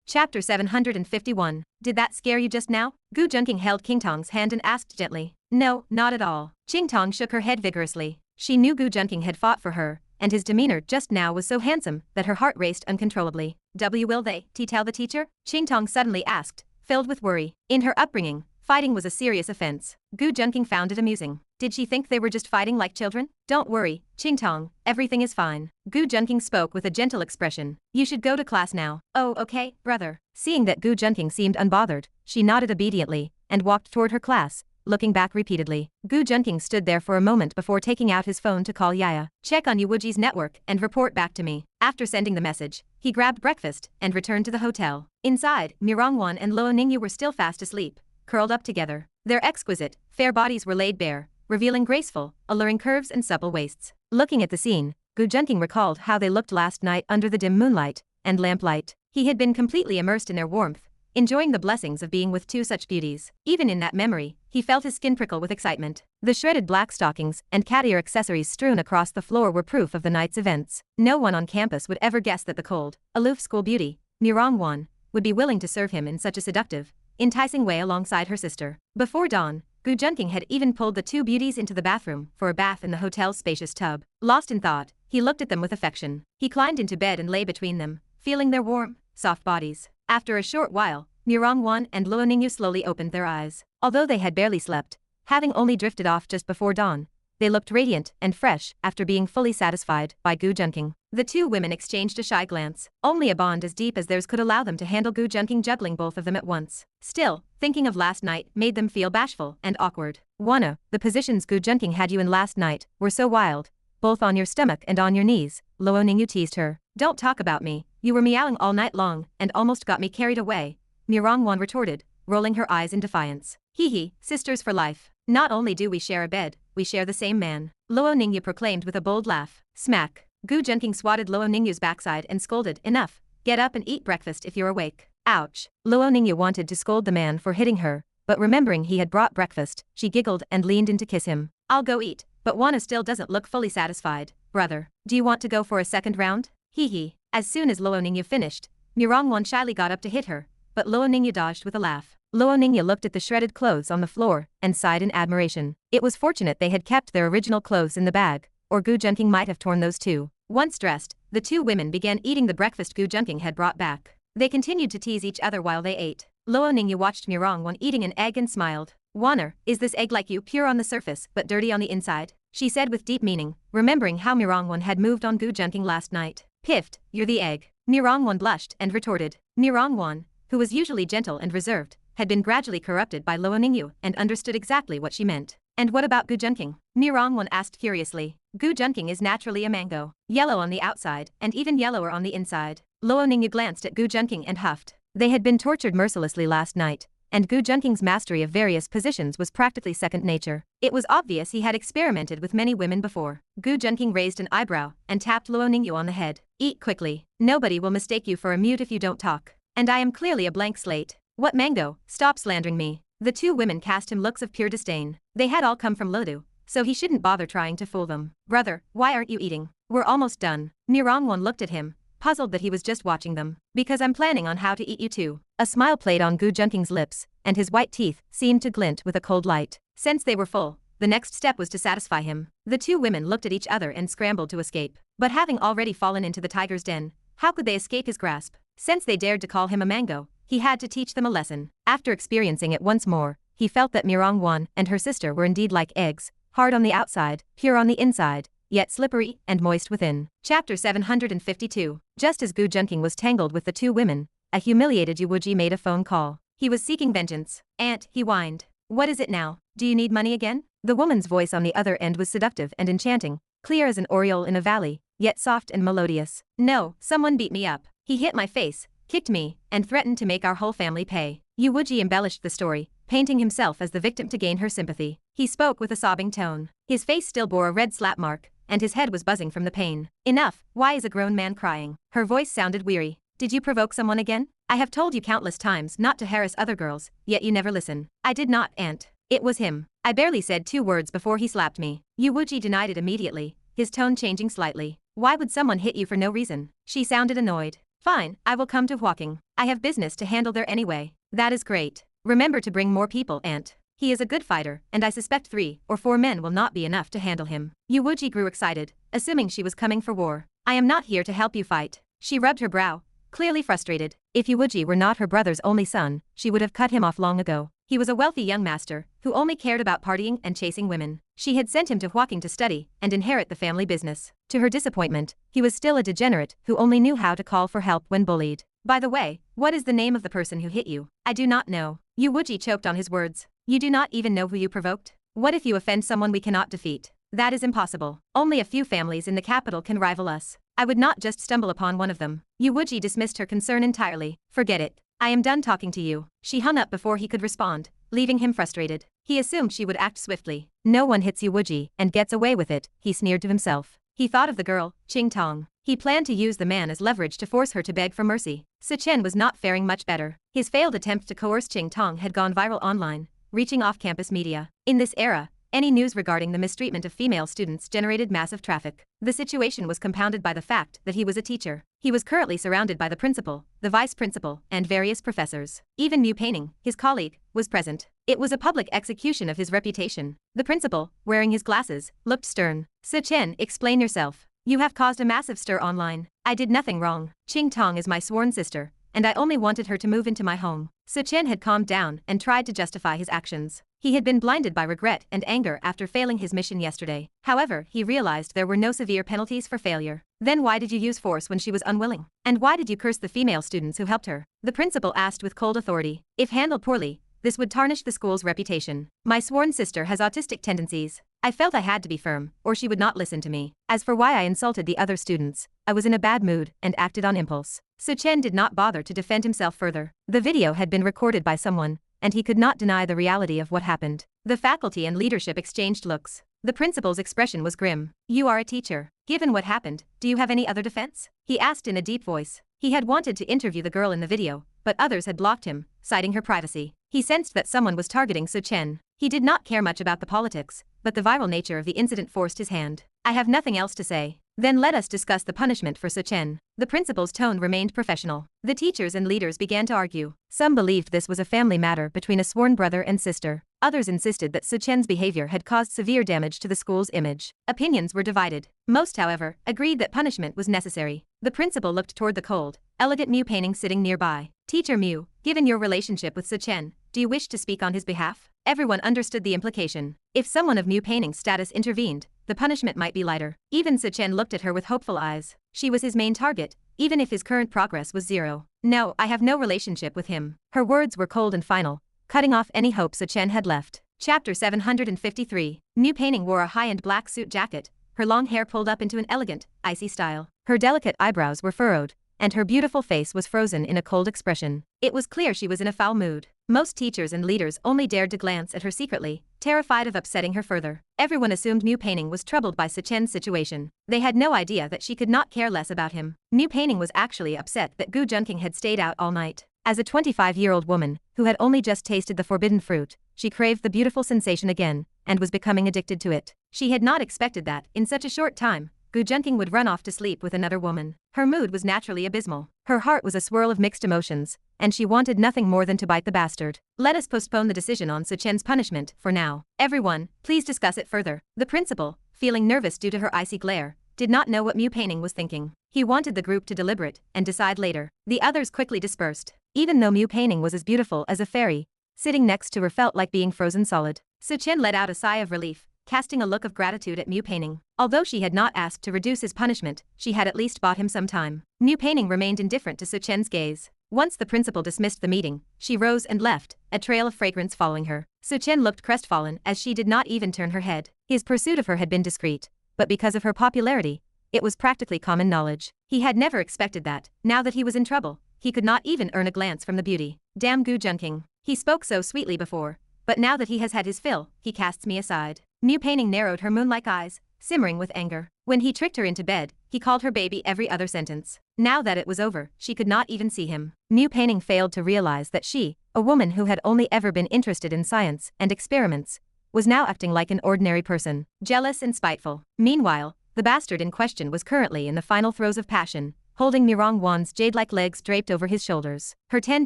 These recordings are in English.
Chapter 751. Did that scare you just now? Gu Junqing held Qingtong's hand and asked gently. No, not at all. Qingtong shook her head vigorously. She knew Gu Junqing had fought for her, and his demeanor just now was so handsome that her heart raced uncontrollably. Will they tell the teacher? Qingtong suddenly asked, filled with worry. In her upbringing, fighting was a serious offense. Gu Junqing found it amusing. Did she think they were just fighting like children? Don't worry, Qingtong, everything is fine. Gu Junqing spoke with a gentle expression. You should go to class now. Oh, okay, brother. Seeing that Gu Junqing seemed unbothered, she nodded obediently and walked toward her class, looking back repeatedly. Gu Junqing stood there for a moment before taking out his phone to call Yaya. Check on Yu Wuji's network and report back to me. After sending the message, he grabbed breakfast and returned to the hotel. Inside, Yu Rouwan and Luo Ningyu were still fast asleep, curled up together. Their exquisite, fair bodies were laid bare, revealing graceful, alluring curves and supple waists. Looking at the scene, Gu Junqing recalled how they looked last night under the dim moonlight and lamplight. He had been completely immersed in their warmth, enjoying the blessings of being with two such beauties. Even in that memory, he felt his skin prickle with excitement. The shredded black stockings and cat ear accessories strewn across the floor were proof of the night's events. No one on campus would ever guess that the cold, aloof school beauty, Yu Rouwan, would be willing to serve him in such a seductive, enticing way alongside her sister. Before dawn, Gu Junqing had even pulled the two beauties into the bathroom for a bath in the hotel's spacious tub. Lost in thought, he looked at them with affection. He climbed into bed and lay between them, feeling their warm, soft bodies. After a short while, Yu Rouwan and Luo Ningyu slowly opened their eyes. Although they had barely slept, having only drifted off just before dawn, they looked radiant and fresh after being fully satisfied by Gu Junqing. The two women exchanged a shy glance. Only a bond as deep as theirs could allow them to handle Gu Junqing juggling both of them at once. Still, thinking of last night made them feel bashful and awkward. Wanna, the positions Gu Junqing had you in last night were so wild, both on your stomach and on your knees, Luo Ningyu teased her. Don't talk about me, you were meowing all night long and almost got me carried away, Yu Rouwan retorted, rolling her eyes in defiance. Hee, sisters for life. Not only do we share a bed, we share the same man, Luo Ningyu proclaimed with a bold laugh. Smack. Gu Junqing swatted Luo Ningyu's backside and scolded, enough, get up and eat breakfast if you're awake. Ouch. Luo Ningyu wanted to scold the man for hitting her, but remembering he had brought breakfast, she giggled and leaned in to kiss him. I'll go eat, but Wanna still doesn't look fully satisfied. Brother, do you want to go for a second round? Hee. As soon as Luo Ningyu finished, Yu Rouwan shyly got up to hit her, but Luo Ningyu dodged with a laugh. Luo Ningyu looked at the shredded clothes on the floor and sighed in admiration. It was fortunate they had kept their original clothes in the bag, or Gu Junqing might have torn those too. Once dressed, the two women began eating the breakfast Gu Junqing had brought back. They continued to tease each other while they ate. Luo Ningyu watched Yu Rouwan eating an egg and smiled. Wanner, is this egg like you, pure on the surface but dirty on the inside? She said with deep meaning, remembering how Yu Rouwan had moved on Gu Junqing last night. Piffed, you're the egg. Yu Rouwan blushed and retorted. Yu Rouwan, who was usually gentle and reserved, had been gradually corrupted by Luo Ningyu and understood exactly what she meant. And what about Gu Junqing? Yu Rouwan asked curiously. Gu Junqing is naturally a mango, yellow on the outside and even yellower on the inside. Luo Ningyu glanced at Gu Junqing and huffed. They had been tortured mercilessly last night, and Gu Junqing's mastery of various positions was practically second nature. It was obvious he had experimented with many women before. Gu Junqing raised an eyebrow and tapped Luo Ningyu on the head. Eat quickly. Nobody will mistake you for a mute if you don't talk. And I am clearly a blank slate. What mango? Stop slandering me. The two women cast him looks of pure disdain. They had all come from Ludu, so he shouldn't bother trying to fool them. Brother, why aren't you eating? We're almost done. Yu Rouwan looked at him, puzzled that he was just watching them. Because I'm planning on how to eat you too. A smile played on Gu Junqing's lips, and his white teeth seemed to glint with a cold light. Since they were full, the next step was to satisfy him. The two women looked at each other and scrambled to escape. But having already fallen into the tiger's den, how could they escape his grasp? Since they dared to call him a mango, he had to teach them a lesson. After experiencing it once more, he felt that Yu Rouwan and her sister were indeed like eggs, hard on the outside, pure on the inside, yet slippery and moist within. Chapter 752. Just as Gu Junqing was tangled with the two women, a humiliated Yu Wuji made a phone call. He was seeking vengeance. Aunt, he whined. What is it now? Do you need money again? The woman's voice on the other end was seductive and enchanting, clear as an oriole in a valley, yet soft and melodious. No, someone beat me up. He hit my face, kicked me, and threatened to make our whole family pay. Yu Wuji embellished the story, painting himself as the victim to gain her sympathy. He spoke with a sobbing tone. His face still bore a red slap mark, and his head was buzzing from the pain. Enough, why is a grown man crying? Her voice sounded weary. Did you provoke someone again? I have told you countless times not to harass other girls, yet you never listen. I did not, aunt. It was him. I barely said 2 words before he slapped me. Yu Wuji denied it immediately, his tone changing slightly. Why would someone hit you for no reason? She sounded annoyed. Fine, I will come to Huaking. I have business to handle there anyway. That is great. Remember to bring more people, Aunt. He is a good fighter, and I suspect 3 or 4 men will not be enough to handle him. Yu Wuji grew excited, assuming she was coming for war. I am not here to help you fight. She rubbed her brow, clearly frustrated. If Yu Wuji were not her brother's only son, she would have cut him off long ago. He was a wealthy young master, who only cared about partying and chasing women. She had sent him to Huaking to study and inherit the family business. To her disappointment, he was still a degenerate who only knew how to call for help when bullied. By the way, what is the name of the person who hit you? I do not know. Yu Wuji choked on his words. You do not even know who you provoked? What if you offend someone we cannot defeat? That is impossible. Only a few families in the capital can rival us. I would not just stumble upon one of them. Yu Wuji dismissed her concern entirely. Forget it. I am done talking to you. She hung up before he could respond, leaving him frustrated. He assumed she would act swiftly. No one hits Yu Wuji and gets away with it, he sneered to himself. He thought of the girl, Qingtong. He planned to use the man as leverage to force her to beg for mercy. Sichen was not faring much better. His failed attempt to coerce Qingtong had gone viral online, reaching off-campus media. In this era, any news regarding the mistreatment of female students generated massive traffic. The situation was compounded by the fact that he was a teacher. He was currently surrounded by the principal, the vice principal, and various professors. Even Yu Painting, his colleague, was present. It was a public execution of his reputation. The principal, wearing his glasses, looked stern. Sichen, explain yourself. You have caused a massive stir online. I did nothing wrong. Qingtong is my sworn sister, and I only wanted her to move into my home. Sichen had calmed down and tried to justify his actions. He had been blinded by regret and anger after failing his mission yesterday. However, he realized there were no severe penalties for failure. Then why did you use force when she was unwilling? And why did you curse the female students who helped her? The principal asked with cold authority. If handled poorly, this would tarnish the school's reputation. My sworn sister has autistic tendencies. I felt I had to be firm, or she would not listen to me. As for why I insulted the other students, I was in a bad mood and acted on impulse. Sichen did not bother to defend himself further. The video had been recorded by someone, and he could not deny the reality of what happened. The faculty and leadership exchanged looks. The principal's expression was grim. You are a teacher. Given what happened, do you have any other defense? He asked in a deep voice. He had wanted to interview the girl in the video, but others had blocked him, citing her privacy. He sensed that someone was targeting Sichen. He did not care much about the politics, but the viral nature of the incident forced his hand. I have nothing else to say. Then let us discuss the punishment for Sichen. The principal's tone remained professional. The teachers and leaders began to argue. Some believed this was a family matter between a sworn brother and sister. Others insisted that Sichen's behavior had caused severe damage to the school's image. Opinions were divided. Most, however, agreed that punishment was necessary. The principal looked toward the cold, elegant Mu Painting sitting nearby. Teacher Mu, given your relationship with Sichen, do you wish to speak on his behalf? Everyone understood the implication. If someone of Mu Painting's status intervened, the punishment might be lighter. Even Sichen looked at her with hopeful eyes. She was his main target, even if his current progress was 0. No, I have no relationship with him. Her words were cold and final, cutting off any hope Sichen had left. Chapter 753. Mu Painting wore a high-end black suit jacket, her long hair pulled up into an elegant, icy style. Her delicate eyebrows were furrowed, and her beautiful face was frozen in a cold expression. It was clear she was in a foul mood. Most teachers and leaders only dared to glance at her secretly, terrified of upsetting her further. Everyone assumed Mu Painting was troubled by Sichen's situation. They had no idea that she could not care less about him. Mu Painting was actually upset that Gu Junqing had stayed out all night. As a 25-year-old woman, who had only just tasted the forbidden fruit, she craved the beautiful sensation again, and was becoming addicted to it. She had not expected that, in such a short time, Gu Junqing would run off to sleep with another woman. Her mood was naturally abysmal. Her heart was a swirl of mixed emotions, and she wanted nothing more than to bite the bastard. Let us postpone the decision on Sichen's punishment for now. Everyone, please discuss it further. The principal, feeling nervous due to her icy glare, did not know what Mu Painting was thinking. He wanted the group to deliberate and decide later. The others quickly dispersed. Even though Mu Painting was as beautiful as a fairy, sitting next to her felt like being frozen solid. Sichen let out a sigh of relief, casting a look of gratitude at Mu Painting. Although she had not asked to reduce his punishment, she had at least bought him some time. Mu Painting remained indifferent to Sichen's gaze. Once the principal dismissed the meeting, she rose and left, a trail of fragrance following her. Sichen looked crestfallen as she did not even turn her head. His pursuit of her had been discreet, but because of her popularity, it was practically common knowledge. He had never expected that. Now that he was in trouble, he could not even earn a glance from the beauty. Damn Gu Junqing. He spoke so sweetly before, but now that he has had his fill, he casts me aside. Mu Painting narrowed her moon-like eyes, simmering with anger. When he tricked her into bed, he called her baby every other sentence. Now that it was over, she could not even see him. Mu Painting failed to realize that she, a woman who had only ever been interested in science and experiments, was now acting like an ordinary person, jealous and spiteful. Meanwhile, the bastard in question was currently in the final throes of passion, holding Yu Rouwan's jade-like legs draped over his shoulders. Her 10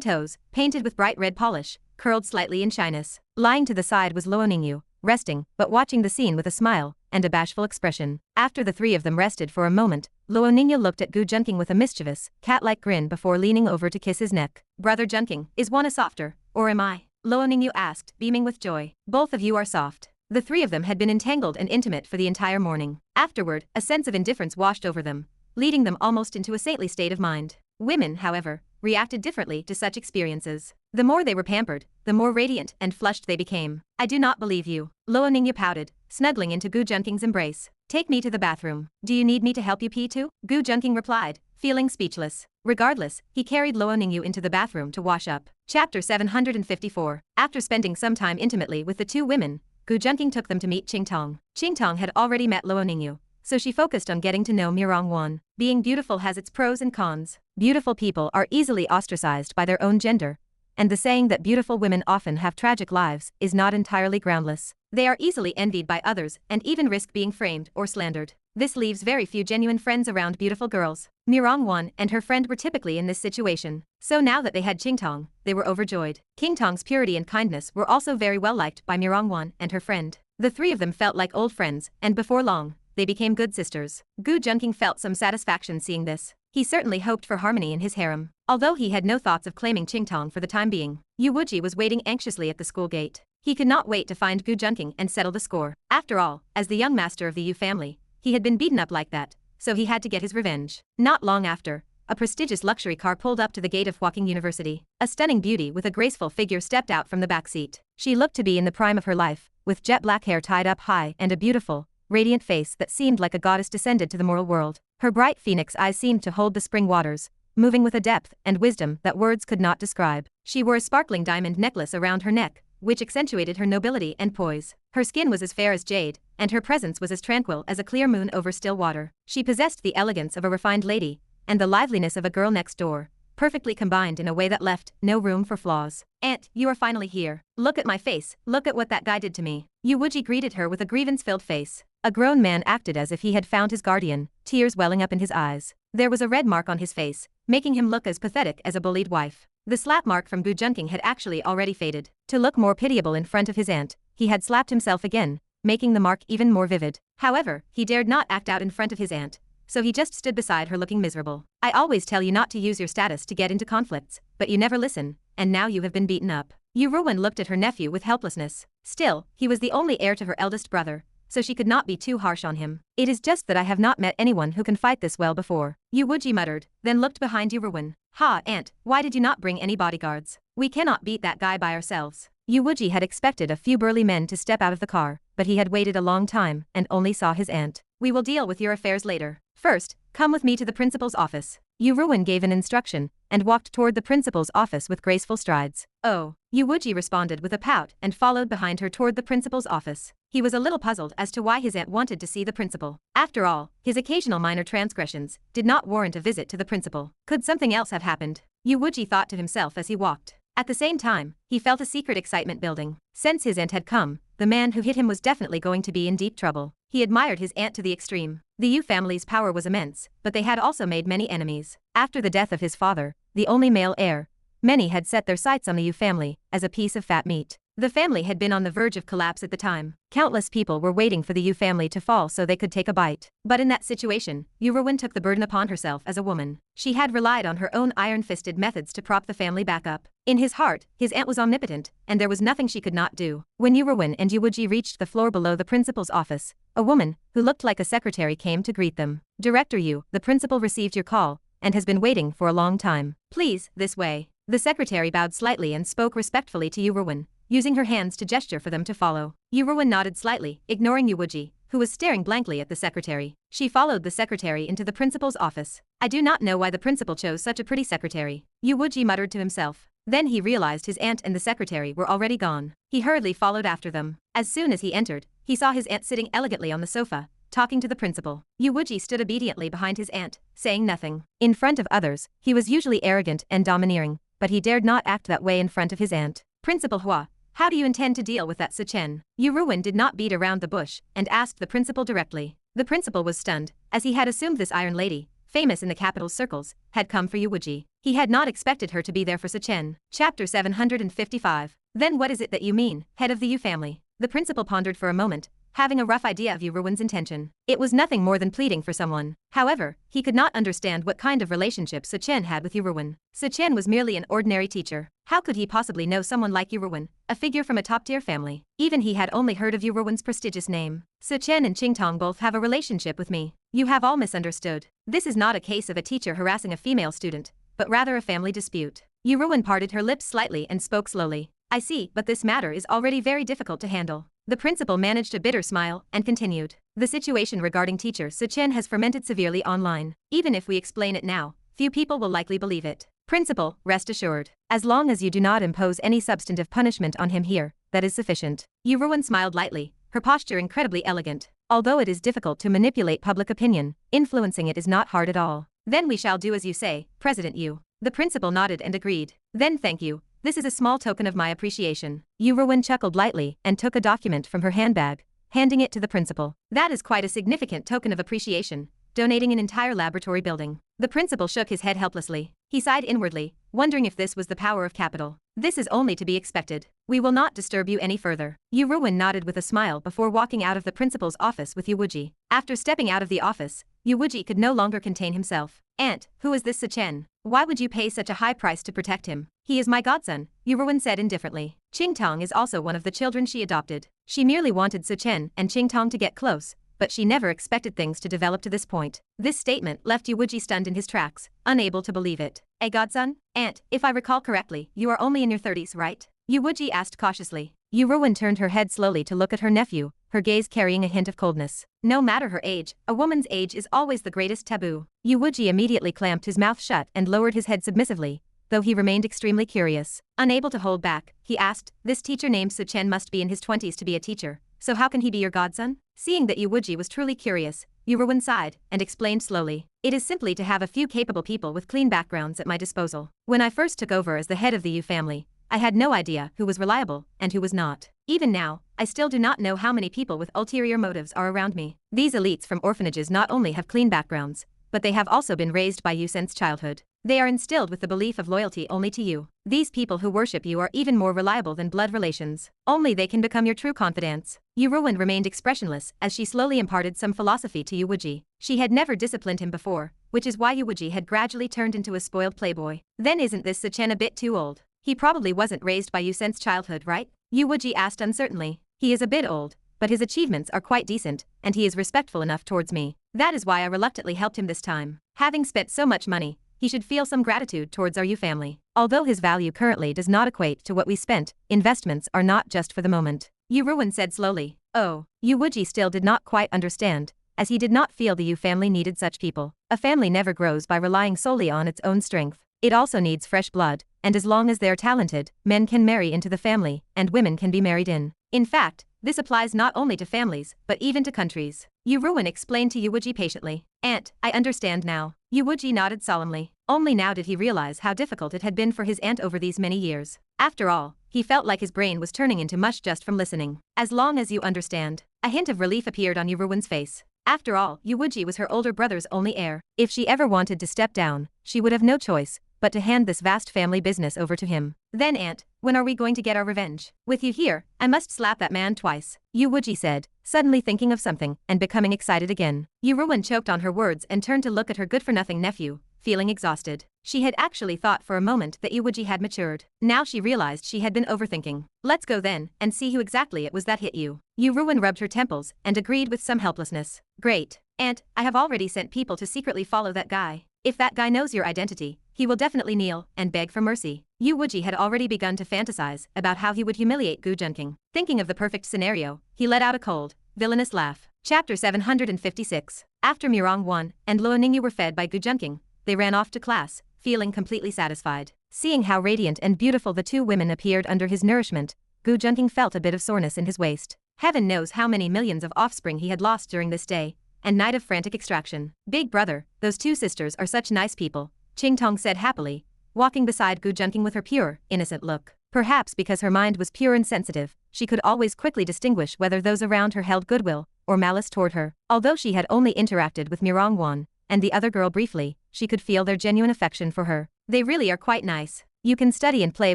toes, painted with bright red polish, curled slightly in shyness. Lying to the side was Luoningyu, resting, but watching the scene with a smile and a bashful expression. After the three of them rested for a moment, Luoningyu looked at Gu Junqing with a mischievous, cat-like grin before leaning over to kiss his neck. Brother Junqing, is one a softer, or am I? Luoningyu asked, beaming with joy. Both of you are soft. The three of them had been entangled and intimate for the entire morning. Afterward, a sense of indifference washed over them, leading them almost into a saintly state of mind. Women, however, reacted differently to such experiences. The more they were pampered, the more radiant and flushed they became. I do not believe you. Luoningyu pouted, snuggling into Gu Junqing's embrace. Take me to the bathroom. Do you need me to help you pee too? Gu Junqing replied, feeling speechless. Regardless, he carried Luoningyu into the bathroom to wash up. Chapter 754. After spending some time intimately with the two women, Gu Junqing took them to meet Qingtong. Qingtong had already met Luoningyu, so she focused on getting to know Yu Rouwan. Being beautiful has its pros and cons. Beautiful people are easily ostracized by their own gender, and the saying that beautiful women often have tragic lives is not entirely groundless. They are easily envied by others and even risk being framed or slandered. This leaves very few genuine friends around beautiful girls. Yu Rouwan and her friend were typically in this situation. So now that they had Qingtong, they were overjoyed. Qingtong's purity and kindness were also very well liked by Yu Rouwan and her friend. The three of them felt like old friends, and before long, they became good sisters. Gu Junqing felt some satisfaction seeing this. He certainly hoped for harmony in his harem. Although he had no thoughts of claiming Qingtong for the time being, Yu Wuji was waiting anxiously at the school gate. He could not wait to find Gu Junqing and settle the score. After all, as the young master of the Yu family, he had been beaten up like that, so he had to get his revenge. Not long after, a prestigious luxury car pulled up to the gate of Huaqing University. A stunning beauty with a graceful figure stepped out from the back seat. She looked to be in the prime of her life, with jet black hair tied up high and a beautiful, radiant face that seemed like a goddess descended to the moral world. Her bright phoenix eyes seemed to hold the spring waters, moving with a depth and wisdom that words could not describe. She wore a sparkling diamond necklace around her neck, which accentuated her nobility and poise. Her skin was as fair as jade, and her presence was as tranquil as a clear moon over still water. She possessed the elegance of a refined lady, and the liveliness of a girl next door, perfectly combined in a way that left no room for flaws. Aunt, you are finally here. Look at my face, look at what that guy did to me. Yu Wuji greeted her with a grievance-filled face. A grown man acted as if he had found his guardian, tears welling up in his eyes. There was a red mark on his face, making him look as pathetic as a bullied wife. The slap mark from Gu Junqing had actually already faded. To look more pitiable in front of his aunt, he had slapped himself again, making the mark even more vivid. However, he dared not act out in front of his aunt, so he just stood beside her looking miserable. I always tell you not to use your status to get into conflicts, but you never listen, and now you have been beaten up. Yu Rouwan looked at her nephew with helplessness. Still, he was the only heir to her eldest brother, so she could not be too harsh on him. It is just that I have not met anyone who can fight this well before. Yu Wuji muttered, then looked behind Yu Rouwan. Ha, aunt, why did you not bring any bodyguards? We cannot beat that guy by ourselves. Yu Wuji had expected a few burly men to step out of the car, but he had waited a long time and only saw his aunt. We will deal with your affairs later. First, come with me to the principal's office. Yu Rouwan gave an instruction and walked toward the principal's office with graceful strides. Oh, Yu Wuji responded with a pout and followed behind her toward the principal's office. He was a little puzzled as to why his aunt wanted to see the principal. After all, his occasional minor transgressions did not warrant a visit to the principal. Could something else have happened? Yu Wuji thought to himself as he walked. At the same time, he felt a secret excitement building. Since his aunt had come, the man who hit him was definitely going to be in deep trouble. He admired his aunt to the extreme. The Yu family's power was immense, but they had also made many enemies. After the death of his father, the only male heir, many had set their sights on the Yu family as a piece of fat meat. The family had been on the verge of collapse at the time. Countless people were waiting for the Yu family to fall so they could take a bite. But in that situation, Yu Rouwan took the burden upon herself as a woman. She had relied on her own iron-fisted methods to prop the family back up. In his heart, his aunt was omnipotent, and there was nothing she could not do. When Yu Rouwan and Yu Wuji reached the floor below the principal's office, a woman, who looked like a secretary, came to greet them. Director Yu, the principal received your call, and has been waiting for a long time. Please, this way. The secretary bowed slightly and spoke respectfully to Yu Rouwan, using her hands to gesture for them to follow. Yu Rouwan nodded slightly, ignoring Yu Wuji, who was staring blankly at the secretary. She followed the secretary into the principal's office. I do not know why the principal chose such a pretty secretary, Yu Wuji muttered to himself. Then he realized his aunt and the secretary were already gone. He hurriedly followed after them. As soon as he entered, he saw his aunt sitting elegantly on the sofa, talking to the principal. Yu Wuji stood obediently behind his aunt, saying nothing. In front of others, he was usually arrogant and domineering, but he dared not act that way in front of his aunt. Principal Hua, how do you intend to deal with that Sichen? Yu Rouwan did not beat around the bush and asked the principal directly. The principal was stunned, as he had assumed this iron lady, famous in the capital's circles, had come for Yu Wuji. He had not expected her to be there for Suchen. Chapter 755. Then what is it that you mean, head of the Yu family? The principal pondered for a moment, having a rough idea of Yu Rouwan's intention. It was nothing more than pleading for someone. However, he could not understand what kind of relationship Suchen had with Yu Rouwan. Suchen was merely an ordinary teacher. How could he possibly know someone like Yu Rouwan, a figure from a top-tier family? Even he had only heard of Yu Rouwan's prestigious name. Suchen and Qingtong both have a relationship with me. You have all misunderstood. This is not a case of a teacher harassing a female student, but rather a family dispute. Yu Rouwan parted her lips slightly and spoke slowly. I see, but this matter is already very difficult to handle. The principal managed a bitter smile and continued. The situation regarding teacher Suchen has fermented severely online. Even if we explain it now, few people will likely believe it. Principal, rest assured. As long as you do not impose any substantive punishment on him here, that is sufficient. Yu Rouwan smiled lightly, her posture incredibly elegant. Although it is difficult to manipulate public opinion, influencing it is not hard at all. Then we shall do as you say, President Yu. The principal nodded and agreed. Then thank you. This is a small token of my appreciation. Yu Rouwan chuckled lightly and took a document from her handbag, handing it to the principal. That is quite a significant token of appreciation, donating an entire laboratory building. The principal shook his head helplessly. He sighed inwardly, wondering if this was the power of capital. This is only to be expected. We will not disturb you any further. Yu Rouwan nodded with a smile before walking out of the principal's office with Yu Wuji. After stepping out of the office, Yu Wuji could no longer contain himself. Aunt, who is this Suchen? Why would you pay such a high price to protect him? He is my godson, Yu Rouwan said indifferently. Qingtong is also one of the children she adopted. She merely wanted Suchen and Qingtong to get close, but she never expected things to develop to this point. This statement left Yu Wuji stunned in his tracks, unable to believe it. A godson? Aunt, if I recall correctly, you are only in your 30s, right? Yu Wuji asked cautiously. Yu Rouwan turned her head slowly to look at her nephew, her gaze carrying a hint of coldness. No matter her age, a woman's age is always the greatest taboo. Yu Wuji immediately clamped his mouth shut and lowered his head submissively, though he remained extremely curious. Unable to hold back, he asked, this teacher named Suchen must be in his 20s to be a teacher, so how can he be your godson? Seeing that Yu Wuji was truly curious, Yu Rouwan sighed and explained slowly. It is simply to have a few capable people with clean backgrounds at my disposal. When I first took over as the head of the Yu family, I had no idea who was reliable and who was not. Even now, I still do not know how many people with ulterior motives are around me. These elites from orphanages not only have clean backgrounds, but they have also been raised by you since childhood. They are instilled with the belief of loyalty only to you. These people who worship you are even more reliable than blood relations. Only they can become your true confidants. Yu Rouwan remained expressionless as she slowly imparted some philosophy to Yu Wuji. She had never disciplined him before, which is why Yu Wuji had gradually turned into a spoiled playboy. Then isn't this Suchen a bit too old? He probably wasn't raised by you since childhood, right? Yu Wuji asked uncertainly. He is a bit old, but his achievements are quite decent, and he is respectful enough towards me. That is why I reluctantly helped him this time. Having spent so much money, he should feel some gratitude towards our Yu family. Although his value currently does not equate to what we spent, investments are not just for the moment. Yu Rouwan said slowly. Oh, Yu Wuji still did not quite understand, as he did not feel the Yu family needed such people. A family never grows by relying solely on its own strength. It also needs fresh blood, and as long as they're talented, men can marry into the family, and women can be married in. In fact, this applies not only to families, but even to countries. Yu Rouwan explained to Yu Wuji patiently. Aunt, I understand now. Yu Wuji nodded solemnly. Only now did he realize how difficult it had been for his aunt over these many years. After all, he felt like his brain was turning into mush just from listening. As long as you understand. A hint of relief appeared on Yu Rouwan's face. After all, Yu Wuji was her older brother's only heir. If she ever wanted to step down, she would have no choice but to hand this vast family business over to him. Then aunt, when are we going to get our revenge? With you here, I must slap that man twice, Yu Wuji said, suddenly thinking of something and becoming excited again. Yu Rouwan choked on her words and turned to look at her good-for-nothing nephew, feeling exhausted. She had actually thought for a moment that Yu Wuji had matured. Now she realized she had been overthinking. Let's go then, and see who exactly it was that hit you. Yu Rouwan rubbed her temples and agreed with some helplessness. Great. Aunt, I have already sent people to secretly follow that guy. If that guy knows your identity, he will definitely kneel and beg for mercy. Yu Wuji had already begun to fantasize about how he would humiliate Gu Junqing. Thinking of the perfect scenario, he let out a cold, villainous laugh. Chapter 756. After Yu Rouwan and Luo Ningyu were fed by Gu Junqing, they ran off to class, feeling completely satisfied. Seeing how radiant and beautiful the two women appeared under his nourishment, Gu Junqing felt a bit of soreness in his waist. Heaven knows how many millions of offspring he had lost during this day and night of frantic extraction. Big brother, those two sisters are such nice people, Qingtong said happily, walking beside Gu Junqing with her pure, innocent look. Perhaps because her mind was pure and sensitive, she could always quickly distinguish whether those around her held goodwill or malice toward her. Although she had only interacted with Yu Rouwan and the other girl briefly, she could feel their genuine affection for her. They really are quite nice. You can study and play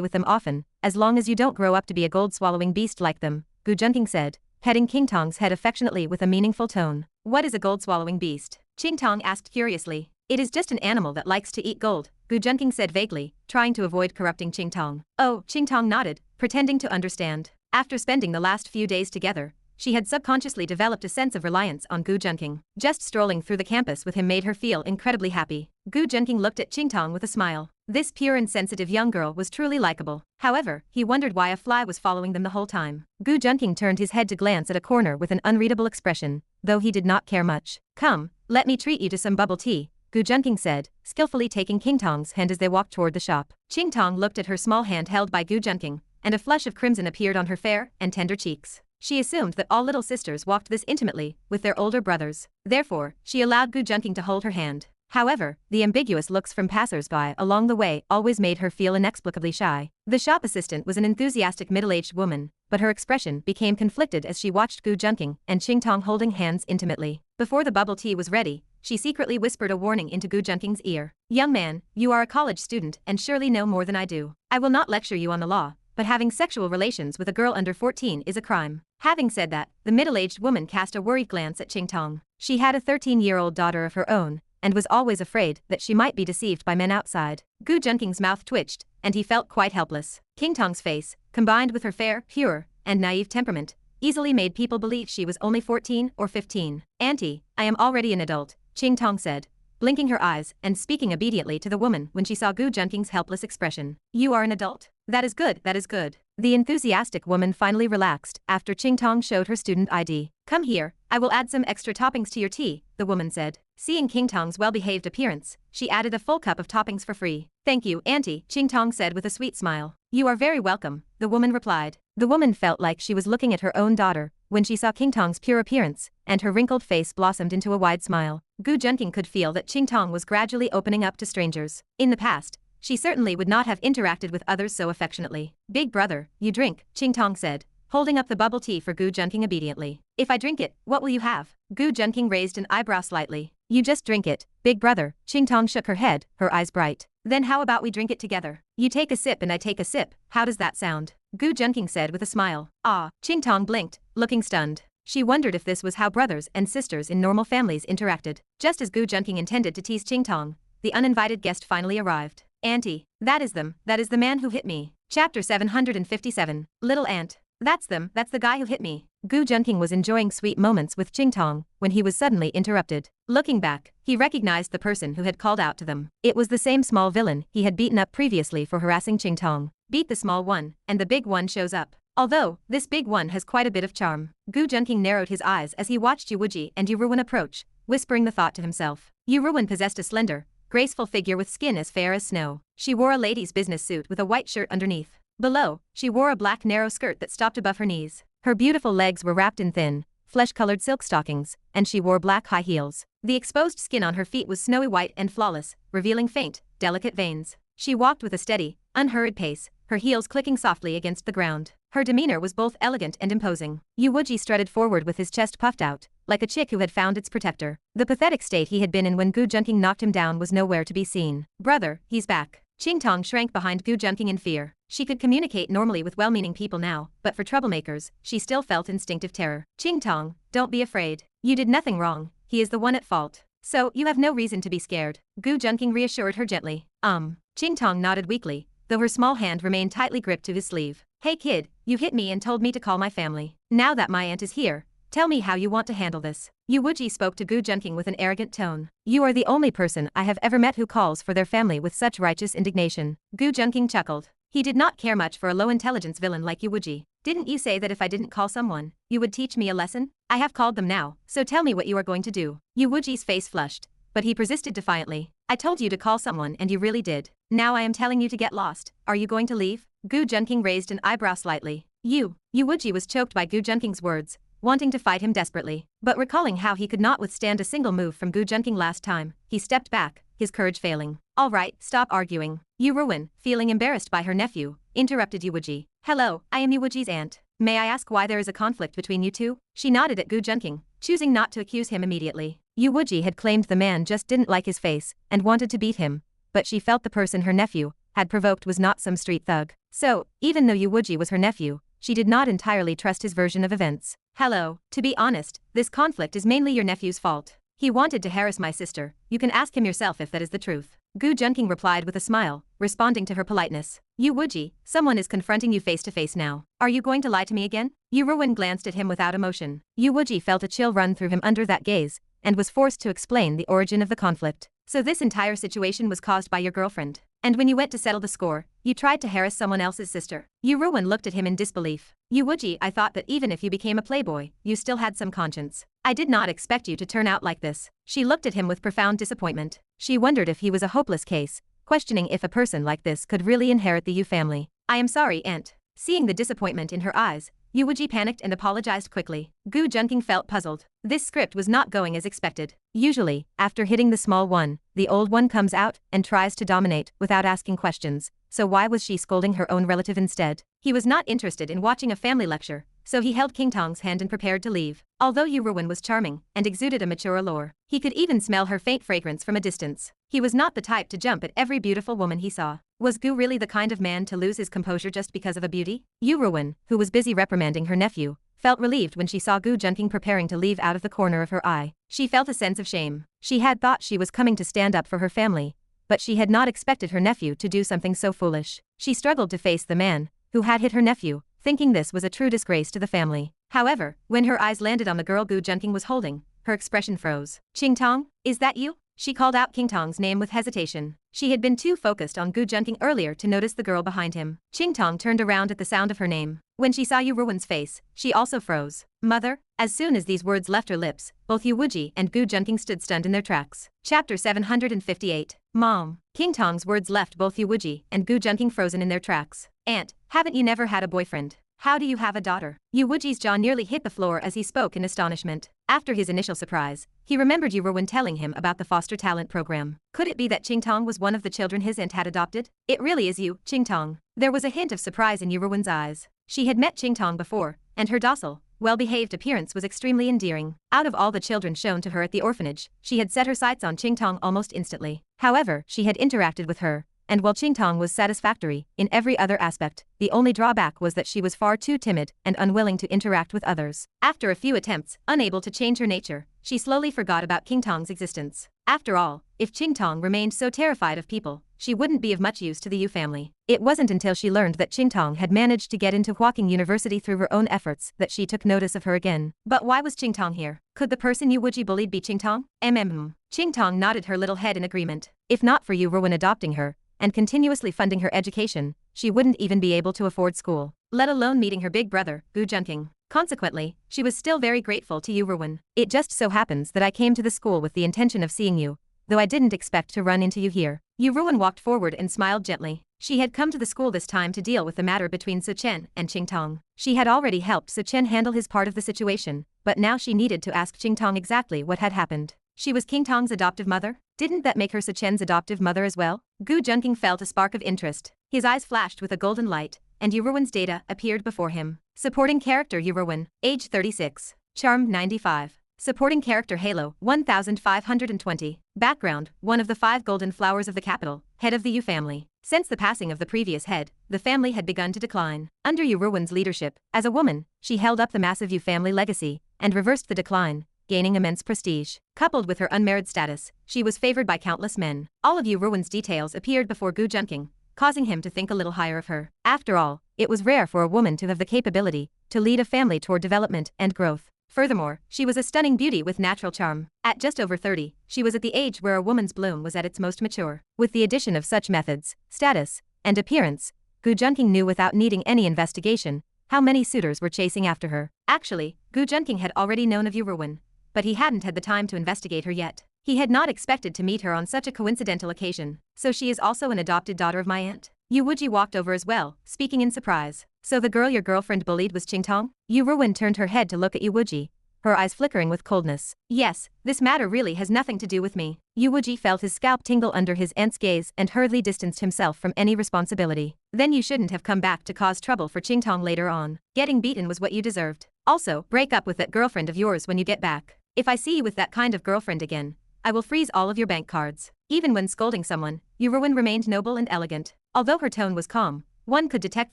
with them often, as long as you don't grow up to be a gold-swallowing beast like them, Gu Junqing said, petting Qingtong's head affectionately with a meaningful tone. What is a gold-swallowing beast? Qingtong asked curiously. It is just an animal that likes to eat gold, Gu Junqing said vaguely, trying to avoid corrupting Qingtong. Oh, Qingtong nodded, pretending to understand. After spending the last few days together, she had subconsciously developed a sense of reliance on Gu Junqing. Just strolling through the campus with him made her feel incredibly happy. Gu Junqing looked at Qingtong with a smile. This pure and sensitive young girl was truly likable. However, he wondered why a fly was following them the whole time. Gu Junqing turned his head to glance at a corner with an unreadable expression, though he did not care much. Come, let me treat you to some bubble tea, Gu Junqing said, skillfully taking Qingtong's hand as they walked toward the shop. Qingtong looked at her small hand held by Gu Junqing, and a flush of crimson appeared on her fair and tender cheeks. She assumed that all little sisters walked this intimately with their older brothers. Therefore, she allowed Gu Junqing to hold her hand. However, the ambiguous looks from passers-by along the way always made her feel inexplicably shy. The shop assistant was an enthusiastic middle-aged woman, but her expression became conflicted as she watched Gu Junqing and Qingtong holding hands intimately. Before the bubble tea was ready, she secretly whispered a warning into Gu Junqing's ear. Young man, you are a college student and surely know more than I do. I will not lecture you on the law, but having sexual relations with a girl under 14 is a crime. Having said that, the middle-aged woman cast a worried glance at Qingtong. She had a 13-year-old daughter of her own, and was always afraid that she might be deceived by men outside. Gu Junqing's mouth twitched, and he felt quite helpless. Qingtong's face, combined with her fair, pure, and naive temperament, easily made people believe she was only 14 or 15. Auntie, I am already an adult, Qingtong said, blinking her eyes and speaking obediently to the woman when she saw Gu Junqing's helpless expression. You are an adult? That is good, that is good. The enthusiastic woman finally relaxed after Qingtong showed her student ID. Come here, I will add some extra toppings to your tea, the woman said. Seeing Qingtong's well-behaved appearance, she added a full cup of toppings for free. Thank you, Auntie, Qingtong said with a sweet smile. You are very welcome, the woman replied. The woman felt like she was looking at her own daughter when she saw Qingtong's pure appearance, and her wrinkled face blossomed into a wide smile. Gu Junqing could feel that Qingtong was gradually opening up to strangers. In the past, she certainly would not have interacted with others so affectionately. Big brother, you drink, Qingtong said, holding up the bubble tea for Gu Junqing obediently. If I drink it, what will you have? Gu Junqing raised an eyebrow slightly. You just drink it, big brother, Qingtong shook her head, her eyes bright. Then how about we drink it together? You take a sip and I take a sip, how does that sound? Gu Junqing said with a smile. Ah, Qingtong blinked, looking stunned. She wondered if this was how brothers and sisters in normal families interacted. Just as Gu Junqing intended to tease Qingtong, the uninvited guest finally arrived. Auntie, that is the man who hit me. Chapter 757, Little Aunt. That's the guy who hit me. Gu Junqing was enjoying sweet moments with Qingtong when he was suddenly interrupted. Looking back, he recognized the person who had called out to them. It was the same small villain he had beaten up previously for harassing Qingtong. Beat the small one, and the big one shows up. Although, this big one has quite a bit of charm. Gu Junqing narrowed his eyes as he watched Yu Wuji and Yu Rouwan approach, whispering the thought to himself. Yu Rouwan possessed a slender, graceful figure with skin as fair as snow. She wore a lady's business suit with a white shirt underneath. Below, she wore a black narrow skirt that stopped above her knees. Her beautiful legs were wrapped in thin, flesh-colored silk stockings, and she wore black high heels. The exposed skin on her feet was snowy white and flawless, revealing faint, delicate veins. She walked with a steady, unhurried pace, her heels clicking softly against the ground. Her demeanor was both elegant and imposing. Yu Wuji strutted forward with his chest puffed out, like a chick who had found its protector. The pathetic state he had been in when Gu Junqing knocked him down was nowhere to be seen. Brother, he's back. Qingtong shrank behind Gu Junqing in fear. She could communicate normally with well-meaning people now, but for troublemakers, she still felt instinctive terror. Qingtong, don't be afraid. You did nothing wrong, he is the one at fault. So, you have no reason to be scared. Gu Junqing reassured her gently. Qingtong nodded weakly, though her small hand remained tightly gripped to his sleeve. Hey kid, you hit me and told me to call my family. Now that my aunt is here, tell me how you want to handle this. Yu Wuji spoke to Gu Junqing with an arrogant tone. You are the only person I have ever met who calls for their family with such righteous indignation. Gu Junqing chuckled. He did not care much for a low-intelligence villain like Yu Wuji. Didn't you say that if I didn't call someone, you would teach me a lesson? I have called them now, so tell me what you are going to do. Yu Wuji's face flushed, but he persisted defiantly. I told you to call someone and you really did. Now I am telling you to get lost. Are you going to leave? Gu Junqing raised an eyebrow slightly. Yu Wuji was choked by Gu Junqing's words, wanting to fight him desperately. But recalling how he could not withstand a single move from Gu Junqing last time, he stepped back, his courage failing. All right, stop arguing. Yu Rouwan, feeling embarrassed by her nephew, interrupted Yu Wuji. Hello, I am Yu Wuji's aunt. May I ask why there is a conflict between you two? She nodded at Gu Junqing, choosing not to accuse him immediately. Yu Wuji had claimed the man just didn't like his face and wanted to beat him, but she felt the person her nephew had provoked was not some street thug. So, even though Yu Wuji was her nephew, she did not entirely trust his version of events. Hello, to be honest, this conflict is mainly your nephew's fault. He wanted to harass my sister. You can ask him yourself if that is the truth. Gu Junqing replied with a smile, responding to her politeness. Yu Wuji, someone is confronting you face to face now. Are you going to lie to me again? Yu Rouwan glanced at him without emotion. Yu Wuji felt a chill run through him under that gaze, and was forced to explain the origin of the conflict. So this entire situation was caused by your girlfriend. And when you went to settle the score, you tried to harass someone else's sister. Yu Rouwan looked at him in disbelief. Yu Wuji, I thought that even if you became a playboy, you still had some conscience. I did not expect you to turn out like this. She looked at him with profound disappointment. She wondered if he was a hopeless case, questioning if a person like this could really inherit the Yu family. I am sorry, Aunt. Seeing the disappointment in her eyes, Yu Wuji panicked and apologized quickly. Gu Junqing felt puzzled. This script was not going as expected. Usually, after hitting the small one, the old one comes out and tries to dominate without asking questions. So why was she scolding her own relative instead? He was not interested in watching a family lecture, so he held Qingtong's hand and prepared to leave. Although Yu Rouwan was charming and exuded a mature allure, he could even smell her faint fragrance from a distance. He was not the type to jump at every beautiful woman he saw. Was Gu really the kind of man to lose his composure just because of a beauty? Yu Rouwan, who was busy reprimanding her nephew, felt relieved when she saw Gu Junqing preparing to leave out of the corner of her eye. She felt a sense of shame. She had thought she was coming to stand up for her family, but she had not expected her nephew to do something so foolish. She struggled to face the man who had hit her nephew, thinking this was a true disgrace to the family. However, when her eyes landed on the girl Gu Junqing was holding, her expression froze. Qingtong, is that you? She called out Qingtong's name with hesitation. She had been too focused on Gu Junqing earlier to notice the girl behind him. Qingtong turned around at the sound of her name. When she saw Yu Rouwan's face, she also froze. Mother? As soon as these words left her lips, both Yu Wuji and Gu Junqing stood stunned in their tracks. Chapter 758. Mom. Qingtong's words left both Yu Wuji and Gu Junqing frozen in their tracks. Aunt, haven't you never had a boyfriend? How do you have a daughter? Yu Wuji's jaw nearly hit the floor as he spoke in astonishment. After his initial surprise, he remembered Yu Rouwan telling him about the foster talent program. Could it be that Qingtong was one of the children his aunt had adopted? It really is you, Qingtong. There was a hint of surprise in Yu Rouwan's eyes. She had met Qingtong before, and her docile, well-behaved appearance was extremely endearing. Out of all the children shown to her at the orphanage, she had set her sights on Qingtong almost instantly. However, she had interacted with her, and while Qingtong was satisfactory in every other aspect, the only drawback was that she was far too timid and unwilling to interact with others. After a few attempts, unable to change her nature, she slowly forgot about Qingtong's existence. After all, if Qingtong remained so terrified of people, she wouldn't be of much use to the Yu family. It wasn't until she learned that Qingtong had managed to get into Huaqing University through her own efforts that she took notice of her again. But why was Qingtong here? Could the person Yu Wuji bullied be Qingtong? Qingtong nodded her little head in agreement. If not for Yu Rouwan adopting her and continuously funding her education, she wouldn't even be able to afford school, let alone meeting her big brother, Gu Junqing. Consequently, she was still very grateful to Yu Rouwan. It just so happens that I came to the school with the intention of seeing you, though I didn't expect to run into you here. Yu Rouwan walked forward and smiled gently. She had come to the school this time to deal with the matter between Su Chen and Qingtong. She had already helped Su Chen handle his part of the situation, but now she needed to ask Qingtong exactly what had happened. She was Qingtong's adoptive mother? Didn't that make her Su Chen's adoptive mother as well? Gu Junqing felt a spark of interest. His eyes flashed with a golden light, and Yu Rouwan's data appeared before him. Supporting character Yu Rouwan, age 36. Charm 95. Supporting character Halo 1520. Background, one of the 5 golden flowers of the capital, head of the Yu family. Since the passing of the previous head, the family had begun to decline. Under Yu Rouwan's leadership, as a woman, she held up the massive Yu family legacy and reversed the decline, gaining immense prestige. Coupled with her unmarried status, she was favored by countless men. All of Yu Rouwan's details appeared before Gu Junqing, causing him to think a little higher of her. After all, it was rare for a woman to have the capability to lead a family toward development and growth. Furthermore, she was a stunning beauty with natural charm. At just over 30, she was at the age where a woman's bloom was at its most mature. With the addition of such methods, status, and appearance, Gu Junqing knew without needing any investigation how many suitors were chasing after her. Actually, Gu Junqing had already known of Yu Rouwan, but he hadn't had the time to investigate her yet. He had not expected to meet her on such a coincidental occasion. So she is also an adopted daughter of my aunt? Yu Wuji walked over as well, speaking in surprise. So the girl your girlfriend bullied was Qingtong? Yu Rouwan turned her head to look at Yu Wuji, her eyes flickering with coldness. Yes, this matter really has nothing to do with me. Yu Wuji felt his scalp tingle under his aunt's gaze and hurriedly distanced himself from any responsibility. Then you shouldn't have come back to cause trouble for Qingtong later on. Getting beaten was what you deserved. Also, break up with that girlfriend of yours when you get back. If I see you with that kind of girlfriend again, I will freeze all of your bank cards. Even when scolding someone, Yu Rouwan remained noble and elegant. Although her tone was calm, one could detect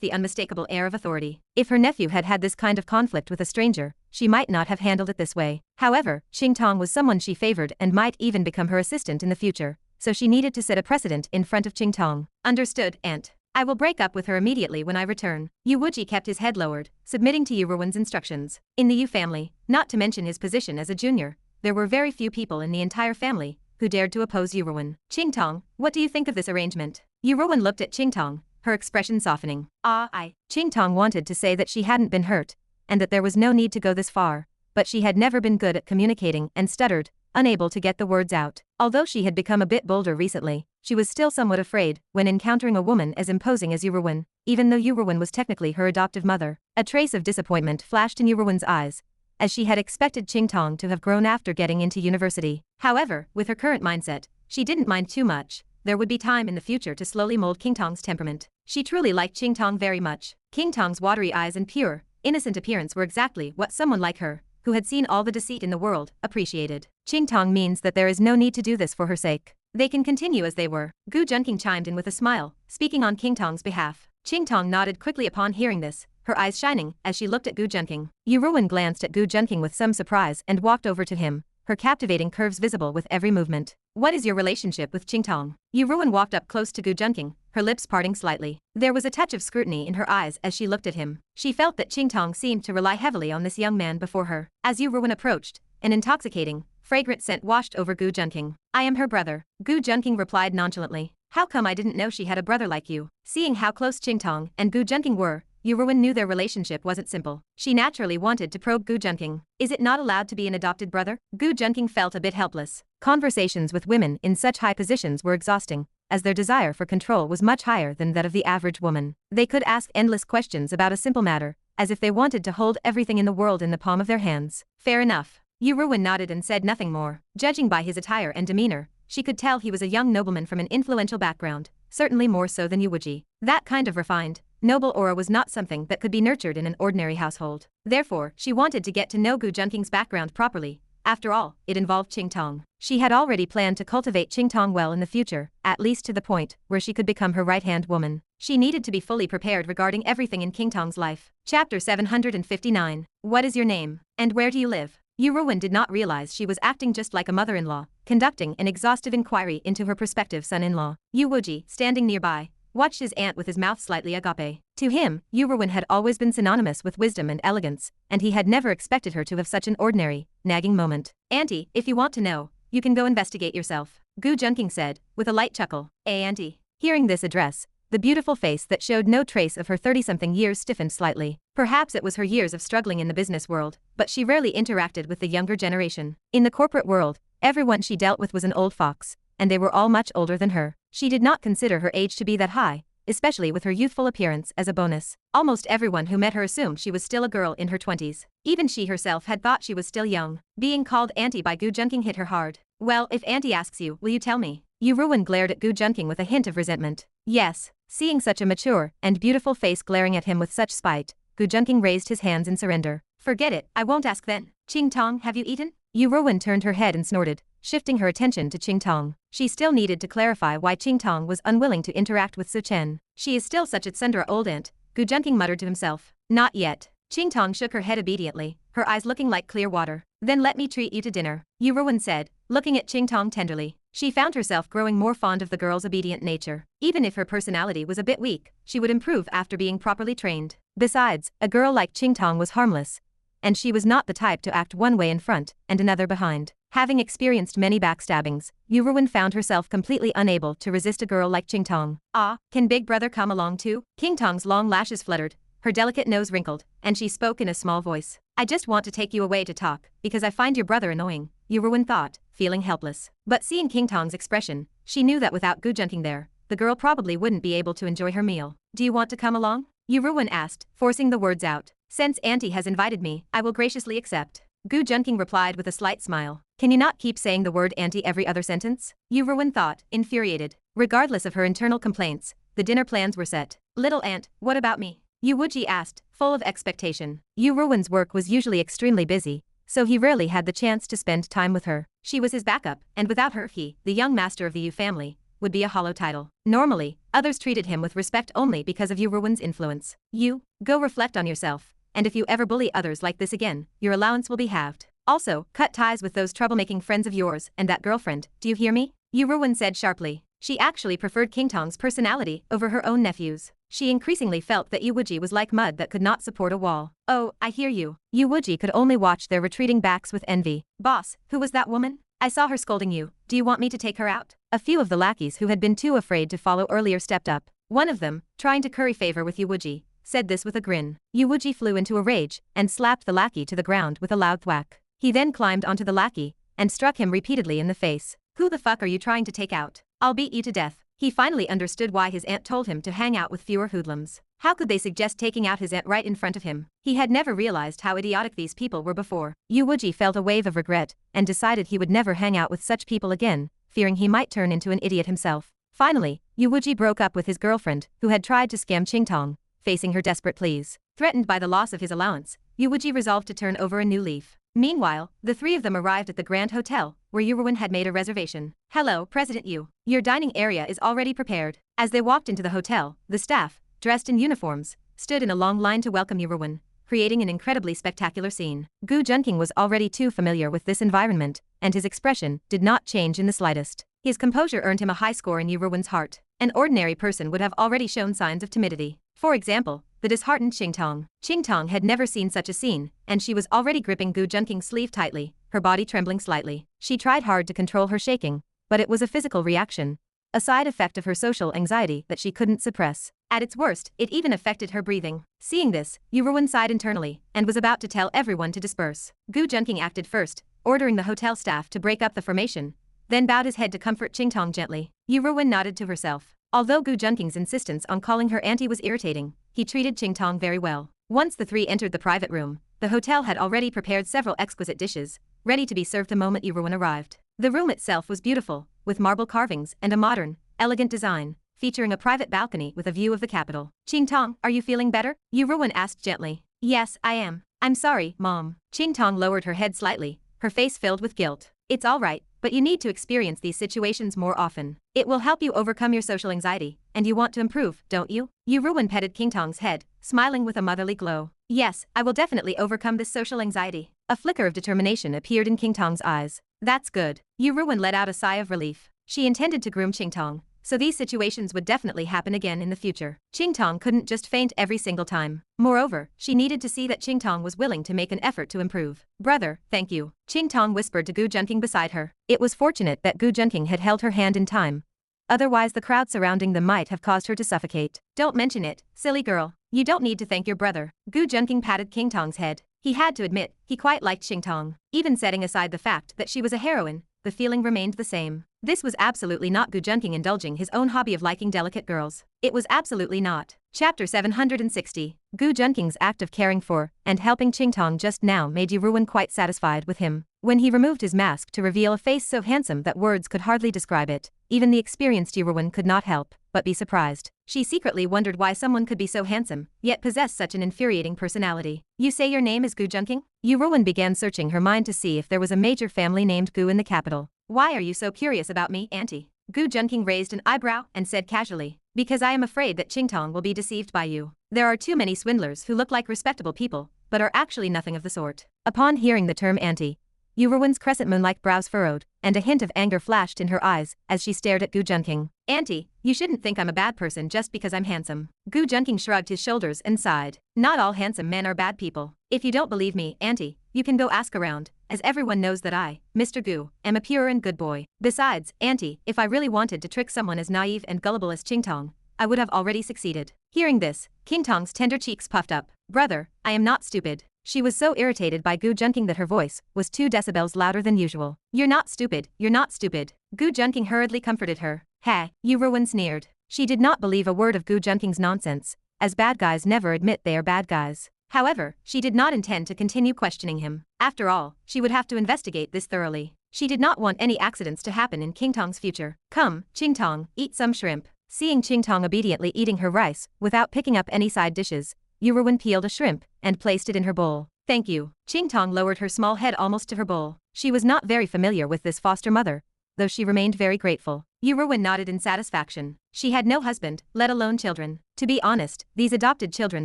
the unmistakable air of authority. If her nephew had had this kind of conflict with a stranger, she might not have handled it this way. However, Qingtong was someone she favored and might even become her assistant in the future, so she needed to set a precedent in front of Qingtong. Understood, aunt. I will break up with her immediately when I return. Yu Wuji kept his head lowered, submitting to Yu Rouwan's instructions. In the Yu family, not to mention his position as a junior, there were very few people in the entire family who dared to oppose Yu Rouwan. Qingtong, what do you think of this arrangement? Yu Rouwan looked at Qingtong, her expression softening. Qingtong wanted to say that she hadn't been hurt, and that there was no need to go this far, but she had never been good at communicating and stuttered, unable to get the words out. Although she had become a bit bolder recently, she was still somewhat afraid when encountering a woman as imposing as Yu Rouwan, even though Yu Rouwan was technically her adoptive mother. A trace of disappointment flashed in Yu Rouwan's eyes, as she had expected Qingtong to have grown after getting into university. However, with her current mindset, she didn't mind too much. There would be time in the future to slowly mold Qingtong's temperament. She truly liked Qingtong very much. Qingtong's watery eyes and pure, innocent appearance were exactly what someone like her, who had seen all the deceit in the world, appreciated. Qingtong means that there is no need to do this for her sake. They can continue as they were. Gu Junqing chimed in with a smile, speaking on Qingtong's behalf. Qingtong nodded quickly upon hearing this, her eyes shining as she looked at Gu Junqing. Yu Rouwan glanced at Gu Junqing with some surprise and walked over to him, her captivating curves visible with every movement. What is your relationship with Qingtong? Yu Rouwan walked up close to Gu Junqing, her lips parting slightly. There was a touch of scrutiny in her eyes as she looked at him. She felt that Qingtong seemed to rely heavily on this young man before her. As Yu Rouwan approached, an intoxicating, fragrant scent washed over Gu Junqing. I am her brother, Gu Junqing replied nonchalantly. How come I didn't know she had a brother like you? Seeing how close Qingtong and Gu Junqing were, Yu Rouwan knew their relationship wasn't simple. She naturally wanted to probe Gu Junqing. Is it not allowed to be an adopted brother? Gu Junqing felt a bit helpless. Conversations with women in such high positions were exhausting, as their desire for control was much higher than that of the average woman. They could ask endless questions about a simple matter, as if they wanted to hold everything in the world in the palm of their hands. Fair enough. Yu Rouwan nodded and said nothing more. Judging by his attire and demeanor, she could tell he was a young nobleman from an influential background, certainly more so than Yu Wuji. That kind of refined, noble aura was not something that could be nurtured in an ordinary household. Therefore, she wanted to get to know Gu Junqing's background properly. After all, it involved Qingtong. She had already planned to cultivate Qingtong well in the future, at least to the point where she could become her right-hand woman. She needed to be fully prepared regarding everything in Qingtong's life. Chapter 759. What is your name? And where do you live? Yu Rouwan did not realize she was acting just like a mother-in-law, conducting an exhaustive inquiry into her prospective son-in-law. Yu Wuji, standing nearby, watched his aunt with his mouth slightly agape. To him, Yu Rouwan had always been synonymous with wisdom and elegance, and he had never expected her to have such an ordinary, nagging moment. Auntie, if you want to know, you can go investigate yourself, Gu Junqing said, with a light chuckle. Auntie. Hearing this address, the beautiful face that showed no trace of her 30-something years stiffened slightly. Perhaps it was her years of struggling in the business world, but she rarely interacted with the younger generation. In the corporate world, everyone she dealt with was an old fox, and they were all much older than her. She did not consider her age to be that high, especially with her youthful appearance as a bonus. Almost everyone who met her assumed she was still a girl in her 20s. Even she herself had thought she was still young. Being called auntie by Gu Junqing hit her hard. Well, if auntie asks you, will you tell me? Yu Rouwan glared at Gu Junqing with a hint of resentment. Yes. Seeing such a mature and beautiful face glaring at him with such spite, Gu Junqing raised his hands in surrender. Forget it, I won't ask then. Qingtong, have you eaten? Yu Rouwan turned her head and snorted, shifting her attention to Qingtong. She still needed to clarify why Qingtong was unwilling to interact with Su Chen. She is still such a tsundere old aunt, Gu Junqing muttered to himself. Not yet. Qingtong shook her head obediently, her eyes looking like clear water. Then let me treat you to dinner, Yu Rouwan said, looking at Qingtong tenderly. She found herself growing more fond of the girl's obedient nature. Even if her personality was a bit weak, she would improve after being properly trained. Besides, a girl like Qingtong was harmless, and she was not the type to act one way in front and another behind. Having experienced many backstabbings, Yu Rouwan found herself completely unable to resist a girl like Qingtong. Ah, can Big Brother come along too? Qingtong's long lashes fluttered, her delicate nose wrinkled, and she spoke in a small voice. I just want to take you away to talk, because I find your brother annoying, Yu Rouwan thought, feeling helpless. But seeing Qingtong's expression, she knew that without Gu Junqing there, the girl probably wouldn't be able to enjoy her meal. Do you want to come along? Yu Rouwan asked, forcing the words out. Since auntie has invited me, I will graciously accept. Gu Junqing replied with a slight smile. Can you not keep saying the word auntie every other sentence? Yu Rouwan thought, infuriated. Regardless of her internal complaints, the dinner plans were set. Little aunt, what about me? Yu Wuji asked, full of expectation. Yu Rouwan's work was usually extremely busy, so he rarely had the chance to spend time with her. She was his backup, and without her he, the young master of the Yu family, would be a hollow title. Normally, others treated him with respect only because of Yu Rouwan's influence. You, go reflect on yourself, and if you ever bully others like this again, your allowance will be halved. Also, cut ties with those troublemaking friends of yours and that girlfriend, do you hear me? Yu Rouwan said sharply. She actually preferred Qingtong's personality over her own nephew's. She increasingly felt that Yu Wuji was like mud that could not support a wall. Oh, I hear you. Yu Wuji could only watch their retreating backs with envy. Boss, who was that woman? I saw her scolding you. Do you want me to take her out? A few of the lackeys who had been too afraid to follow earlier stepped up. One of them, trying to curry favor with Yu Wuji, said this with a grin. Yu Wuji flew into a rage and slapped the lackey to the ground with a loud thwack. He then climbed onto the lackey and struck him repeatedly in the face. Who the fuck are you trying to take out? I'll beat you to death. He finally understood why his aunt told him to hang out with fewer hoodlums. How could they suggest taking out his aunt right in front of him? He had never realized how idiotic these people were before. Yu Wuji felt a wave of regret and decided he would never hang out with such people again, fearing he might turn into an idiot himself. Finally, Yu Wuji broke up with his girlfriend, who had tried to scam Qingtong, facing her desperate pleas. Threatened by the loss of his allowance, Yu Wuji resolved to turn over a new leaf. Meanwhile, the three of them arrived at the Grand Hotel, where Yu Rouwan had made a reservation. Hello, President Yu. Your dining area is already prepared. As they walked into the hotel, the staff, dressed in uniforms, stood in a long line to welcome Yu Rouwan, creating an incredibly spectacular scene. Gu Junqing was already too familiar with this environment, and his expression did not change in the slightest. His composure earned him a high score in Yu Rouwan's heart. An ordinary person would have already shown signs of timidity. For example, the disheartened Qingtong. Qingtong had never seen such a scene, and she was already gripping Gu Junqing's sleeve tightly, her body trembling slightly. She tried hard to control her shaking, but it was a physical reaction, a side effect of her social anxiety that she couldn't suppress. At its worst, it even affected her breathing. Seeing this, Yu Rouwan sighed internally, and was about to tell everyone to disperse. Gu Junqing acted first, ordering the hotel staff to break up the formation, then bowed his head to comfort Qingtong gently. Yu Rouwan nodded to herself. Although Gu Junqing's insistence on calling her auntie was irritating, he treated Qingtong very well. Once the three entered the private room, the hotel had already prepared several exquisite dishes, ready to be served the moment Yu Rouwan arrived. The room itself was beautiful, with marble carvings and a modern, elegant design, featuring a private balcony with a view of the capital. Qingtong, are you feeling better? Yu Rouwan asked gently. Yes, I am. I'm sorry, Mom. Qingtong lowered her head slightly, her face filled with guilt. It's all right, but you need to experience these situations more often. It will help you overcome your social anxiety, and you want to improve, don't you? Yu Rouwan petted Qingtong's head, smiling with a motherly glow. Yes, I will definitely overcome this social anxiety. A flicker of determination appeared in Qingtong's eyes. That's good. Yu Rouwan let out a sigh of relief. She intended to groom Qingtong, so these situations would definitely happen again in the future. Qingtong couldn't just faint every single time. Moreover, she needed to see that Qingtong was willing to make an effort to improve. Brother, thank you. Qingtong whispered to Gu Junqing beside her. It was fortunate that Gu Junqing had held her hand in time. Otherwise the crowd surrounding them might have caused her to suffocate. Don't mention it, silly girl. You don't need to thank your brother. Gu Junqing patted Qingtong's head. He had to admit, he quite liked Qingtong. Even setting aside the fact that she was a heroine, the feeling remained the same. This was absolutely not Gu Junqing indulging his own hobby of liking delicate girls. It was absolutely not. Chapter 760. Gu Junqing's act of caring for and helping Qingtong just now made Yu Rouwan quite satisfied with him. When he removed his mask to reveal a face so handsome that words could hardly describe it, even the experienced Yu Rouwan could not help but be surprised. She secretly wondered why someone could be so handsome, yet possess such an infuriating personality. You say your name is Gu Junqing? Yu Rouwan began searching her mind to see if there was a major family named Gu in the capital. Why are you so curious about me, auntie? Gu Junqing raised an eyebrow and said casually. Because I am afraid that Qingtong will be deceived by you. There are too many swindlers who look like respectable people, but are actually nothing of the sort. Upon hearing the term auntie, Yu Rouwan's crescent moon-like brows furrowed, and a hint of anger flashed in her eyes as she stared at Gu Junqing. Auntie, you shouldn't think I'm a bad person just because I'm handsome. Gu Junqing shrugged his shoulders and sighed. Not all handsome men are bad people. If you don't believe me, auntie, you can go ask around, as everyone knows that I, Mr. Gu, am a pure and good boy. Besides, auntie, if I really wanted to trick someone as naive and gullible as Qingtong, I would have already succeeded. Hearing this, Qingtong's tender cheeks puffed up. Brother, I am not stupid. She was so irritated by Gu Junqing that her voice was 2 decibels louder than usual. You're not stupid, you're not stupid. Gu Junqing hurriedly comforted her. Ha, Yu Rouwan sneered. She did not believe a word of Gu Junqing's nonsense, as bad guys never admit they are bad guys. However, she did not intend to continue questioning him. After all, she would have to investigate this thoroughly. She did not want any accidents to happen in Qingtong's future. Come, Qingtong, eat some shrimp. Seeing Qingtong obediently eating her rice, without picking up any side dishes, Yu Rouwan peeled a shrimp and placed it in her bowl. Thank you. Qingtong lowered her small head almost to her bowl. She was not very familiar with this foster mother, though she remained very grateful. Yu Rouwan nodded in satisfaction. She had no husband, let alone children. To be honest, these adopted children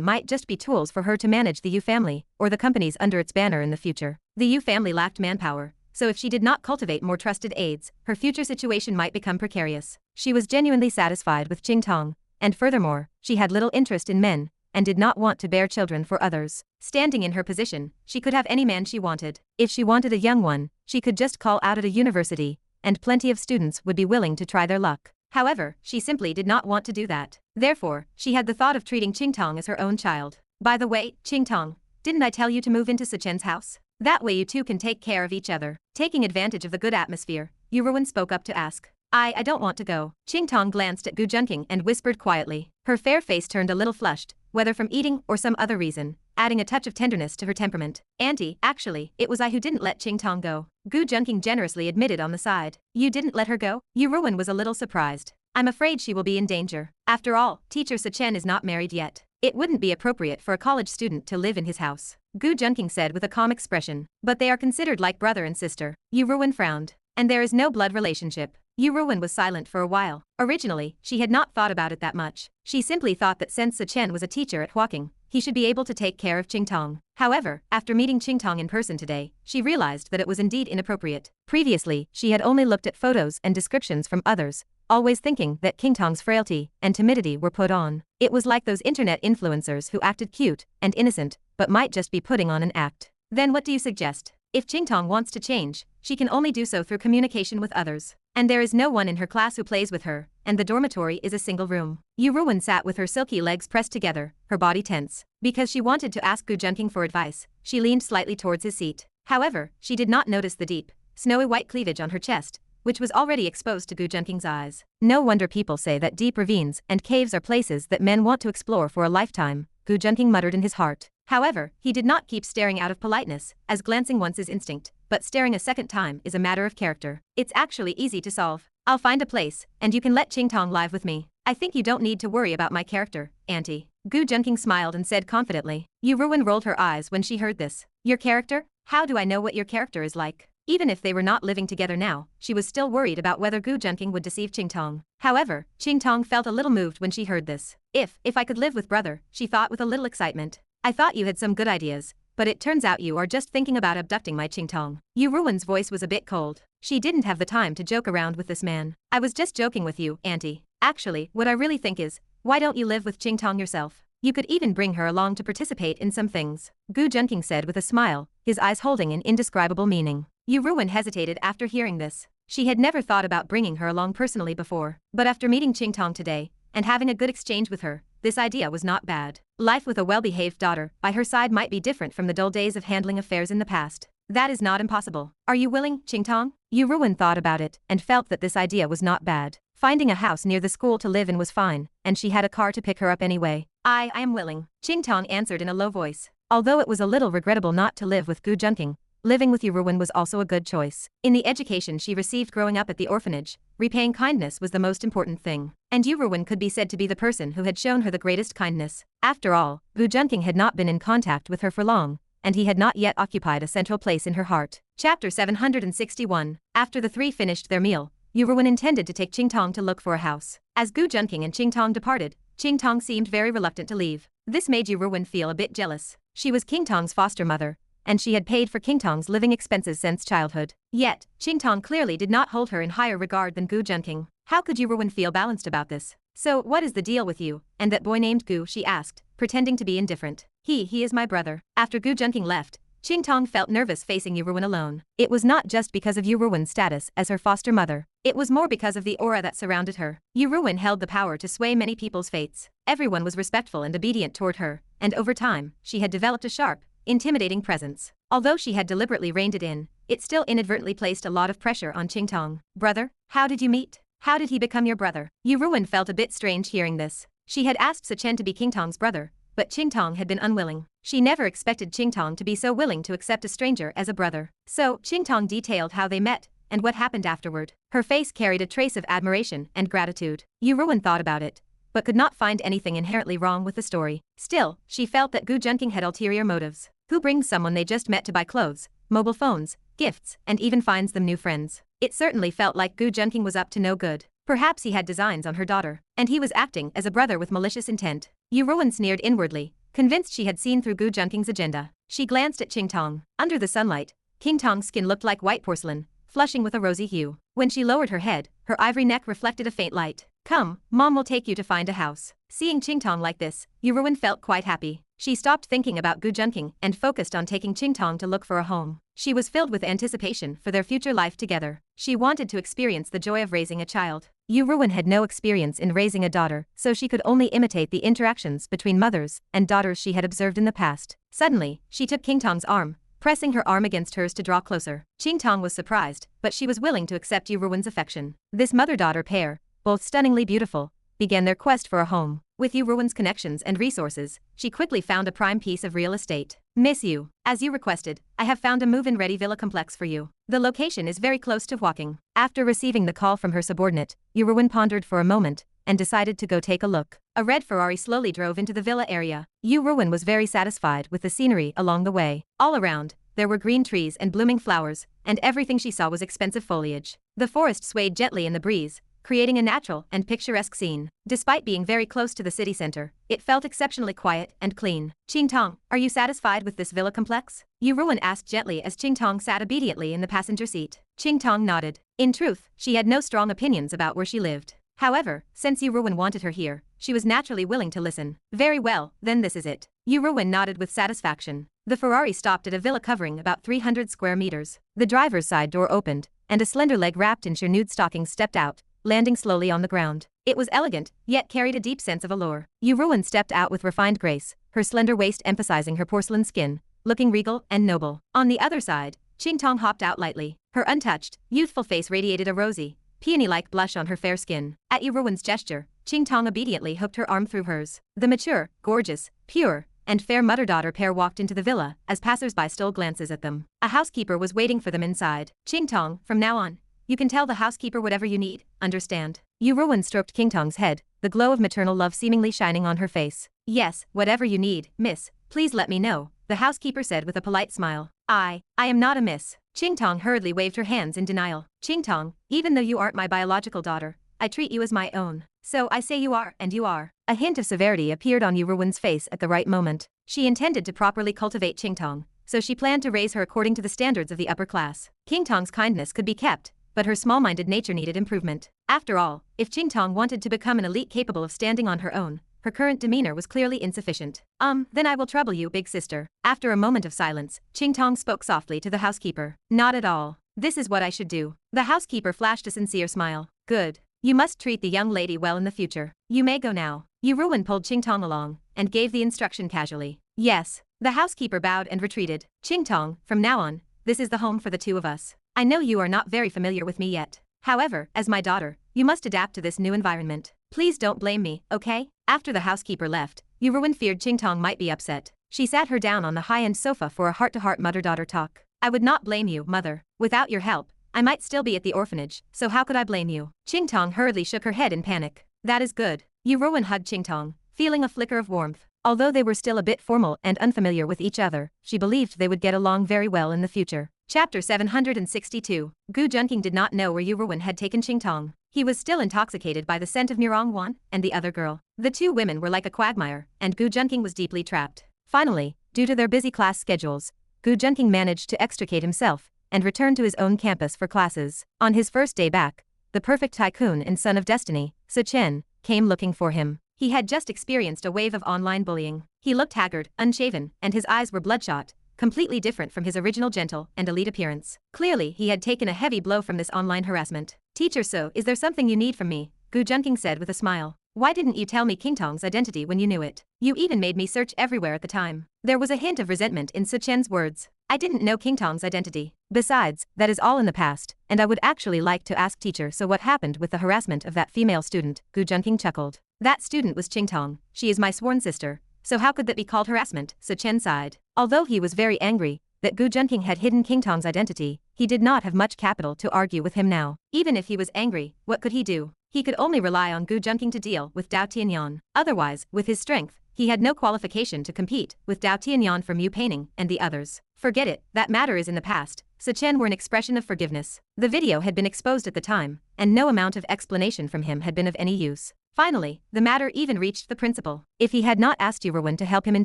might just be tools for her to manage the Yu family, or the companies under its banner in the future. The Yu family lacked manpower, so if she did not cultivate more trusted aides, her future situation might become precarious. She was genuinely satisfied with Qingtong, and furthermore, she had little interest in men, and did not want to bear children for others. Standing in her position, she could have any man she wanted. If she wanted a young one, she could just call out at a university, and plenty of students would be willing to try their luck. However, she simply did not want to do that. Therefore, she had the thought of treating Qingtong as her own child. By the way, Qingtong, didn't I tell you to move into Sechen's house? That way you two can take care of each other. Taking advantage of the good atmosphere, Yu Rouwan spoke up to ask. I don't want to go. Qingtong glanced at Gu Junqing and whispered quietly. Her fair face turned a little flushed, whether from eating or some other reason, adding a touch of tenderness to her temperament. Auntie, actually, it was I who didn't let Qingtong go. Gu Junqing generously admitted on the side. You didn't let her go? Yu Rouwan was a little surprised. I'm afraid she will be in danger. After all, teacher Sechen is not married yet. It wouldn't be appropriate for a college student to live in his house. Gu Junqing said with a calm expression. But they are considered like brother and sister. Yu Rouwan frowned. And there is no blood relationship. Yu Rouwan was silent for a while. Originally, she had not thought about it that much. She simply thought that since Sechen was a teacher at Huaqing, he should be able to take care of Qingtong. However, after meeting Qingtong in person today, she realized that it was indeed inappropriate. Previously, she had only looked at photos and descriptions from others, always thinking that Qingtong's frailty and timidity were put on. It was like those internet influencers who acted cute and innocent, but might just be putting on an act. Then what do you suggest? If Qingtong wants to change, she can only do so through communication with others. And there is no one in her class who plays with her, and the dormitory is a single room. Yu Rouwan sat with her silky legs pressed together, her body tense. Because she wanted to ask Gu Junqing for advice, she leaned slightly towards his seat. However, she did not notice the deep, snowy white cleavage on her chest, which was already exposed to Gu Junqing's eyes. No wonder people say that deep ravines and caves are places that men want to explore for a lifetime, Gu Junqing muttered in his heart. However, he did not keep staring out of politeness, as glancing once is instinct, but staring a second time is a matter of character. It's actually easy to solve. I'll find a place, and you can let Qingtong live with me. I think you don't need to worry about my character, auntie. Gu Junqing smiled and said confidently. Yu Rouwan rolled her eyes when she heard this. Your character? How do I know what your character is like? Even if they were not living together now, she was still worried about whether Gu Junqing would deceive Qingtong. However, Qingtong felt a little moved when she heard this. If I could live with brother, she thought with a little excitement. I thought you had some good ideas, but it turns out you are just thinking about abducting my Qingtong. Yu Rouwan's voice was a bit cold. She didn't have the time to joke around with this man. I was just joking with you, auntie. Actually, what I really think is, why don't you live with Qingtong yourself? You could even bring her along to participate in some things. Gu Junqing said with a smile, his eyes holding an indescribable meaning. Yu Rouwan hesitated after hearing this. She had never thought about bringing her along personally before, but after meeting Qingtong today, and having a good exchange with her, this idea was not bad. Life with a well-behaved daughter by her side might be different from the dull days of handling affairs in the past. That is not impossible. Are you willing, Qingtong? Yu Rouwan thought about it and felt that this idea was not bad. Finding a house near the school to live in was fine, and she had a car to pick her up anyway. I am willing, Qingtong answered in a low voice. Although it was a little regrettable not to live with Gu Junqing, living with Yu Rouwan was also a good choice. In the education she received growing up at the orphanage, repaying kindness was the most important thing. And Yu Rouwan could be said to be the person who had shown her the greatest kindness. After all, Gu Junqing had not been in contact with her for long, and he had not yet occupied a central place in her heart. Chapter 761. After the three finished their meal, Yu Rouwan intended to take Qingtong to look for a house. As Gu Junqing and Qingtong departed, Qingtong seemed very reluctant to leave. This made Yu Rouwan feel a bit jealous. She was Qingtong's foster mother, and she had paid for Qingtong's living expenses since childhood. Yet, Qingtong clearly did not hold her in higher regard than Gu Junqing. How could Yu Rouwan feel balanced about this? So, what is the deal with you, and that boy named Gu, she asked, pretending to be indifferent. He is my brother. After Gu Junqing left, Qingtong felt nervous facing Yu Rouwan alone. It was not just because of Yu Rouwan's status as her foster mother. It was more because of the aura that surrounded her. Yu Rouwan held the power to sway many people's fates. Everyone was respectful and obedient toward her, and over time, she had developed a sharp, intimidating presence. Although she had deliberately reined it in, it still inadvertently placed a lot of pressure on Qingtong. Brother? How did you meet? How did he become your brother? Yu Rouwan felt a bit strange hearing this. She had asked Sechen to be Qingtong's brother, but Qingtong had been unwilling. She never expected Qingtong to be so willing to accept a stranger as a brother. So, Qingtong detailed how they met, and what happened afterward. Her face carried a trace of admiration and gratitude. Yu Rouwan thought about it, but could not find anything inherently wrong with the story. Still, she felt that Gu Junqing had ulterior motives. Who brings someone they just met to buy clothes, mobile phones, gifts, and even finds them new friends? It certainly felt like Gu Junqing was up to no good. Perhaps he had designs on her daughter, and he was acting as a brother with malicious intent. Yu Rouwan sneered inwardly, convinced she had seen through Gu Junqing's agenda. She glanced at Qingtong. Under the sunlight, Qingtong's skin looked like white porcelain, flushing with a rosy hue. When she lowered her head, her ivory neck reflected a faint light. Come, Mom will take you to find a house. Seeing Qingtong like this, Yu Rouwan felt quite happy. She stopped thinking about Gu Junqing and focused on taking Qingtong to look for a home. She was filled with anticipation for their future life together. She wanted to experience the joy of raising a child. Yu Rouwan had no experience in raising a daughter, so she could only imitate the interactions between mothers and daughters she had observed in the past. Suddenly, she took Qingtong's arm, pressing her arm against hers to draw closer. Qingtong was surprised, but she was willing to accept Yu Rouwan's affection. This mother-daughter pair, both stunningly beautiful, began their quest for a home. With Yu Rouwan's connections and resources, she quickly found a prime piece of real estate. Miss Yu, as you requested, I have found a move-in-ready villa complex for you. The location is very close to walking. After receiving the call from her subordinate, Yu Rouwan pondered for a moment and decided to go take a look. A red Ferrari slowly drove into the villa area. Yu Rouwan was very satisfied with the scenery along the way. All around, there were green trees and blooming flowers, and everything she saw was expensive foliage. The forest swayed gently in the breeze, creating a natural and picturesque scene. Despite being very close to the city center, it felt exceptionally quiet and clean. Qingtong, are you satisfied with this villa complex? Yu Rouwan asked gently as Qingtong sat obediently in the passenger seat. Qingtong nodded. In truth, she had no strong opinions about where she lived. However, since Yu Rouwan wanted her here, she was naturally willing to listen. Very well, then this is it. Yu Rouwan nodded with satisfaction. The Ferrari stopped at a villa covering about 300 square meters. The driver's side door opened, and a slender leg wrapped in nude stockings stepped out, landing slowly on the ground. It was elegant, yet carried a deep sense of allure. Yu Rouwan stepped out with refined grace, her slender waist emphasizing her porcelain skin, looking regal and noble. On the other side, Qingtong hopped out lightly. Her untouched, youthful face radiated a rosy, peony-like blush on her fair skin. At Yu Rouwan's gesture, Qingtong obediently hooked her arm through hers. The mature, gorgeous, pure, and fair mother-daughter pair walked into the villa as passers-by stole glances at them. A housekeeper was waiting for them inside. Qingtong, from now on, you can tell the housekeeper whatever you need, understand? Yu Rouwan stroked Qingtong's head, the glow of maternal love seemingly shining on her face. Yes, whatever you need, miss, please let me know, the housekeeper said with a polite smile. I am not a miss. Qingtong hurriedly waved her hands in denial. Qingtong, even though you aren't my biological daughter, I treat you as my own. So I say you are, and you are. A hint of severity appeared on Yu Rouwan's face at the right moment. She intended to properly cultivate Qingtong, so she planned to raise her according to the standards of the upper class. Qingtong's kindness could be kept, but her small-minded nature needed improvement. After all, if Qingtong wanted to become an elite capable of standing on her own, her current demeanor was clearly insufficient. Then I will trouble you, big sister. After a moment of silence, Qingtong spoke softly to the housekeeper. Not at all. This is what I should do. The housekeeper flashed a sincere smile. Good. You must treat the young lady well in the future. You may go now. Yu Rouwan pulled Qingtong along and gave the instruction casually. Yes. The housekeeper bowed and retreated. Qingtong, from now on, this is the home for the two of us. I know you are not very familiar with me yet. However, as my daughter, you must adapt to this new environment. Please don't blame me, okay? After the housekeeper left, Yu Rouwan feared Qingtong might be upset. She sat her down on the high-end sofa for a heart-to-heart mother-daughter talk. I would not blame you, mother. Without your help, I might still be at the orphanage, so how could I blame you? Qingtong hurriedly shook her head in panic. That is good. Yu Rouwan hugged Qingtong, feeling a flicker of warmth. Although they were still a bit formal and unfamiliar with each other, she believed they would get along very well in the future. Chapter 762. Gu Junqing did not know where Yu Rouwan had taken Qingtong. He was still intoxicated by the scent of Yu Rouwan and the other girl. The two women were like a quagmire, and Gu Junqing was deeply trapped. Finally, due to their busy class schedules, Gu Junqing managed to extricate himself and return to his own campus for classes. On his first day back, the perfect tycoon and son of destiny, Su Chen, came looking for him. He had just experienced a wave of online bullying. He looked haggard, unshaven, and his eyes were bloodshot, completely different from his original gentle and elite appearance. Clearly, he had taken a heavy blow from this online harassment. Teacher Su, is there something you need from me? Gu Junqing said with a smile. Why didn't you tell me Qingtong's identity when you knew it? You even made me search everywhere at the time. There was a hint of resentment in Su Chen's words. I didn't know Qingtong's identity. Besides, that is all in the past, and I would actually like to ask teacher so what happened with the harassment of that female student, Gu Junqing chuckled. That student was Qingtong. She is my sworn sister. So how could that be called harassment? Su Chen sighed. Although he was very angry that Gu Junqing had hidden Qingtong's identity, he did not have much capital to argue with him now. Even if he was angry, what could he do? He could only rely on Gu Junqing to deal with Dao Tianyan. Otherwise, with his strength, He had no qualification to compete with Dao Tianyan for mu painting and the others. Forget it, that matter is in the past. Suchen were an expression of forgiveness. The video had been exposed at the time, and no amount of explanation from him had been of any use. Finally, the matter even reached the principal. If he had not asked Yu Rouwan to help him in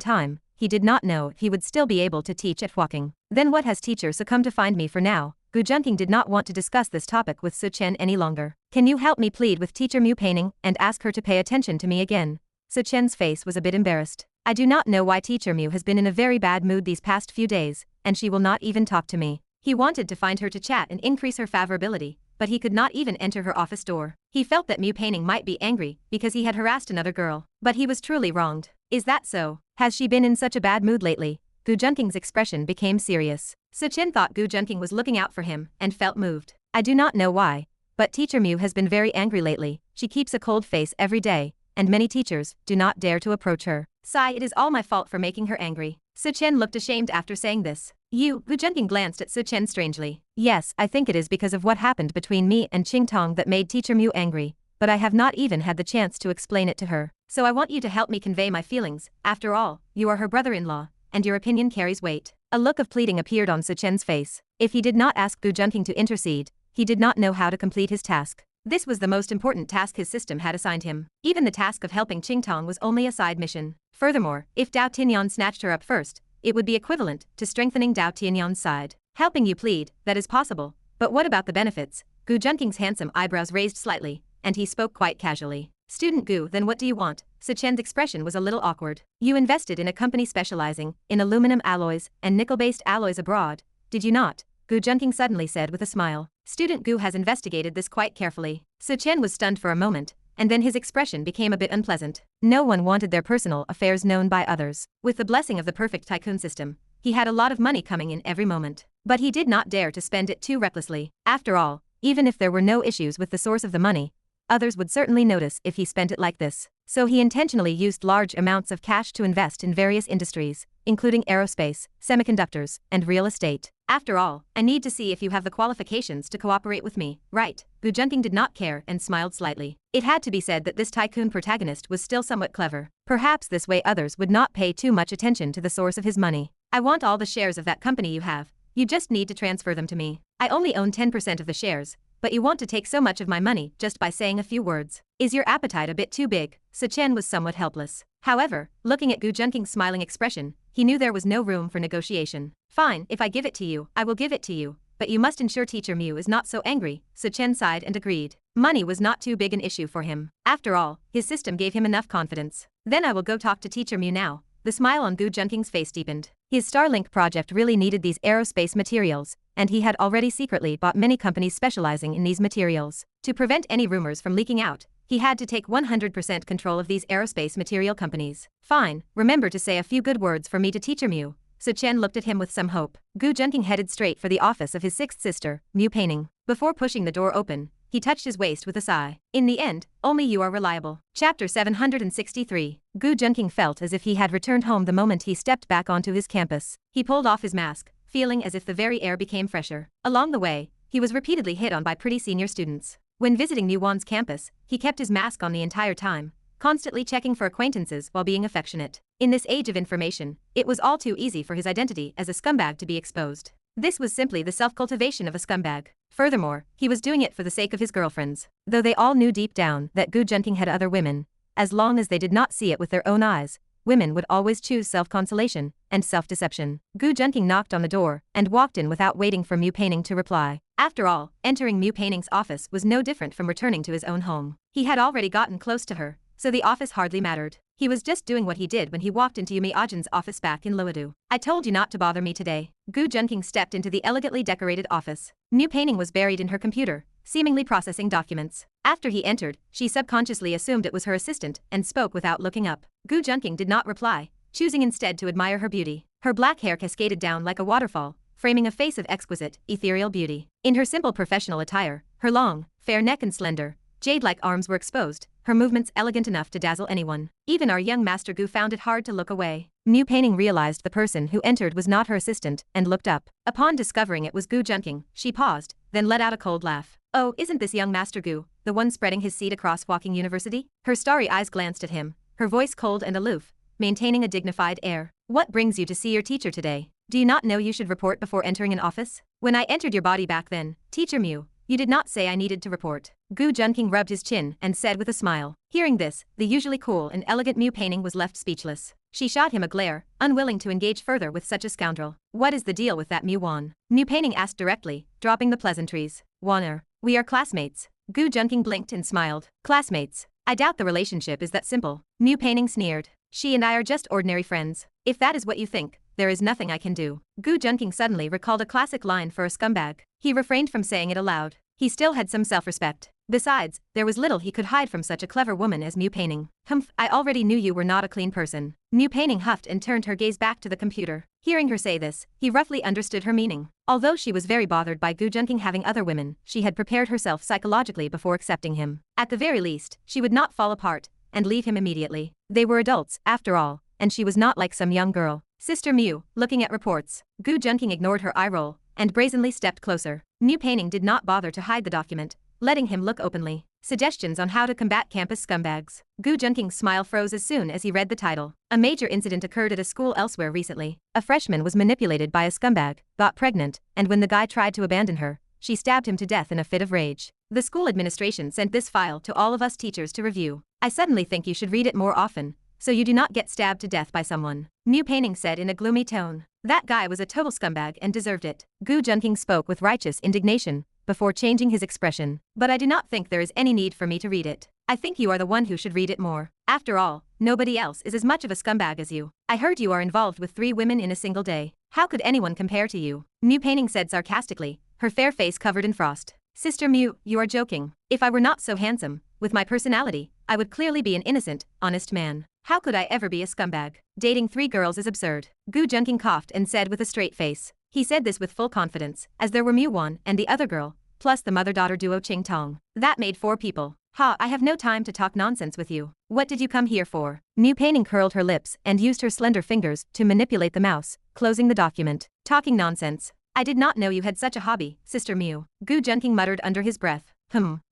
time, he did not know if he would still be able to teach at Huaking. Then what has teacher succumbed to find me for now? Gu Junqing did not want to discuss this topic with Suchen any longer. Can you help me plead with teacher Mu painting and ask her to pay attention to me again? Suchen's face was a bit embarrassed. I do not know why teacher Mu has been in a very bad mood these past few days, and she will not even talk to me. He wanted to find her to chat and increase her favorability, but he could not even enter her office door. He felt that Mu painting might be angry because he had harassed another girl, but he was truly wronged. Is that so? Has she been in such a bad mood lately? Gu Junqing's expression became serious. Suchen thought Gu Junqing was looking out for him and felt moved. I do not know why, but teacher Mu has been very angry lately. She keeps a cold face every day, and many teachers do not dare to approach her. Sigh, it is all my fault for making her angry. Suchen looked ashamed after saying this. Gu Junqing glanced at Suchen strangely. Yes, I think it is because of what happened between me and Qingtong that made teacher Mu angry, but I have not even had the chance to explain it to her. So I want you to help me convey my feelings. After all, you are her brother-in-law, and your opinion carries weight. A look of pleading appeared on Suchen's face. If he did not ask Gu Junqing to intercede, he did not know how to complete his task. This was the most important task his system had assigned him. Even the task of helping Qingtong was only a side mission. Furthermore, if Dao Tianyan snatched her up first, it would be equivalent to strengthening Dao Tianyan's side. Helping you plead, that is possible. But what about the benefits? Gu Junqing's handsome eyebrows raised slightly, and he spoke quite casually. Student Gu, then what do you want? Suchen's expression was a little awkward. You invested in a company specializing in aluminum alloys and nickel-based alloys abroad, did you not? Gu Junqing suddenly said with a smile. Student Gu has investigated this quite carefully. Suchen was stunned for a moment, and then his expression became a bit unpleasant. No one wanted their personal affairs known by others. With the blessing of the perfect tycoon system, he had a lot of money coming in every moment. But he did not dare to spend it too recklessly. After all, even if there were no issues with the source of the money, others would certainly notice if he spent it like this. So he intentionally used large amounts of cash to invest in various industries, including aerospace, semiconductors, and real estate. After all, I need to see if you have the qualifications to cooperate with me, right? Gu Junqing did not care and smiled slightly. It had to be said that this tycoon protagonist was still somewhat clever. Perhaps this way others would not pay too much attention to the source of his money. I want all the shares of that company you have. You just need to transfer them to me. I only own 10% of the shares, but you want to take so much of my money just by saying a few words. Is your appetite a bit too big? Suchen was somewhat helpless. However, looking at Gu Junqing's smiling expression, he knew there was no room for negotiation. Fine, if I give it to you, I will give it to you, but you must ensure teacher Mu is not so angry. Suchen sighed and agreed. Money was not too big an issue for him. After all, his system gave him enough confidence. Then I will go talk to teacher Mu now. The smile on Gu Junqing's face deepened. His Starlink project really needed these aerospace materials, and he had already secretly bought many companies specializing in these materials. To prevent any rumors from leaking out, he had to take 100% control of these aerospace material companies. Fine, remember to say a few good words for me to teacher Mu. Suchen looked at him with some hope. Gu Junqing headed straight for the office of his sixth sister, Mu Painting. Before pushing the door open, he touched his waist with a sigh. In the end, only you are reliable. Chapter 763. Gu Junqing felt as if he had returned home the moment he stepped back onto his campus. He pulled off his mask, feeling as if the very air became fresher. Along the way, he was repeatedly hit on by pretty senior students. When visiting Yu Rouwan's campus, he kept his mask on the entire time, constantly checking for acquaintances while being affectionate. In this age of information, it was all too easy for his identity as a scumbag to be exposed. This was simply the self-cultivation of a scumbag. Furthermore, he was doing it for the sake of his girlfriends. Though they all knew deep down that Gu Junqing had other women, as long as they did not see it with their own eyes, women would always choose self-consolation and self-deception. Gu Junqing knocked on the door and walked in without waiting for Mu Painting to reply. After all, entering Mu Painting's office was no different from returning to his own home. He had already gotten close to her, so the office hardly mattered. He was just doing what he did when he walked into Yumi Ajin's office back in Luodu. I told you not to bother me today. Gu Junqing stepped into the elegantly decorated office. Mu Painting was buried in her computer, seemingly processing documents. After he entered, she subconsciously assumed it was her assistant and spoke without looking up. Gu Junqing did not reply, choosing instead to admire her beauty. Her black hair cascaded down like a waterfall, framing a face of exquisite, ethereal beauty. In her simple professional attire, her long, fair neck and slender, jade-like arms were exposed, her movements elegant enough to dazzle anyone. Even our young Master Gu found it hard to look away. Mu Painting realized the person who entered was not her assistant and looked up. Upon discovering it was Gu Junqing, she paused, then let out a cold laugh. Oh, isn't this young Master Gu, the one spreading his seed across Huaking University? Her starry eyes glanced at him, her voice cold and aloof, maintaining a dignified air. What brings you to see your teacher today? Do you not know you should report before entering an office? When I entered your body back then, Teacher Mu, you did not say I needed to report. Gu Junqing rubbed his chin and said with a smile. Hearing this, the usually cool and elegant Mu Painting was left speechless. She shot him a glare, unwilling to engage further with such a scoundrel. What is the deal with that Mu Wan? Mu Painting asked directly, dropping the pleasantries. Wanner, we are classmates. Gu Junqing blinked and smiled. Classmates? I doubt the relationship is that simple. Mu Painting sneered. She and I are just ordinary friends. If that is what you think, there is nothing I can do. Gu Junqing suddenly recalled a classic line for a scumbag. He refrained from saying it aloud. He still had some self-respect. Besides, there was little he could hide from such a clever woman as Mu Painting. Humph, I already knew you were not a clean person. Mu Painting huffed and turned her gaze back to the computer. Hearing her say this, he roughly understood her meaning. Although she was very bothered by Gu Junqing having other women, she had prepared herself psychologically before accepting him. At the very least, she would not fall apart and leave him immediately. They were adults, after all, and she was not like some young girl. Sister Mu, looking at reports. Gu Junqing ignored her eye roll and brazenly stepped closer. Mu Painting did not bother to hide the document, letting him look openly. Suggestions on how to combat campus scumbags. Gu Junqing's smile froze as soon as he read the title. A major incident occurred at a school elsewhere recently. A freshman was manipulated by a scumbag, got pregnant, and when the guy tried to abandon her, she stabbed him to death in a fit of rage. The school administration sent this file to all of us teachers to review. I suddenly think you should read it more often, so you do not get stabbed to death by someone. Mu Painting said in a gloomy tone. That guy was a total scumbag and deserved it. Gu Junqing spoke with righteous indignation, before changing his expression. But I do not think there is any need for me to read it. I think you are the one who should read it more. After all, nobody else is as much of a scumbag as you. I heard you are involved with 3 women in a single day. How could anyone compare to you? Mu Painting said sarcastically, her fair face covered in frost. Sister Mu, you are joking. If I were not so handsome, with my personality, I would clearly be an innocent, honest man. How could I ever be a scumbag? Dating 3 girls is absurd. Gu Junqing coughed and said with a straight face. He said this with full confidence, as there were Mu Wan and the other girl, plus the mother-daughter duo Qingtong. That made 4 people. Ha, I have no time to talk nonsense with you. What did you come here for? Mu Painting curled her lips and used her slender fingers to manipulate the mouse, closing the document. Talking nonsense. I did not know you had such a hobby, Sister Mu. Gu Junqing muttered under his breath.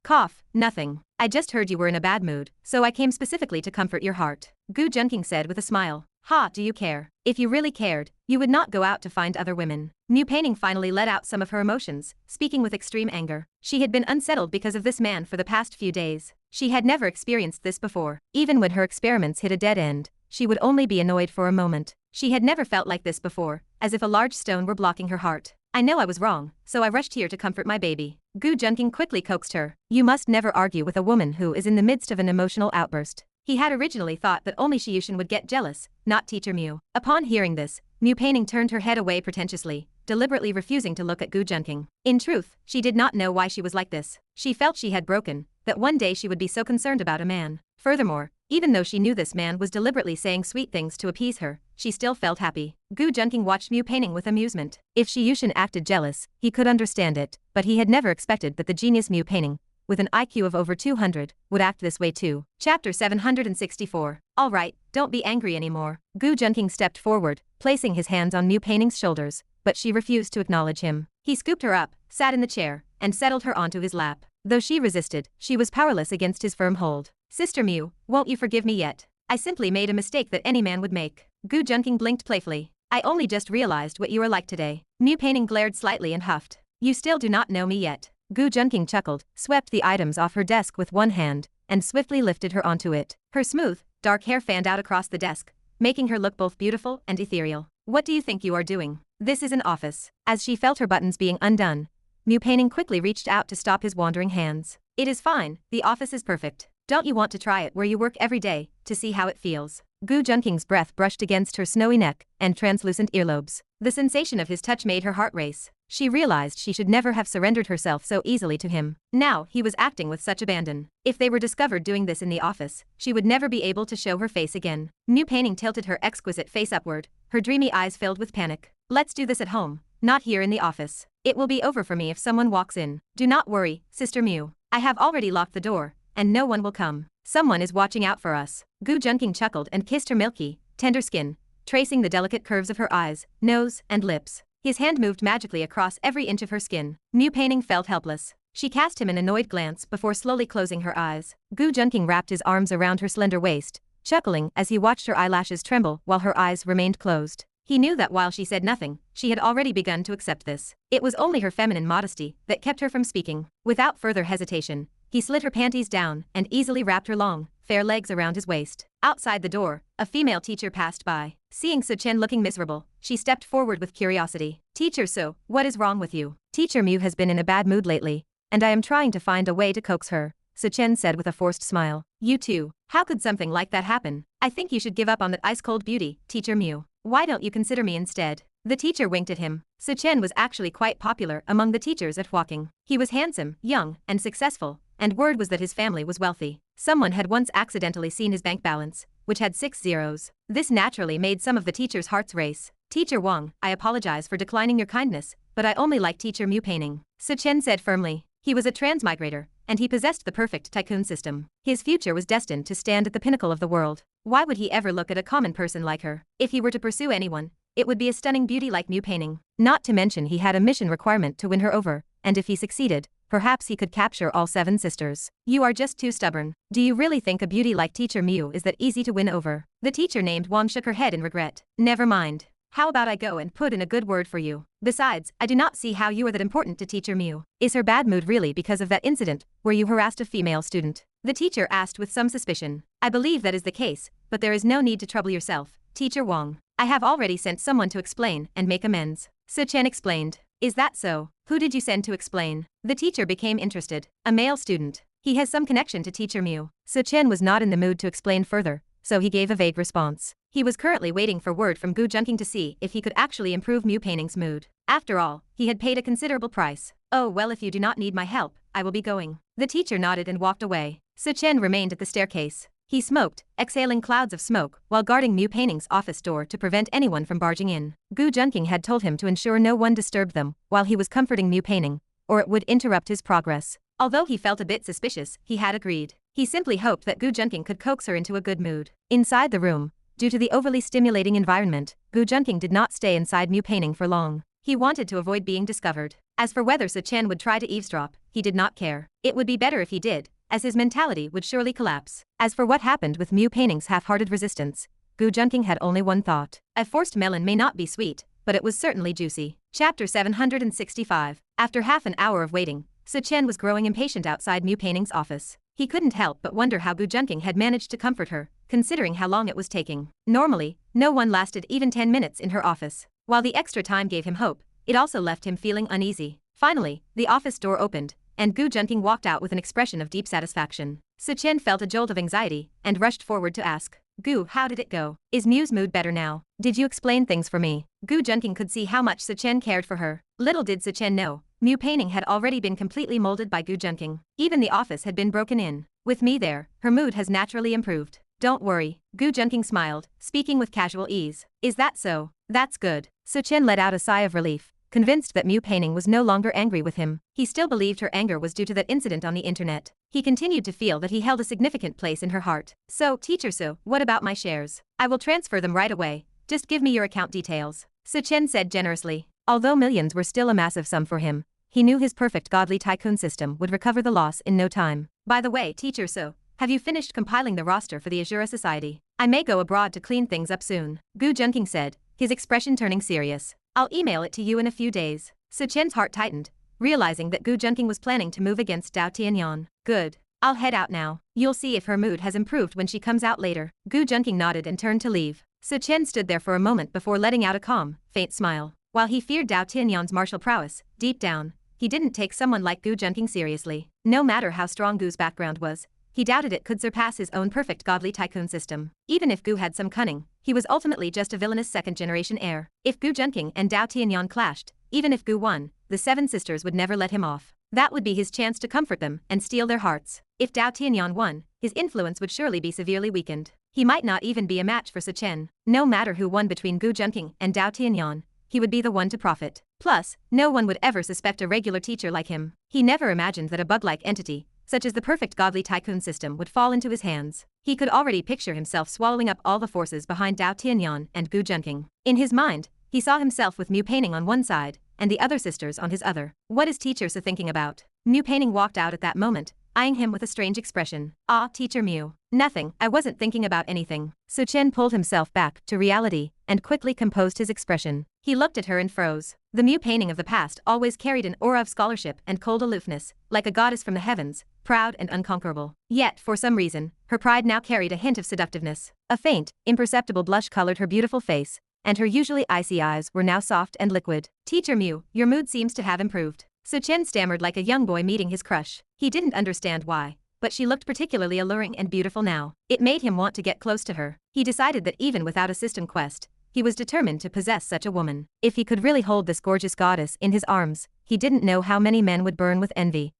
Cough, nothing. I just heard you were in a bad mood, so I came specifically to comfort your heart. Gu Junqing said with a smile. Ha, do you care? If you really cared, you would not go out to find other women. Mu Painting finally let out some of her emotions, speaking with extreme anger. She had been unsettled because of this man for the past few days. She had never experienced this before. Even when her experiments hit a dead end, she would only be annoyed for a moment. She had never felt like this before, as if a large stone were blocking her heart. I know I was wrong, so I rushed here to comfort my baby. Gu Junqing quickly coaxed her. You must never argue with a woman who is in the midst of an emotional outburst. He had originally thought that only Shiyushin would get jealous, not Teacher Mu. Upon hearing this, Mu Painting turned her head away pretentiously, deliberately refusing to look at Gu Junqing. In truth, she did not know why she was like this. She felt she had broken, that one day she would be so concerned about a man. Furthermore, even though she knew this man was deliberately saying sweet things to appease her, she still felt happy. Gu Junqing watched Mu Painting with amusement. If Shiyushin acted jealous, he could understand it, but he had never expected that the genius Mu Painting, with an IQ of over 200, would act this way too. Chapter 764. Alright, don't be angry anymore. Gu Junqing stepped forward, placing his hands on Mu Painting's shoulders, but she refused to acknowledge him. He scooped her up, sat in the chair, and settled her onto his lap. Though she resisted, she was powerless against his firm hold. Sister Mu, won't you forgive me yet? I simply made a mistake that any man would make. Gu Junqing blinked playfully. I only just realized what you are like today. Mu Painting glared slightly and huffed. You still do not know me yet. Gu Junqing chuckled, swept the items off her desk with one hand, and swiftly lifted her onto it. Her smooth, dark hair fanned out across the desk, making her look both beautiful and ethereal. What do you think you are doing? This is an office. As she felt her buttons being undone, Mu Painting quickly reached out to stop his wandering hands. It is fine, the office is perfect. Don't you want to try it where you work every day, to see how it feels? Gu Junqing's breath brushed against her snowy neck and translucent earlobes. The sensation of his touch made her heart race. She realized she should never have surrendered herself so easily to him. Now he was acting with such abandon. If they were discovered doing this in the office, she would never be able to show her face again. Mu Painting tilted her exquisite face upward, her dreamy eyes filled with panic. Let's do this at home, not here in the office. It will be over for me if someone walks in. Do not worry, Sister Mu. I have already locked the door, and no one will come. Someone is watching out for us. Gu Junqing chuckled and kissed her milky, tender skin, tracing the delicate curves of her eyes, nose, and lips. His hand moved magically across every inch of her skin. Mu Painting felt helpless. She cast him an annoyed glance before slowly closing her eyes. Gu Junqing wrapped his arms around her slender waist, chuckling as he watched her eyelashes tremble while her eyes remained closed. He knew that while she said nothing, she had already begun to accept this. It was only her feminine modesty that kept her from speaking. Without further hesitation, he slid her panties down and easily wrapped her long, fair legs around his waist. Outside the door, a female teacher passed by. Seeing Su-chen looking miserable, she stepped forward with curiosity. "Teacher Su, what is wrong with you?" "Teacher Mu has been in a bad mood lately, and I am trying to find a way to coax her," Su-chen said with a forced smile. "You too? How could something like that happen? I think you should give up on that ice-cold beauty, Teacher Mu. Why don't you consider me instead?" The teacher winked at him. Su-chen was actually quite popular among the teachers at Huaking. He was handsome, young, and successful, and word was that his family was wealthy. Someone had once accidentally seen his bank balance, which had 6 zeros. This naturally made some of the teachers' hearts race. "Teacher Wang, I apologize for declining your kindness, but I only like Teacher Mu painting," Su-chen said firmly. He was a transmigrator, and he possessed the perfect tycoon system. His future was destined to stand at the pinnacle of the world. Why would he ever look at a common person like her? If he were to pursue anyone, it would be a stunning beauty like Mu painting. Not to mention he had a mission requirement to win her over, and if he succeeded, perhaps he could capture all 7 sisters. "You are just too stubborn. Do you really think a beauty like Teacher Mu is that easy to win over?" The teacher named Wang shook her head in regret. "Never mind. How about I go and put in a good word for you? Besides, I do not see how you are that important to Teacher Mu." "Is her bad mood really because of that incident where you harassed a female student?" the teacher asked with some suspicion. "I believe that is the case, but there is no need to trouble yourself, Teacher Wang. I have already sent someone to explain and make amends," Su-chen explained. "Is that so? Who did you send to explain?" The teacher became interested. "A male student. He has some connection to Teacher Mu." Su-chen was not in the mood to explain further, so he gave a vague response. He was currently waiting for word from Gu Junqing to see if he could actually improve Mu painting's mood. After all, he had paid a considerable price. "Oh well, if you do not need my help, I will be going." The teacher nodded and walked away. Su-chen remained at the staircase. He smoked, exhaling clouds of smoke while guarding Mu painting's office door to prevent anyone from barging in. Gu Junqing had told him to ensure no one disturbed them while he was comforting Mu painting, or it would interrupt his progress. Although he felt a bit suspicious, he had agreed. He simply hoped that Gu Junqing could coax her into a good mood. Inside the room, due to the overly stimulating environment, Gu Junqing did not stay inside Mu painting for long. He wanted to avoid being discovered. As for whether Su-chen would try to eavesdrop, he did not care. It would be better if he did, as his mentality would surely collapse. As for what happened with Mu painting's half-hearted resistance, Gu Junqing had only one thought. A forced melon may not be sweet, but it was certainly juicy. Chapter 765. After half an hour of waiting, Su-chen was growing impatient outside Mu painting's office. He couldn't help but wonder how Gu Junqing had managed to comfort her, considering how long it was taking. Normally, no one lasted even 10 minutes in her office. While the extra time gave him hope, it also left him feeling uneasy. Finally, the office door opened, and Gu Junqing walked out with an expression of deep satisfaction. Su-chen felt a jolt of anxiety and rushed forward to ask, "Gu, how did it go? Is Mu's mood better now? Did you explain things for me?" Gu Junqing could see how much Su-chen cared for her. Little did Su-chen know, Mu painting had already been completely molded by Gu Junqing. Even the office had been broken in. With me there, her mood has naturally improved. "Don't worry," Gu Junqing smiled, speaking with casual ease. "Is that so? That's good." Su-chen let out a sigh of relief, convinced that Mu painting was no longer angry with him. He still believed her anger was due to that incident on the internet. He continued to feel that he held a significant place in her heart. "So, Teacher Su, what about my shares? I will transfer them right away. Just give me your account details," Su-chen said generously. Although millions were still a massive sum for him, he knew his perfect godly tycoon system would recover the loss in no time. "By the way, Teacher Su, have you finished compiling the roster for the Azura Society? I may go abroad to clean things up soon," Gu Junqing said, his expression turning serious. "I'll email it to you in a few days." Su-chen's heart tightened, realizing that Gu Junqing was planning to move against Dao Tianyan. "Good. I'll head out now. You'll see if her mood has improved when she comes out later." Gu Junqing nodded and turned to leave. Su-chen stood there for a moment before letting out a calm, faint smile. While he feared Dao Tianyan's martial prowess, deep down, he didn't take someone like Gu Junqing seriously. No matter how strong Gu's background was, he doubted it could surpass his own perfect godly tycoon system. Even if Gu had some cunning, he was ultimately just a villainous second-generation heir. If Gu Junqing and Dao Tianyan clashed, even if Gu won, the 7 sisters would never let him off. That would be his chance to comfort them and steal their hearts. If Dao Tianyan won, his influence would surely be severely weakened. He might not even be a match for Su-chen. No matter who won between Gu Junqing and Dao Tianyan, he would be the one to profit. Plus, no one would ever suspect a regular teacher like him. He never imagined that a bug-like entity, such as the perfect godly tycoon system, would fall into his hands. He could already picture himself swallowing up all the forces behind Dao Tianyan and Gu Junqing. In his mind, he saw himself with Mu painting on one side, and the other sisters on his other. What is Teacher Su thinking about? Mu painting walked out at that moment, eyeing him with a strange expression. "Ah, Teacher Mew." "Nothing, I wasn't thinking about anything." Chen pulled himself back to reality and quickly composed his expression. He looked at her and froze. The Mew painting of the past always carried an aura of scholarship and cold aloofness, like a goddess from the heavens, proud and unconquerable. Yet, for some reason, her pride now carried a hint of seductiveness. A faint, imperceptible blush colored her beautiful face, and her usually icy eyes were now soft and liquid. "Teacher Mew, your mood seems to have improved." Chen stammered like a young boy meeting his crush. He didn't understand why, but she looked particularly alluring and beautiful now. It made him want to get close to her. He decided that even without a system quest, he was determined to possess such a woman. If he could really hold this gorgeous goddess in his arms, he didn't know how many men would burn with envy.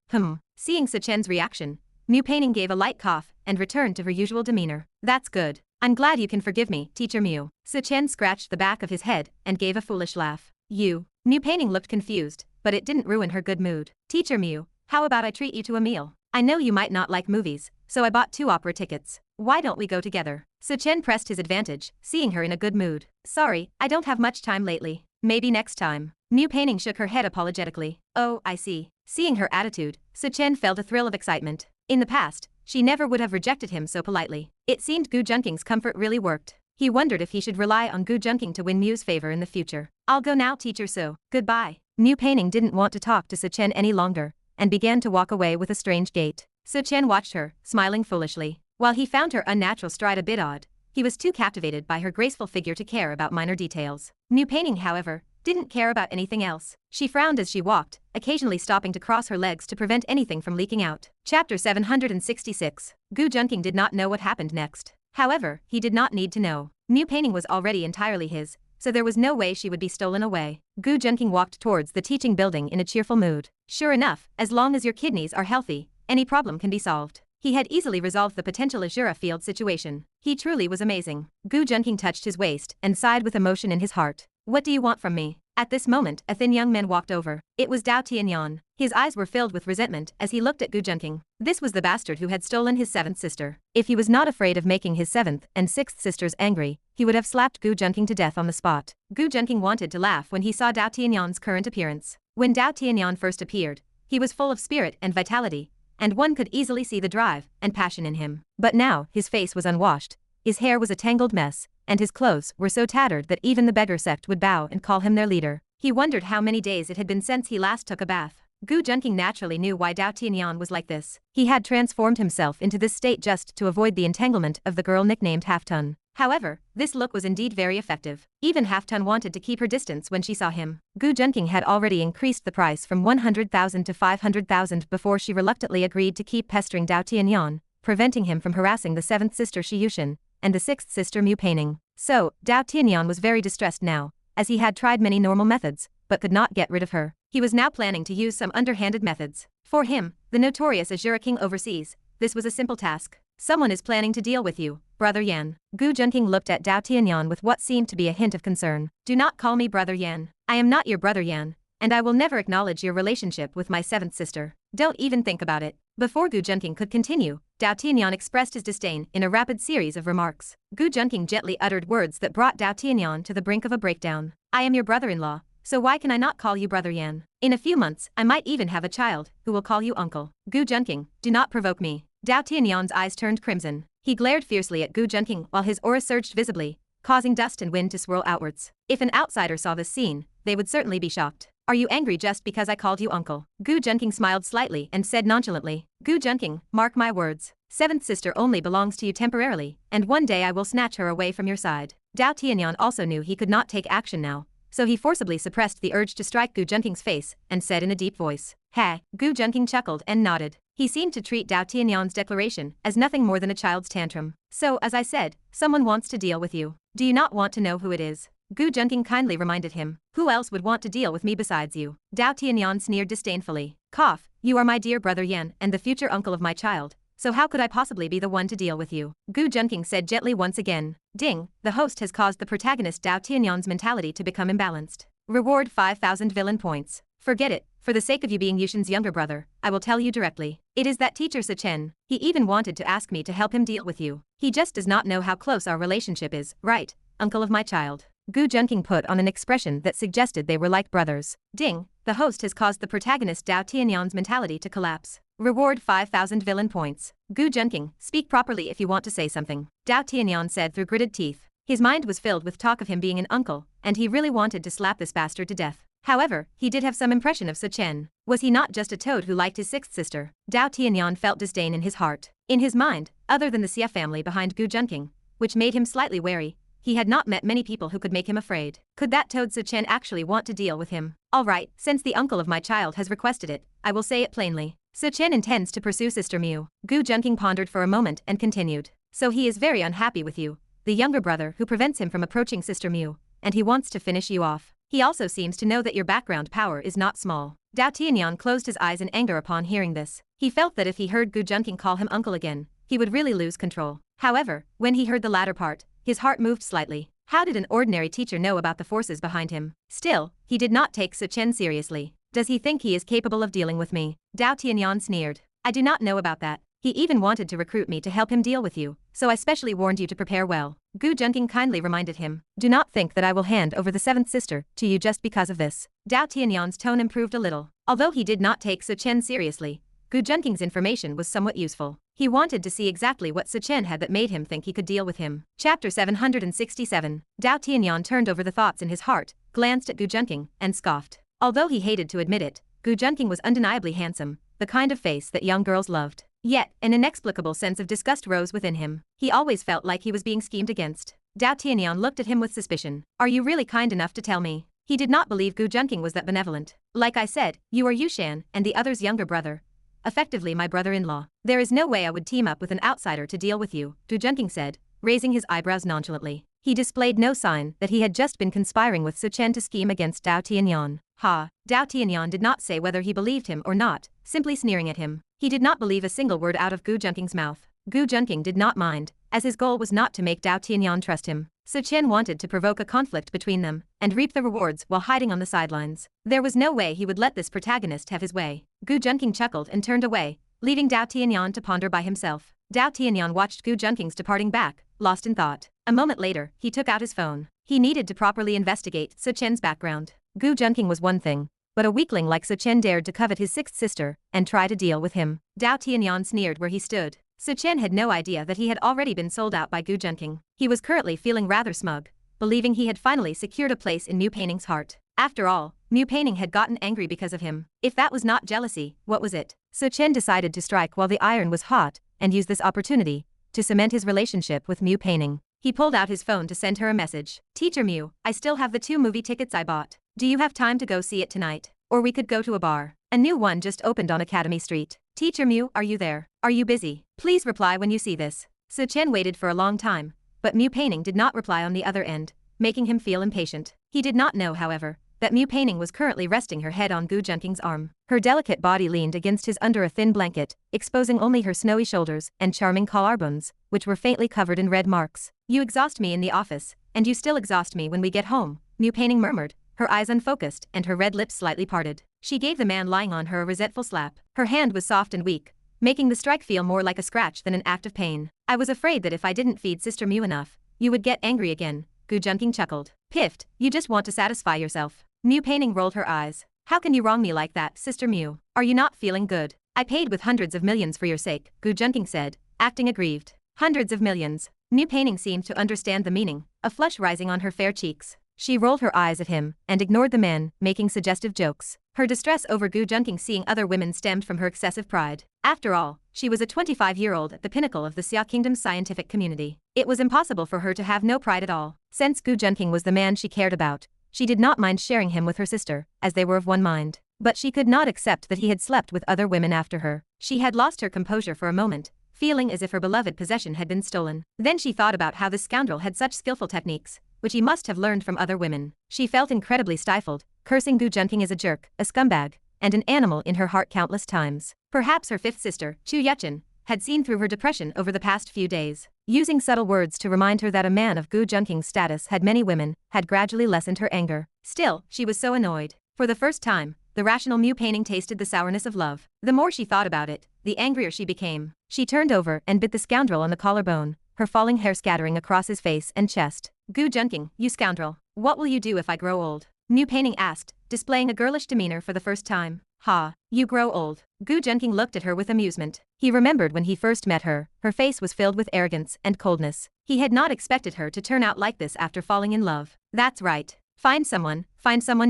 Seeing Chen's reaction, Mew Painting gave a light cough and returned to her usual demeanor. "That's good. I'm glad you can forgive me, Teacher Mew." Chen scratched the back of his head and gave a foolish laugh. Mew Painting looked confused, but it didn't ruin her good mood. "Teacher Mew, how about I treat you to a meal? I know you might not like movies, so I bought 2 opera tickets. Why don't we go together?" Chen pressed his advantage, seeing her in a good mood. "Sorry, I don't have much time lately. Maybe next time." Mew Painting shook her head apologetically. "Oh, I see." Seeing her attitude, Chen felt a thrill of excitement. In the past, she never would have rejected him so politely. It seemed Gu Junqing's comfort really worked. He wondered if he should rely on Gu Junqing to win Mew's favor in the future. "I'll go now, Teacher, so goodbye." Mew Painting didn't want to talk to Chen any longer, and began to walk away with a strange gait. Chen watched her, smiling foolishly. While he found her unnatural stride a bit odd, he was too captivated by her graceful figure to care about minor details. Mew Painting, however, didn't care about anything else. She frowned as she walked, occasionally stopping to cross her legs to prevent anything from leaking out. Chapter 766. Gu Junqing did not know what happened next. However, he did not need to know. Mew Painting was already entirely his, so there was no way she would be stolen away. Gu Junqing walked towards the teaching building in a cheerful mood. Sure enough, as long as your kidneys are healthy, any problem can be solved. He had easily resolved the potential Azura field situation. He truly was amazing. Gu Junqing touched his waist and sighed with emotion in his heart. "What do you want from me?" At this moment, a thin young man walked over. It was Dao Tianyan. His eyes were filled with resentment as he looked at Gu Junqing. This was the bastard who had stolen his 7th sister. If he was not afraid of making his 7th and 6th sisters angry, he would have slapped Gu Junqing to death on the spot. Gu Junqing wanted to laugh when he saw Dao Tianyan's current appearance. When Dao Tianyan first appeared, he was full of spirit and vitality, and one could easily see the drive and passion in him. But now, his face was unwashed, his hair was a tangled mess, and his clothes were so tattered that even the beggar sect would bow and call him their leader. He wondered how many days it had been since he last took a bath. Gu Junqing naturally knew why Dao Tianyan was like this. He had transformed himself into this state just to avoid the entanglement of the girl nicknamed Half-Ton. However, this look was indeed very effective. Even Half-Ton wanted to keep her distance when she saw him. Gu Junqing had already increased the price from 100,000 to 500,000 before she reluctantly agreed to keep pestering Dao Tianyan, preventing him from harassing the 7th sister Shi Yushin and the 6th sister Mew Painting. So, Dao Tianyan was very distressed now, as he had tried many normal methods, but could not get rid of her. He was now planning to use some underhanded methods. For him, the notorious Azura King overseas, this was a simple task. "Someone is planning to deal with you, Brother Yan." Gu Junqing looked at Dao Tianyan with what seemed to be a hint of concern. "Do not call me Brother Yan. I am not your Brother Yan, and I will never acknowledge your relationship with my 7th sister. Don't even think about it." Before Gu Junqing could continue, Dao Tianyan expressed his disdain in a rapid series of remarks. Gu Junqing gently uttered words that brought Dao Tianyan to the brink of a breakdown. "I am your brother-in-law, so why can I not call you Brother Yan? In a few months, I might even have a child who will call you uncle." "Gu Junqing, do not provoke me." Dao Tianyan's eyes turned crimson. He glared fiercely at Gu Junqing while his aura surged visibly, causing dust and wind to swirl outwards. If an outsider saw this scene, they would certainly be shocked. "Are you angry just because I called you uncle?" Gu Junqing smiled slightly and said nonchalantly. "Gu Junqing, mark my words. 7th sister only belongs to you temporarily, and one day I will snatch her away from your side." Dao Tianyan also knew he could not take action now, so he forcibly suppressed the urge to strike Gu Junqing's face and said in a deep voice, "Hey." Gu Junqing chuckled and nodded. He seemed to treat Dao Tianyan's declaration as nothing more than a child's tantrum. "So, as I said, someone wants to deal with you. Do you not want to know who it is?" Gu Junqing kindly reminded him. "Who else would want to deal with me besides you?" Dao Tianyan sneered disdainfully. "Cough, you are my dear brother Yan and the future uncle of my child, so how could I possibly be the one to deal with you?" Gu Junqing said gently once again. Ding, the host has caused the protagonist Dao Tianyan's mentality to become imbalanced. Reward 5,000 villain points. Forget it, for the sake of you being Yushin's younger brother, I will tell you directly. It is that teacher Chen. He even wanted to ask me to help him deal with you. He just does not know how close our relationship is, right, uncle of my child? Gu Junqing put on an expression that suggested they were like brothers. Ding, the host has caused the protagonist Dao Tianyan's mentality to collapse. Reward 5,000 villain points. Gu Junqing, speak properly if you want to say something, Dao Tianyan said through gritted teeth. His mind was filled with talk of him being an uncle, and he really wanted to slap this bastard to death. However, he did have some impression of Su Chen. Was he not just a toad who liked his sixth sister? Dao Tianyan felt disdain in his heart. In his mind, other than the Xia family behind Gu Junqing, which made him slightly wary, he had not met many people who could make him afraid. Could that toad Su Chen actually want to deal with him? Alright, since the uncle of my child has requested it, I will say it plainly. Su Chen intends to pursue Sister Mu. Gu Junqing pondered for a moment and continued. So he is very unhappy with you, the younger brother who prevents him from approaching Sister Mu, and he wants to finish you off. He also seems to know that your background power is not small. Dao Tianyan closed his eyes in anger upon hearing this. He felt that if he heard Gu Junqing call him uncle again, he would really lose control. However, when he heard the latter part, his heart moved slightly. How did an ordinary teacher know about the forces behind him? Still, he did not take Su Chen seriously. Does he think he is capable of dealing with me? Dao Tianyan sneered. I do not know about that. He even wanted to recruit me to help him deal with you, so I specially warned you to prepare well. Gu Junqing kindly reminded him. Do not think that I will hand over the seventh sister to you just because of this. Dao Tianyan's tone improved a little. Although he did not take Su Chen seriously, Gu Junqing's information was somewhat useful. He wanted to see exactly what Su Chen had that made him think he could deal with him. Chapter 767. Dao Tianyan turned over the thoughts in his heart, glanced at Gu Junqing, and scoffed. Although he hated to admit it, Gu Junqing was undeniably handsome, the kind of face that young girls loved. Yet, an inexplicable sense of disgust rose within him. He always felt like he was being schemed against. Dao Tianyan looked at him with suspicion. Are you really kind enough to tell me? He did not believe Gu Junqing was that benevolent. Like I said, you are Yu Shan and the other's younger brother. Effectively my brother-in-law. There is no way I would team up with an outsider to deal with you, Gu Junqing said, raising his eyebrows nonchalantly. He displayed no sign that he had just been conspiring with Su Chen to scheme against Dao Tianyan. Ha! Dao Tianyan did not say whether he believed him or not, simply sneering at him. He did not believe a single word out of Gu Junqing's mouth. Gu Junqing did not mind, as his goal was not to make Dao Tianyan trust him. Su Chen wanted to provoke a conflict between them and reap the rewards while hiding on the sidelines. There was no way he would let this protagonist have his way. Gu Junqing chuckled and turned away, leaving Dao Tianyan to ponder by himself. Dao Tianyan watched Gu Junqing's departing back, lost in thought. A moment later, he took out his phone. He needed to properly investigate Su Chen's background. Gu Junqing was one thing, but a weakling like Su Chen dared to covet his sixth sister and try to deal with him. Dao Tianyan sneered where he stood. Su Chen had no idea that he had already been sold out by Gu Junqing. He was currently feeling rather smug, believing he had finally secured a place in Mu Painting's heart. After all, Mu Painting had gotten angry because of him. If that was not jealousy, what was it? Su Chen decided to strike while the iron was hot and use this opportunity to cement his relationship with Mu Painting. He pulled out his phone to send her a message. Teacher Mu, I still have the 2 movie tickets I bought. Do you have time to go see it tonight? Or we could go to a bar. A new one just opened on Academy Street. Teacher Mu, are you there? Are you busy? Please reply when you see this. Su Chen waited for a long time, but Mu Painting did not reply on the other end, making him feel impatient. He did not know, however, that Mu Painting was currently resting her head on Gu Junqing's arm. Her delicate body leaned against his under a thin blanket, exposing only her snowy shoulders and charming collarbones, which were faintly covered in red marks. You exhaust me in the office, and you still exhaust me when we get home, Mu Painting murmured, her eyes unfocused and her red lips slightly parted. She gave the man lying on her a resentful slap. Her hand was soft and weak, making the strike feel more like a scratch than an act of pain. I was afraid that if I didn't feed Sister Mu enough, you would get angry again, Gu Junqing chuckled. Piffed, you just want to satisfy yourself. Mu Painting rolled her eyes. How can you wrong me like that, Sister Mu? Are you not feeling good? I paid with hundreds of millions for your sake, Gu Junqing said, acting aggrieved. Hundreds of millions. Mu Painting seemed to understand the meaning, a flush rising on her fair cheeks. She rolled her eyes at him and ignored the man, making suggestive jokes. Her distress over Gu Junqing seeing other women stemmed from her excessive pride. After all, she was a 25-year-old at the pinnacle of the Xia Kingdom's scientific community. It was impossible for her to have no pride at all. Since Gu Junqing was the man she cared about, she did not mind sharing him with her sister, as they were of one mind. But she could not accept that he had slept with other women after her. She had lost her composure for a moment, feeling as if her beloved possession had been stolen. Then she thought about how this scoundrel had such skillful techniques, which he must have learned from other women. She felt incredibly stifled, cursing Gu Junqing as a jerk, a scumbag, and an animal in her heart countless times. Perhaps her fifth sister, Chu Yuchen, had seen through her depression over the past few days. Using subtle words to remind her that a man of Gu Junqing's status had many women, had gradually lessened her anger. Still, she was so annoyed. For the first time, the rational Mu Painting tasted the sourness of love. The more she thought about it, the angrier she became. She turned over and bit the scoundrel on the collarbone, her falling hair scattering across his face and chest. Gu Junqing, you scoundrel. What will you do if I grow old? New painting asked, displaying a girlish demeanor for the first time. Ha, you grow old. Gu Junqing looked at her with amusement. He remembered when he first met her, her face was filled with arrogance and coldness. He had not expected her to turn out like this after falling in love. That's right. Find someone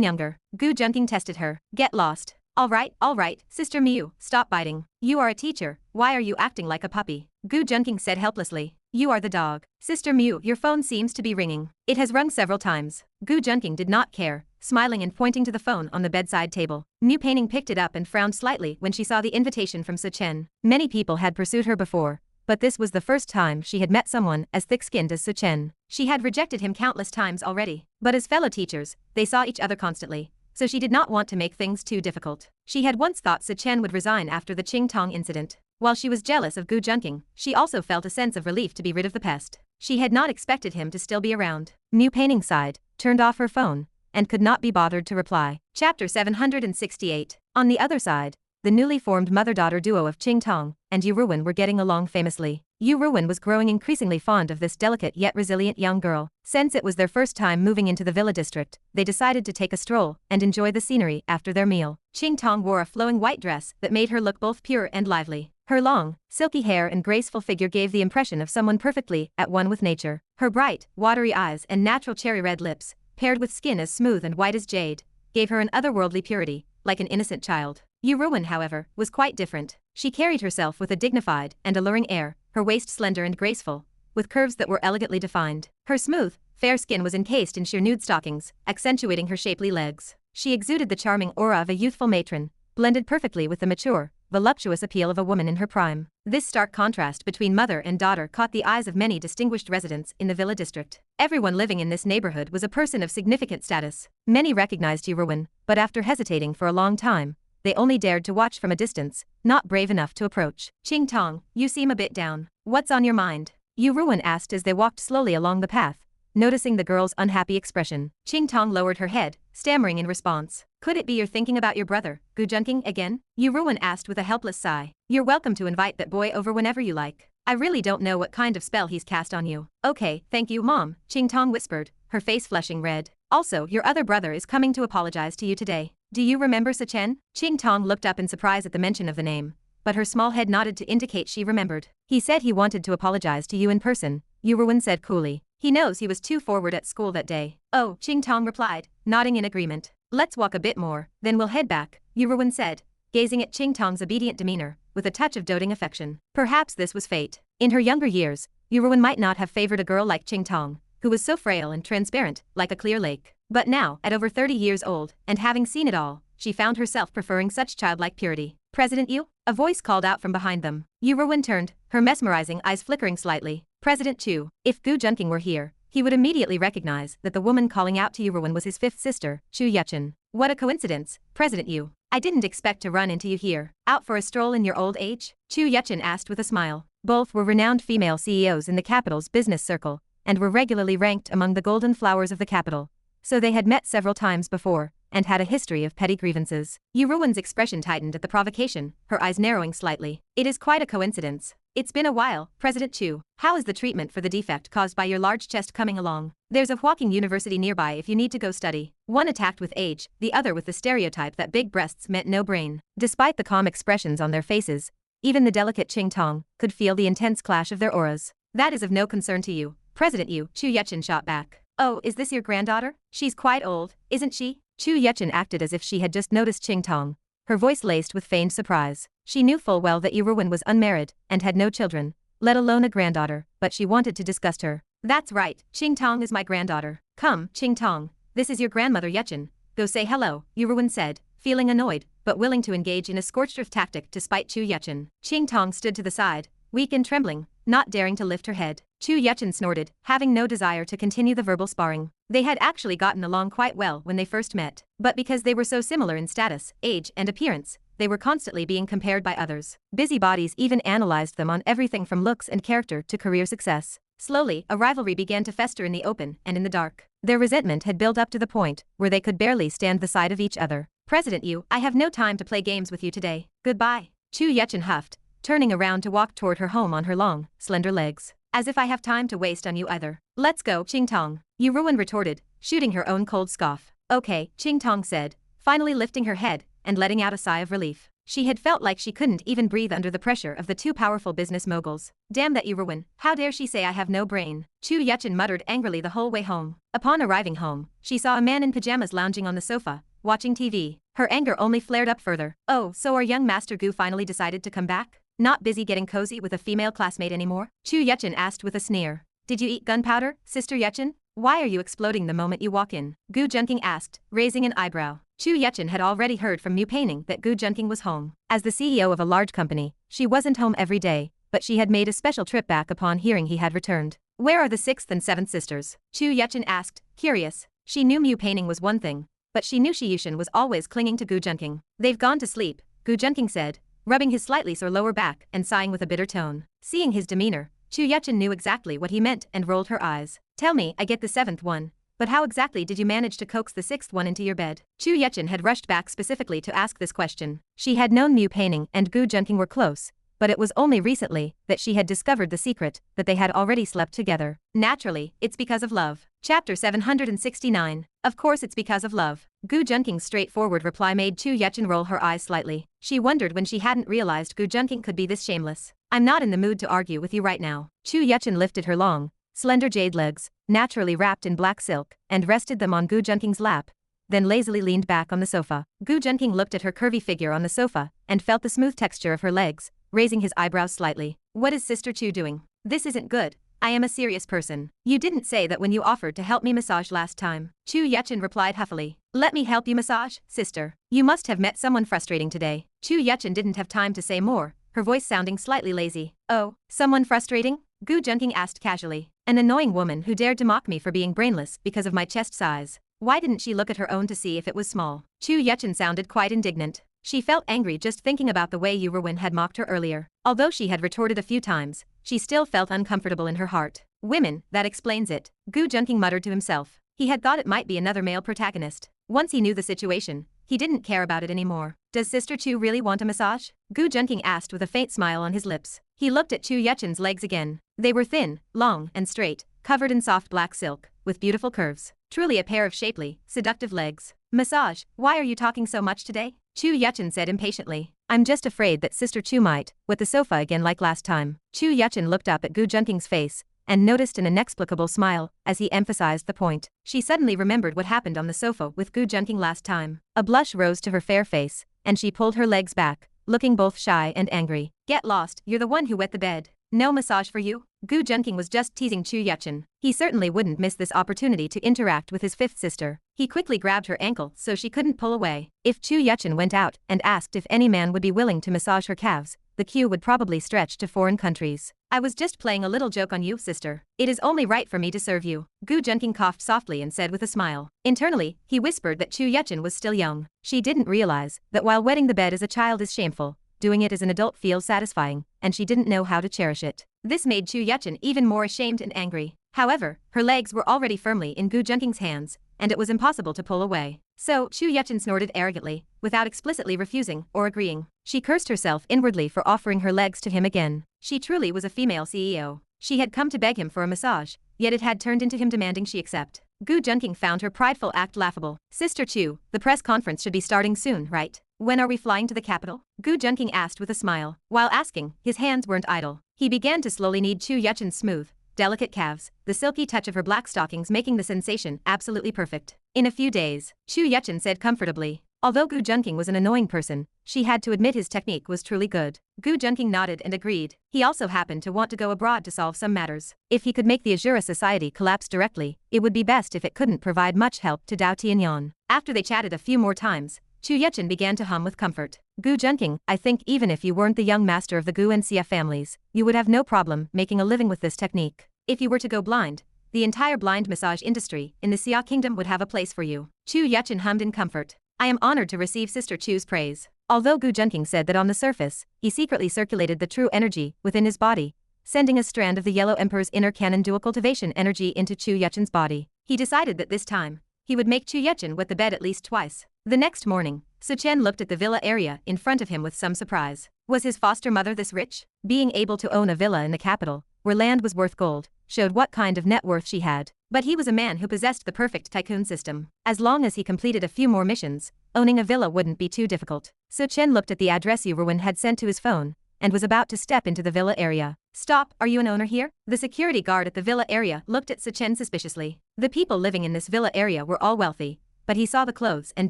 younger. Gu Junqing tested her. Get lost. All right, Sister Miu, stop biting. You are a teacher, why are you acting like a puppy? Gu Junqing said helplessly. You are the dog. Sister Miu, your phone seems to be ringing. It has rung several times. Gu Junqing did not care, smiling and pointing to the phone on the bedside table. New painting picked it up and frowned slightly when she saw the invitation from Su Chen. Many people had pursued her before, but this was the first time she had met someone as thick-skinned as Su Chen. She had rejected him countless times already, but as fellow teachers, they saw each other constantly, so she did not want to make things too difficult. She had once thought Su Chen would resign after the Qingtong incident. While she was jealous of Gu Junqing, she also felt a sense of relief to be rid of the pest. She had not expected him to still be around. New painting sighed, turned off her phone, and could not be bothered to reply. Chapter 768. On the other side, the newly formed mother-daughter duo of Qingtong and Yu Rouwan were getting along famously. Yu Rouwan was growing increasingly fond of this delicate yet resilient young girl. Since it was their first time moving into the villa district, they decided to take a stroll and enjoy the scenery after their meal. Qingtong wore a flowing white dress that made her look both pure and lively. Her long, silky hair and graceful figure gave the impression of someone perfectly at one with nature. Her bright, watery eyes and natural cherry-red lips, paired with skin as smooth and white as jade, gave her an otherworldly purity, like an innocent child. Yu Rouwan, however, was quite different. She carried herself with a dignified and alluring air, her waist slender and graceful, with curves that were elegantly defined. Her smooth, fair skin was encased in sheer nude stockings, accentuating her shapely legs. She exuded the charming aura of a youthful matron, blended perfectly with the mature, voluptuous appeal of a woman in her prime. This stark contrast between mother and daughter caught the eyes of many distinguished residents in the villa district. Everyone living in this neighborhood was a person of significant status. Many recognized Yu Rouwan, but after hesitating for a long time, they only dared to watch from a distance, not brave enough to approach. Qingtong, you seem a bit down. What's on your mind? Yu Rouwan asked as they walked slowly along the path, noticing the girl's unhappy expression. Qingtong lowered her head, stammering in response. Could it be you're thinking about your brother, Gu Junqing, again? Yu Rouwan asked with a helpless sigh. You're welcome to invite that boy over whenever you like. I really don't know what kind of spell he's cast on you. Okay, thank you, Mom, Qingtong whispered, her face flushing red. Also, your other brother is coming to apologize to you today. Do you remember Su Chen? Qingtong looked up in surprise at the mention of the name, but her small head nodded to indicate she remembered. He said he wanted to apologize to you in person, Yu Rouwan said coolly. He knows he was too forward at school that day. Oh, Qingtong replied, nodding in agreement. Let's walk a bit more, then we'll head back, Yu Rouwan said, gazing at Qingtong's obedient demeanor, with a touch of doting affection. Perhaps this was fate. In her younger years, Yu Rouwan might not have favored a girl like Qingtong, who was so frail and transparent, like a clear lake. But now, at over 30 years old, and having seen it all, she found herself preferring such childlike purity. President Yu? A voice called out from behind them. Yu Rouwan turned, her mesmerizing eyes flickering slightly. President Chu. If Gu Junqing were here, he would immediately recognize that the woman calling out to Yu Rouwan was his fifth sister, Chu Yuchen. What a coincidence, President Yu. I didn't expect to run into you here. Out for a stroll in your old age? Chu Yuchen asked with a smile. Both were renowned female CEOs in the capital's business circle, and were regularly ranked among the golden flowers of the capital. So they had met several times before, and had a history of petty grievances. Yu Rouwan's expression tightened at the provocation, her eyes narrowing slightly. It is quite a coincidence. It's been a while, President Chu. How is the treatment for the defect caused by your large chest coming along? There's a walking university nearby if you need to go study. One attacked with age, the other with the stereotype that big breasts meant no brain. Despite the calm expressions on their faces, even the delicate Qingtong could feel the intense clash of their auras. That is of no concern to you, President Yu, Chu Yuchen shot back. Oh, is this your granddaughter? She's quite old, isn't she? Chu Yuchen acted as if she had just noticed Qingtong, her voice laced with feigned surprise. She knew full well that Yu Rouwan was unmarried and had no children, let alone a granddaughter, but she wanted to disgust her. That's right, Qingtong is my granddaughter. Come, Qingtong, this is your grandmother Yuchen. Go say hello, Yu Rouwan said, feeling annoyed, but willing to engage in a scorched earth tactic to spite Chu Yuchen. Qingtong stood to the side, weak and trembling, not daring to lift her head. Chu Yuchen snorted, having no desire to continue the verbal sparring. They had actually gotten along quite well when they first met, but because they were so similar in status, age, and appearance, they were constantly being compared by others. Busybodies even analyzed them on everything from looks and character to career success. Slowly, a rivalry began to fester in the open and in the dark. Their resentment had built up to the point where they could barely stand the sight of each other. President Yu, I have no time to play games with you today. Goodbye. Chu Yuchen huffed, turning around to walk toward her home on her long, slender legs. As if I have time to waste on you either. Let's go, Qingtong. Yu Rouwan retorted, shooting her own cold scoff. Okay, Qingtong said, finally lifting her head and letting out a sigh of relief. She had felt like she couldn't even breathe under the pressure of the two powerful business moguls. Damn that Yu Rouwan, how dare she say I have no brain? Chu Yuchen muttered angrily the whole way home. Upon arriving home, she saw a man in pajamas lounging on the sofa, watching TV. Her anger only flared up further. Oh, so our young Master Gu finally decided to come back? Not busy getting cozy with a female classmate anymore? Chu Yuchen asked with a sneer. Did you eat gunpowder, Sister Yuchen? Why are you exploding the moment you walk in? Gu Junqing asked, raising an eyebrow. Chu Yuchen had already heard from Mu Peining that Gu Junqing was home. As the CEO of a large company, she wasn't home every day, but she had made a special trip back upon hearing he had returned. Where are the 6th and 7th sisters? Chu Yuchen asked, curious. She knew Mu Peining was one thing, but she knew Shi Yushan was always clinging to Gu Junqing. They've gone to sleep, Gu Junqing said, rubbing his slightly sore lower back and sighing with a bitter tone. Seeing his demeanor, Chu Yuchen knew exactly what he meant and rolled her eyes. Tell me, I get the 7th one. But how exactly did you manage to coax the 6th one into your bed? Chu Yuchen had rushed back specifically to ask this question. She had known Mu Peining and Gu Junqing were close, but it was only recently that she had discovered the secret that they had already slept together. Naturally, it's because of love. Chapter 769. Of course it's because of love. Gu Junqing's straightforward reply made Chu Yuchen roll her eyes slightly. She wondered when she hadn't realized Gu Junqing could be this shameless. I'm not in the mood to argue with you right now. Chu Yuchen lifted her long, slender jade legs, naturally wrapped in black silk, and rested them on Gu Junqing's lap, then lazily leaned back on the sofa. Gu Junqing looked at her curvy figure on the sofa and felt the smooth texture of her legs, raising his eyebrows slightly. What is Sister Chu doing? This isn't good. I am a serious person. You didn't say that when you offered to help me massage last time. Chu Yuchen replied huffily. Let me help you massage, sister. You must have met someone frustrating today. Chu Yuchen didn't have time to say more, her voice sounding slightly lazy. Oh, someone frustrating? Gu Junqing asked casually. An annoying woman who dared to mock me for being brainless because of my chest size. Why didn't she look at her own to see if it was small? Chu Yuchen sounded quite indignant. She felt angry just thinking about the way Yu Rouwan had mocked her earlier. Although she had retorted a few times, she still felt uncomfortable in her heart. Women, that explains it. Gu Junqing muttered to himself. He had thought it might be another male protagonist. Once he knew the situation, he didn't care about it anymore. Does Sister Chu really want a massage? Gu Junqing asked with a faint smile on his lips. He looked at Chu Yuchen's legs again. They were thin, long, and straight, covered in soft black silk, with beautiful curves. Truly a pair of shapely, seductive legs. Massage, why are you talking so much today? Chu Yuchen said impatiently. I'm just afraid that Sister Chu might, with the sofa again like last time. Chu Yuchen looked up at Gu Junqing's face, and noticed an inexplicable smile as he emphasized the point. She suddenly remembered what happened on the sofa with Gu Junqing last time. A blush rose to her fair face, and she pulled her legs back, looking both shy and angry. Get lost, you're the one who wet the bed. No massage for you? Gu Junqing was just teasing Chu Yuchen. He certainly wouldn't miss this opportunity to interact with his 5th sister. He quickly grabbed her ankle so she couldn't pull away. If Chu Yuchen went out and asked if any man would be willing to massage her calves, the queue would probably stretch to foreign countries. I was just playing a little joke on you, sister. It is only right for me to serve you. Gu Junqing coughed softly and said with a smile. Internally, he whispered that Chu Yuchen was still young. She didn't realize that while wetting the bed as a child is shameful, doing it as an adult feels satisfying, and she didn't know how to cherish it. This made Chu Yuchen even more ashamed and angry. However, her legs were already firmly in Gu Junqing's hands, and it was impossible to pull away. So, Chu Yuchen snorted arrogantly, without explicitly refusing or agreeing. She cursed herself inwardly for offering her legs to him again. She truly was a female CEO. She had come to beg him for a massage, yet it had turned into him demanding she accept. Gu Junqing found her prideful act laughable. Sister Chu, the press conference should be starting soon, right? When are we flying to the capital? Gu Junqing asked with a smile. While asking, his hands weren't idle. He began to slowly knead Chu Yuchen's smooth, delicate calves, the silky touch of her black stockings making the sensation absolutely perfect. In a few days, Chu Yuchen said comfortably. Although Gu Junqing was an annoying person, she had to admit his technique was truly good. Gu Junqing nodded and agreed. He also happened to want to go abroad to solve some matters. If he could make the Azura society collapse directly, it would be best if it couldn't provide much help to Dao Tianyan. After they chatted a few more times, Chu Yuchen began to hum with comfort. Gu Junqing, I think even if you weren't the young master of the Gu and Xia families, you would have no problem making a living with this technique. If you were to go blind, the entire blind massage industry in the Xia kingdom would have a place for you. Chu Yuchen hummed in comfort. I am honored to receive Sister Chu's praise. Although Gu Junqing said that on the surface, he secretly circulated the true energy within his body, sending a strand of the Yellow Emperor's inner canon dual cultivation energy into Chu Yuchen's body. He decided that this time, he would make Chu Yuchen wet the bed at least twice. The next morning, Su Chen looked at the villa area in front of him with some surprise. Was his foster mother this rich? Being able to own a villa in the capital, where land was worth gold, showed what kind of net worth she had. But he was a man who possessed the perfect tycoon system. As long as he completed a few more missions, owning a villa wouldn't be too difficult. So Chen looked at the address Yu Rouwan had sent to his phone, and was about to step into the villa area. Stop, are you an owner here? The security guard at the villa area looked at Chen suspiciously. The people living in this villa area were all wealthy, but he saw the clothes and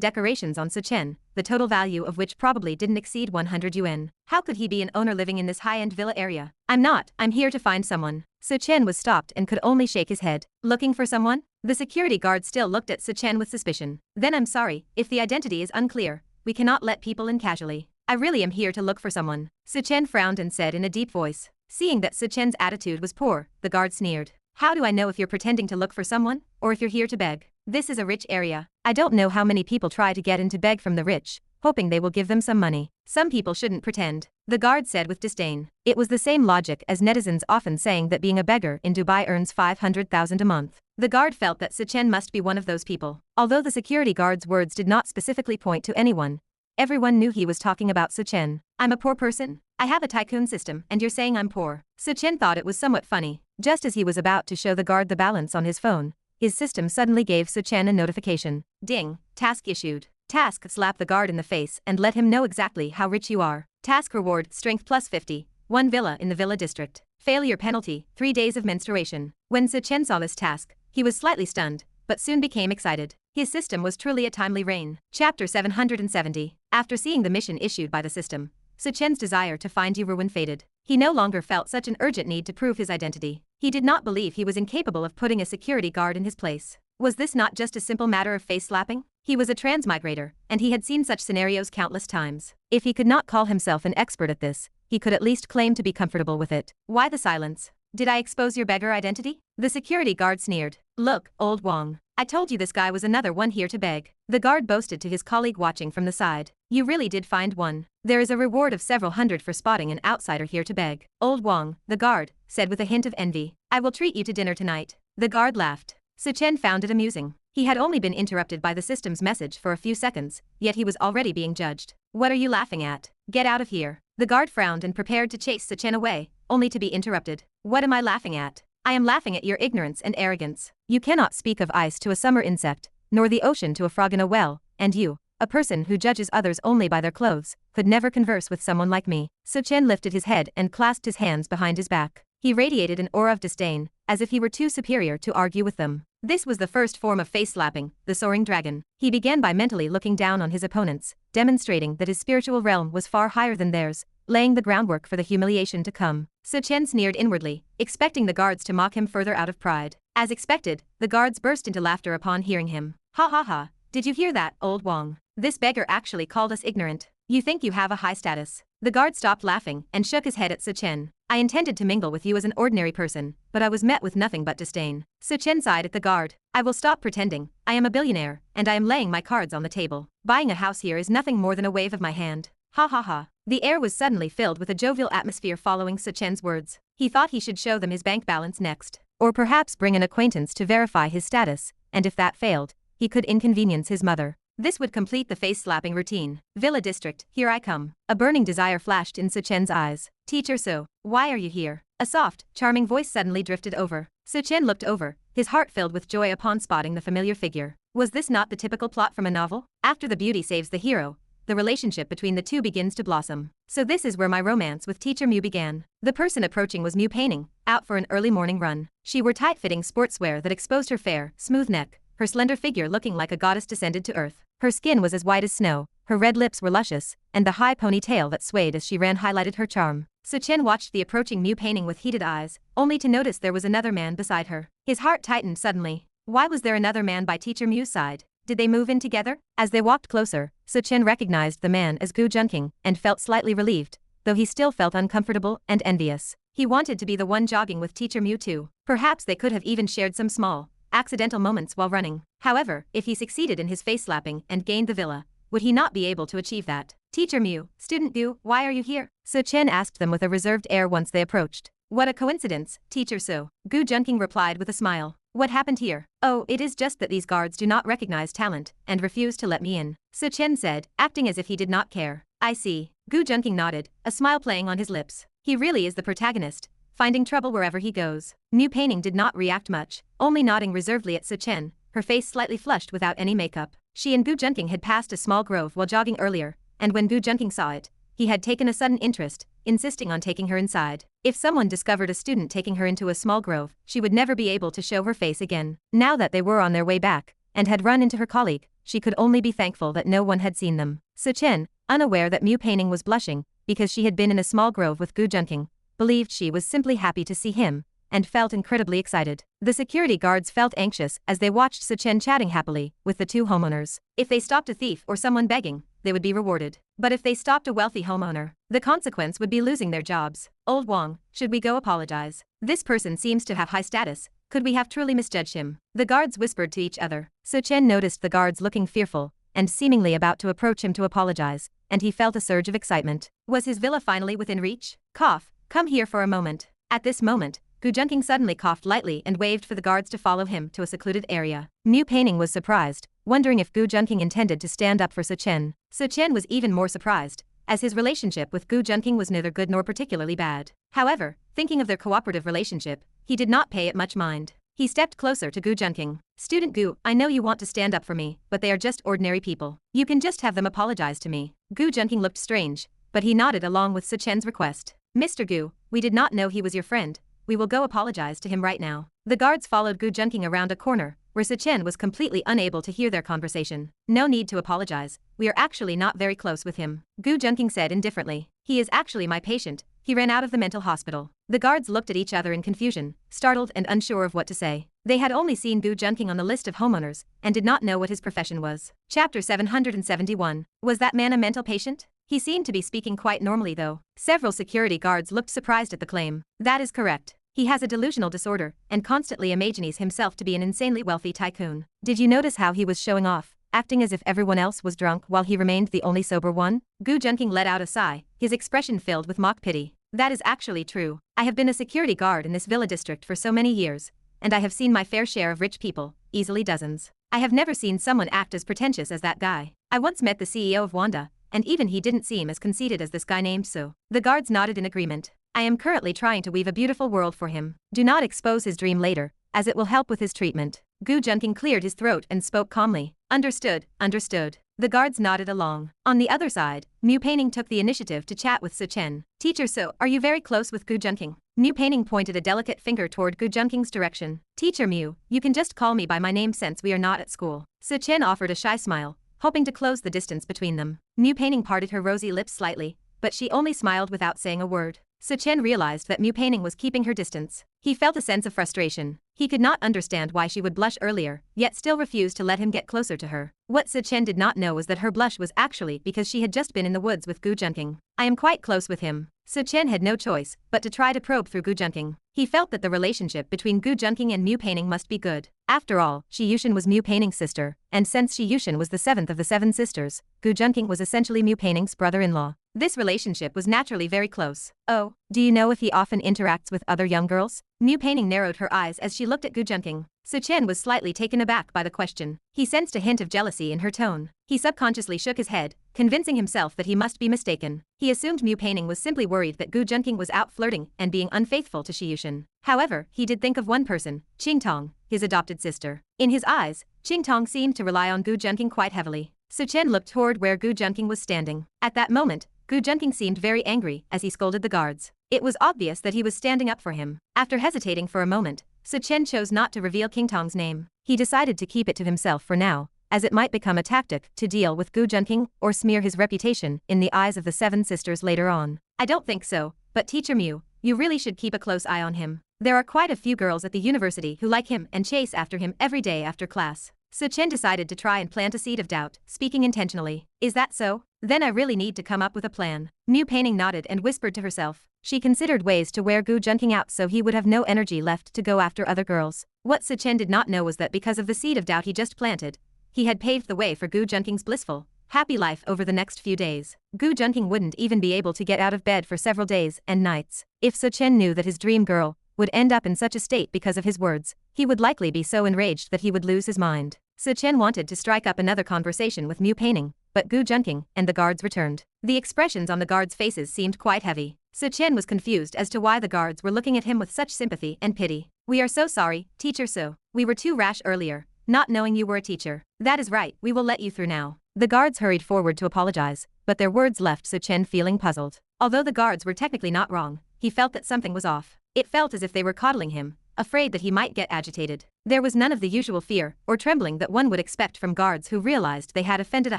decorations on Chen, the total value of which probably didn't exceed 100 yuan. How could he be an owner living in this high-end villa area? I'm here to find someone. Chen was stopped and could only shake his head. Looking for someone? The security guard still looked at Chen with suspicion. Then I'm sorry, if the identity is unclear, we cannot let people in casually. I really am here to look for someone. Chen frowned and said in a deep voice. Seeing that Chen's attitude was poor, the guard sneered. How do I know if you're pretending to look for someone, or if you're here to beg? This is a rich area. I don't know how many people try to get in to beg from the rich, hoping they will give them some money. Some people shouldn't pretend, the guard said with disdain. It was the same logic as netizens often saying that being a beggar in Dubai earns 500,000 a month. The guard felt that Chen must be one of those people. Although the security guard's words did not specifically point to anyone, everyone knew he was talking about Chen. I'm a poor person? I have a tycoon system, and you're saying I'm poor. Chen thought it was somewhat funny. Just as he was about to show the guard the balance on his phone, his system suddenly gave Chen a notification. Ding, task issued. Task, slap the guard in the face and let him know exactly how rich you are. Task reward, strength plus 50, 1 villa in the villa district. Failure penalty, 3 days of menstruation. When Chen saw this task, he was slightly stunned, but soon became excited. His system was truly a timely rain. Chapter 770. After seeing the mission issued by the system, Chen's desire to find Yu Rouwan faded. He no longer felt such an urgent need to prove his identity. He did not believe he was incapable of putting a security guard in his place. Was this not just a simple matter of face slapping? He was a transmigrator, and he had seen such scenarios countless times. If he could not call himself an expert at this, he could at least claim to be comfortable with it. Why the silence? Did I expose your beggar identity? The security guard sneered. Look, old Wang. I told you this guy was another one here to beg. The guard boasted to his colleague watching from the side. You really did find one. There is a reward of several hundred for spotting an outsider here to beg. Old Wang, the guard, said with a hint of envy. I will treat you to dinner tonight. The guard laughed. Chen found it amusing. He had only been interrupted by the system's message for a few seconds, yet he was already being judged. What are you laughing at? Get out of here. The guard frowned and prepared to chase Chen away, only to be interrupted. What am I laughing at? I am laughing at your ignorance and arrogance. You cannot speak of ice to a summer insect, nor the ocean to a frog in a well, and you, a person who judges others only by their clothes, could never converse with someone like me. Chen lifted his head and clasped his hands behind his back. He radiated an aura of disdain, as if he were too superior to argue with them. This was the first form of face slapping, the soaring dragon. He began by mentally looking down on his opponents, demonstrating that his spiritual realm was far higher than theirs, laying the groundwork for the humiliation to come. Chen sneered inwardly, expecting the guards to mock him further out of pride. As expected, the guards burst into laughter upon hearing him. Ha ha ha, did you hear that, old Wang? This beggar actually called us ignorant. You think you have a high status. The guard stopped laughing and shook his head at Chen. I intended to mingle with you as an ordinary person, but I was met with nothing but disdain. Chen sighed at the guard. I will stop pretending. I am a billionaire, and I am laying my cards on the table. Buying a house here is nothing more than a wave of my hand. Ha ha ha. The air was suddenly filled with a jovial atmosphere following Chen's words. He thought he should show them his bank balance next, or perhaps bring an acquaintance to verify his status, and if that failed, he could inconvenience his mother. This would complete the face-slapping routine. Villa District, here I come. A burning desire flashed in Chen's eyes. Teacher So, why are you here? A soft, charming voice suddenly drifted over. Chen looked over, his heart filled with joy upon spotting the familiar figure. Was this not the typical plot from a novel? After the beauty saves the hero, the relationship between the two begins to blossom. So this is where my romance with Teacher Mu began. The person approaching was Mu Painting, out for an early morning run. She wore tight-fitting sportswear that exposed her fair, smooth neck, her slender figure looking like a goddess descended to earth. Her skin was as white as snow, her red lips were luscious, and the high ponytail that swayed as she ran highlighted her charm. Chen watched the approaching Mu Painting with heated eyes, only to notice there was another man beside her. His heart tightened suddenly. Why was there another man by Teacher Mu's side? Did they move in together? As they walked closer, Chen recognized the man as Gu Junqing and felt slightly relieved, though he still felt uncomfortable and envious. He wanted to be the one jogging with Teacher Mu too. Perhaps they could have even shared some small, accidental moments while running. However, if he succeeded in his face-slapping and gained the villa, would he not be able to achieve that? Teacher Mu, Student Gu, why are you here? Chen asked them with a reserved air once they approached. What a coincidence, Teacher So. Gu Junqing replied with a smile. What happened here? Oh, it is just that these guards do not recognize talent and refuse to let me in. Chen said, acting as if he did not care. I see. Gu Junqing nodded, a smile playing on his lips. He really is the protagonist, finding trouble wherever he goes. Mu Peining did not react much, only nodding reservedly at Suchen, her face slightly flushed without any makeup. She and Gu Junqing had passed a small grove while jogging earlier, and when Gu Junqing saw it, he had taken a sudden interest, insisting on taking her inside. If someone discovered a student taking her into a small grove, she would never be able to show her face again. Now that they were on their way back, and had run into her colleague, she could only be thankful that no one had seen them. Suchen, unaware that Mu Peining was blushing, because she had been in a small grove with Gu Junqing, believed she was simply happy to see him, and felt incredibly excited. The security guards felt anxious as they watched Suchen chatting happily with the two homeowners. If they stopped a thief or someone begging, they would be rewarded. But if they stopped a wealthy homeowner, the consequence would be losing their jobs. Old Wang, should we go apologize? This person seems to have high status. Could we have truly misjudged him? The guards whispered to each other. Suchen noticed the guards looking fearful, and seemingly about to approach him to apologize, and he felt a surge of excitement. Was his villa finally within reach? Cough, come here for a moment. At this moment, Gu Junqing suddenly coughed lightly and waved for the guards to follow him to a secluded area. Mu Peining was surprised, wondering if Gu Junqing intended to stand up for Suchen. Suchen was even more surprised, as his relationship with Gu Junqing was neither good nor particularly bad. However, thinking of their cooperative relationship, he did not pay it much mind. He stepped closer to Gu Junqing. Student Gu, I know you want to stand up for me, but they are just ordinary people. You can just have them apologize to me. Gu Junqing looked strange, but he nodded along with Suchen's request. Mr. Gu, we did not know he was your friend. We will go apologize to him right now. The guards followed Gu Junqing around a corner, where Suchen was completely unable to hear their conversation. No need to apologize, we are actually not very close with him. Gu Junqing said indifferently. He is actually my patient, he ran out of the mental hospital. The guards looked at each other in confusion, startled and unsure of what to say. They had only seen Gu Junqing on the list of homeowners, and did not know what his profession was. Chapter 771. Was that man a mental patient? He seemed to be speaking quite normally though. Several security guards looked surprised at the claim. That is correct. He has a delusional disorder, and constantly imagines himself to be an insanely wealthy tycoon. Did you notice how he was showing off, acting as if everyone else was drunk while he remained the only sober one? Gu Junqing let out a sigh, his expression filled with mock pity. That is actually true. I have been a security guard in this villa district for so many years, and I have seen my fair share of rich people, easily dozens. I have never seen someone act as pretentious as that guy. I once met the CEO of Wanda, and even he didn't seem as conceited as this guy named Su. The guards nodded in agreement. I am currently trying to weave a beautiful world for him. Do not expose his dream later, as it will help with his treatment. Gu Junqing cleared his throat and spoke calmly. Understood, understood. The guards nodded along. On the other side, Mu Peining took the initiative to chat with Suchen. Teacher Su, are you very close with Gu Junqing? Mu Peining pointed a delicate finger toward Gu Junqing's direction. Teacher Mu, you can just call me by my name since we are not at school. Suchen offered a shy smile, hoping to close the distance between them. Mu Peining parted her rosy lips slightly, but she only smiled without saying a word. Suchen realized that Mu Peining was keeping her distance. He felt a sense of frustration. He could not understand why she would blush earlier, yet still refused to let him get closer to her. What Suchen did not know was that her blush was actually because she had just been in the woods with Gu Junqing. I am quite close with him. Suchen had no choice but to try to probe through Gu Junqing. He felt that the relationship between Gu Junqing and Mu Peining must be good. After all, Shi Yushin was Mu Peining's sister, and since Shi Yushin was the seventh of the seven sisters, Gu Junqing was essentially Mu Peining's brother-in-law. This relationship was naturally very close. Oh, do you know if he often interacts with other young girls? Mu Peining narrowed her eyes as she looked at Gu Junqing. Suchen was slightly taken aback by the question. He sensed a hint of jealousy in her tone. He subconsciously shook his head, convincing himself that he must be mistaken. He assumed Mu Peining was simply worried that Gu Junqing was out flirting and being unfaithful to Shi Yushin. However, he did think of one person, Qingtong, his adopted sister. In his eyes, Qingtong seemed to rely on Gu Junqing quite heavily. Suchen looked toward where Gu Junqing was standing. At that moment, Gu Junqing seemed very angry as he scolded the guards. It was obvious that he was standing up for him. After hesitating for a moment, Suchen chose not to reveal Qingtong's name. He decided to keep it to himself for now, as it might become a tactic to deal with Gu Junqing or smear his reputation in the eyes of the seven sisters later on. I don't think so, but Teacher Mu, you really should keep a close eye on him. There are quite a few girls at the university who like him and chase after him every day after class. Suchen decided to try and plant a seed of doubt, speaking intentionally. Is that so? Then I really need to come up with a plan. Mu Peining nodded and whispered to herself. She considered ways to wear Gu Junqing out so he would have no energy left to go after other girls. What Suchen did not know was that because of the seed of doubt he just planted, he had paved the way for Gu Junqing's blissful, happy life over the next few days. Gu Junqing wouldn't even be able to get out of bed for several days and nights. If Suchen knew that his dream girl would end up in such a state because of his words, he would likely be so enraged that he would lose his mind. Suchen wanted to strike up another conversation with Mu Peining, but Gu Junqing and the guards returned. The expressions on the guards' faces seemed quite heavy. Chen was confused as to why the guards were looking at him with such sympathy and pity. "We are so sorry, Teacher Su. We were too rash earlier, not knowing you were a teacher." "That is right, we will let you through now." The guards hurried forward to apologize, but their words left Chen feeling puzzled. Although the guards were technically not wrong, he felt that something was off. It felt as if they were coddling him, afraid that he might get agitated. There was none of the usual fear or trembling that one would expect from guards who realized they had offended a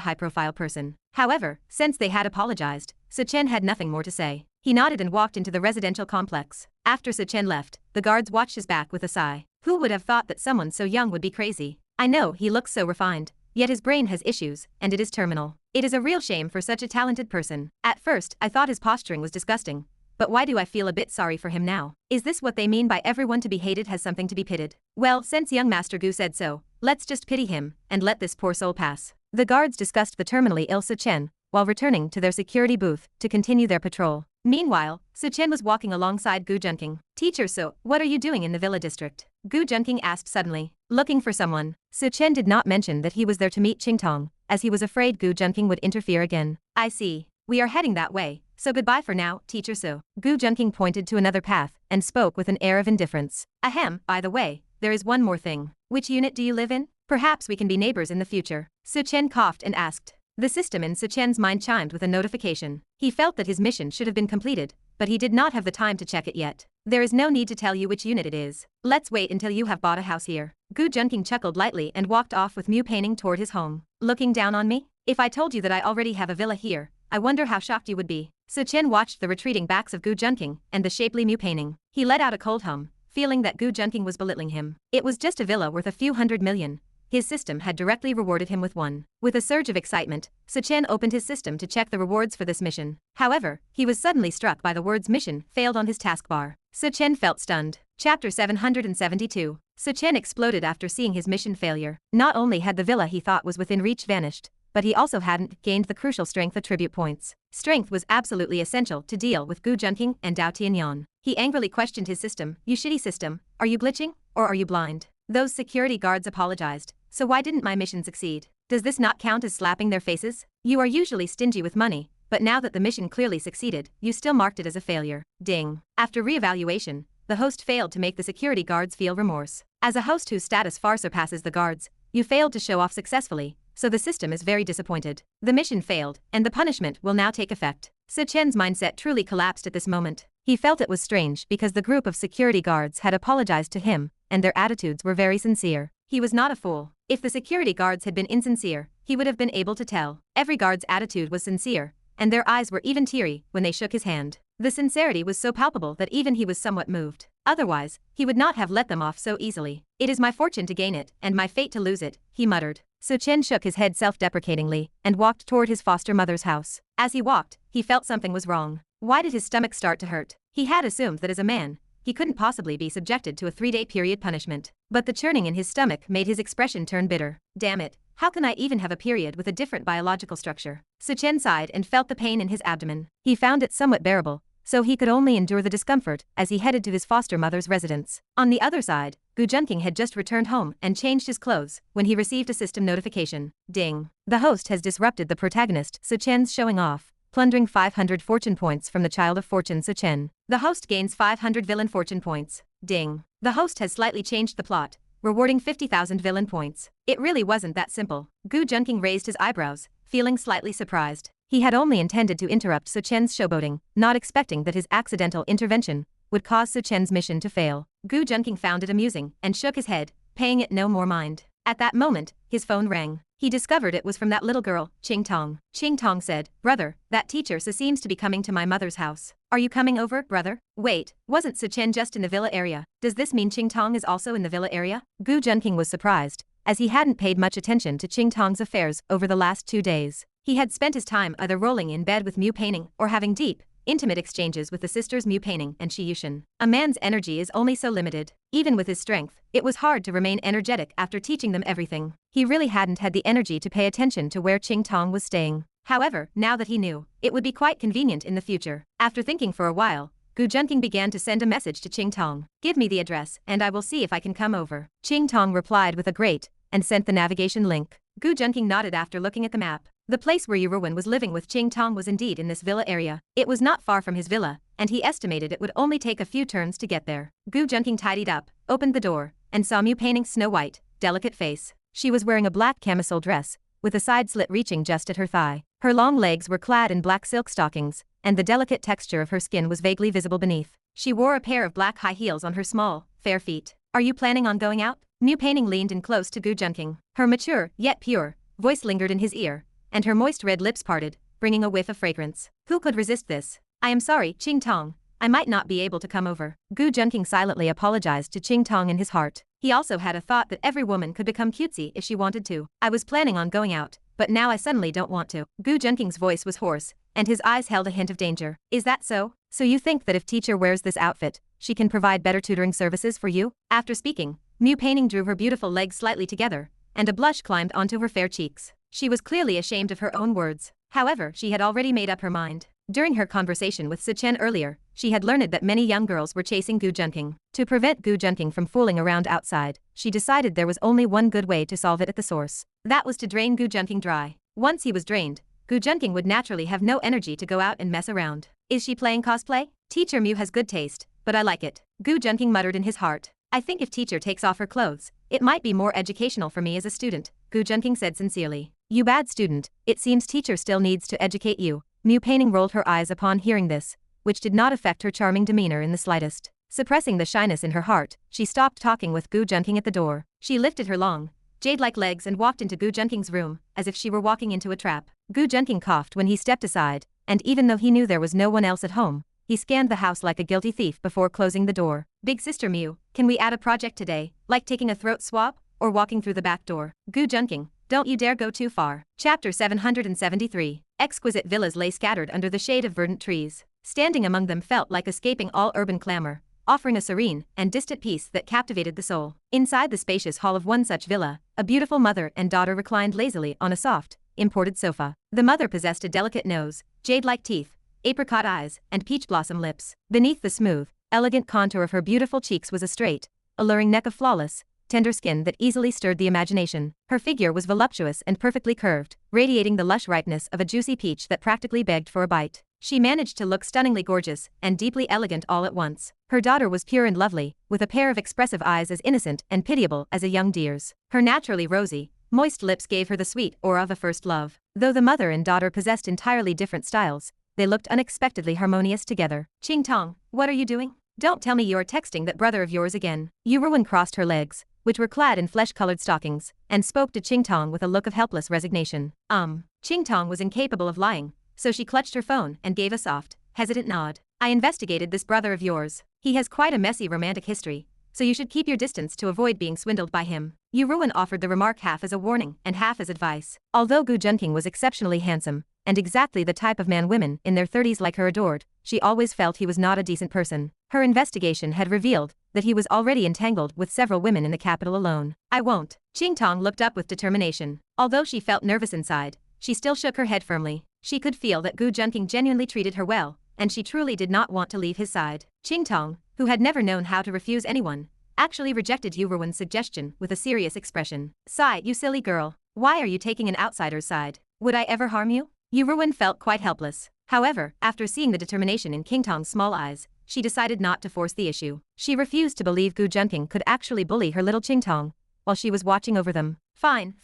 high-profile person. However, since they had apologized, Chen had nothing more to say. He nodded and walked into the residential complex. After Chen left, the guards watched his back with a sigh. Who would have thought that someone so young would be crazy? I know he looks so refined, yet his brain has issues, and it is terminal. It is a real shame for such a talented person. At first, I thought his posturing was disgusting. But why do I feel a bit sorry for him now? Is this what they mean by everyone to be hated has something to be pitied? Well, since young Master Gu said so, let's just pity him, and let this poor soul pass. The guards discussed the terminally ill Chen, while returning to their security booth to continue their patrol. Meanwhile, Chen was walking alongside Gu Junqing. "Teacher Su, what are you doing in the villa district?" Gu Junqing asked suddenly. "Looking for someone." Chen did not mention that he was there to meet Qingtong, as he was afraid Gu Junqing would interfere again. "I see. We are heading that way, so goodbye for now, Teacher Su." Gu Junqing pointed to another path and spoke with an air of indifference. "Ahem, by the way, there is one more thing. Which unit do you live in? Perhaps we can be neighbors in the future." Chen coughed and asked. The system in Chen's mind chimed with a notification. He felt that his mission should have been completed, but he did not have the time to check it yet. "There is no need to tell you which unit it is. Let's wait until you have bought a house here." Gu Junqing chuckled lightly and walked off with Mu painting toward his home. "Looking down on me? If I told you that I already have a villa here, I wonder how shocked you would be." Chen watched the retreating backs of Gu Junqing and the shapely Mu painting. He let out a cold hum, feeling that Gu Junqing was belittling him. It was just a villa worth a few $100 million. His system had directly rewarded him with one. With a surge of excitement, Chen opened his system to check the rewards for this mission. However, he was suddenly struck by the words "mission failed" on his taskbar. Chen felt stunned. Chapter 772. Chen exploded after seeing his mission failure. Not only had the villa he thought was within reach vanished, but he also hadn't gained the crucial strength attribute points. Strength was absolutely essential to deal with Gu Junqing and Dao Tianyan. He angrily questioned his system. "You shitty system, are you glitching, or are you blind?" Those security guards apologized. "So why didn't my mission succeed? Does this not count as slapping their faces? You are usually stingy with money, but now that the mission clearly succeeded, you still marked it as a failure." Ding. After re-evaluation, the host failed to make the security guards feel remorse. As a host whose status far surpasses the guards, you failed to show off successfully, so the system is very disappointed. The mission failed, and the punishment will now take effect. Chen's mindset truly collapsed at this moment. He felt it was strange because the group of security guards had apologized to him, and their attitudes were very sincere. He was not a fool. If the security guards had been insincere, he would have been able to tell. Every guard's attitude was sincere, and their eyes were even teary when they shook his hand. The sincerity was so palpable that even he was somewhat moved. Otherwise, he would not have let them off so easily. "It is my fortune to gain it, and my fate to lose it," he muttered. Chen shook his head self-deprecatingly and walked toward his foster mother's house. As he walked, he felt something was wrong. Why did his stomach start to hurt? He had assumed that as a man, he couldn't possibly be subjected to a 3-day period punishment. But the churning in his stomach made his expression turn bitter. "Damn it, how can I even have a period with a different biological structure?" Chen sighed and felt the pain in his abdomen. He found it somewhat bearable, so he could only endure the discomfort as he headed to his foster mother's residence. On the other side, Gu Junqing had just returned home and changed his clothes when he received a system notification. Ding. The host has disrupted the protagonist Chen's showing off, plundering 500 fortune points from the child of fortune Chen. The host gains 500 villain fortune points. Ding. The host has slightly changed the plot, rewarding 50,000 villain points. It really wasn't that simple. Gu Junqing raised his eyebrows, feeling slightly surprised. He had only intended to interrupt Chen's showboating, not expecting that his accidental intervention would cause Chen's mission to fail. Gu Junqing found it amusing and shook his head, paying it no more mind. At that moment, his phone rang. He discovered it was from that little girl, Qingtong. Qingtong said, "Brother, that teacher seems to be coming to my mother's house. Are you coming over, brother?" Wait, wasn't Chen just in the villa area? Does this mean Qingtong is also in the villa area? Gu Junqing was surprised, as he hadn't paid much attention to Qingtong's affairs over the last 2 days. He had spent his time either rolling in bed with Mu painting or having deep, intimate exchanges with the sisters Mu painting and Shi Yushin. A man's energy is only so limited. Even with his strength, it was hard to remain energetic after teaching them everything. He really hadn't had the energy to pay attention to where Qingtong was staying. However, now that he knew, it would be quite convenient in the future. After thinking for a while, Gu Junqing began to send a message to Qingtong. "Give me the address and I will see if I can come over." Qingtong replied with a great, and sent the navigation link. Gu Junqing nodded after looking at the map. The place where Yu Rouwan was living with Qingtong was indeed in this villa area. It was not far from his villa, and he estimated it would only take a few turns to get there. Gu Junqing tidied up, opened the door, and saw Mu painting Snow White, delicate face. She was wearing a black camisole dress, with a side slit reaching just at her thigh. Her long legs were clad in black silk stockings, and the delicate texture of her skin was vaguely visible beneath. She wore a pair of black high heels on her small, fair feet. Are you planning on going out? Mu painting leaned in close to Gu Junqing. Her mature, yet pure, voice lingered in his ear, and her moist red lips parted, bringing a whiff of fragrance. Who could resist this? I am sorry, Qingtong. I might not be able to come over. Gu Junqing silently apologized to Qingtong in his heart. He also had a thought that every woman could become cutesy if she wanted to. I was planning on going out, but now I suddenly don't want to. Gu Junqing's voice was hoarse, and his eyes held a hint of danger. Is that so? So you think that if teacher wears this outfit, she can provide better tutoring services for you? After speaking, Mu painting drew her beautiful legs slightly together, and a blush climbed onto her fair cheeks. She was clearly ashamed of her own words. However, she had already made up her mind. During her conversation with Sichen earlier, she had learned that many young girls were chasing Gu Junqing. To prevent Gu Junqing from fooling around outside, she decided there was only one good way to solve it at the source. That was to drain Gu Junqing dry. Once he was drained, Gu Junqing would naturally have no energy to go out and mess around. Is she playing cosplay? Teacher Mu has good taste, but I like it. Gu Junqing muttered in his heart. I think if teacher takes off her clothes, it might be more educational for me as a student, Gu Junqing said sincerely. You bad student, it seems teacher still needs to educate you. Mu painting rolled her eyes upon hearing this, which did not affect her charming demeanor in the slightest. Suppressing the shyness in her heart, she stopped talking with Gu Junqing at the door. She lifted her long, jade-like legs and walked into Gu Junqing's room, as if she were walking into a trap. Gu Junqing coughed when he stepped aside, and even though he knew there was no one else at home, he scanned the house like a guilty thief before closing the door. Big sister Mu, can we add a project today, like taking a throat swab, or walking through the back door? Gu Junqing, don't you dare go too far. Chapter 773. Exquisite villas lay scattered under the shade of verdant trees. Standing among them felt like escaping all urban clamor, offering a serene and distant peace that captivated the soul. Inside the spacious hall of one such villa, a beautiful mother and daughter reclined lazily on a soft, imported sofa. The mother possessed a delicate nose, jade-like teeth, apricot eyes, and peach blossom lips. Beneath the smooth, elegant contour of her beautiful cheeks was a straight, alluring neck of flawless, tender skin that easily stirred the imagination. Her figure was voluptuous and perfectly curved, radiating the lush ripeness of a juicy peach that practically begged for a bite. She managed to look stunningly gorgeous and deeply elegant all at once. Her daughter was pure and lovely, with a pair of expressive eyes as innocent and pitiable as a young deer's. Her naturally rosy, moist lips gave her the sweet aura of a first love. Though the mother and daughter possessed entirely different styles, they looked unexpectedly harmonious together. Qingtong, what are you doing? Don't tell me you're texting that brother of yours again. Yu Rouwan crossed her legs, which were clad in flesh-colored stockings, and spoke to Qingtong with a look of helpless resignation. Qingtong was incapable of lying, so she clutched her phone and gave a soft, hesitant nod. I investigated this brother of yours. He has quite a messy romantic history, so you should keep your distance to avoid being swindled by him. Yu Rouwan offered the remark half as a warning and half as advice. Although Gu Junqing was exceptionally handsome, and exactly the type of man women in their 30s like her adored, she always felt he was not a decent person. Her investigation had revealed that he was already entangled with several women in the capital alone. I won't. Qingtong looked up with determination. Although she felt nervous inside, she still shook her head firmly. She could feel that Gu Junqing genuinely treated her well, and she truly did not want to leave his side. Qingtong, who had never known how to refuse anyone, actually rejected Yu Rouwan's suggestion with a serious expression. Sigh, you silly girl. Why are you taking an outsider's side? Would I ever harm you? Yu Rouwan felt quite helpless. However, after seeing the determination in Qingtong's small eyes, she decided not to force the issue. She refused to believe Gu Junqing could actually bully her little Qingtong while she was watching over them. Fine.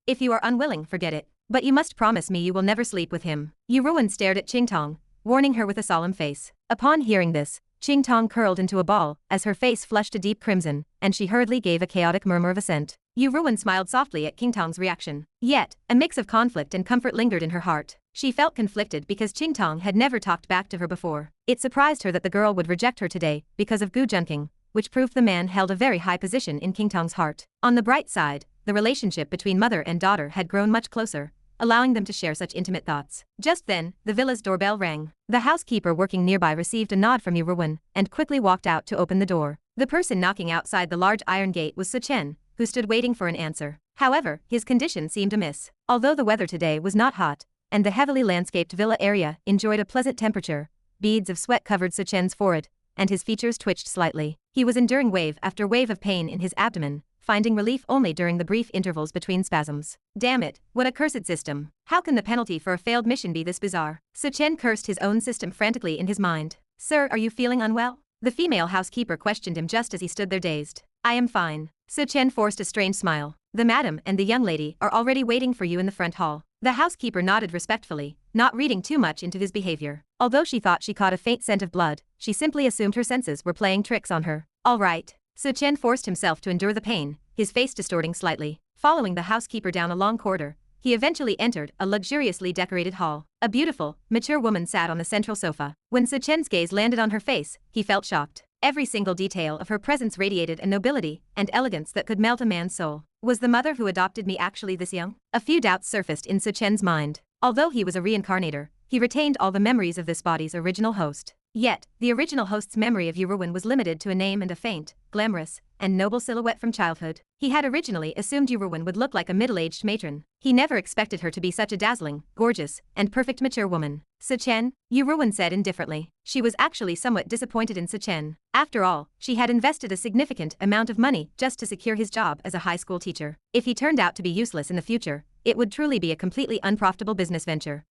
If you are unwilling, forget it. But you must promise me you will never sleep with him. Yu Rouwan stared at Qingtong, warning her with a solemn face. Upon hearing this, Qingtong curled into a ball as her face flushed a deep crimson, and she hurriedly gave a chaotic murmur of assent. Yu Rouwan smiled softly at Qingtong's reaction. Yet, a mix of conflict and comfort lingered in her heart. She felt conflicted because Qingtong had never talked back to her before. It surprised her that the girl would reject her today because of Gu Junqing, which proved the man held a very high position in Qingtong's heart. On the bright side, the relationship between mother and daughter had grown much closer, allowing them to share such intimate thoughts. Just then, the villa's doorbell rang. The housekeeper working nearby received a nod from Yu Rouwan and quickly walked out to open the door. The person knocking outside the large iron gate was Sichen, who stood waiting for an answer. However, his condition seemed amiss. Although the weather today was not hot, and the heavily landscaped villa area enjoyed a pleasant temperature, beads of sweat covered Sichen's forehead, and his features twitched slightly. He was enduring wave after wave of pain in his abdomen, finding relief only during the brief intervals between spasms. Damn it, what a cursed system. How can the penalty for a failed mission be this bizarre? Su-chen cursed his own system frantically in his mind. Sir, are you feeling unwell? The female housekeeper questioned him just as he stood there dazed. I am fine. Su-chen forced a strange smile. The madam and the young lady are already waiting for you in the front hall. The housekeeper nodded respectfully, not reading too much into his behavior. Although she thought she caught a faint scent of blood, she simply assumed her senses were playing tricks on her. All right. Su-chen forced himself to endure the pain, his face distorting slightly. Following the housekeeper down a long corridor, he eventually entered a luxuriously decorated hall. A beautiful, mature woman sat on the central sofa. When Su-chen's gaze landed on her face, he felt shocked. Every single detail of her presence radiated a nobility and elegance that could melt a man's soul. Was the mother who adopted me actually this young? A few doubts surfaced in Su-chen's mind. Although he was a reincarnator, he retained all the memories of this body's original host. Yet, the original host's memory of Yu Rouwan was limited to a name and a faint, glamorous, and noble silhouette from childhood. He had originally assumed Yu Rouwan would look like a middle-aged matron. He never expected her to be such a dazzling, gorgeous, and perfect mature woman. Su-chen, Yu Rouwan said indifferently. She was actually somewhat disappointed in Su-chen. After all, she had invested a significant amount of money just to secure his job as a high school teacher. If he turned out to be useless in the future, it would truly be a completely unprofitable business venture.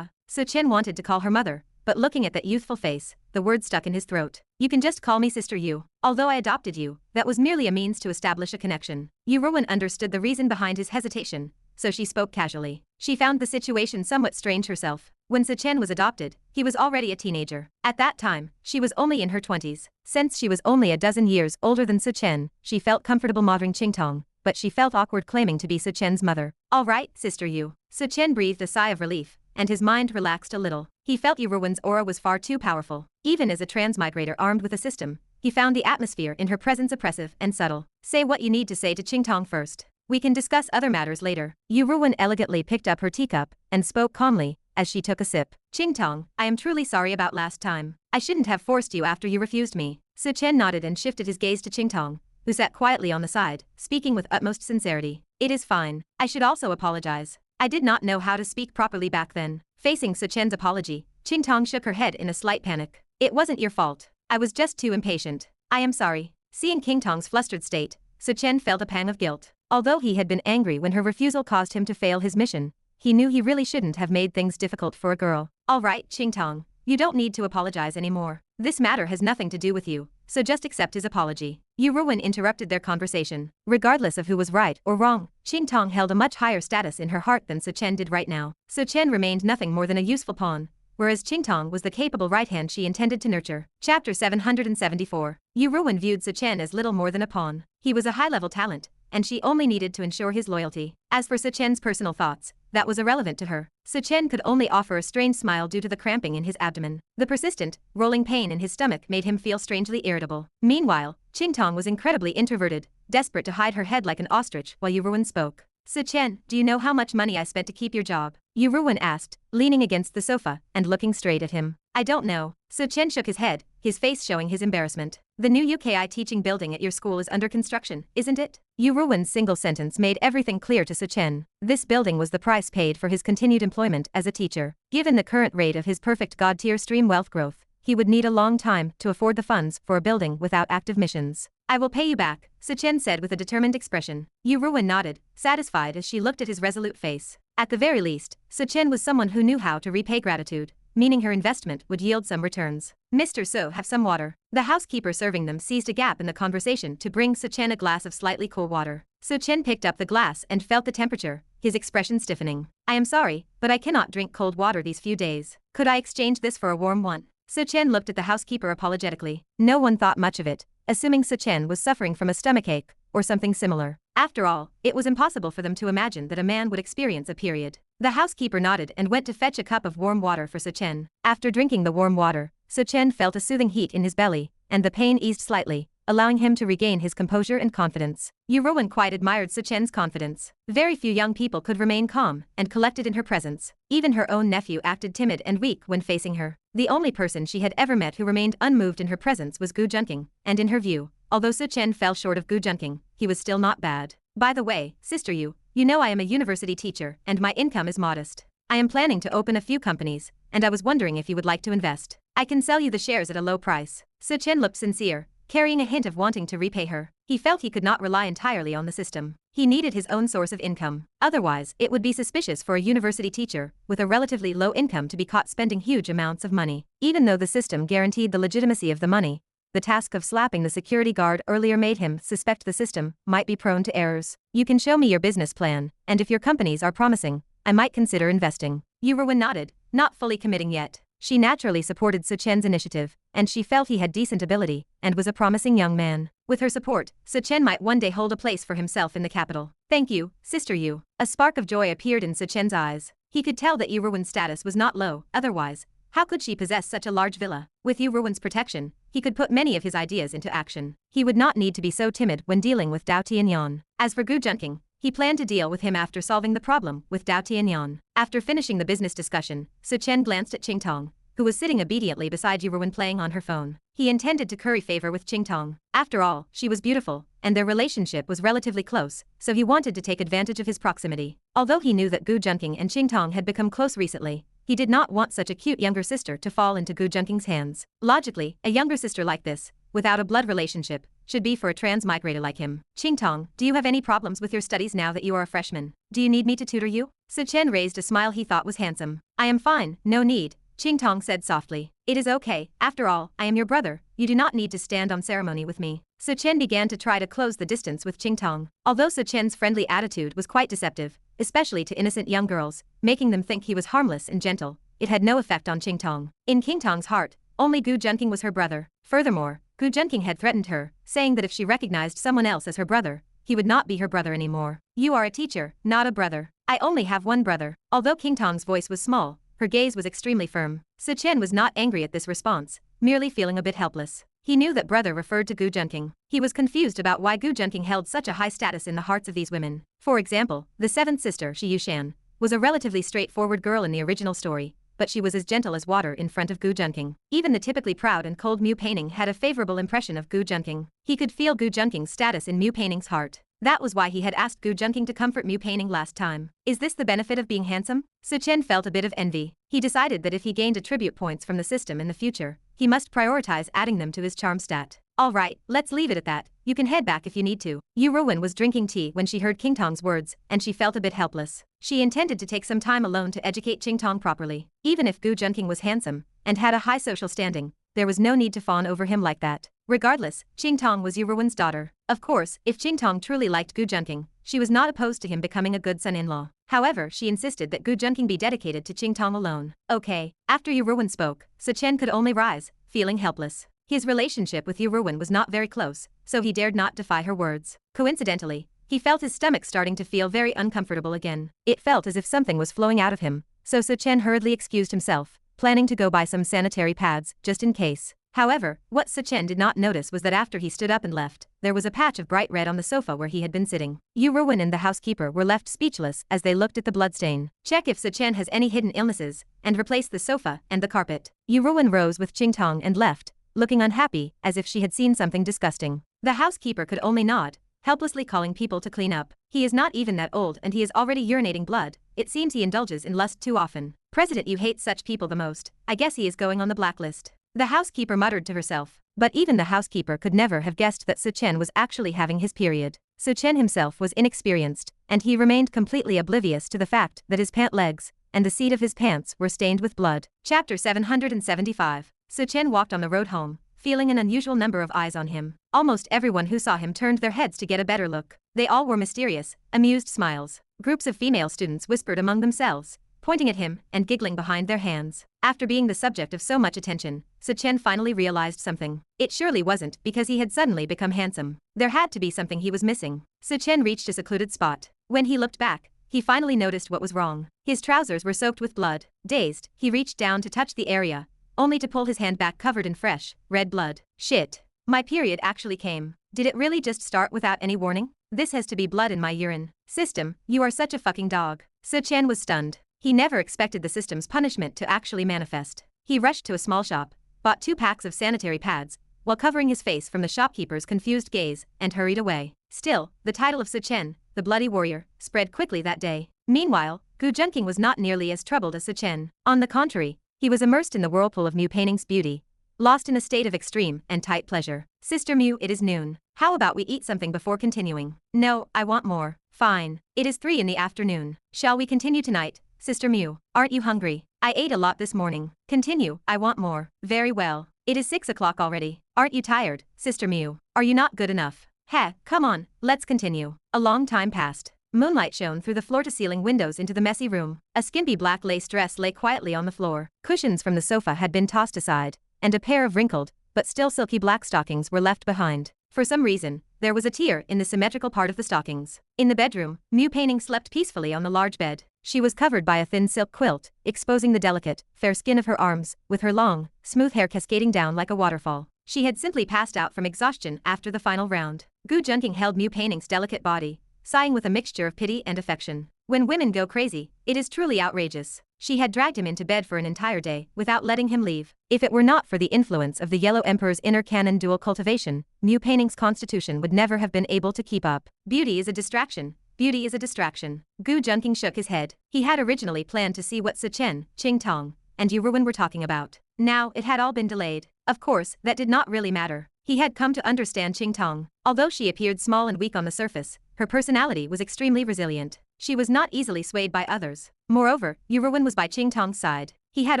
Su-chen wanted to call her mother, but looking at that youthful face, the word stuck in his throat. You can just call me Sister Yu. Although I adopted you, that was merely a means to establish a connection. Yu Rouwan understood the reason behind his hesitation, so she spoke casually. She found the situation somewhat strange herself. When Su-chen was adopted, he was already a teenager. At that time, she was only in her 20s. Since she was only a dozen years older than Su-chen, she felt comfortable mothering Qingtong, but she felt awkward claiming to be Su-chen's mother. All right, Sister Yu. Su-chen breathed a sigh of relief, and his mind relaxed a little. He felt Yu Rouwan's aura was far too powerful. Even as a transmigrator armed with a system, he found the atmosphere in her presence oppressive and subtle. Say what you need to say to Qingtong first. We can discuss other matters later. Yu Rouwan elegantly picked up her teacup and spoke calmly as she took a sip. Qingtong, I am truly sorry about last time. I shouldn't have forced you after you refused me. Su-chen nodded and shifted his gaze to Qingtong, who sat quietly on the side, speaking with utmost sincerity. It is fine. I should also apologize. I did not know how to speak properly back then. Facing Su-chen's apology, Qingtong shook her head in a slight panic. It wasn't your fault. I was just too impatient. I am sorry. Seeing Qingtong's flustered state, Su-chen felt a pang of guilt. Although he had been angry when her refusal caused him to fail his mission, he knew he really shouldn't have made things difficult for a girl. All right, Qingtong, you don't need to apologize anymore. This matter has nothing to do with you, so just accept his apology. Yu Rouwan interrupted their conversation. Regardless of who was right or wrong, Qingtong held a much higher status in her heart than Su-chen did right now. Su-chen remained nothing more than a useful pawn, whereas Qingtong was the capable right hand she intended to nurture. Chapter 774. Yu Rouwan viewed Su-chen as little more than a pawn. He was a high-level talent, and she only needed to ensure his loyalty. As for Su-chen's personal thoughts, that was irrelevant to her. Su-chen could only offer a strange smile due to the cramping in his abdomen. The persistent, rolling pain in his stomach made him feel strangely irritable. Meanwhile, Qingtong was incredibly introverted, desperate to hide her head like an ostrich while Yu Rouwan spoke. Su-chen, do you know how much money I spent to keep your job? Yu Rouwan asked, leaning against the sofa and looking straight at him. I don't know. Su-chen shook his head, his face showing his embarrassment. The new UKI teaching building at your school is under construction, isn't it? Yu Rouwan's single sentence made everything clear to Su-chen. This building was the price paid for his continued employment as a teacher. Given the current rate of his perfect god-tier stream wealth growth, he would need a long time to afford the funds for a building without active missions. I will pay you back, Su-chen said with a determined expression. Yu Rouwan nodded, satisfied as she looked at his resolute face. At the very least, Su-chen was someone who knew how to repay gratitude, meaning her investment would yield some returns. Mr. So, have some water. The housekeeper serving them seized a gap in the conversation to bring Su-chen a glass of slightly cool water. Su-chen picked up the glass and felt the temperature, his expression stiffening. I am sorry, but I cannot drink cold water these few days. Could I exchange this for a warm one? Su-chen looked at the housekeeper apologetically. No one thought much of it, assuming Su-chen was suffering from a stomachache or something similar. After all, it was impossible for them to imagine that a man would experience a period. The housekeeper nodded and went to fetch a cup of warm water for Su-chen. After drinking the warm water, Su-chen felt a soothing heat in his belly, and the pain eased slightly, allowing him to regain his composure and confidence. Yu Rouwan quite admired Su-chen's confidence. Very few young people could remain calm and collected in her presence. Even her own nephew acted timid and weak when facing her. The only person she had ever met who remained unmoved in her presence was Gu Junqing, and in her view, although Su-chen fell short of Gu Junqing, he was still not bad. By the way, Sister Yu, you know I am a university teacher and my income is modest. I am planning to open a few companies, and I was wondering if you would like to invest. I can sell you the shares at a low price. Su-chen looked sincere, carrying a hint of wanting to repay her. He felt he could not rely entirely on the system. He needed his own source of income. Otherwise, it would be suspicious for a university teacher with a relatively low income to be caught spending huge amounts of money. Even though the system guaranteed the legitimacy of the money, the task of slapping the security guard earlier made him suspect the system might be prone to errors. You can show me your business plan, and if your companies are promising, I might consider investing. Yu Rouwan nodded, not fully committing yet. She naturally supported Suchen's initiative, and she felt he had decent ability and was a promising young man. With her support, Suchen might one day hold a place for himself in the capital. Thank you, Sister Yu. A spark of joy appeared in Suchen's eyes. He could tell that Yu Rouwan's status was not low, otherwise, how could she possess such a large villa? With Yu Rouwan's protection, he could put many of his ideas into action. He would not need to be so timid when dealing with Dao Tianyan. As for Gu Junqing, he planned to deal with him after solving the problem with Dao Tianyan. After finishing the business discussion, Suchen glanced at Qingtong, who was sitting obediently beside Yu Rouwan playing on her phone. He intended to curry favor with Qingtong. After all, she was beautiful, and their relationship was relatively close, so he wanted to take advantage of his proximity. Although he knew that Gu Junqing and Qingtong had become close recently, he did not want such a cute younger sister to fall into Gu Junqing's hands. Logically, a younger sister like this, without a blood relationship, should be for a transmigrator like him. Qingtong, do you have any problems with your studies now that you are a freshman? Do you need me to tutor you? Suchen raised a smile he thought was handsome. I am fine, no need, Qingtong said softly. It is okay, after all, I am your brother, you do not need to stand on ceremony with me. Suchen began to try to close the distance with Qingtong. Although Suchen's friendly attitude was quite deceptive, especially to innocent young girls, making them think he was harmless and gentle, it had no effect on Qingtong. In Qingtong's heart, only Gu Junqing was her brother. Furthermore, Gu Junqing had threatened her, saying that if she recognized someone else as her brother, he would not be her brother anymore. You are a teacher, not a brother. I only have one brother. Although Qingtong's voice was small, her gaze was extremely firm. Suchen was not angry at this response, merely feeling a bit helpless. He knew that brother referred to Gu Junqing. He was confused about why Gu Junqing held such a high status in the hearts of these women. For example, the seventh sister, Shi Yushan, was a relatively straightforward girl in the original story, but she was as gentle as water in front of Gu Junqing. Even the typically proud and cold Mu Painting had a favorable impression of Gu Junqing. He could feel Gu Junqing's status in Mu Painting's heart. That was why he had asked Gu Junqing to comfort Mu Painting last time. Is this the benefit of being handsome? Suchen felt a bit of envy. He decided that if he gained attribute points from the system in the future, he must prioritize adding them to his charm stat. Alright, let's leave it at that. You can head back if you need to. Yu Rouwan was drinking tea when she heard Qingtong's words, and she felt a bit helpless. She intended to take some time alone to educate Qingtong properly. Even if Gu Junqing was handsome and had a high social standing, there was no need to fawn over him like that. Regardless, Qingtong was Yu Rouwan's daughter. Of course, if Qingtong truly liked Gu Junqing, she was not opposed to him becoming a good son-in-law. However, she insisted that Gu Junqing be dedicated to Qingtong alone. Okay. After Yu Rouwan spoke, Suchen could only rise, feeling helpless. His relationship with Yu Rouwan was not very close, so he dared not defy her words. Coincidentally, he felt his stomach starting to feel very uncomfortable again. It felt as if something was flowing out of him, so Suchen hurriedly excused himself, planning to go buy some sanitary pads, just in case. However, what Suchen did not notice was that after he stood up and left, there was a patch of bright red on the sofa where he had been sitting. Yu Rouwan and the housekeeper were left speechless as they looked at the bloodstain. Check if Suchen has any hidden illnesses, and replace the sofa and the carpet. Yu Rouwan rose with Qingtong and left, looking unhappy, as if she had seen something disgusting. The housekeeper could only nod, helplessly calling people to clean up. He is not even that old and he is already urinating blood. It seems he indulges in lust too often. President Yu hates such people the most. I guess he is going on the blacklist. The housekeeper muttered to herself. But even the housekeeper could never have guessed that Suchen was actually having his period. Suchen himself was inexperienced, and he remained completely oblivious to the fact that his pant legs and the seat of his pants were stained with blood. Chapter 775. Suchen walked on the road home, feeling an unusual number of eyes on him. Almost everyone who saw him turned their heads to get a better look. They all wore mysterious, amused smiles. Groups of female students whispered among themselves, pointing at him and giggling behind their hands. After being the subject of so much attention, Suchen finally realized something. It surely wasn't because he had suddenly become handsome. There had to be something he was missing. Suchen reached a secluded spot. When he looked back, he finally noticed what was wrong. His trousers were soaked with blood. Dazed, he reached down to touch the area, only to pull his hand back covered in fresh, red blood. Shit. My period actually came. Did it really just start without any warning? This has to be blood in my urine. System, you are such a fucking dog. Suchen was stunned. He never expected the system's punishment to actually manifest. He rushed to a small shop, bought 2 packs of sanitary pads, while covering his face from the shopkeeper's confused gaze, and hurried away. Still, the title of Suchen, the Bloody Warrior, spread quickly that day. Meanwhile, Gu Junqing was not nearly as troubled as Suchen. On the contrary, he was immersed in the whirlpool of Mu Painting's beauty, lost in a state of extreme and tight pleasure. Sister Mew, it is noon. How about we eat something before continuing? No, I want more. Fine. It is 3 in the afternoon. Shall we continue tonight, Sister Mew? Aren't you hungry? I ate a lot this morning. Continue, I want more. Very well. It is 6 o'clock already. Aren't you tired, Sister Mew? Are you not good enough? Heh, come on, let's continue. A long time passed. Moonlight shone through the floor-to-ceiling windows into the messy room. A skimpy black lace dress lay quietly on the floor. Cushions from the sofa had been tossed aside, and a pair of wrinkled, but still silky black stockings were left behind. For some reason, there was a tear in the symmetrical part of the stockings. In the bedroom, Mew Painting slept peacefully on the large bed. She was covered by a thin silk quilt, exposing the delicate, fair skin of her arms, with her long, smooth hair cascading down like a waterfall. She had simply passed out from exhaustion after the final round. Gu Junqing held Mew Painting's delicate body, sighing with a mixture of pity and affection. When women go crazy, it is truly outrageous. She had dragged him into bed for an entire day without letting him leave. If it were not for the influence of the Yellow Emperor's inner canon dual cultivation, Mew Painting's constitution would never have been able to keep up. Beauty is a distraction. Beauty is a distraction. Gu Junqing shook his head. He had originally planned to see what Sichen, Qingtong, and Yu Rouwan were talking about. Now, it had all been delayed. Of course, that did not really matter. He had come to understand Qingtong. Although she appeared small and weak on the surface, her personality was extremely resilient. She was not easily swayed by others. Moreover, Yu Rouwan was by Qingtong's side. He had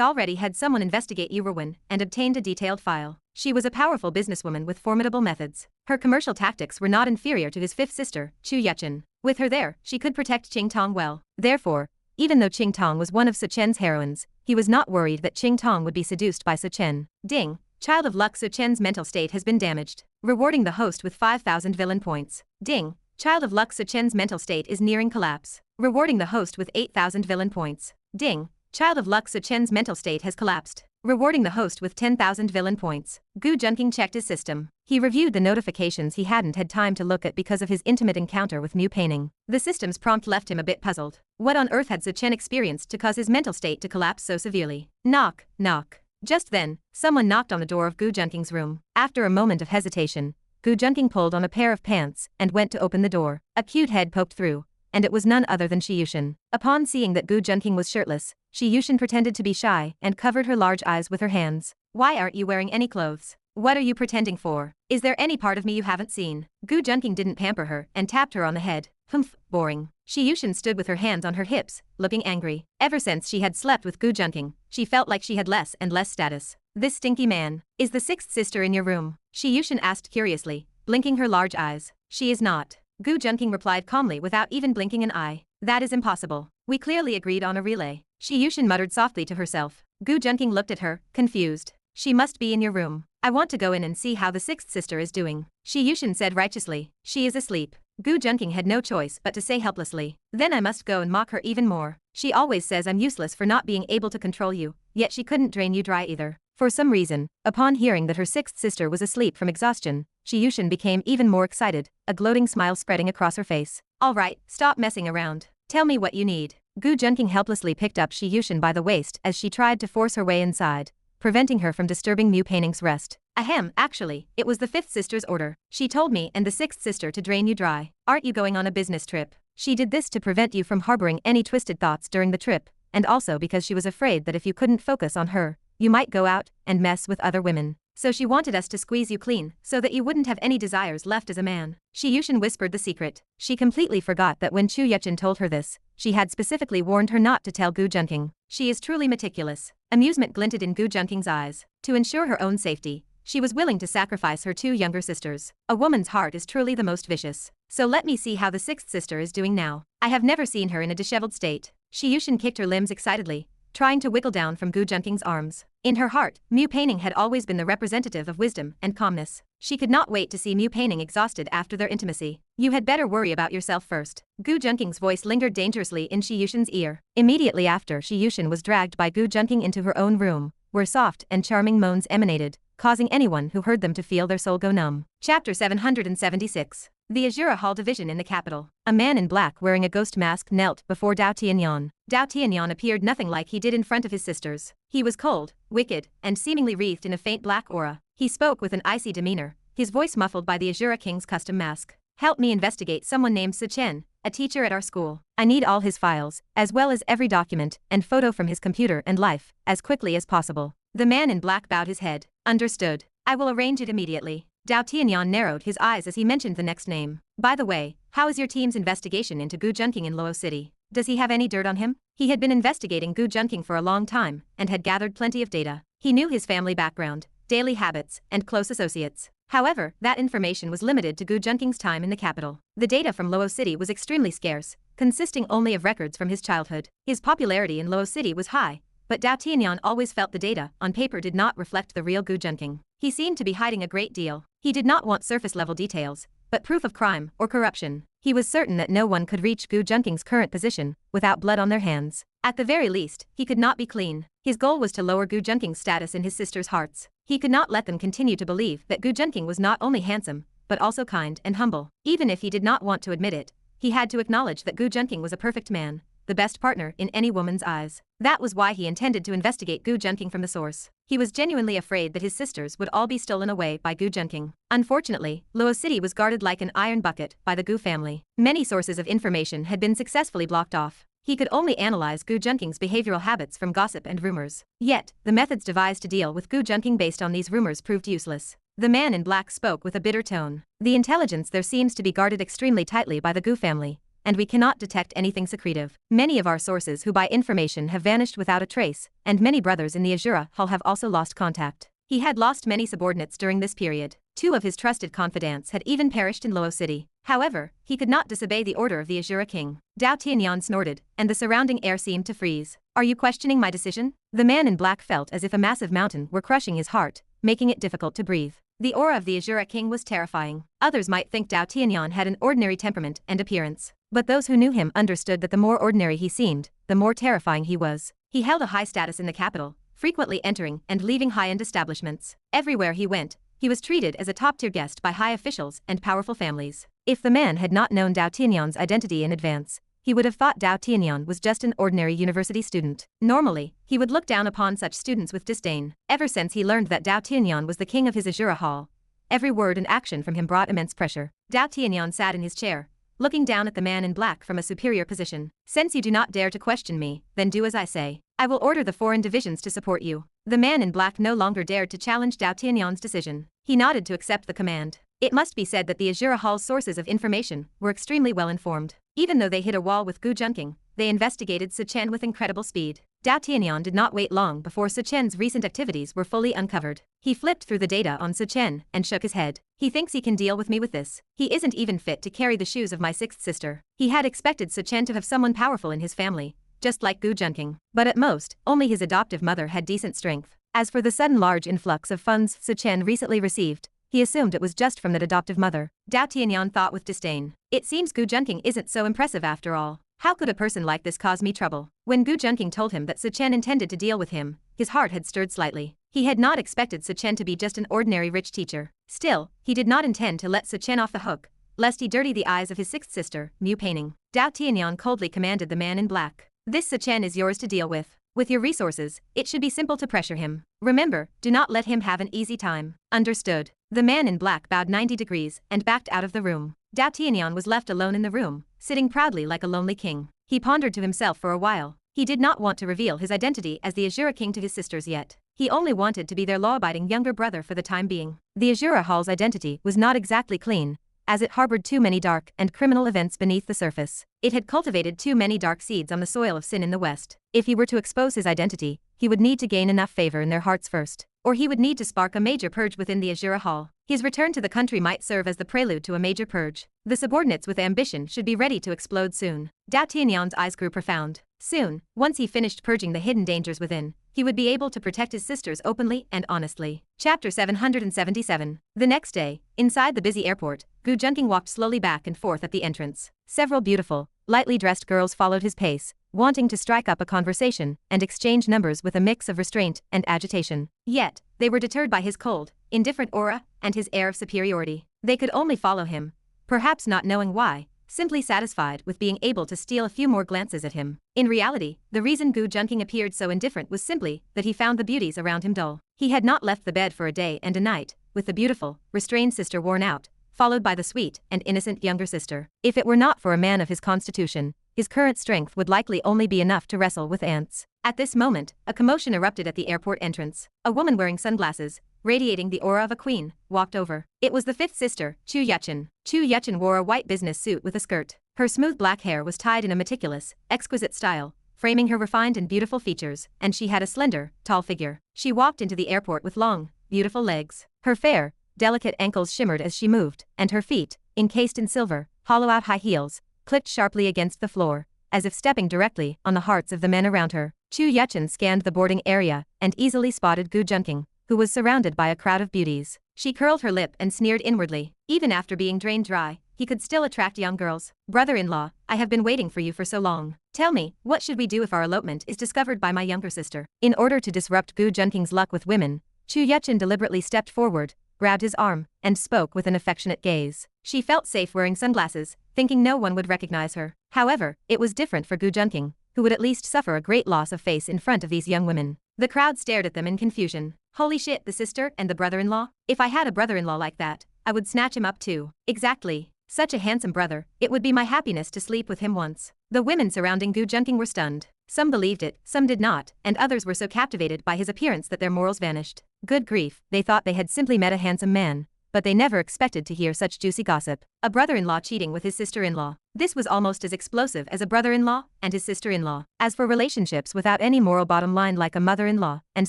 already had someone investigate Yu Rouwan and obtained a detailed file. She was a powerful businesswoman with formidable methods. Her commercial tactics were not inferior to his fifth sister, Chu Yuchen. With her there, she could protect Qingtong well. Therefore, even though Qingtong was one of Sichen's heroines, he was not worried that Qingtong would be seduced by Sichen. Ding! Child of luck, Sichen's mental state has been damaged. Rewarding the host with 5,000 villain points. Ding! Child of luck, Sichen's mental state is nearing collapse. Rewarding the host with 8,000 villain points. Ding! Child of luck, Sichen's mental state has collapsed. Rewarding the host with 10,000 villain points. Gu Junqing checked his system. He reviewed the notifications he hadn't had time to look at because of his intimate encounter with Mew Painting. The system's prompt left him a bit puzzled. What on earth had Sichen experienced to cause his mental state to collapse so severely? Knock, knock. Just then, someone knocked on the door of Gu Junqing's room. After a moment of hesitation, Gu Junqing pulled on a pair of pants and went to open the door. A cute head poked through, and it was none other than Shi Yushin. Upon seeing that Gu Junqing was shirtless, Shi Yushin pretended to be shy and covered her large eyes with her hands. Why aren't you wearing any clothes? What are you pretending for? Is there any part of me you haven't seen? Gu Junqing didn't pamper her and tapped her on the head. Humph, boring. Shi Yushin stood with her hands on her hips, looking angry. Ever since she had slept with Gu Junqing, she felt like she had less and less status. This stinky man. Is the sixth sister in your room? Shi Yushin asked curiously, blinking her large eyes. She is not. Gu Junqing replied calmly without even blinking an eye. That is impossible. We clearly agreed on a relay. Shi Yushin muttered softly to herself. Gu Junqing looked at her, confused. She must be in your room. I want to go in and see how the sixth sister is doing. Shi Yushin said righteously. She is asleep. Gu Junqing had no choice but to say helplessly. Then I must go and mock her even more. She always says I'm useless for not being able to control you, yet she couldn't drain you dry either. For some reason, upon hearing that her sixth sister was asleep from exhaustion, Shi Yushin became even more excited, a gloating smile spreading across her face. All right, stop messing around. Tell me what you need. Gu Junqing helplessly picked up Shi Yushin by the waist as she tried to force her way inside, preventing her from disturbing Mew Painting's rest. Ahem, actually, it was the fifth sister's order. She told me and the sixth sister to drain you dry. Aren't you going on a business trip? She did this to prevent you from harboring any twisted thoughts during the trip, and also because she was afraid that if you couldn't focus on her, you might go out and mess with other women. So she wanted us to squeeze you clean, so that you wouldn't have any desires left as a man. Shi Yushin whispered the secret. She completely forgot that when Chu Yuchen told her this, she had specifically warned her not to tell Gu Junqing. She is truly meticulous. Amusement glinted in Gu Junqing's eyes. To ensure her own safety, she was willing to sacrifice her two younger sisters. A woman's heart is truly the most vicious. So let me see how the sixth sister is doing now. I have never seen her in a disheveled state. Shi Yushin kicked her limbs excitedly, trying to wiggle down from Gu Junqing's arms. In her heart, Mew Painting had always been the representative of wisdom and calmness. She could not wait to see Mew Painting exhausted after their intimacy. You had better worry about yourself first. Gu Junqing's voice lingered dangerously in Shi Yushin's ear. Immediately after, Shi Yushin was dragged by Gu Junqing into her own room, where soft and charming moans emanated, causing anyone who heard them to feel their soul go numb. Chapter 776. The Azura Hall Division in the capital. A man in black wearing a ghost mask knelt before Dao Tianyan. Dao Tianyan appeared nothing like he did in front of his sisters. He was cold, wicked, and seemingly wreathed in a faint black aura. He spoke with an icy demeanor, his voice muffled by the Azura King's custom mask. Help me investigate someone named Sichen, a teacher at our school. I need all his files, as well as every document and photo from his computer and life, as quickly as possible. The man in black bowed his head. Understood. I will arrange it immediately. Dao Tianyan narrowed his eyes as he mentioned the next name. By the way, how is your team's investigation into Gu Junqing in Luo City? Does he have any dirt on him? He had been investigating Gu Junqing for a long time and had gathered plenty of data. He knew his family background, daily habits, and close associates. However, that information was limited to Gu Junqing's time in the capital. The data from Luo City was extremely scarce, consisting only of records from his childhood. His popularity in Luo City was high, but Dao Tianyan always felt the data on paper did not reflect the real Gu Junqing. He seemed to be hiding a great deal. He did not want surface-level details, but proof of crime or corruption. He was certain that no one could reach Gu Junqing's current position without blood on their hands. At the very least, he could not be clean. His goal was to lower Gu Junqing's status in his sisters' hearts. He could not let them continue to believe that Gu Junqing was not only handsome, but also kind and humble. Even if he did not want to admit it, he had to acknowledge that Gu Junqing was a perfect man, the best partner in any woman's eyes. That was why he intended to investigate Gu Junqing from the source. He was genuinely afraid that his sisters would all be stolen away by Gu Junqing. Unfortunately, Luo City was guarded like an iron bucket by the Gu family. Many sources of information had been successfully blocked off. He could only analyze Gu Junqing's behavioral habits from gossip and rumors. Yet, the methods devised to deal with Gu Junqing based on these rumors proved useless. The man in black spoke with a bitter tone. The intelligence there seems to be guarded extremely tightly by the Gu family, and we cannot detect anything secretive. Many of our sources who buy information have vanished without a trace, and many brothers in the Azura Hall have also lost contact. He had lost many subordinates during this period. 2 of his trusted confidants had even perished in Luo City. However, he could not disobey the order of the Azura King. Dao Tianyan snorted, and the surrounding air seemed to freeze. Are you questioning my decision? The man in black felt as if a massive mountain were crushing his heart, making it difficult to breathe. The aura of the Azura King was terrifying. Others might think Dao Tianyan had an ordinary temperament and appearance, but those who knew him understood that the more ordinary he seemed, the more terrifying he was. He held a high status in the capital, frequently entering and leaving high-end establishments. Everywhere he went, he was treated as a top-tier guest by high officials and powerful families. If the man had not known Dao Tianyan's identity in advance, he would have thought Dao Tianyan was just an ordinary university student. Normally, he would look down upon such students with disdain. Ever since he learned that Dao Tianyan was the king of his Azura Hall, every word and action from him brought immense pressure. Dao Tianyan sat in his chair, looking down at the man in black from a superior position. Since you do not dare to question me, then do as I say. I will order the foreign divisions to support you. The man in black no longer dared to challenge Dao Tianyan's decision. He nodded to accept the command. It must be said that the Azura Hall's sources of information were extremely well informed. Even though they hit a wall with Gu Junqing, they investigated Su Chen with incredible speed. Dao Tianyan did not wait long before Su Chen's recent activities were fully uncovered. He flipped through the data on Su Chen and shook his head. He thinks he can deal with me with this. He isn't even fit to carry the shoes of my 6th sister. He had expected Su Chen to have someone powerful in his family, just like Gu Junqing. But at most, only his adoptive mother had decent strength. As for the sudden large influx of funds Su Chen recently received, he assumed it was just from that adoptive mother. Dao Tianyan thought with disdain. It seems Gu Junqing isn't so impressive after all. How could a person like this cause me trouble? When Gu Junqing told him that Su Chen intended to deal with him, his heart had stirred slightly. He had not expected Su Chen to be just an ordinary rich teacher. Still, he did not intend to let Su Chen off the hook, lest he dirty the eyes of his 6th sister, Mu Painting. Dao Tianyan coldly commanded the man in black. This Su Chen is yours to deal with. With your resources, it should be simple to pressure him. Remember, do not let him have an easy time. Understood. The man in black bowed 90 degrees and backed out of the room. Dao Tianyan was left alone in the room, sitting proudly like a lonely king. He pondered to himself for a while. He did not want to reveal his identity as the Azura King to his sisters yet. He only wanted to be their law-abiding younger brother for the time being. The Azura Hall's identity was not exactly clean, as it harbored too many dark and criminal events beneath the surface. It had cultivated too many dark seeds on the soil of sin in the West. If he were to expose his identity, he would need to gain enough favor in their hearts first, or he would need to spark a major purge within the Azura Hall. His return to the country might serve as the prelude to a major purge. The subordinates with ambition should be ready to explode soon. Dao Tianyan's eyes grew profound. Soon, once he finished purging the hidden dangers within, he would be able to protect his sisters openly and honestly. Chapter 777. The next day, inside the busy airport, Gu Junqing walked slowly back and forth at the entrance. Several beautiful, lightly dressed girls followed his pace, wanting to strike up a conversation and exchange numbers with a mix of restraint and agitation. Yet, they were deterred by his cold, indifferent aura and his air of superiority. They could only follow him, perhaps not knowing why, simply satisfied with being able to steal a few more glances at him. In reality, the reason Gu Junqing appeared so indifferent was simply that he found the beauties around him dull. He had not left the bed for a day and a night, with the beautiful, restrained sister worn out, followed by the sweet and innocent younger sister. If it were not for a man of his constitution, his current strength would likely only be enough to wrestle with ants. At this moment, a commotion erupted at the airport entrance. A woman wearing sunglasses, radiating the aura of a queen, walked over. It was the fifth sister, Yu Yuchen. Yu Yuchen wore a white business suit with a skirt. Her smooth black hair was tied in a meticulous, exquisite style, framing her refined and beautiful features, and she had a slender, tall figure. She walked into the airport with long, beautiful legs. Her fair, delicate ankles shimmered as she moved, and her feet, encased in silver, hollow-out high heels, clicked sharply against the floor, as if stepping directly on the hearts of the men around her. Yu Yuchen scanned the boarding area and easily spotted Gu Junqing, who was surrounded by a crowd of beauties. She curled her lip and sneered inwardly. Even after being drained dry, he could still attract young girls. Brother-in-law, I have been waiting for you for so long. Tell me, what should we do if our elopement is discovered by my younger sister? In order to disrupt Gu Junqing's luck with women, Yu Yuchen deliberately stepped forward, grabbed his arm, and spoke with an affectionate gaze. She felt safe wearing sunglasses, thinking no one would recognize her. However, it was different for Gu Junqing, who would at least suffer a great loss of face in front of these young women. The crowd stared at them in confusion. Holy shit, the sister and the brother-in-law? If I had a brother-in-law like that, I would snatch him up too. Exactly. Such a handsome brother, it would be my happiness to sleep with him once. The women surrounding Gu Junqing were stunned. Some believed it, some did not, and others were so captivated by his appearance that their morals vanished. Good grief, they thought they had simply met a handsome man, but they never expected to hear such juicy gossip. A brother-in-law cheating with his sister-in-law. This was almost as explosive as a brother-in-law and his sister-in-law. As for relationships without any moral bottom line like a mother-in-law and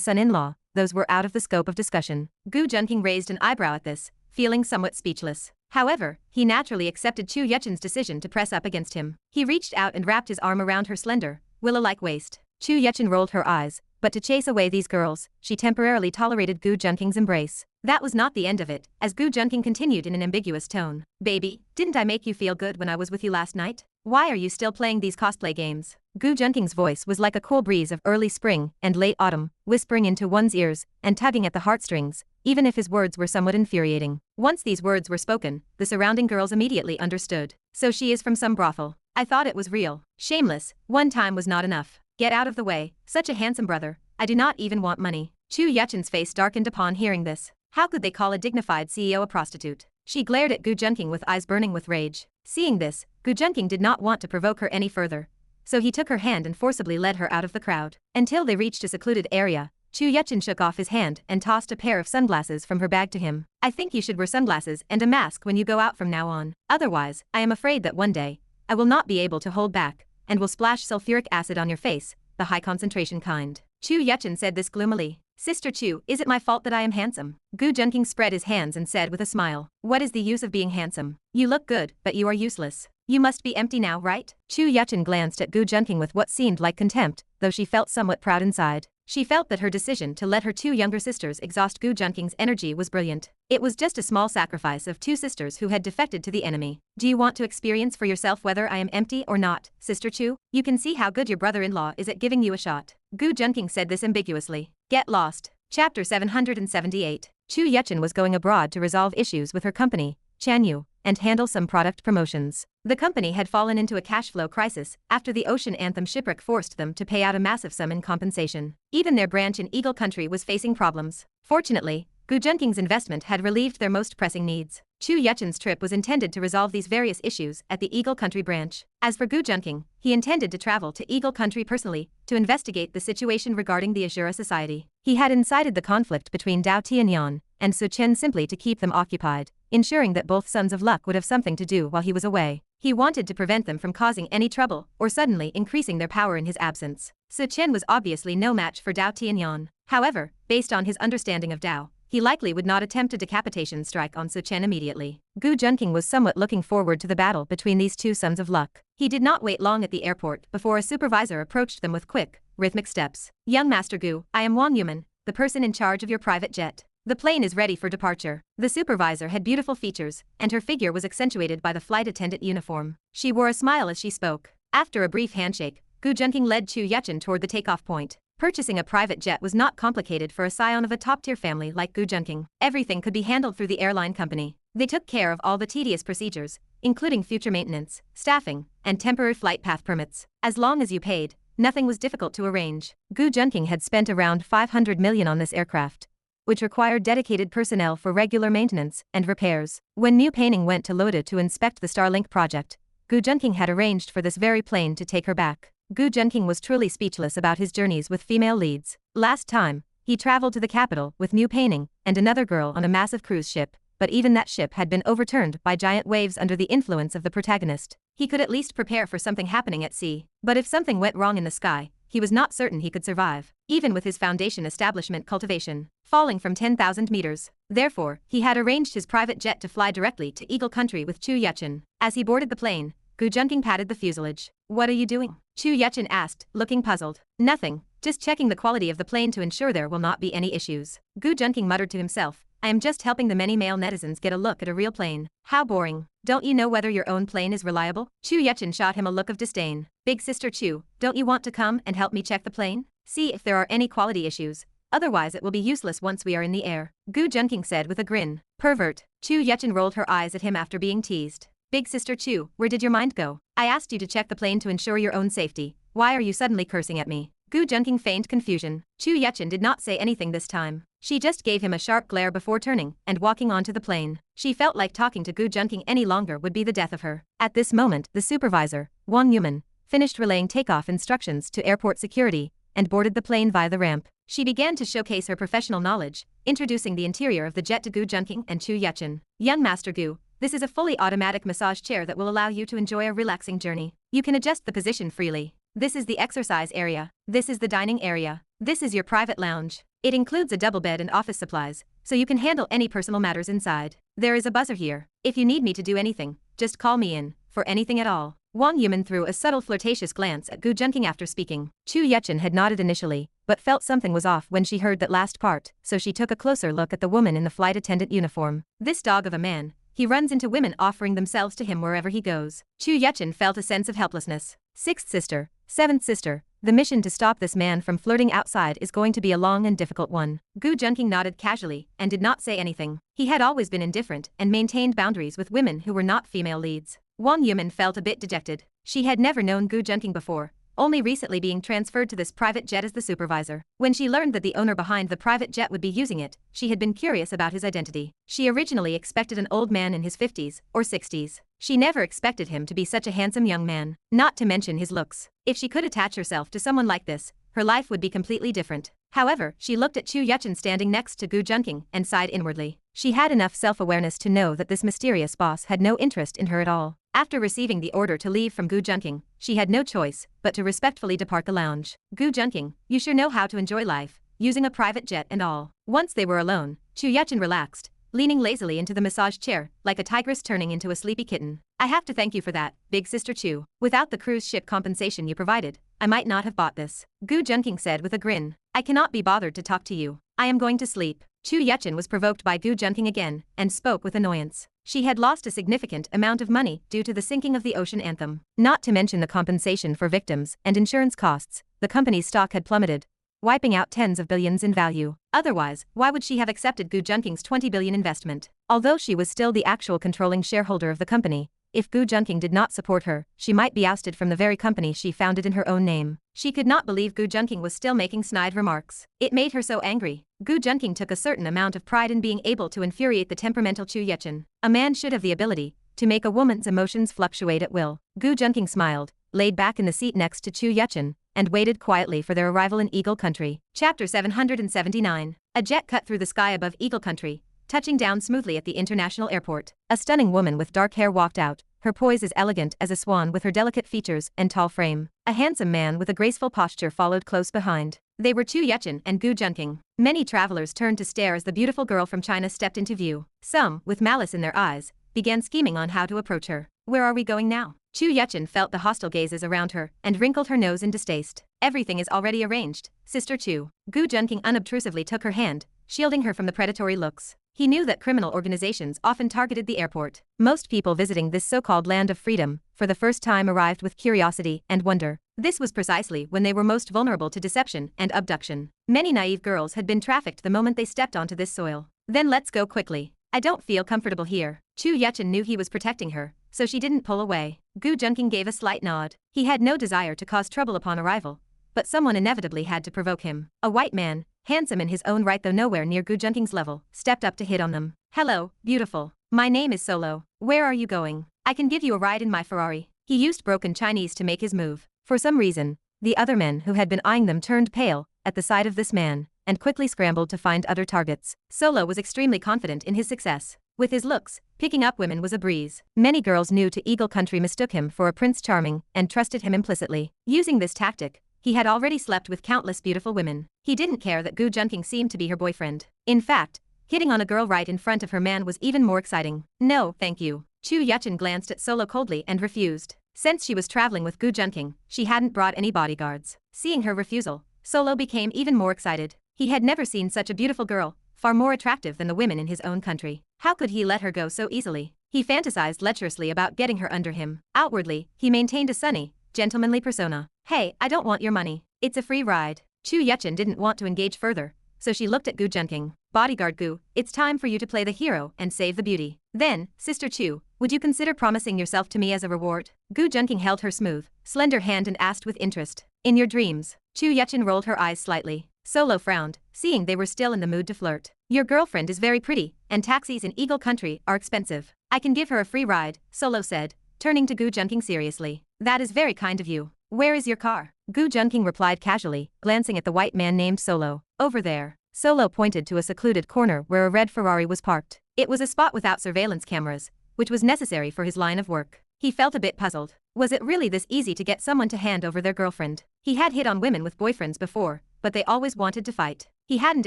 son-in-law, those were out of the scope of discussion. Gu Junqing raised an eyebrow at this, feeling somewhat speechless. However, he naturally accepted Yu Yuchen's decision to press up against him. He reached out and wrapped his arm around her slender, willow-like waist. Yu Yuchen rolled her eyes, but to chase away these girls, she temporarily tolerated Gu Junqing's embrace. That was not the end of it, as Gu Junqing continued in an ambiguous tone. Baby, didn't I make you feel good when I was with you last night? Why are you still playing these cosplay games? Gu Junqing's voice was like a cool breeze of early spring and late autumn, whispering into one's ears and tugging at the heartstrings, even if his words were somewhat infuriating. Once these words were spoken, the surrounding girls immediately understood. So she is from some brothel. I thought it was real. Shameless, one time was not enough. Get out of the way, such a handsome brother. I do not even want money. Yu Yuchen's face darkened upon hearing this. How could they call a dignified CEO a prostitute? She glared at Gu Junqing with eyes burning with rage. Seeing this, Gu Junqing did not want to provoke her any further, so he took her hand and forcibly led her out of the crowd. Until they reached a secluded area, Yu Yuchen shook off his hand and tossed a pair of sunglasses from her bag to him. I think you should wear sunglasses and a mask when you go out from now on. Otherwise, I am afraid that one day, I will not be able to hold back, and will splash sulfuric acid on your face, the high concentration kind. Yu Yuchen said this gloomily. Sister Chu, is it my fault that I am handsome? Gu Junqing spread his hands and said with a smile. What is the use of being handsome? You look good, but you are useless. You must be empty now, right? Yu Yuchen glanced at Gu Junqing with what seemed like contempt, though she felt somewhat proud inside. She felt that her decision to let her two younger sisters exhaust Gu Junqing's energy was brilliant. It was just a small sacrifice of two sisters who had defected to the enemy. Do you want to experience for yourself whether I am empty or not, Sister Chu? You can see how good your brother-in-law is at giving you a shot. Gu Junqing said this ambiguously. Get lost. Chapter 778. Yu Yuchen was going abroad to resolve issues with her company, Chanyu, and handle some product promotions. The company had fallen into a cash flow crisis after the Ocean Anthem shipwreck forced them to pay out a massive sum in compensation. Even their branch in Eagle Country was facing problems. Fortunately, Gu Junqing's investment had relieved their most pressing needs. Yu Yuchen's trip was intended to resolve these various issues at the Eagle Country branch. As for Gu Junqing, he intended to travel to Eagle Country personally to investigate the situation regarding the Ashura Society. He had incited the conflict between Dao Tianyan and Su Chen simply to keep them occupied, ensuring that both Sons of Luck would have something to do while he was away. He wanted to prevent them from causing any trouble or suddenly increasing their power in his absence. Su Chen was obviously no match for Dao Tianyan. However, based on his understanding of Dao, he likely would not attempt a decapitation strike on Su Chen immediately. Gu Junqing was somewhat looking forward to the battle between these two Sons of Luck. He did not wait long at the airport before a supervisor approached them with quick, rhythmic steps. Young Master Gu, I am Wang Yuman, the person in charge of your private jet. The plane is ready for departure. The supervisor had beautiful features, and her figure was accentuated by the flight attendant uniform. She wore a smile as she spoke. After a brief handshake, Gu Junqing led Yu Yuchen toward the takeoff point. Purchasing a private jet was not complicated for a scion of a top-tier family like Gu Junqing. Everything could be handled through the airline company. They took care of all the tedious procedures, including future maintenance, staffing, and temporary flight path permits. As long as you paid, nothing was difficult to arrange. Gu Junqing had spent around 500 million on this aircraft, which required dedicated personnel for regular maintenance and repairs. When Mu Painting went to Loda to inspect the Starlink project, Gu Junqing had arranged for this very plane to take her back. Gu Junqing was truly speechless about his journeys with female leads. Last time, he traveled to the capital with Mu Peining and another girl on a massive cruise ship, but even that ship had been overturned by giant waves under the influence of the protagonist. He could at least prepare for something happening at sea, but if something went wrong in the sky, he was not certain he could survive, even with his foundation establishment cultivation, falling from 10,000 meters. Therefore, he had arranged his private jet to fly directly to Eagle Country with Chu Yuchen. As he boarded the plane, Gu Junqing patted the fuselage. "What are you doing?" Chu Yuchen asked, looking puzzled. "Nothing, just checking the quality of the plane to ensure there will not be any issues." Gu Junqing muttered to himself, "I am just helping the many male netizens get a look at a real plane. How boring. Don't you know whether your own plane is reliable?" Chu Yuchen shot him a look of disdain. "Big sister Chu, don't you want to come and help me check the plane? See if there are any quality issues. Otherwise it will be useless once we are in the air," Gu Junqing said with a grin. "Pervert." Chu Yuchen rolled her eyes at him after being teased. "Big sister Chu, where did your mind go? I asked you to check the plane to ensure your own safety. Why are you suddenly cursing at me?" Gu Junqing feigned confusion. Chu Yuchen did not say anything this time. She just gave him a sharp glare before turning and walking onto the plane. She felt like talking to Gu Junqing any longer would be the death of her. At this moment, the supervisor, Wang Yuman, finished relaying takeoff instructions to airport security and boarded the plane via the ramp. She began to showcase her professional knowledge, introducing the interior of the jet to Gu Junqing and Chu Yuchen. "Young Master Gu, this is a fully automatic massage chair that will allow you to enjoy a relaxing journey. You can adjust the position freely. This is the exercise area. This is the dining area. This is your private lounge. It includes a double bed and office supplies, so you can handle any personal matters inside. There is a buzzer here. If you need me to do anything, just call me in, for anything at all." Wang Yuman threw a subtle flirtatious glance at Gu Junqing after speaking. Chu Yuchen had nodded initially, but felt something was off when she heard that last part, so she took a closer look at the woman in the flight attendant uniform. This dog of a man, he runs into women offering themselves to him wherever he goes. Chu Yuchen felt a sense of helplessness. Sixth sister, seventh sister, the mission to stop this man from flirting outside is going to be a long and difficult one. Gu Junqing nodded casually and did not say anything. He had always been indifferent and maintained boundaries with women who were not female leads. Wang Yuman felt a bit dejected. She had never known Gu Junqing before, only recently being transferred to this private jet as the supervisor. When she learned that the owner behind the private jet would be using it, she had been curious about his identity. She originally expected an old man in his 50s or 60s. She never expected him to be such a handsome young man, not to mention his looks. If she could attach herself to someone like this, her life would be completely different. However, she looked at Chu Yuchen standing next to Gu Junqing and sighed inwardly. She had enough self-awareness to know that this mysterious boss had no interest in her at all. After receiving the order to leave from Gu Junqing, she had no choice but to respectfully depart the lounge. "Gu Junqing, you sure know how to enjoy life, using a private jet and all." Once they were alone, Chu Yuchen relaxed, leaning lazily into the massage chair, like a tigress turning into a sleepy kitten. "I have to thank you for that, big sister Chu. Without the cruise ship compensation you provided, I might not have bought this," Gu Junqing said with a grin. "I cannot be bothered to talk to you. I am going to sleep." Chu Yuchen was provoked by Gu Junqing again and spoke with annoyance. She had lost a significant amount of money due to the sinking of the Ocean Anthem. Not to mention the compensation for victims and insurance costs, the company's stock had plummeted, wiping out tens of billions in value. Otherwise, why would she have accepted Gu Junqing's 20 billion investment? Although she was still the actual controlling shareholder of the company, if Gu Junqing did not support her, she might be ousted from the very company she founded in her own name. She could not believe Gu Junqing was still making snide remarks. It made her so angry. Gu Junqing took a certain amount of pride in being able to infuriate the temperamental Chu Yuchen. A man should have the ability to make a woman's emotions fluctuate at will. Gu Junqing smiled, laid back in the seat next to Chu Yuchen, and waited quietly for their arrival in Eagle Country. Chapter 779. A jet cut through the sky above Eagle Country, touching down smoothly at the international airport. A stunning woman with dark hair walked out, her poise as elegant as a swan with her delicate features and tall frame. A handsome man with a graceful posture followed close behind. They were Chu Yuchen and Gu Junqing. Many travelers turned to stare as the beautiful girl from China stepped into view. Some, with malice in their eyes, began scheming on how to approach her. "Where are we going now?" Chu Yuchen felt the hostile gazes around her and wrinkled her nose in distaste. "Everything is already arranged, Sister Chu." Gu Junqing unobtrusively took her hand, shielding her from the predatory looks. He knew that criminal organizations often targeted the airport. Most people visiting this so-called land of freedom for the first time arrived with curiosity and wonder. This was precisely when they were most vulnerable to deception and abduction. Many naive girls had been trafficked the moment they stepped onto this soil. "Then let's go quickly. I don't feel comfortable here." Chu Yuchen knew he was protecting her, so she didn't pull away. Gu Junqing gave a slight nod. He had no desire to cause trouble upon arrival, but someone inevitably had to provoke him. A white man, handsome in his own right though nowhere near Gu Junqing's level, stepped up to hit on them. "Hello, beautiful. My name is Solo. Where are you going? I can give you a ride in my Ferrari." He used broken Chinese to make his move. For some reason, the other men who had been eyeing them turned pale at the sight of this man and quickly scrambled to find other targets. Solo was extremely confident in his success. With his looks, picking up women was a breeze. Many girls new to Eagle Country mistook him for a Prince Charming and trusted him implicitly. Using this tactic, he had already slept with countless beautiful women. He didn't care that Gu Junqing seemed to be her boyfriend. In fact, hitting on a girl right in front of her man was even more exciting. No, thank you. Chu Yuchen glanced at Solo coldly and refused. Since she was traveling with Gu Junqing, she hadn't brought any bodyguards. Seeing her refusal, Solo became even more excited. He had never seen such a beautiful girl, far more attractive than the women in his own country. How could he let her go so easily? He fantasized lecherously about getting her under him. Outwardly, he maintained a sunny, gentlemanly persona. Hey, I don't want your money. It's a free ride. Chu Yuchen didn't want to engage further, so she looked at Gu Junqing. Bodyguard Gu, it's time for you to play the hero and save the beauty. Then, Sister Chu, would you consider promising yourself to me as a reward? Gu Junqing held her smooth, slender hand and asked with interest. In your dreams. Chu Yuchen rolled her eyes slightly. Solo frowned, seeing they were still in the mood to flirt. Your girlfriend is very pretty, and taxis in Eagle Country are expensive. I can give her a free ride, Solo said, turning to Gu Junqing seriously. That is very kind of you. Where is your car? Gu Junqing replied casually, glancing at the white man named Solo. Over there. Solo pointed to a secluded corner where a red Ferrari was parked. It was a spot without surveillance cameras, which was necessary for his line of work. He felt a bit puzzled. Was it really this easy to get someone to hand over their girlfriend? He had hit on women with boyfriends before, but they always wanted to fight. He hadn't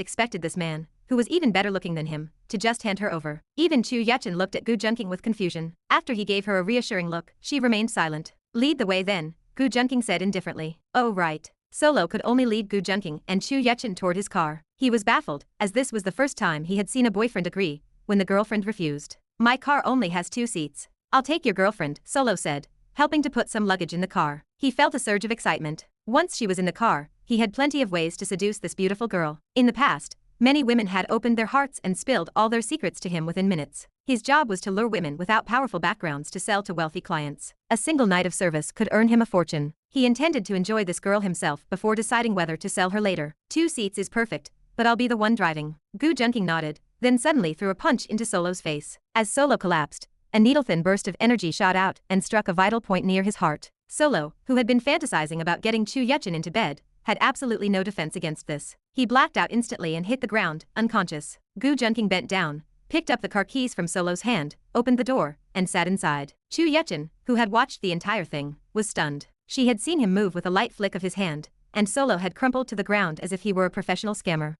expected this man, who was even better looking than him, to just hand her over. Even Chu Yuchen looked at Gu Junqing with confusion. After he gave her a reassuring look, she remained silent. Lead the way then, Gu Junqing said indifferently. Oh right. Solo could only lead Gu Junqing and Chu Yuchen toward his car. He was baffled, as this was the first time he had seen a boyfriend agree when the girlfriend refused. My car only has 2 seats. I'll take your girlfriend, Solo said, helping to put some luggage in the car. He felt a surge of excitement. Once she was in the car, he had plenty of ways to seduce this beautiful girl. In the past, many women had opened their hearts and spilled all their secrets to him within minutes. His job was to lure women without powerful backgrounds to sell to wealthy clients. A single night of service could earn him a fortune. He intended to enjoy this girl himself before deciding whether to sell her later. 2 seats is perfect, but I'll be the one driving. Gu Junqing nodded, then suddenly threw a punch into Solo's face. As Solo collapsed, a needle-thin burst of energy shot out and struck a vital point near his heart. Solo, who had been fantasizing about getting Chu Yuchen into bed, had absolutely no defense against this. He blacked out instantly and hit the ground, unconscious. Gu Junqing bent down, picked up the car keys from Solo's hand, opened the door, and sat inside. Chu Yuchen, who had watched the entire thing, was stunned. She had seen him move with a light flick of his hand, and Solo had crumpled to the ground as if he were a professional scammer.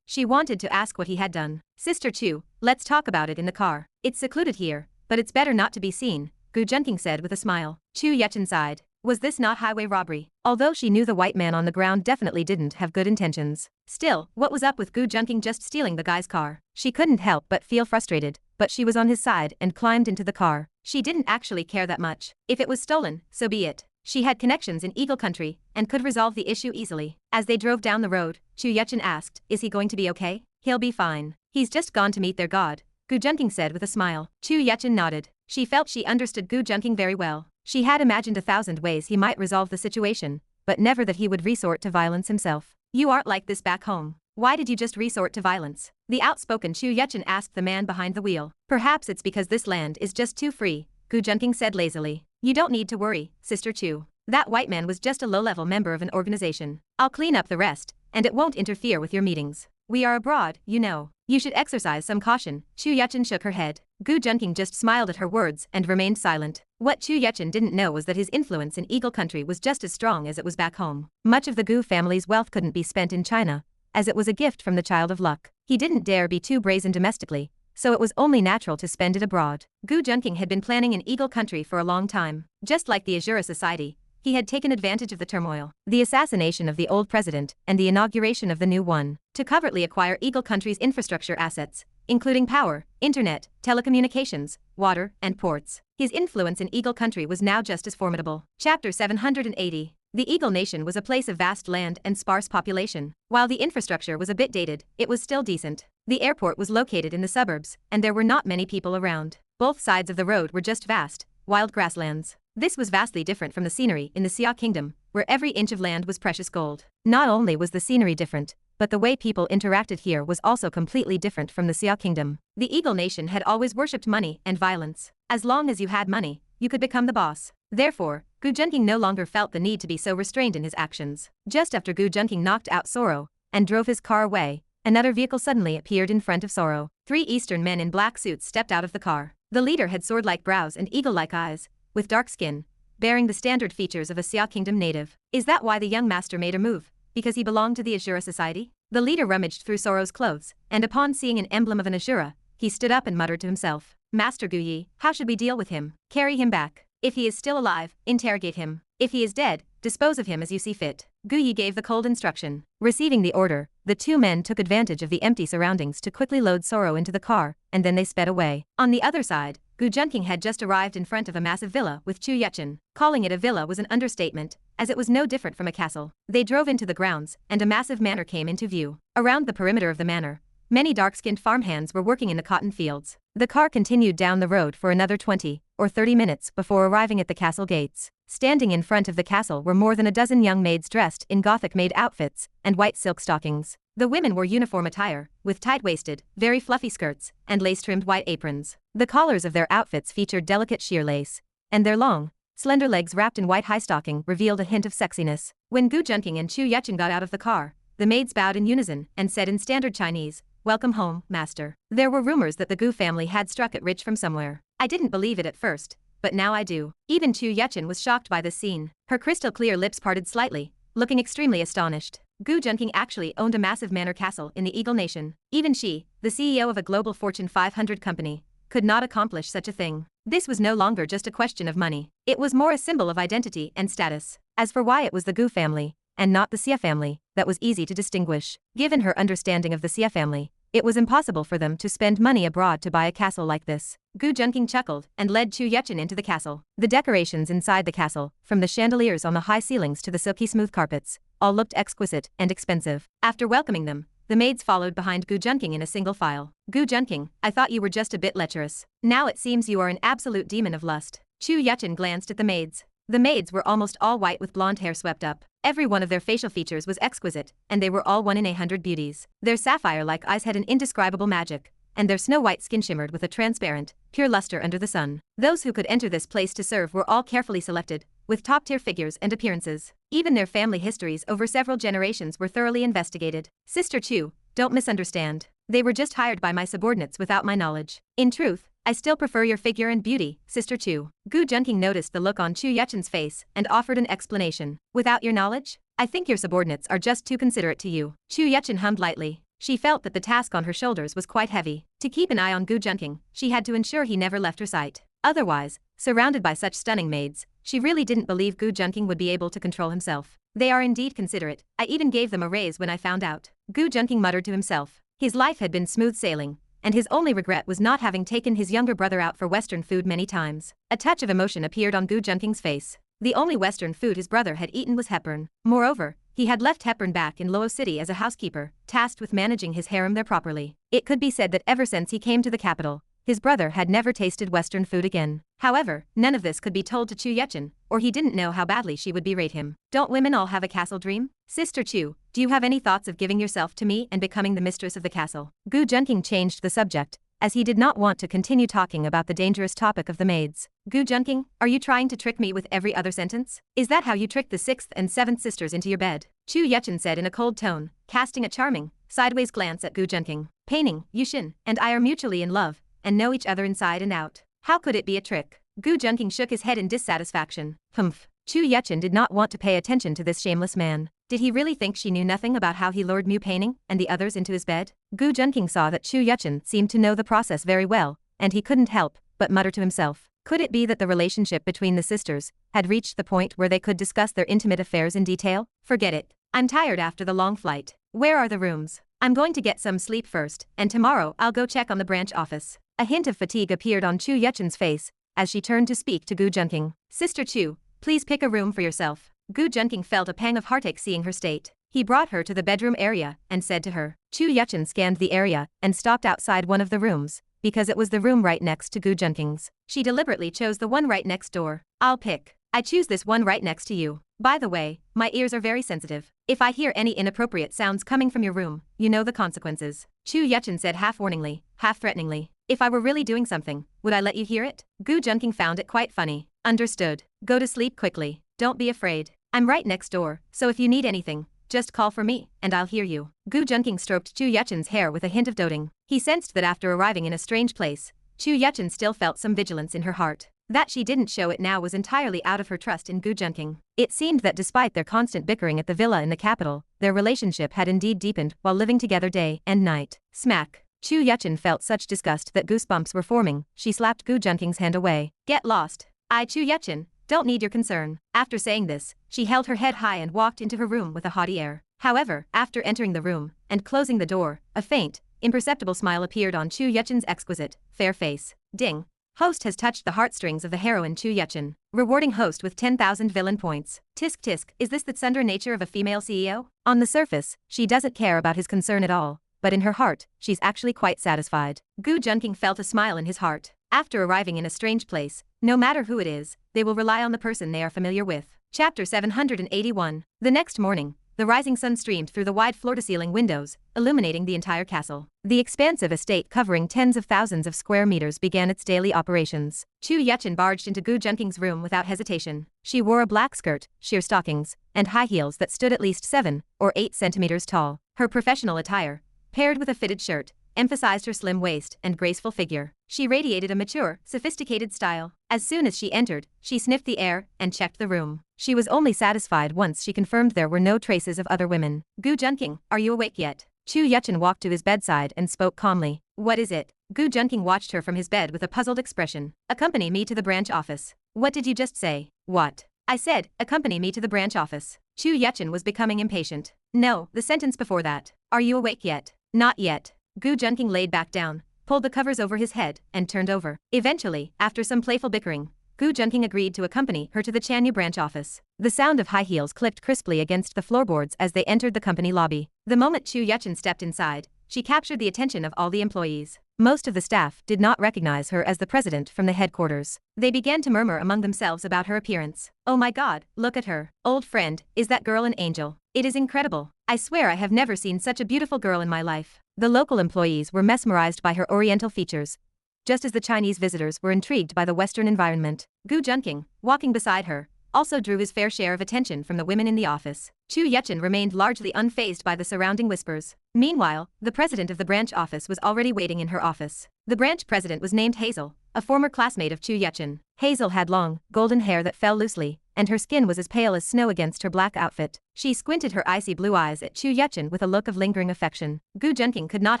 She wanted to ask what he had done. Sister Chu, let's talk about it in the car. It's secluded here, but it's better not to be seen, Gu Junqing said with a smile. Chu Yuchen sighed. Was this not highway robbery? Although she knew the white man on the ground definitely didn't have good intentions. Still, what was up with Gu Junqing just stealing the guy's car? She couldn't help but feel frustrated, but she was on his side and climbed into the car. She didn't actually care that much. If it was stolen, so be it. She had connections in Eagle Country and could resolve the issue easily. As they drove down the road, Chu Yuchen asked, is he going to be okay? He'll be fine. He's just gone to meet their god, Gu Junqing said with a smile. Chu Yuchen nodded. She felt she understood Gu Junqing very well. She had imagined 1,000 ways he might resolve the situation, but never that he would resort to violence himself. You aren't like this back home. Why did you just resort to violence? The outspoken Chu Yuchen asked the man behind the wheel. Perhaps it's because this land is just too free, Gu Junqing said lazily. You don't need to worry, Sister Chu. That white man was just a low-level member of an organization. I'll clean up the rest, and it won't interfere with your meetings. We are abroad, you know. You should exercise some caution. Chu Yuchen shook her head. Gu Junqing just smiled at her words and remained silent. What Chu Yuchen didn't know was that his influence in Eagle Country was just as strong as it was back home. Much of the Gu family's wealth couldn't be spent in China, as it was a gift from the child of luck. He didn't dare be too brazen domestically, so it was only natural to spend it abroad. Gu Junqing had been planning in Eagle Country for a long time. Just like the Azura Society, he had taken advantage of the turmoil, the assassination of the old president, and the inauguration of the new one, to covertly acquire Eagle Country's infrastructure assets, including power, internet, telecommunications, water, and ports. His influence in Eagle Country was now just as formidable. Chapter 780. The Eagle Nation was a place of vast land and sparse population. While the infrastructure was a bit dated, it was still decent. The airport was located in the suburbs, and there were not many people around. Both sides of the road were just vast, wild grasslands. This was vastly different from the scenery in the Xia Kingdom, where every inch of land was precious gold. Not only was the scenery different, but the way people interacted here was also completely different from the Xia Kingdom. The Eagle Nation had always worshipped money and violence. As long as you had money, you could become the boss. Therefore, Gu Junqing no longer felt the need to be so restrained in his actions. Just after Gu Junqing knocked out Soro and drove his car away, another vehicle suddenly appeared in front of Soro. 3 Eastern men in black suits stepped out of the car. The leader had sword-like brows and eagle-like eyes, with dark skin, bearing the standard features of a Xia Kingdom native. Is that why the young master made a move? Because he belonged to the Ashura society? The leader rummaged through Soro's clothes, and upon seeing an emblem of an Ashura, he stood up and muttered to himself. Master Guyi, how should we deal with him? Carry him back. If he is still alive, interrogate him. If he is dead, dispose of him as you see fit. Guyi gave the cold instruction. Receiving the order, the 2 men took advantage of the empty surroundings to quickly load Soro into the car, and then they sped away. On the other side, Gu Junqing had just arrived in front of a massive villa with Chu Yuchen. Calling it a villa was an understatement, as it was no different from a castle. They drove into the grounds, and a massive manor came into view. Around the perimeter of the manor, many dark-skinned farmhands were working in the cotton fields. The car continued down the road for another 20 or 30 minutes before arriving at the castle gates. Standing in front of the castle were more than a dozen young maids dressed in Gothic-made outfits and white silk stockings. The women wore uniform attire, with tight-waisted, very fluffy skirts, and lace-trimmed white aprons. The collars of their outfits featured delicate sheer lace, and their long, slender legs wrapped in white high stocking revealed a hint of sexiness. When Gu Junqing and Chu Yuchen got out of the car, the maids bowed in unison and said in standard Chinese, "Welcome home, master." There were rumors that the Gu family had struck it rich from somewhere. I didn't believe it at first, but now I do. Even Chu Yuchen was shocked by this scene. Her crystal-clear lips parted slightly, looking extremely astonished. Gu Junqing actually owned a massive manor castle in the Eagle Nation. Even she, the CEO of a global Fortune 500 company, could not accomplish such a thing. This was no longer just a question of money. It was more a symbol of identity and status. As for why it was the Gu family, and not the Xia family, that was easy to distinguish. Given her understanding of the Xia family, it was impossible for them to spend money abroad to buy a castle like this. Gu Junqing chuckled and led Chu Yuchen into the castle. The decorations inside the castle, from the chandeliers on the high ceilings to the silky smooth carpets, all looked exquisite and expensive. After welcoming them, the maids followed behind Gu Junqing in a single file. Gu Junqing, I thought you were just a bit lecherous. Now it seems you are an absolute demon of lust. Chu Yuchen glanced at the maids. The maids were almost all white with blonde hair swept up. Every one of their facial features was exquisite, and they were all 1 in 100 beauties. Their sapphire-like eyes had an indescribable magic, and their snow-white skin shimmered with a transparent, pure luster under the sun. Those who could enter this place to serve were all carefully selected, with top-tier figures and appearances. Even their family histories over several generations were thoroughly investigated. Sister Chu, don't misunderstand. They were just hired by my subordinates without my knowledge. In truth, I still prefer your figure and beauty, Sister Chu. Gu Junqing noticed the look on Chu Yuchen's face and offered an explanation. Without your knowledge? I think your subordinates are just too considerate to you. Chu Yuchen hummed lightly. She felt that the task on her shoulders was quite heavy. To keep an eye on Gu Junqing, she had to ensure he never left her sight. Otherwise, surrounded by such stunning maids, she really didn't believe Gu Junqing would be able to control himself. They are indeed considerate. I even gave them a raise when I found out. Gu Junqing muttered to himself. His life had been smooth sailing, and his only regret was not having taken his younger brother out for Western food many times. A touch of emotion appeared on Gu Junqing's face. The only Western food his brother had eaten was Hepburn. Moreover, he had left Hepburn back in Luo City as a housekeeper, tasked with managing his harem there properly. It could be said that ever since he came to the capital, his brother had never tasted Western food again. However, none of this could be told to Chu Yuchen, or he didn't know how badly she would berate him. Don't women all have a castle dream? Sister Chu, do you have any thoughts of giving yourself to me and becoming the mistress of the castle? Gu Junqing changed the subject, as he did not want to continue talking about the dangerous topic of the maids. Gu Junqing, are you trying to trick me with every other sentence? Is that how you tricked the 6th and 7th sisters into your bed? Chu Yuchen said in a cold tone, casting a charming, sideways glance at Gu Junqing. Painting, Yushin, and I are mutually in love, and know each other inside and out. How could it be a trick? Gu Junqing shook his head in dissatisfaction. Humph. Chu Yuchen did not want to pay attention to this shameless man. Did he really think she knew nothing about how he lured Mu Painting and the others into his bed? Gu Junqing saw that Chu Yuchen seemed to know the process very well, and he couldn't help but mutter to himself. Could it be that the relationship between the sisters had reached the point where they could discuss their intimate affairs in detail? Forget it. I'm tired after the long flight. Where are the rooms? I'm going to get some sleep first, and tomorrow I'll go check on the branch office. A hint of fatigue appeared on Chu Yuchen's face as she turned to speak to Gu Junqing. Sister Chu, please pick a room for yourself. Gu Junqing felt a pang of heartache seeing her state. He brought her to the bedroom area and said to her. Chu Yuchen scanned the area and stopped outside one of the rooms, because it was the room right next to Gu Junqing's. She deliberately chose the one right next door. I'll pick. I choose this one right next to you. By the way, my ears are very sensitive. If I hear any inappropriate sounds coming from your room, you know the consequences. Chu Yuchen said half warningly, half threateningly. If I were really doing something, would I let you hear it? Gu Junqing found it quite funny. Understood. Go to sleep quickly. Don't be afraid. I'm right next door, so if you need anything, just call for me, and I'll hear you. Gu Junqing stroked Chu Yuchen's hair with a hint of doting. He sensed that after arriving in a strange place, Chu Yuchen still felt some vigilance in her heart. That she didn't show it now was entirely out of her trust in Gu Junqing. It seemed that despite their constant bickering at the villa in the capital, their relationship had indeed deepened while living together day and night. Smack. Chu Yuchen felt such disgust that goosebumps were forming. She slapped Gu Junqing's hand away. Get lost. I, Chu Yuchen, don't need your concern. After saying this, she held her head high and walked into her room with a haughty air. However, after entering the room and closing the door, a faint, imperceptible smile appeared on Chu Yuchen's exquisite, fair face. Ding. Host has touched the heartstrings of the heroine Chu Yuchen, rewarding host with 10,000 villain points. Tisk tisk, is this the tsundere nature of a female CEO? On the surface, she doesn't care about his concern at all, but in her heart, she's actually quite satisfied. Gu Junqing felt a smile in his heart. After arriving in a strange place, no matter who it is, they will rely on the person they are familiar with. Chapter 781. The next morning, the rising sun streamed through the wide floor-to-ceiling windows, illuminating the entire castle. The expansive estate covering tens of thousands of square meters began its daily operations. Chu Yuchen barged into Gu Junqing's room without hesitation. She wore a black skirt, sheer stockings, and high heels that stood at least 7 or 8 centimeters tall. Her professional attire, paired with a fitted shirt, emphasized her slim waist and graceful figure. She radiated a mature, sophisticated style. As soon as she entered, she sniffed the air and checked the room. She was only satisfied once she confirmed there were no traces of other women. Gu Junqing, are you awake yet? Chu Yuchen walked to his bedside and spoke calmly. What is it? Gu Junqing watched her from his bed with a puzzled expression. Accompany me to the branch office. What did you just say? What? I said, accompany me to the branch office. Chu Yuchen was becoming impatient. No, the sentence before that. Are you awake yet? Not yet. Gu Junqing laid back down, pulled the covers over his head, and turned over. Eventually, after some playful bickering, Gu Junqing agreed to accompany her to the Chanyu branch office. The sound of high heels clicked crisply against the floorboards as they entered the company lobby. The moment Chu Yuchen stepped inside, she captured the attention of all the employees. Most of the staff did not recognize her as the president from the headquarters. They began to murmur among themselves about her appearance. Oh my god, look at her. Old friend, is that girl an angel? It is incredible. I swear I have never seen such a beautiful girl in my life. The local employees were mesmerized by her oriental features, just as the Chinese visitors were intrigued by the Western environment. Gu Junqing, walking beside her, also drew his fair share of attention from the women in the office. Chu Yuchen remained largely unfazed by the surrounding whispers. Meanwhile, the president of the branch office was already waiting in her office. The branch president was named Hazel, a former classmate of Chu Yuchen. Hazel had long, golden hair that fell loosely, and her skin was as pale as snow against her black outfit. She squinted her icy blue eyes at Chu Yuchen with a look of lingering affection. Gu Junqing could not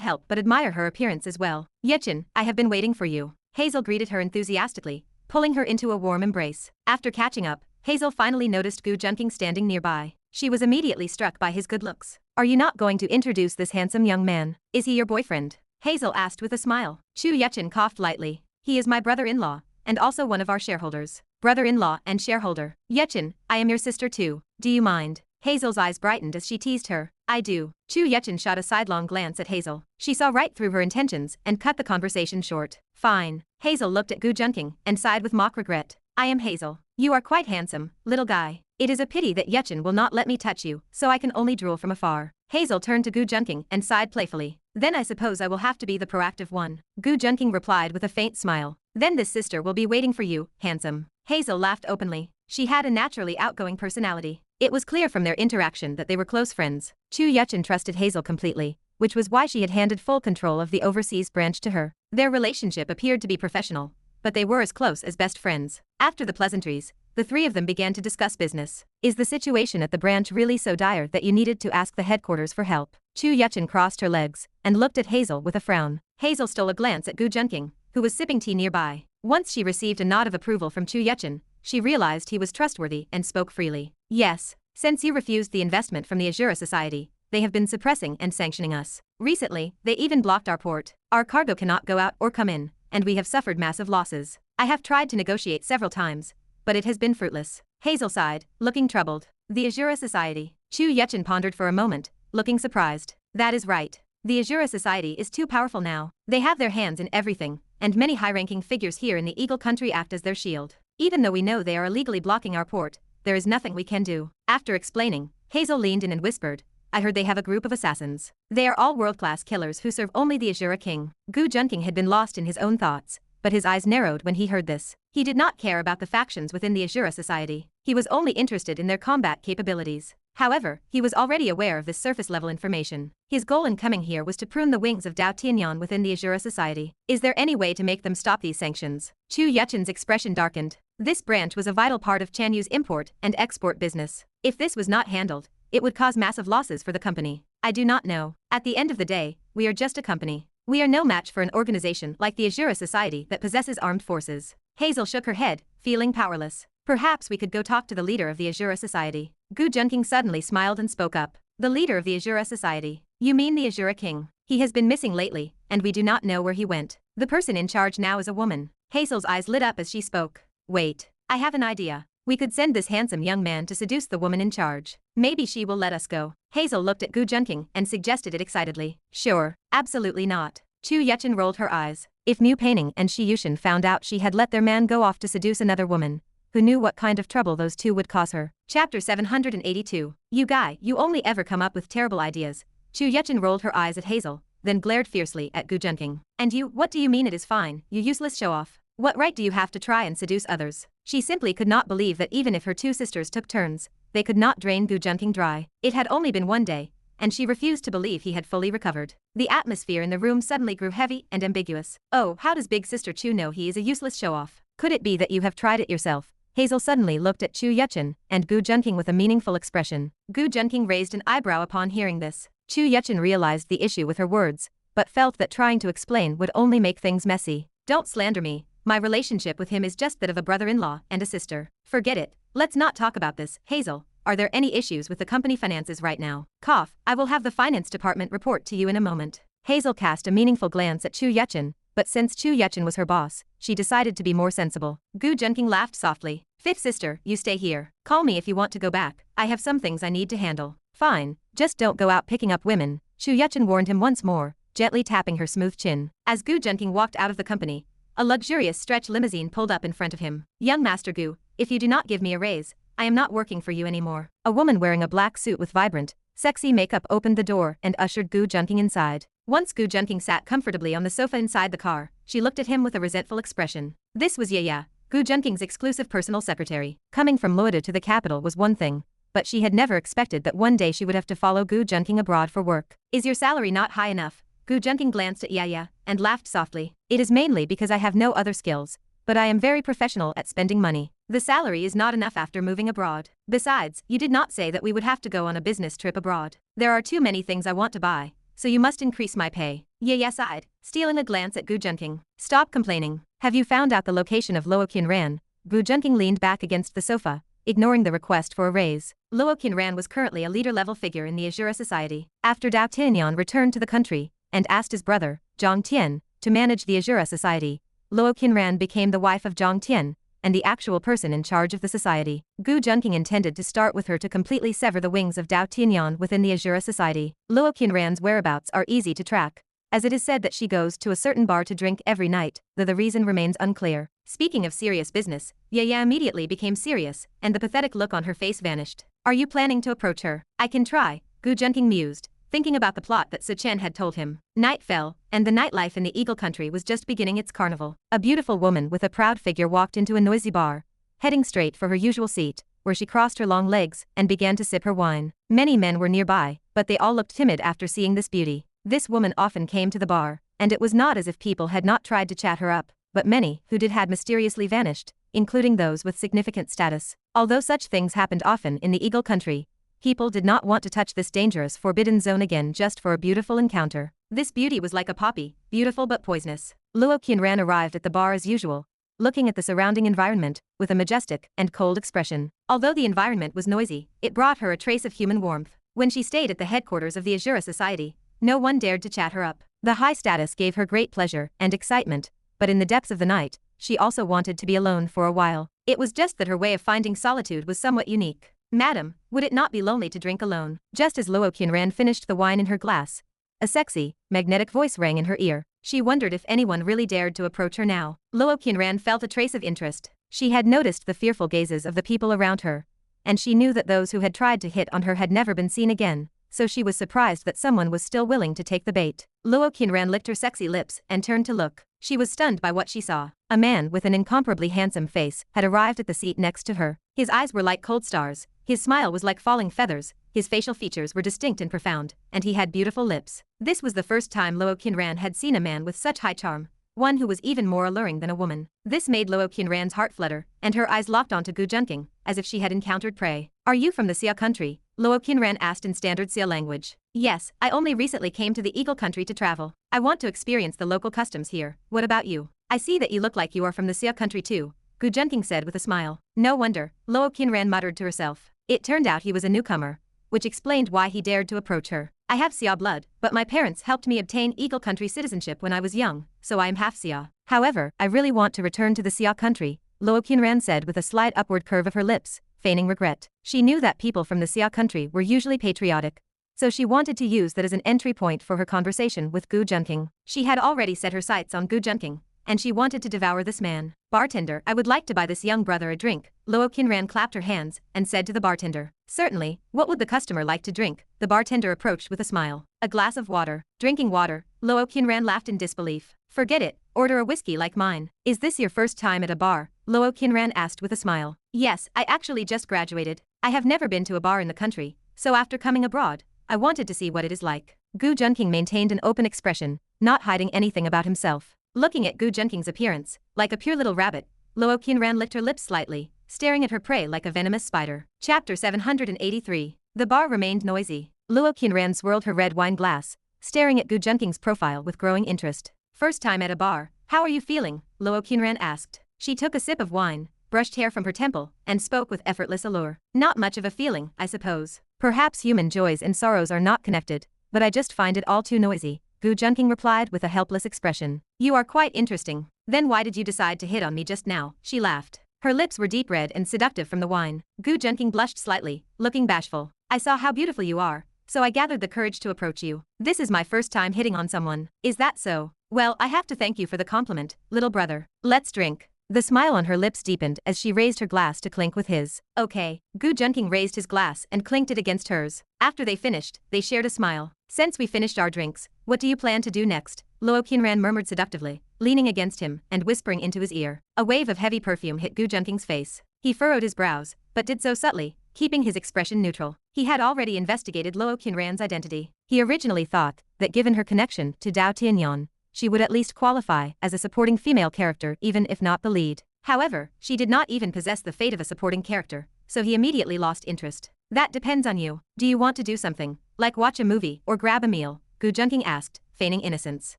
help but admire her appearance as well. Yuchen, I have been waiting for you. Hazel greeted her enthusiastically, pulling her into a warm embrace. After catching up, Hazel finally noticed Gu Junqing standing nearby. She was immediately struck by his good looks. Are you not going to introduce this handsome young man? Is he your boyfriend? Hazel asked with a smile. Chu Yuchen coughed lightly. He is my brother-in-law, and also one of our shareholders. Brother-in-law and shareholder. Yuchen, I am your sister too. Do you mind? Hazel's eyes brightened as she teased her. I do. Chu Yuchen shot a sidelong glance at Hazel. She saw right through her intentions and cut the conversation short. Fine. Hazel looked at Gu Junqing and sighed with mock regret. I am Hazel. You are quite handsome, little guy. It is a pity that Yuchen will not let me touch you, so I can only drool from afar. Hazel turned to Gu Junqing and sighed playfully. Then I suppose I will have to be the proactive one. Gu Junqing replied with a faint smile. Then this sister will be waiting for you, handsome. Hazel laughed openly. She had a naturally outgoing personality. It was clear from their interaction that they were close friends. Chu Yuchen trusted Hazel completely, which was why she had handed full control of the overseas branch to her. Their relationship appeared to be professional, but they were as close as best friends. After the pleasantries, the three of them began to discuss business. Is the situation at the branch really so dire that you needed to ask the headquarters for help? Chu Yuchen crossed her legs and looked at Hazel with a frown. Hazel stole a glance at Gu Junqing, who was sipping tea nearby. Once she received a nod of approval from Chu Yuchen, she realized he was trustworthy and spoke freely. Yes, since you refused the investment from the Azura Society, they have been suppressing and sanctioning us. Recently, they even blocked our port. Our cargo cannot go out or come in, and we have suffered massive losses. I have tried to negotiate several times, but it has been fruitless. Hazel sighed, looking troubled. The Azura Society. Chu Yuchen pondered for a moment, looking surprised. That is right. The Azura Society is too powerful now. They have their hands in everything, and many high-ranking figures here in the Eagle Country act as their shield. Even though we know they are illegally blocking our port, there is nothing we can do. After explaining, Hazel leaned in and whispered, I heard they have a group of assassins. They are all world-class killers who serve only the Azura King. Gu Junqing had been lost in his own thoughts, but his eyes narrowed when he heard this. He did not care about the factions within the Azura Society. He was only interested in their combat capabilities. However, he was already aware of this surface-level information. His goal in coming here was to prune the wings of Dao Tianyan within the Azura Society. Is there any way to make them stop these sanctions? Chu Yuchen's expression darkened. This branch was a vital part of Chan Yu's import and export business. If this was not handled, it would cause massive losses for the company. I do not know. At the end of the day, we are just a company. We are no match for an organization like the Azura Society that possesses armed forces. Hazel shook her head, feeling powerless. Perhaps we could go talk to the leader of the Azura Society. Gu Junqing suddenly smiled and spoke up. The leader of the Azura Society? You mean the Azura King? He has been missing lately, and we do not know where he went. The person in charge now is a woman. Hazel's eyes lit up as she spoke. Wait, I have an idea. We could send this handsome young man to seduce the woman in charge. Maybe she will let us go. Hazel looked at Gu Junqing and suggested it excitedly. Sure, absolutely not. Chu Yuchen rolled her eyes. If Mu Peining and Shi Yushin found out she had let their man go off to seduce another woman, who knew what kind of trouble those two would cause her? Chapter 782. You guy, you only ever come up with terrible ideas. Chu Yuchen rolled her eyes at Hazel, then glared fiercely at Gu Junqing. And you, what do you mean it is fine, you useless show-off? What right do you have to try and seduce others? She simply could not believe that even if her two sisters took turns, they could not drain Gu Junqing dry. It had only been one day, and she refused to believe he had fully recovered. The atmosphere in the room suddenly grew heavy and ambiguous. Oh, how does Big Sister Chu know he is a useless show-off? Could it be that you have tried it yourself? Hazel suddenly looked at Chu Yuchen and Gu Junqing with a meaningful expression. Gu Junqing raised an eyebrow upon hearing this. Chu Yuchen realized the issue with her words, but felt that trying to explain would only make things messy. Don't slander me. My relationship with him is just that of a brother-in-law and a sister. Forget it. Let's not talk about this. Hazel, are there any issues with the company finances right now? Cough, I will have the finance department report to you in a moment. Hazel cast a meaningful glance at Chu Yuchen, but since Chu Yuchen was her boss, she decided to be more sensible. Gu Junqing laughed softly. Fifth sister, you stay here. Call me if you want to go back. I have some things I need to handle. Fine, just don't go out picking up women. Chu Yuchen warned him once more, gently tapping her smooth chin. As Gu Junqing walked out of the company, a luxurious stretch limousine pulled up in front of him. Young Master Gu, if you do not give me a raise, I am not working for you anymore. A woman wearing a black suit with vibrant, sexy makeup opened the door and ushered Gu Junqing inside. Once Gu Junqing sat comfortably on the sofa inside the car, she looked at him with a resentful expression. This was Yaya, Gu Junqing's exclusive personal secretary. Coming from Loida to the capital was one thing, but she had never expected that one day she would have to follow Gu Junqing abroad for work. Is your salary not high enough? Gu Junqing glanced at Yaya and laughed softly. It is mainly because I have no other skills, but I am very professional at spending money. The salary is not enough after moving abroad. Besides, you did not say that we would have to go on a business trip abroad. There are too many things I want to buy, so you must increase my pay. Yaya sighed, stealing a glance at Gu Junqing. Stop complaining. Have you found out the location of Luo Qinran? Gu Junqing leaned back against the sofa, ignoring the request for a raise. Luo Qinran was currently a leader-level figure in the Azura Society. After Dao Tianyan returned to the country and asked his brother, Zhang Tian, to manage the Azura Society, Luo Qinran became the wife of Zhang Tian and the actual person in charge of the society. Gu Junqing intended to start with her to completely sever the wings of Dao Tianyan within the Azura Society. Luo Qinran's whereabouts are easy to track, as it is said that she goes to a certain bar to drink every night, though the reason remains unclear. Speaking of serious business, Yaya immediately became serious, and the pathetic look on her face vanished. Are you planning to approach her? I can try, Gu Junqing mused, thinking about the plot that Su Chen had told him. Night fell, and the nightlife in the Eagle Country was just beginning its carnival. A beautiful woman with a proud figure walked into a noisy bar, heading straight for her usual seat, where she crossed her long legs and began to sip her wine. Many men were nearby, but they all looked timid after seeing this beauty. This woman often came to the bar, and it was not as if people had not tried to chat her up, but many who did had mysteriously vanished, including those with significant status. Although such things happened often in the Eagle Country, people did not want to touch this dangerous forbidden zone again just for a beautiful encounter. This beauty was like a poppy, beautiful but poisonous. Luo Qinran arrived at the bar as usual, looking at the surrounding environment with a majestic and cold expression. Although the environment was noisy, it brought her a trace of human warmth. When she stayed at the headquarters of the Azura Society, no one dared to chat her up. The high status gave her great pleasure and excitement, but in the depths of the night, she also wanted to be alone for a while. It was just that her way of finding solitude was somewhat unique. Madam, would it not be lonely to drink alone? Just as Luo Qinran finished the wine in her glass, a sexy, magnetic voice rang in her ear. She wondered if anyone really dared to approach her now. Luo Qinran felt a trace of interest. She had noticed the fearful gazes of the people around her, and she knew that those who had tried to hit on her had never been seen again, so she was surprised that someone was still willing to take the bait. Luo Qinran licked her sexy lips and turned to look. She was stunned by what she saw. A man with an incomparably handsome face had arrived at the seat next to her. His eyes were like cold stars, his smile was like falling feathers, his facial features were distinct and profound, and he had beautiful lips. This was the first time Luo Qinran had seen a man with such high charm, one who was even more alluring than a woman. This made Luo Qinran's heart flutter, and her eyes locked onto Gu Junqing, as if she had encountered prey. Are you from the Xia country? Luo Qinran asked in standard Xia language. Yes, I only recently came to the Eagle country to travel. I want to experience the local customs here. What about you? I see that you look like you are from the Xia country too, Gu Junqing said with a smile. No wonder, Luo Qinran muttered to herself. It turned out he was a newcomer, which explained why he dared to approach her. I have Xia blood, but my parents helped me obtain Eagle country citizenship when I was young, so I am half Xia. However, I really want to return to the Xia country, Luo Qinran said with a slight upward curve of her lips, feigning regret. She knew that people from the Xia country were usually patriotic, so she wanted to use that as an entry point for her conversation with Gu Junqing. She had already set her sights on Gu Junqing, and she wanted to devour this man. Bartender, I would like to buy this young brother a drink. Luo Qinran clapped her hands and said to the bartender. Certainly, what would the customer like to drink? The bartender approached with a smile. A glass of water. Drinking water, Luo Qinran laughed in disbelief. Forget it, order a whiskey like mine. Is this your first time at a bar? Luo Qinran asked with a smile. Yes, I actually just graduated. I have never been to a bar in the country, so after coming abroad, I wanted to see what it is like. Gu Junqing maintained an open expression, not hiding anything about himself. Looking at Gu Junqing's appearance, like a pure little rabbit, Luo Qinran licked her lips slightly, staring at her prey like a venomous spider. Chapter 783. The bar remained noisy. Luo Qinran swirled her red wine glass, staring at Gu Junqing's profile with growing interest. First time at a bar, how are you feeling? Luo Qinran asked. She took a sip of wine, brushed hair from her temple, and spoke with effortless allure. Not much of a feeling, I suppose. Perhaps human joys and sorrows are not connected, but I just find it all too noisy, Gu Junqing replied with a helpless expression. You are quite interesting. Then why did you decide to hit on me just now? She laughed. Her lips were deep red and seductive from the wine. Gu Junqing blushed slightly, looking bashful. I saw how beautiful you are, so I gathered the courage to approach you. This is my first time hitting on someone. Is that so? Well, I have to thank you for the compliment, little brother. Let's drink. The smile on her lips deepened as she raised her glass to clink with his. Okay. Gu Junqing raised his glass and clinked it against hers. After they finished, they shared a smile. Since we finished our drinks, what do you plan to do next? Luo Qinran murmured seductively, leaning against him and whispering into his ear. A wave of heavy perfume hit Gu Junqing's face. He furrowed his brows, but did so subtly, keeping his expression neutral. He had already investigated Luo Qinran's identity. He originally thought that given her connection to Dao Tianyan, she would at least qualify as a supporting female character even if not the lead. However, she did not even possess the fate of a supporting character, so he immediately lost interest. That depends on you. Do you want to do something, like watch a movie or grab a meal? Gu Junqing asked, feigning innocence.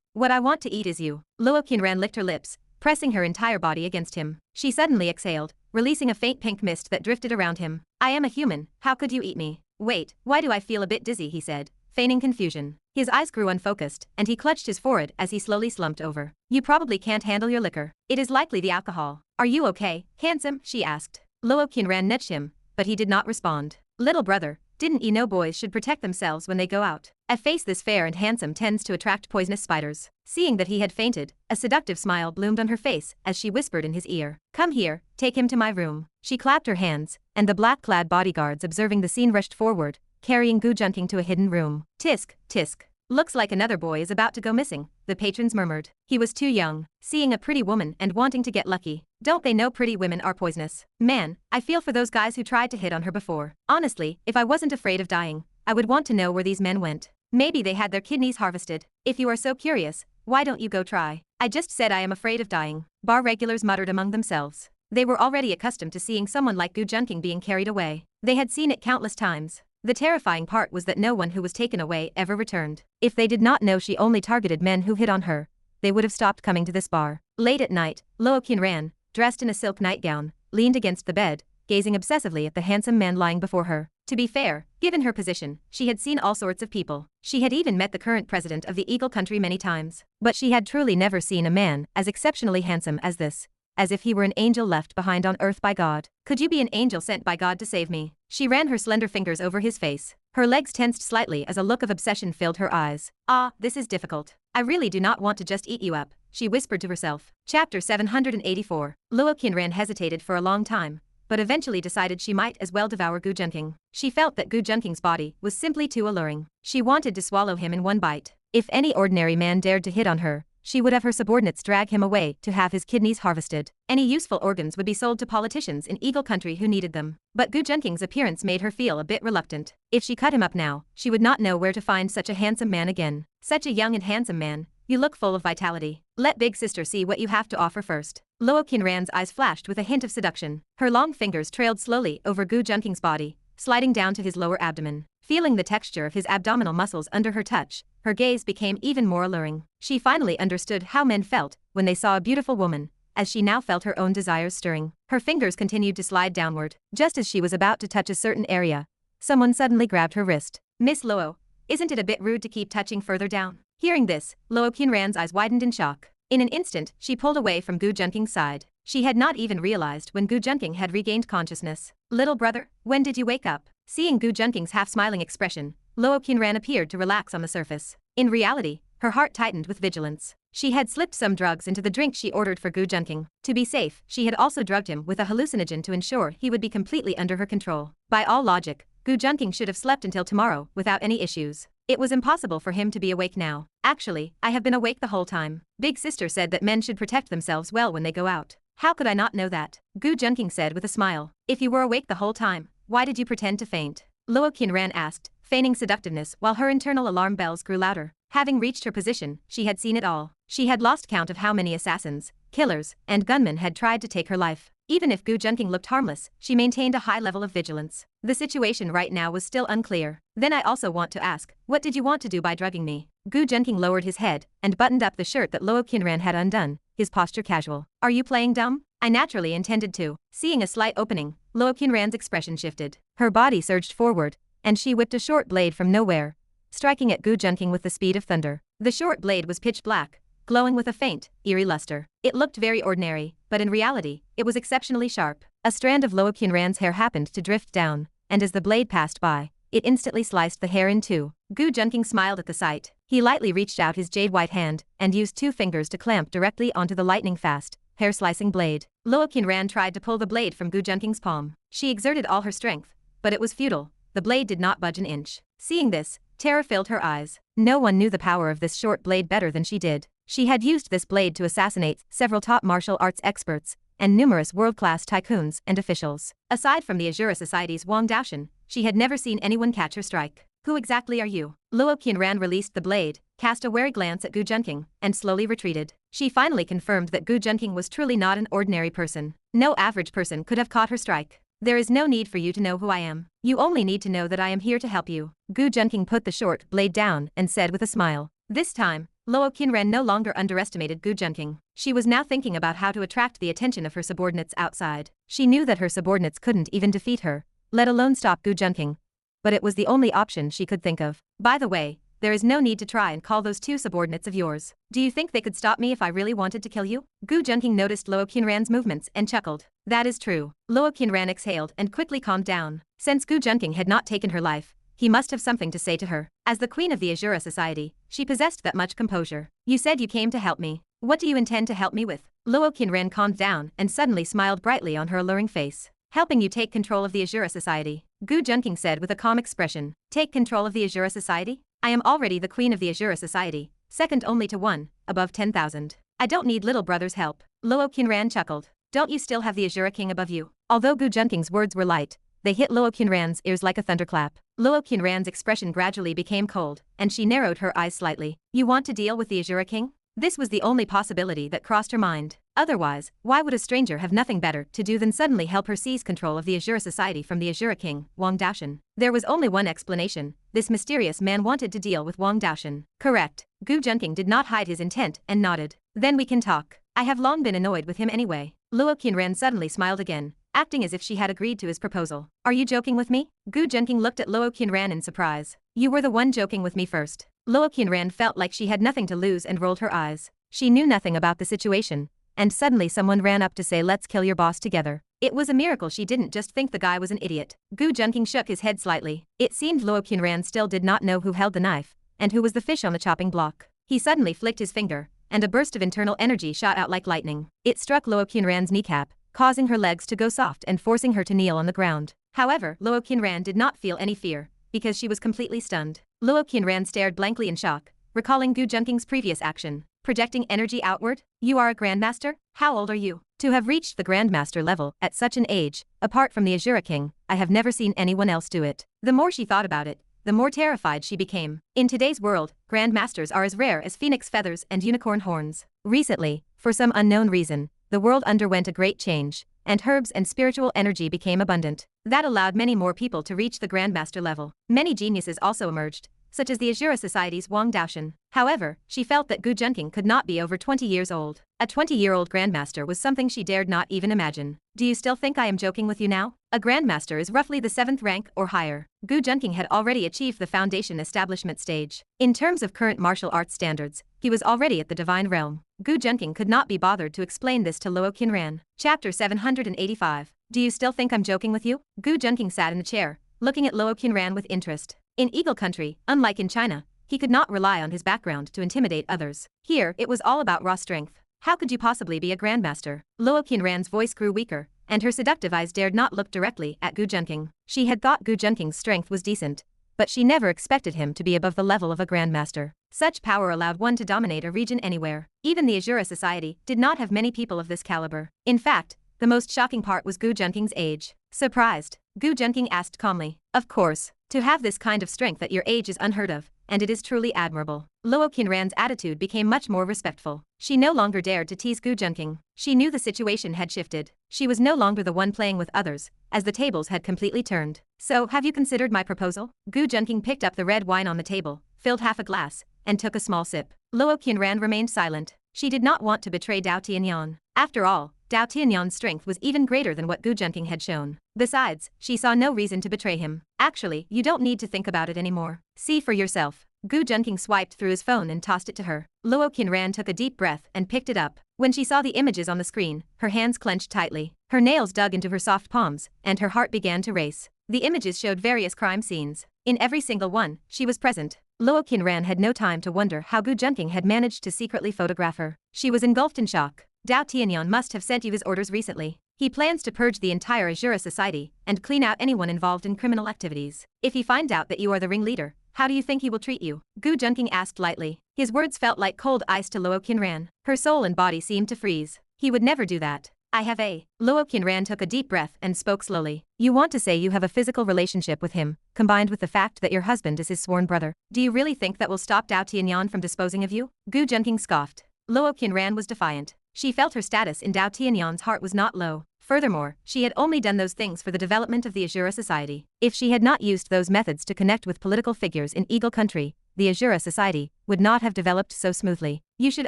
What I want to eat is you. Luo Qinran licked her lips, pressing her entire body against him. She suddenly exhaled, releasing a faint pink mist that drifted around him. I am a human, how could you eat me? Wait, why do I feel a bit dizzy? He said, feigning confusion. His eyes grew unfocused, and he clutched his forehead as he slowly slumped over. You probably can't handle your liquor. It is likely the alcohol. Are you okay, handsome? She asked. Luo Qinran nudged him, but he did not respond. Little brother, didn't you know boys should protect themselves when they go out? A face this fair and handsome tends to attract poisonous spiders. Seeing that he had fainted, a seductive smile bloomed on her face as she whispered in his ear. Come here, take him to my room. She clapped her hands, and the black-clad bodyguards observing the scene rushed forward, carrying Gu Junqing to a hidden room. Tisk, tisk. Looks like another boy is about to go missing, the patrons murmured. He was too young, seeing a pretty woman and wanting to get lucky. Don't they know pretty women are poisonous? Man, I feel for those guys who tried to hit on her before. Honestly, if I wasn't afraid of dying, I would want to know where these men went. Maybe they had their kidneys harvested. If you are so curious, why don't you go try? I just said I am afraid of dying, bar regulars muttered among themselves. They were already accustomed to seeing someone like Gu Junqing being carried away. They had seen it countless times. The terrifying part was that no one who was taken away ever returned. If they did not know she only targeted men who hit on her, they would have stopped coming to this bar. Late at night, Luo Qinran, dressed in a silk nightgown, leaned against the bed, gazing obsessively at the handsome man lying before her. To be fair, given her position, she had seen all sorts of people. She had even met the current president of the Eagle country many times. But she had truly never seen a man as exceptionally handsome as this. As if he were an angel left behind on earth by God. Could you be an angel sent by God to save me? She ran her slender fingers over his face. Her legs tensed slightly as a look of obsession filled her eyes. Ah, this is difficult. I really do not want to just eat you up, she whispered to herself. Chapter 784. Luo Qinran hesitated for a long time, but eventually decided she might as well devour Gu Junqing. She felt that Gu Junqing's body was simply too alluring. She wanted to swallow him in one bite. If any ordinary man dared to hit on her, she would have her subordinates drag him away to have his kidneys harvested. Any useful organs would be sold to politicians in Eagle Country who needed them. But Gu Junqing's appearance made her feel a bit reluctant. If she cut him up now, she would not know where to find such a handsome man again. Such a young and handsome man. You look full of vitality. Let big sister see what you have to offer first. Luo Qinran's eyes flashed with a hint of seduction. Her long fingers trailed slowly over Gu Junqing's body, sliding down to his lower abdomen. Feeling the texture of his abdominal muscles under her touch, her gaze became even more alluring. She finally understood how men felt when they saw a beautiful woman, as she now felt her own desires stirring. Her fingers continued to slide downward. Just as she was about to touch a certain area, someone suddenly grabbed her wrist. Miss Luo, isn't it a bit rude to keep touching further down? Hearing this, Luo Qinran's eyes widened in shock. In an instant, she pulled away from Gu Junqing's side. She had not even realized when Gu Junqing had regained consciousness. Little brother, when did you wake up? Seeing Gu Junqing's half-smiling expression, Luo Qinran appeared to relax on the surface. In reality, her heart tightened with vigilance. She had slipped some drugs into the drink she ordered for Gu Junqing. To be safe, she had also drugged him with a hallucinogen to ensure he would be completely under her control. By all logic, Gu Junqing should have slept until tomorrow without any issues. It was impossible for him to be awake now. Actually, I have been awake the whole time. Big sister said that men should protect themselves well when they go out. How could I not know that? Gu Junqing said with a smile. If you were awake the whole time, why did you pretend to faint? Luo Qinran asked, feigning seductiveness while her internal alarm bells grew louder. Having reached her position, she had seen it all. She had lost count of how many assassins, killers, and gunmen had tried to take her life. Even if Gu Junqing looked harmless, she maintained a high level of vigilance. The situation right now was still unclear. Then I also want to ask, what did you want to do by drugging me? Gu Junqing lowered his head and buttoned up the shirt that Luo Qinran had undone, his posture casual. Are you playing dumb? I naturally intended to. Seeing a slight opening, Luo Qinran's expression shifted. Her body surged forward, and she whipped a short blade from nowhere, striking at Gu Junqing with the speed of thunder. The short blade was pitch black, glowing with a faint, eerie luster. It looked very ordinary, but in reality, it was exceptionally sharp. A strand of Luo Qinran's hair happened to drift down, and as the blade passed by, it instantly sliced the hair in two. Gu Junqing smiled at the sight. He lightly reached out his jade-white hand and used 2 fingers to clamp directly onto the lightning-fast, hair-slicing blade. Luo Qinran tried to pull the blade from Gu Junqing's palm. She exerted all her strength, but it was futile. The blade did not budge an inch. Seeing this, terror filled her eyes. No one knew the power of this short blade better than she did. She had used this blade to assassinate several top martial arts experts and numerous world-class tycoons and officials. Aside from the Azura Society's Wang Daoshan, she had never seen anyone catch her strike. Who exactly are you? Luo Qinran released the blade, cast a wary glance at Gu Junqing, and slowly retreated. She finally confirmed that Gu Junqing was truly not an ordinary person. No average person could have caught her strike. There is no need for you to know who I am. You only need to know that I am here to help you. Gu Junqing put the short blade down and said with a smile. This time, Luo Qinran no longer underestimated Gu Junqing. She was now thinking about how to attract the attention of her subordinates outside. She knew that her subordinates couldn't even defeat her, let alone stop Gu Junqing. But it was the only option she could think of. By the way, there is no need to try and call those 2 subordinates of yours. Do you think they could stop me if I really wanted to kill you? Gu Junqing noticed Luo Qinran's movements and chuckled. That is true. Luo Qinran exhaled and quickly calmed down. Since Gu Junqing had not taken her life, he must have something to say to her. As the queen of the Azura Society, she possessed that much composure. You said you came to help me. What do you intend to help me with? Luo Qinran calmed down and suddenly smiled brightly on her alluring face. Helping you take control of the Azura Society. Gu Junqing said with a calm expression. Take control of the Azura Society? I am already the queen of the Azura Society, second only to one, above 10,000. I don't need little brother's help. Luo Qinran chuckled. Don't you still have the Azura King above you? Although Gu Junqing's words were light, they hit Luo Qinran's ears like a thunderclap. Luo Qinran's expression gradually became cold, and she narrowed her eyes slightly. You want to deal with the Azura King? This was the only possibility that crossed her mind. Otherwise, why would a stranger have nothing better to do than suddenly help her seize control of the Azura Society from the Azura King, Wang Daoshan? There was only one explanation. This mysterious man wanted to deal with Wang Daoshan. Correct. Gu Junqing did not hide his intent and nodded. Then we can talk. I have long been annoyed with him anyway. Luo Qinran suddenly smiled again, acting as if she had agreed to his proposal. Are you joking with me? Gu Junqing looked at Luo Qinran in surprise. You were the one joking with me first. Luo Qinran felt like she had nothing to lose and rolled her eyes. She knew nothing about the situation, and suddenly someone ran up to say let's kill your boss together. It was a miracle she didn't just think the guy was an idiot. Gu Junqing shook his head slightly. It seemed Luo Qinran still did not know who held the knife, and who was the fish on the chopping block. He suddenly flicked his finger, and a burst of internal energy shot out like lightning. It struck Luo Qinran's kneecap, causing her legs to go soft and forcing her to kneel on the ground. However, Luo Qinran did not feel any fear, because she was completely stunned. Luo Qinran stared blankly in shock, recalling Gu Junqing's previous action. projecting energy outward. You are a Grandmaster? How old are you? To have reached the Grandmaster level at such an age, apart from the Azura King, I have never seen anyone else do it. The more she thought about it, the more terrified she became. In today's world, Grandmasters are as rare as phoenix feathers and unicorn horns. Recently, for some unknown reason, the world underwent a great change, and herbs and spiritual energy became abundant. That allowed many more people to reach the Grandmaster level. Many geniuses also emerged, such as the Azura Society's Wang Daoshan. However, she felt that Gu Junqing could not be over 20 years old. A 20-year-old Grandmaster was something she dared not even imagine. Do you still think I am joking with you now? A Grandmaster is roughly the 7th rank or higher. Gu Junqing had already achieved the foundation establishment stage. In terms of current martial arts standards, he was already at the divine realm. Gu Junqing could not be bothered to explain this to Luo Qinran. Chapter 785. Do you still think I'm joking with you? Gu Junqing sat in the chair, looking at Luo Qinran with interest. In Eagle Country, unlike in China, he could not rely on his background to intimidate others. Here, it was all about raw strength. How could you possibly be a Grandmaster? Luo Qinran's voice grew weaker, and her seductive eyes dared not look directly at Gu Junqing. She had thought Gu Junqing's strength was decent, but she never expected him to be above the level of a Grandmaster. Such power allowed one to dominate a region anywhere. Even the Azura Society did not have many people of this caliber. In fact, the most shocking part was Gu Junqing's age. Surprised, Gu Junqing asked calmly, "Of course, to have this kind of strength at your age is unheard of, and it is truly admirable." Luo Qinran's attitude became much more respectful. She no longer dared to tease Gu Junqing. She knew the situation had shifted. She was no longer the one playing with others, as the tables had completely turned. "So, have you considered my proposal?" Gu Junqing picked up the red wine on the table, filled half a glass, and took a small sip. Luo Qinran remained silent. She did not want to betray Dao Tianyan. After all, Dao Tianyan's strength was even greater than what Gu Junqing had shown. Besides, she saw no reason to betray him. "Actually, you don't need to think about it anymore. See for yourself." Gu Junqing swiped through his phone and tossed it to her. Luo Qinran took a deep breath and picked it up. When she saw the images on the screen, her hands clenched tightly. Her nails dug into her soft palms, and her heart began to race. The images showed various crime scenes. In every single one, she was present. Luo Qinran had no time to wonder how Gu Junqing had managed to secretly photograph her. She was engulfed in shock. "Dao Tianyan must have sent you his orders recently. He plans to purge the entire Azura Society and clean out anyone involved in criminal activities. If he finds out that you are the ringleader, how do you think he will treat you?" Gu Junqing asked lightly. His words felt like cold ice to Luo Qinran. Her soul and body seemed to freeze. "He would never do that. I have a..." Luo Qinran took a deep breath and spoke slowly. "You want to say you have a physical relationship with him, combined with the fact that your husband is his sworn brother. Do you really think that will stop Dao Tianyan from disposing of you?" Gu Junqing scoffed. Luo Qinran was defiant. She felt her status in Dao Tianyan's heart was not low. Furthermore, she had only done those things for the development of the Azura Society. If she had not used those methods to connect with political figures in Eagle Country, the Azura Society would not have developed so smoothly. "You should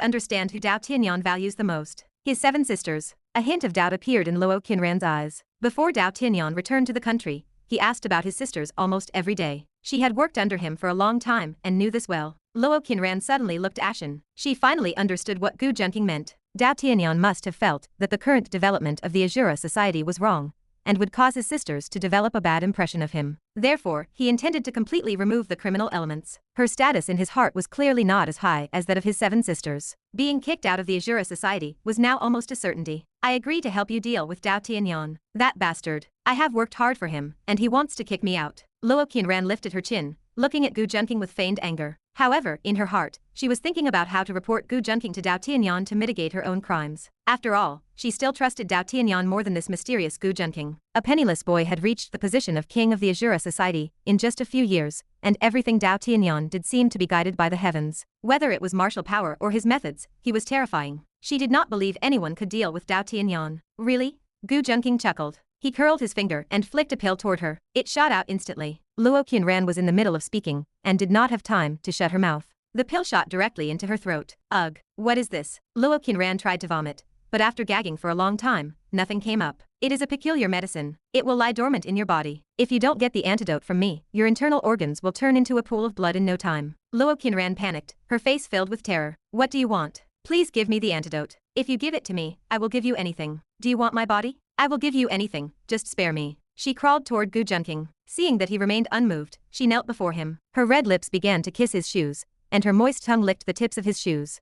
understand who Dao Tianyan values the most. His 7 sisters." A hint of doubt appeared in Luo Qinran's eyes. Before Dao Tianyan returned to the country, he asked about his sisters almost every day. She had worked under him for a long time and knew this well. Luo Qinran suddenly looked ashen. She finally understood what Gu Junqing meant. Dao Tianyan must have felt that the current development of the Azura Society was wrong, and would cause his sisters to develop a bad impression of him. Therefore, he intended to completely remove the criminal elements. Her status in his heart was clearly not as high as that of his 7 sisters. Being kicked out of the Azura Society was now almost a certainty. "I agree to help you deal with Dao Tianyan. That bastard. I have worked hard for him, and he wants to kick me out." Luo Qinran lifted her chin, looking at Gu Junqing with feigned anger. However, in her heart, she was thinking about how to report Gu Junqing to Dao Tianyan to mitigate her own crimes. After all, she still trusted Dao Tianyan more than this mysterious Gu Junqing. A penniless boy had reached the position of king of the Azura Society in just a few years, and everything Dao Tianyan did seemed to be guided by the heavens. Whether it was martial power or his methods, he was terrifying. She did not believe anyone could deal with Dao Tianyan. "Really?" Gu Junqing chuckled. He curled his finger and flicked a pill toward her. It shot out instantly. Luo Qinran was in the middle of speaking, and did not have time to shut her mouth. The pill shot directly into her throat. "Ugh, what is this?" Luo Qinran tried to vomit, but after gagging for a long time, nothing came up. "It is a peculiar medicine. It will lie dormant in your body. If you don't get the antidote from me, your internal organs will turn into a pool of blood in no time." Luo Qinran panicked, her face filled with terror. "What do you want? Please give me the antidote. If you give it to me, I will give you anything. Do you want my body? I will give you anything, just spare me." She crawled toward Gu Junqing. Seeing that he remained unmoved, she knelt before him. Her red lips began to kiss his shoes, and her moist tongue licked the tips of his shoes.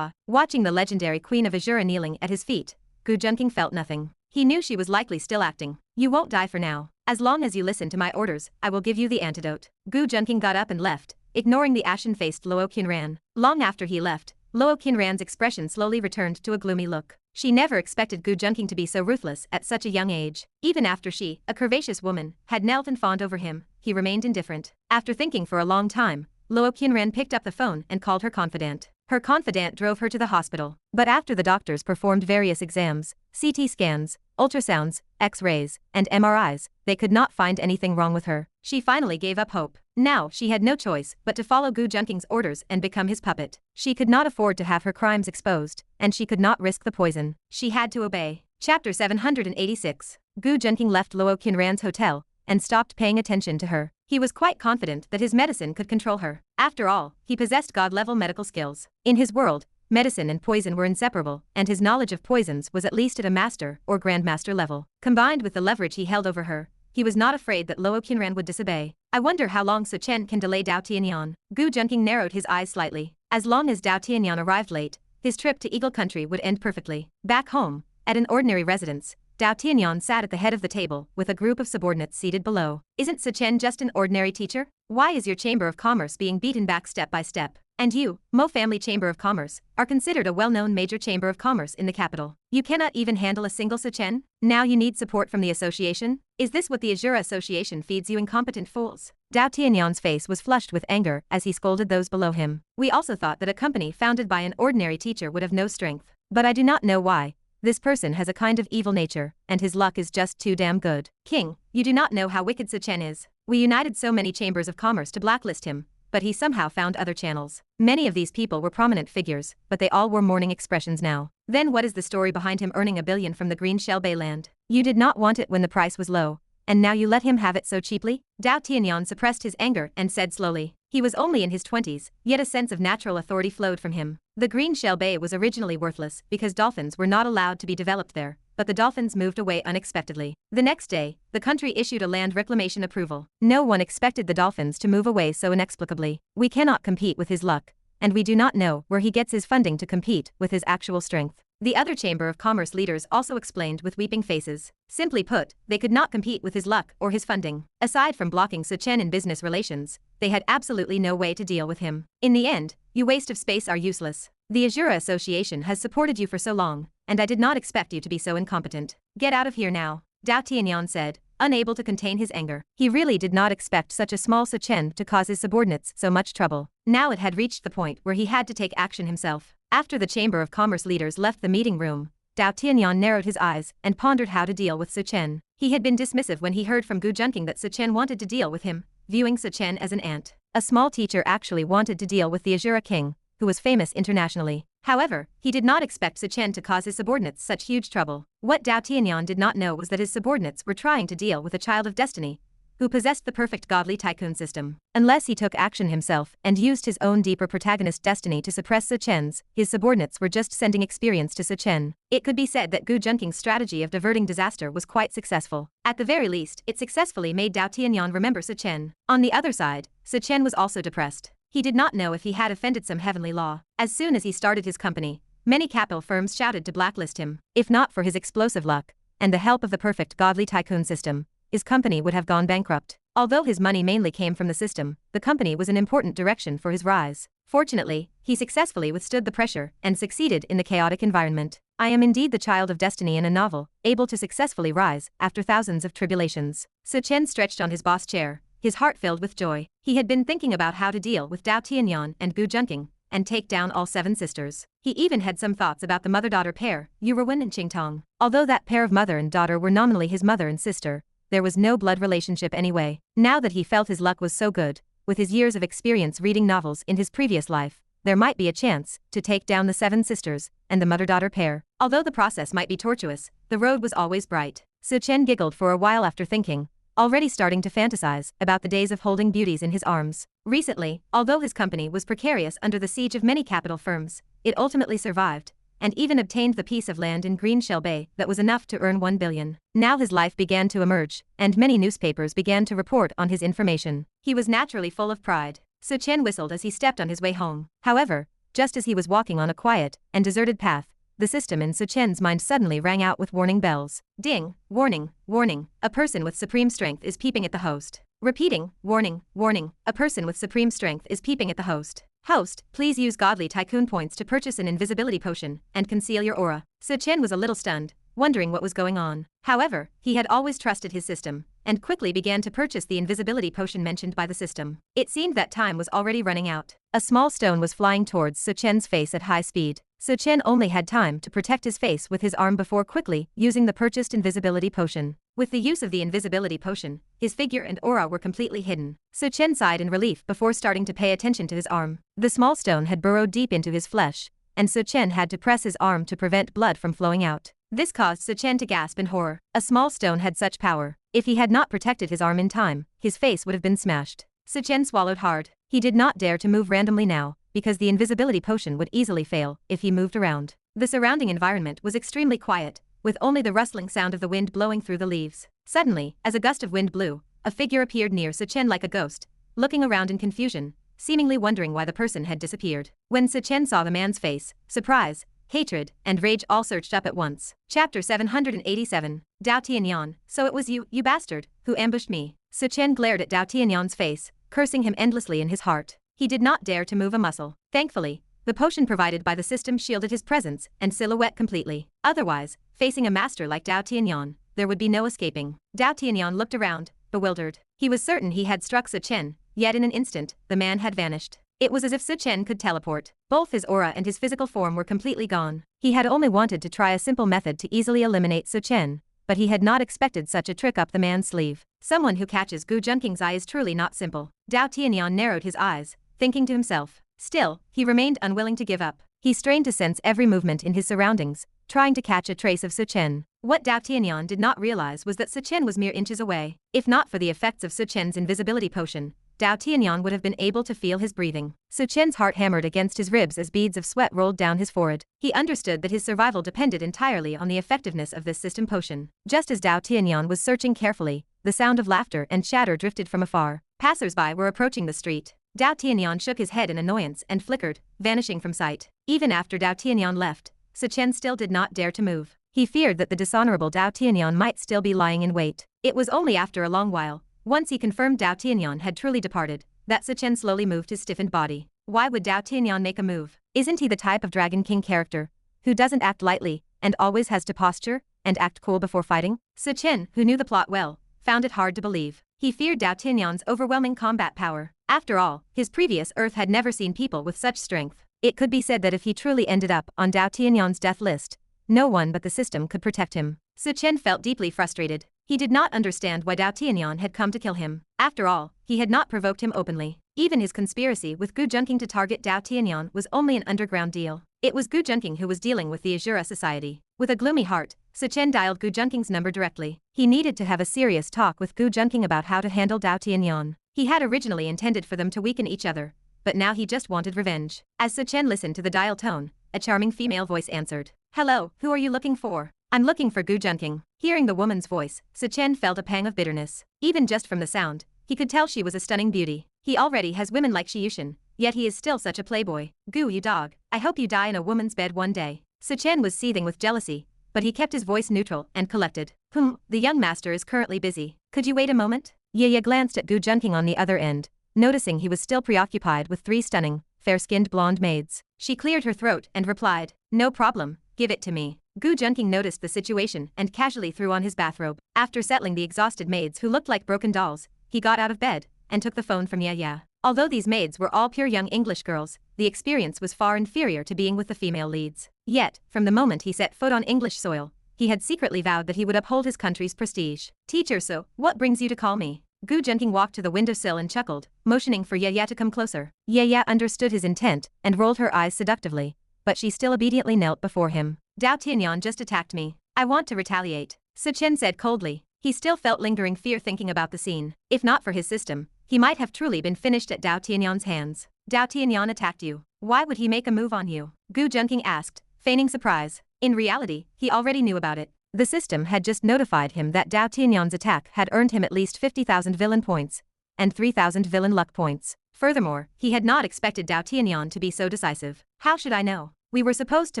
Watching the legendary Queen of Azura kneeling at his feet, Gu Junqing felt nothing. He knew she was likely still acting. "You won't die for now. As long as you listen to my orders, I will give you the antidote." Gu Junqing got up and left, ignoring the ashen-faced Luo Qinran. Long after he left, Luo Qinran's expression slowly returned to a gloomy look. She never expected Gu Junqing to be so ruthless at such a young age. Even after she, a curvaceous woman, had knelt and fawned over him, he remained indifferent. After thinking for a long time, Luo Qinran picked up the phone and called her confidant. Her confidant drove her to the hospital. But after the doctors performed various exams, CT scans, ultrasounds, X-rays, and MRIs, they could not find anything wrong with her. She finally gave up hope. Now she had no choice but to follow Gu Junqing's orders and become his puppet. She could not afford to have her crimes exposed, and she could not risk the poison. She had to obey. Chapter 786. Gu Junqing left Luo Qinran's hotel and stopped paying attention to her. He was quite confident that his medicine could control her. After all, he possessed god-level medical skills. In his world, medicine and poison were inseparable, and his knowledge of poisons was at least at a master or grandmaster level. Combined with the leverage he held over her, he was not afraid that Luo Qinran would disobey. I wonder how long Su Chen can delay Dao Tianyan. Gu Junqing narrowed his eyes slightly. As long as Dao Tianyan arrived late, his trip to Eagle Country would end perfectly. Back home, at an ordinary residence, Dao Tianyan sat at the head of the table with a group of subordinates seated below. Isn't Su Chen just an ordinary teacher? Why is your Chamber of Commerce being beaten back step by step? And you, Mo Family Chamber of Commerce, are considered a well-known major chamber of commerce in the capital. You cannot even handle a single Su Chen? Now you need support from the association? Is this what the Azura Association feeds you incompetent fools? Dao Tianyan's face was flushed with anger as he scolded those below him. We also thought that a company founded by an ordinary teacher would have no strength. But I do not know why. This person has a kind of evil nature, and his luck is just too damn good. King, you do not know how wicked Su Chen is. We united so many chambers of commerce to blacklist him, but he somehow found other channels. Many of these people were prominent figures, but they all wore mourning expressions now. Then what is the story behind him earning $1 billion from the Green Shell Bay land? You did not want it when the price was low, and now you let him have it so cheaply? Dao Tianyan suppressed his anger and said slowly. He was only in his 20s, yet a sense of natural authority flowed from him. The Green Shell Bay was originally worthless because dolphins were not allowed to be developed there, but the dolphins moved away unexpectedly. The next day, the country issued a land reclamation approval. No one expected the dolphins to move away so inexplicably. We cannot compete with his luck, and we do not know where he gets his funding to compete with his actual strength. The other Chamber of Commerce leaders also explained with weeping faces. Simply put, they could not compete with his luck or his funding. Aside from blocking Su Chen in business relations, they had absolutely no way to deal with him. In the end, you waste of space are useless. The Azura Association has supported you for so long, and I did not expect you to be so incompetent. Get out of here now, Dao Tianyan said, unable to contain his anger. He really did not expect such a small Su Chen to cause his subordinates so much trouble. Now it had reached the point where he had to take action himself. After the Chamber of Commerce leaders left the meeting room, Dao Tianyan narrowed his eyes and pondered how to deal with Su Chen. He had been dismissive when he heard from Gu Junqing that Su Chen wanted to deal with him, viewing Su Chen as an ant. A small teacher actually wanted to deal with the Azura King, who was famous internationally. However, he did not expect Su Chen to cause his subordinates such huge trouble. What Dao Tianyan did not know was that his subordinates were trying to deal with a child of destiny, who possessed the perfect godly tycoon system. Unless he took action himself and used his own deeper protagonist destiny to suppress Su Chen's, his subordinates were just sending experience to Su Chen. It could be said that Gu Junqing's strategy of diverting disaster was quite successful. At the very least, it successfully made Dao Tianyan remember Su Chen. On the other side, Su Chen was also depressed. He did not know if he had offended some heavenly law. As soon as he started his company, many capital firms shouted to blacklist him. If not for his explosive luck and the help of the perfect godly tycoon system, his company would have gone bankrupt. Although his money mainly came from the system, the company was an important direction for his rise. Fortunately, he successfully withstood the pressure and succeeded in the chaotic environment. I am indeed the child of destiny in a novel, able to successfully rise after thousands of tribulations. Su Chen stretched on his boss chair, his heart filled with joy. He had been thinking about how to deal with Dao Tianyan and Gu Junqing and take down all 7 sisters. He even had some thoughts about the mother-daughter pair, Yu Rouwan and Qingtong. Although that pair of mother and daughter were nominally his mother and sister, there was no blood relationship anyway. Now that he felt his luck was so good, with his years of experience reading novels in his previous life, there might be a chance to take down the 7 sisters and the mother-daughter pair. Although the process might be tortuous, the road was always bright. Su Chen giggled for a while after thinking, already starting to fantasize about the days of holding beauties in his arms. Recently, although his company was precarious under the siege of many capital firms, it ultimately survived, and even obtained the piece of land in Green Shell Bay that was enough to earn $1 billion. Now his life began to emerge, and many newspapers began to report on his information. He was naturally full of pride. Su Chen whistled as he stepped on his way home. However, just as he was walking on a quiet and deserted path, the system in Su Chen's mind suddenly rang out with warning bells. Ding, warning, warning, a person with supreme strength is peeping at the host. Repeating, warning, warning, a person with supreme strength is peeping at the host. Host, please use godly tycoon points to purchase an invisibility potion and conceal your aura. Su Chen was a little stunned, wondering what was going on. However, he had always trusted his system, and quickly began to purchase the invisibility potion mentioned by the system. It seemed that time was already running out. A small stone was flying towards Su Chen's face at high speed. Su Chen only had time to protect his face with his arm before quickly using the purchased invisibility potion. With the use of the invisibility potion, his figure and aura were completely hidden. Su Chen sighed in relief before starting to pay attention to his arm. The small stone had burrowed deep into his flesh, and Su Chen had to press his arm to prevent blood from flowing out. This caused Su Chen to gasp in horror. A small stone had such power. If he had not protected his arm in time, his face would have been smashed. Su Chen swallowed hard. He did not dare to move randomly now, because the invisibility potion would easily fail if he moved around. The surrounding environment was extremely quiet, with only the rustling sound of the wind blowing through the leaves. Suddenly, as a gust of wind blew, a figure appeared near Su Chen like a ghost, looking around in confusion, seemingly wondering why the person had disappeared. When Su Chen saw the man's face, surprise, hatred, and rage all surged up at once. Chapter 787. Dao Tianyan, so it was you, you bastard, who ambushed me. Su Chen glared at Dao Tianyan's face, cursing him endlessly in his heart. He did not dare to move a muscle. Thankfully, the potion provided by the system shielded his presence and silhouette completely. Otherwise, facing a master like Dao Tianyan, there would be no escaping. Dao Tianyan looked around, bewildered. He was certain he had struck Su Chen, yet in an instant, the man had vanished. It was as if Su Chen could teleport. Both his aura and his physical form were completely gone. He had only wanted to try a simple method to easily eliminate Su Chen, but he had not expected such a trick up the man's sleeve. Someone who catches Gu Junqing's eye is truly not simple. Dao Tianyan narrowed his eyes, thinking to himself. Still, he remained unwilling to give up. He strained to sense every movement in his surroundings, trying to catch a trace of Su Chen. What Dao Tianyan did not realize was that Su Chen was mere inches away. If not for the effects of Su Chen's invisibility potion, Dao Tianyan would have been able to feel his breathing. Su Chen's heart hammered against his ribs as beads of sweat rolled down his forehead. He understood that his survival depended entirely on the effectiveness of this system potion. Just as Dao Tianyan was searching carefully, the sound of laughter and chatter drifted from afar. Passers-by were approaching the street. Dao Tianyan shook his head in annoyance and flickered, vanishing from sight. Even after Dao Tianyan left, Su Chen still did not dare to move. He feared that the dishonorable Dao Tianyan might still be lying in wait. It was only after a long while, once he confirmed Dao Tianyan had truly departed, that Su Chen slowly moved his stiffened body. Why would Dao Tianyan make a move? Isn't he the type of Dragon King character who doesn't act lightly and always has to posture and act cool before fighting? Su Chen, who knew the plot well, found it hard to believe. He feared Dao Tianyan's overwhelming combat power. After all, his previous Earth had never seen people with such strength. It could be said that if he truly ended up on Dao Tianyan's death list, no one but the system could protect him. Su Chen felt deeply frustrated. He did not understand why Dao Tianyan had come to kill him. After all, he had not provoked him openly. Even his conspiracy with Gu Junqing to target Dao Tianyan was only an underground deal. It was Gu Junqing who was dealing with the Azura Society. With a gloomy heart, Su Chen dialed Gu Junqing's number directly. He needed to have a serious talk with Gu Junqing about how to handle Dao Tianyan. He had originally intended for them to weaken each other, but now he just wanted revenge. As Su Chen listened to the dial tone, a charming female voice answered. Hello, who are you looking for? I'm looking for Gu Junqing. Hearing the woman's voice, Su Chen felt a pang of bitterness. Even just from the sound, he could tell she was a stunning beauty. He already has women like Yushin, yet he is still such a playboy. Gu, you dog, I hope you die in a woman's bed one day. Su Chen was seething with jealousy, but he kept his voice neutral and collected. The young master is currently busy. Could you wait a moment? Ye glanced at Gu Junqing on the other end, noticing he was still preoccupied with three stunning, fair-skinned blonde maids. She cleared her throat and replied, no problem, give it to me. Gu Junqing noticed the situation and casually threw on his bathrobe. After settling the exhausted maids who looked like broken dolls, he got out of bed and took the phone from Ye. Although these maids were all pure young English girls, the experience was far inferior to being with the female leads. Yet, from the moment he set foot on English soil, he had secretly vowed that he would uphold his country's prestige. Teacher, so, what brings you to call me? Gu Junqing walked to the windowsill and chuckled, motioning for Ye to come closer. Ye understood his intent and rolled her eyes seductively, but she still obediently knelt before him. Dao Tianyan just attacked me. I want to retaliate, Su Chen said coldly. He still felt lingering fear thinking about the scene. If not for his system, he might have truly been finished at Dao Tianyan's hands. Dao Tianyan attacked you. Why would he make a move on you? Gu Junqing asked, feigning surprise. In reality, he already knew about it. The system had just notified him that Dao Tianyan's attack had earned him at least 50,000 villain points and 3,000 villain luck points. Furthermore, he had not expected Dao Tianyan to be so decisive. How should I know? We were supposed to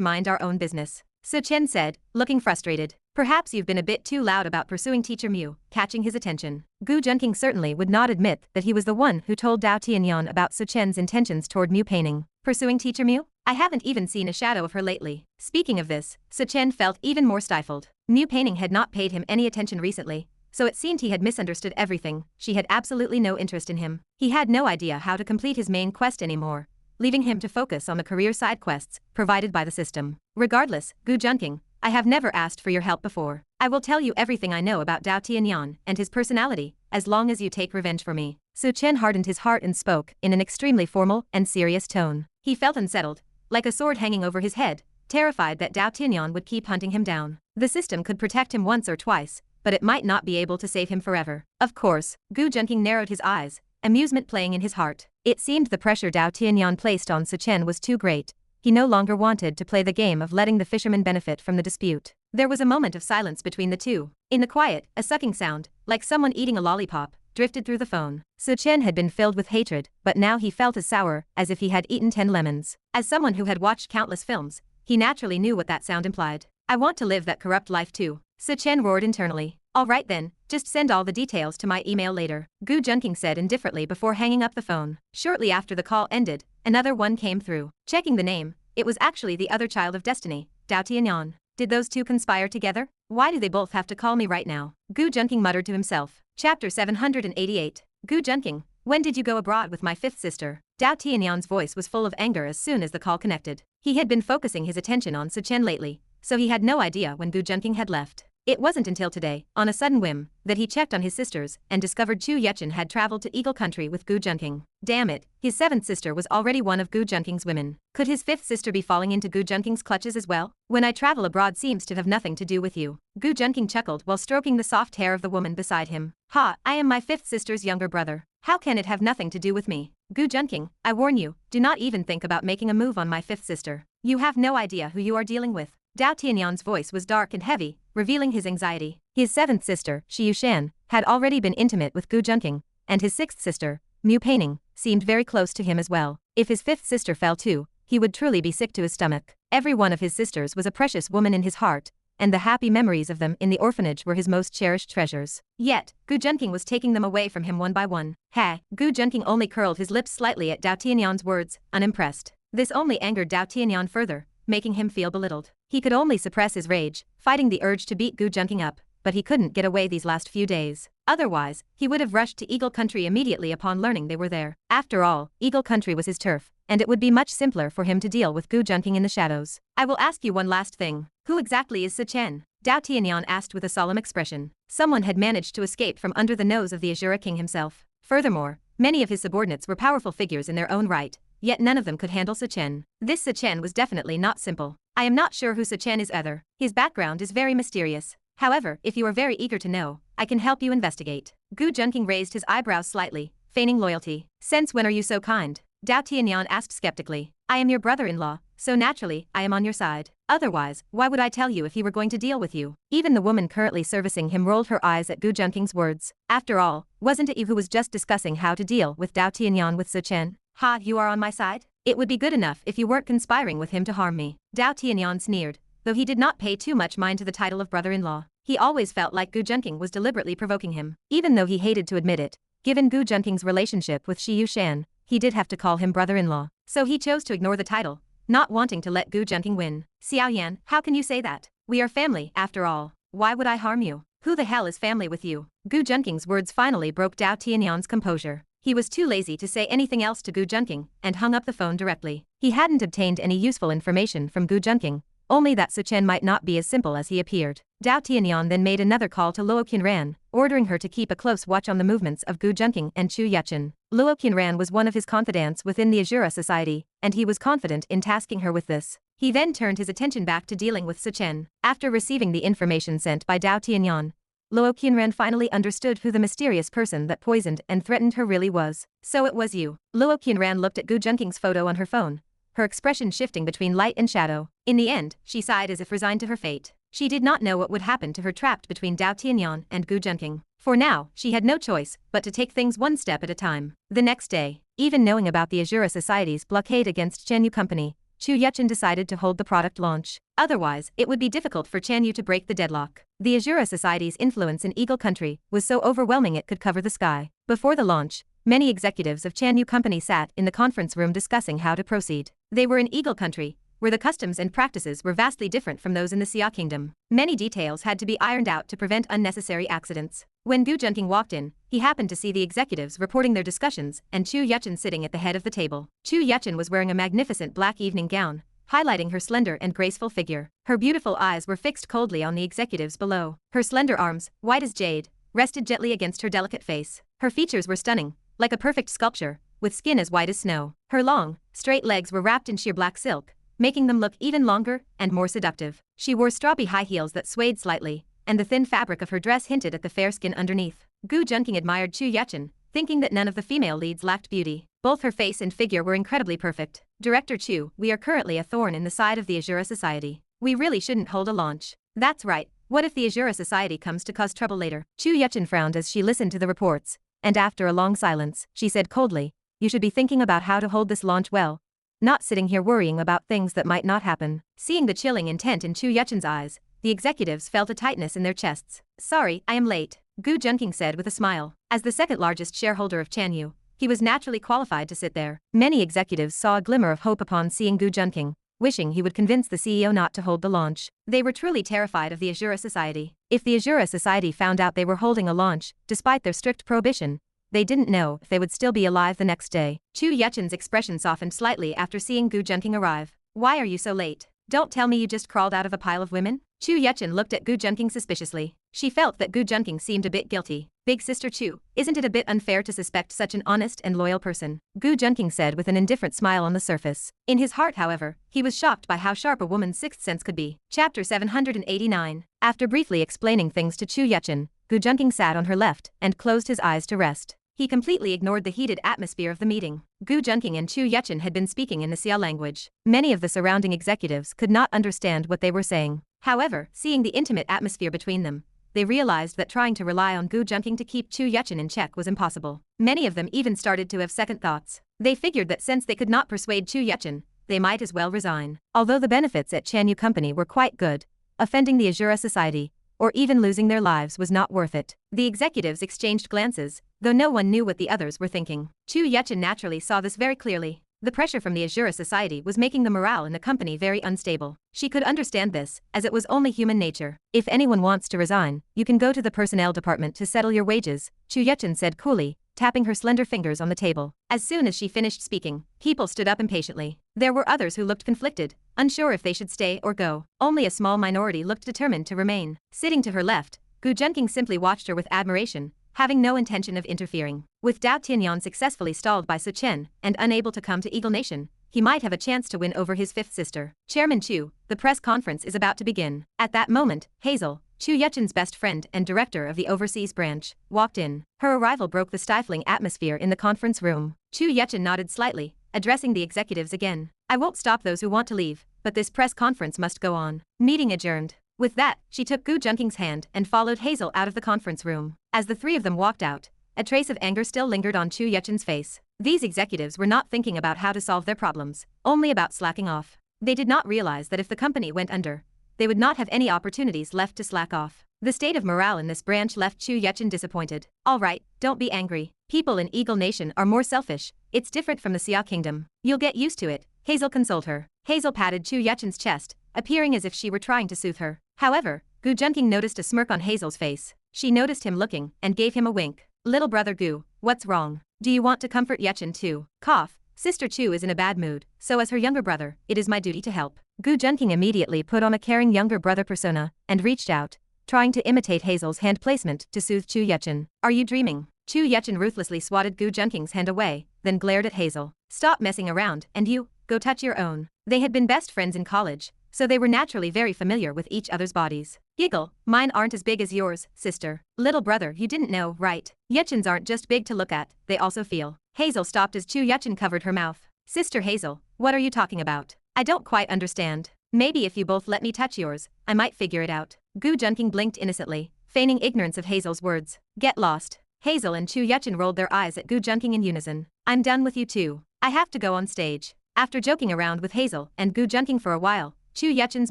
mind our own business. Chen said, looking frustrated. Perhaps you've been a bit too loud about pursuing Teacher Mu, catching his attention. Gu Junqing certainly would not admit that he was the one who told Dao Tianyan about Chen's intentions toward Mu painting. Pursuing Teacher Mu? I haven't even seen a shadow of her lately. Speaking of this, Chen felt even more stifled. Mu painting had not paid him any attention recently, so it seemed he had misunderstood everything. She had absolutely no interest in him. He had no idea how to complete his main quest anymore, leaving him to focus on the career side quests provided by the system. Regardless, Gu Junqing, I have never asked for your help before. I will tell you everything I know about Dao Tianyan and his personality, as long as you take revenge for me. Chen hardened his heart and spoke in an extremely formal and serious tone. He felt unsettled, like a sword hanging over his head, terrified that Dao Tianyan would keep hunting him down. The system could protect him once or twice, but it might not be able to save him forever. Of course, Gu Junqing narrowed his eyes, amusement playing in his heart. It seemed the pressure Dao Tianyan placed on Chen was too great. He no longer wanted to play the game of letting the fisherman benefit from the dispute. There was a moment of silence between the two. In the quiet, a sucking sound, like someone eating a lollipop, drifted through the phone. Chen had been filled with hatred, but now he felt as sour as if he had eaten 10 lemons. As someone who had watched countless films, he naturally knew what that sound implied. I want to live that corrupt life too. Chen roared internally. All right then, just send all the details to my email later, Gu Junqing said indifferently before hanging up the phone. Shortly after the call ended, another one came through. Checking the name, it was actually the other child of destiny, Dao Tianyan. Did those two conspire together? Why do they both have to call me right now? Gu Junqing muttered to himself. Chapter 788. Gu Junqing, when did you go abroad with my fifth sister? Dao Tianyan's voice was full of anger as soon as the call connected. He had been focusing his attention on Chen lately, so he had no idea when Gu Junqing had left. It wasn't until today, on a sudden whim, that he checked on his sisters and discovered Chu Yuchen had traveled to Eagle Country with Gu Junqing. Damn it, his seventh sister was already one of Gu Junqing's women. Could his fifth sister be falling into Gu Junqing's clutches as well? When I travel abroad seems to have nothing to do with you. Gu Junqing chuckled while stroking the soft hair of the woman beside him. Ha, I am my fifth sister's younger brother. How can it have nothing to do with me? Gu Junqing, I warn you, do not even think about making a move on my fifth sister. You have no idea who you are dealing with. Dao Tianyan's voice was dark and heavy, revealing his anxiety. His seventh sister, Shi Yushan, had already been intimate with Gu Junqing, and his sixth sister, Mu Painting, seemed very close to him as well. If his fifth sister fell too, he would truly be sick to his stomach. Every one of his sisters was a precious woman in his heart, and the happy memories of them in the orphanage were his most cherished treasures. Yet, Gu Junqing was taking them away from him one by one. Gu Junqing only curled his lips slightly at Dao Tianyan's words, unimpressed. This only angered Dao Tianyan further, making him feel belittled. He could only suppress his rage, fighting the urge to beat Gu Junqing up, but he couldn't get away these last few days. Otherwise, he would have rushed to Eagle Country immediately upon learning they were there. After all, Eagle Country was his turf, and it would be much simpler for him to deal with Gu Junqing in the shadows. I will ask you one last thing. Who exactly is Chen? Dao Tianyan asked with a solemn expression. Someone had managed to escape from under the nose of the Azura King himself. Furthermore, many of his subordinates were powerful figures in their own right, yet none of them could handle Chen. This Chen was definitely not simple. I am not sure who Chen is either. His background is very mysterious. However, if you are very eager to know, I can help you investigate. Gu Junqing raised his eyebrows slightly, feigning loyalty. Since when are you so kind? Dao Tianyan asked skeptically. I am your brother-in-law, so naturally, I am on your side. Otherwise, why would I tell you if he were going to deal with you? Even the woman currently servicing him rolled her eyes at Gu Junqing's words. After all, wasn't it you who was just discussing how to deal with Dao Tianyan with Chen? Ha, you are on my side? It would be good enough if you weren't conspiring with him to harm me. Dao Tianyan sneered, though he did not pay too much mind to the title of brother-in-law. He always felt like Gu Junqing was deliberately provoking him. Even though he hated to admit it, given Gu Junqing's relationship with Shi Yushan, he did have to call him brother-in-law. So he chose to ignore the title, not wanting to let Gu Junqing win. Xiaoyan, how can you say that? We are family, after all. Why would I harm you? Who the hell is family with you? Gu Junqing's words finally broke Dao Tianyan's composure. He was too lazy to say anything else to Gu Junqing, and hung up the phone directly. He hadn't obtained any useful information from Gu Junqing, only that Chen might not be as simple as he appeared. Dao Tianyan then made another call to Luo Qinran, ordering her to keep a close watch on the movements of Gu Junqing and Chu Yuchen. Luo Qinran was one of his confidants within the Azura Society, and he was confident in tasking her with this. He then turned his attention back to dealing with Chen. After receiving the information sent by Dao Tianyan, Luo Qinran finally understood who the mysterious person that poisoned and threatened her really was. So it was you. Luo Qinran looked at Gu Junqing's photo on her phone, her expression shifting between light and shadow. In the end, she sighed as if resigned to her fate. She did not know what would happen to her trapped between Dao Tianyan and Gu Junqing. For now, she had no choice but to take things one step at a time. The next day, even knowing about the Azura Society's blockade against Chen Yu Company, Chu Yuqing decided to hold the product launch. Otherwise, it would be difficult for Chan Yu to break the deadlock. The Azura Society's influence in Eagle Country was so overwhelming it could cover the sky. Before the launch, many executives of Chan Yu Company sat in the conference room discussing how to proceed. They were in Eagle Country, where the customs and practices were vastly different from those in the Xia Kingdom. Many details had to be ironed out to prevent unnecessary accidents. When Gu Junqing walked in, he happened to see the executives reporting their discussions and Chu Yuqing sitting at the head of the table. Chu Yuqing was wearing a magnificent black evening gown, highlighting her slender and graceful figure. Her beautiful eyes were fixed coldly on the executives below. Her slender arms, white as jade, rested gently against her delicate face. Her features were stunning, like a perfect sculpture, with skin as white as snow. Her long, straight legs were wrapped in sheer black silk, making them look even longer and more seductive. She wore strappy high heels that swayed slightly, and the thin fabric of her dress hinted at the fair skin underneath. Gu Junqing admired Chu Yuqing, thinking that none of the female leads lacked beauty. Both her face and figure were incredibly perfect. Director Chu, we are currently a thorn in the side of the Azura Society. We really shouldn't hold a launch. That's right. What if the Azura Society comes to cause trouble later? Chu Yuqing frowned as she listened to the reports, and after a long silence, she said coldly, you should be thinking about how to hold this launch well, not sitting here worrying about things that might not happen. Seeing the chilling intent in Chu Yuqing's eyes, the executives felt a tightness in their chests. Sorry, I am late, Gu Junqing said with a smile. As the second largest shareholder of Chan Yu, he was naturally qualified to sit there. Many executives saw a glimmer of hope upon seeing Gu Junqing, wishing he would convince the CEO not to hold the launch. They were truly terrified of the Azura Society. If the Azura Society found out they were holding a launch, despite their strict prohibition, they didn't know if they would still be alive the next day. Chu Yuqing's expression softened slightly after seeing Gu Junqing arrive. Why are you so late? Don't tell me you just crawled out of a pile of women? Chu Yuqing looked at Gu Junqing suspiciously. She felt that Gu Junqing seemed a bit guilty. Big sister Chu, isn't it a bit unfair to suspect such an honest and loyal person? Gu Junqing said with an indifferent smile on the surface. In his heart, however, he was shocked by how sharp a woman's sixth sense could be. Chapter 789. After briefly explaining things to Chu Yuqing, Gu Junqing sat on her left and closed his eyes to rest. He completely ignored the heated atmosphere of the meeting. Gu Junqing and Chu Yuqing had been speaking in the Xia language. Many of the surrounding executives could not understand what they were saying. However, seeing the intimate atmosphere between them, they realized that trying to rely on Gu Junqing to keep Chu Yuqing in check was impossible. Many of them even started to have second thoughts. They figured that since they could not persuade Chu Yuqing, they might as well resign. Although the benefits at Chan Yu Company were quite good, offending the Azura Society, or even losing their lives was not worth it. The executives exchanged glances, though no one knew what the others were thinking. Chu Yuqing naturally saw this very clearly. The pressure from the Azura Society was making the morale in the company very unstable. She could understand this, as it was only human nature. If anyone wants to resign, you can go to the personnel department to settle your wages, Chu Yuqing said coolly, tapping her slender fingers on the table. As soon as she finished speaking, people stood up impatiently. There were others who looked conflicted, unsure if they should stay or go. Only a small minority looked determined to remain. Sitting to her left, Gu Junqing simply watched her with admiration, having no intention of interfering. With Dao Tianyan successfully stalled by Su Chen and unable to come to Eagle Nation, he might have a chance to win over his fifth sister. Chairman Chu, the press conference is about to begin. At that moment, Hazel, Chu Yuqing's best friend and director of the overseas branch, walked in. Her arrival broke the stifling atmosphere in the conference room. Chu Yuqing nodded slightly, addressing the executives again. I won't stop those who want to leave, but this press conference must go on. Meeting adjourned. With that, she took Gu Junqing's hand and followed Hazel out of the conference room. As the three of them walked out, a trace of anger still lingered on Chu Yuqing's face. These executives were not thinking about how to solve their problems, only about slacking off. They did not realize that if the company went under, they would not have any opportunities left to slack off. The state of morale in this branch left Chu Yuqing disappointed. All right, don't be angry. People in Eagle Nation are more selfish. It's different from the Xia Kingdom. You'll get used to it, Hazel consoled her. Hazel patted Chu Yuqing's chest, appearing as if she were trying to soothe her. However, Gu Junqing noticed a smirk on Hazel's face. She noticed him looking and gave him a wink. Little brother Gu, what's wrong? Do you want to comfort Yuqing too? Cough. Sister Chu is in a bad mood, so as her younger brother, it is my duty to help. Gu Junqing immediately put on a caring younger brother persona and reached out, trying to imitate Hazel's hand placement to soothe Chu Yuqing. Are you dreaming? Chu Yuqing ruthlessly swatted Gu Junqing's hand away, then glared at Hazel. Stop messing around, and you, go touch your own. They had been best friends in college, so they were naturally very familiar with each other's bodies. Giggle, mine aren't as big as yours, sister. Little brother, you didn't know, right? Yuqing's aren't just big to look at, they also feel. Hazel stopped as Chu Yuqing covered her mouth. Sister Hazel, what are you talking about? I don't quite understand. Maybe if you both let me touch yours, I might figure it out. Gu Junqing blinked innocently, feigning ignorance of Hazel's words. Get lost. Hazel and Chu Yuqing rolled their eyes at Gu Junqing in unison. I'm done with you too. I have to go on stage. After joking around with Hazel and Gu Junqing for a while, Chu Yuchen's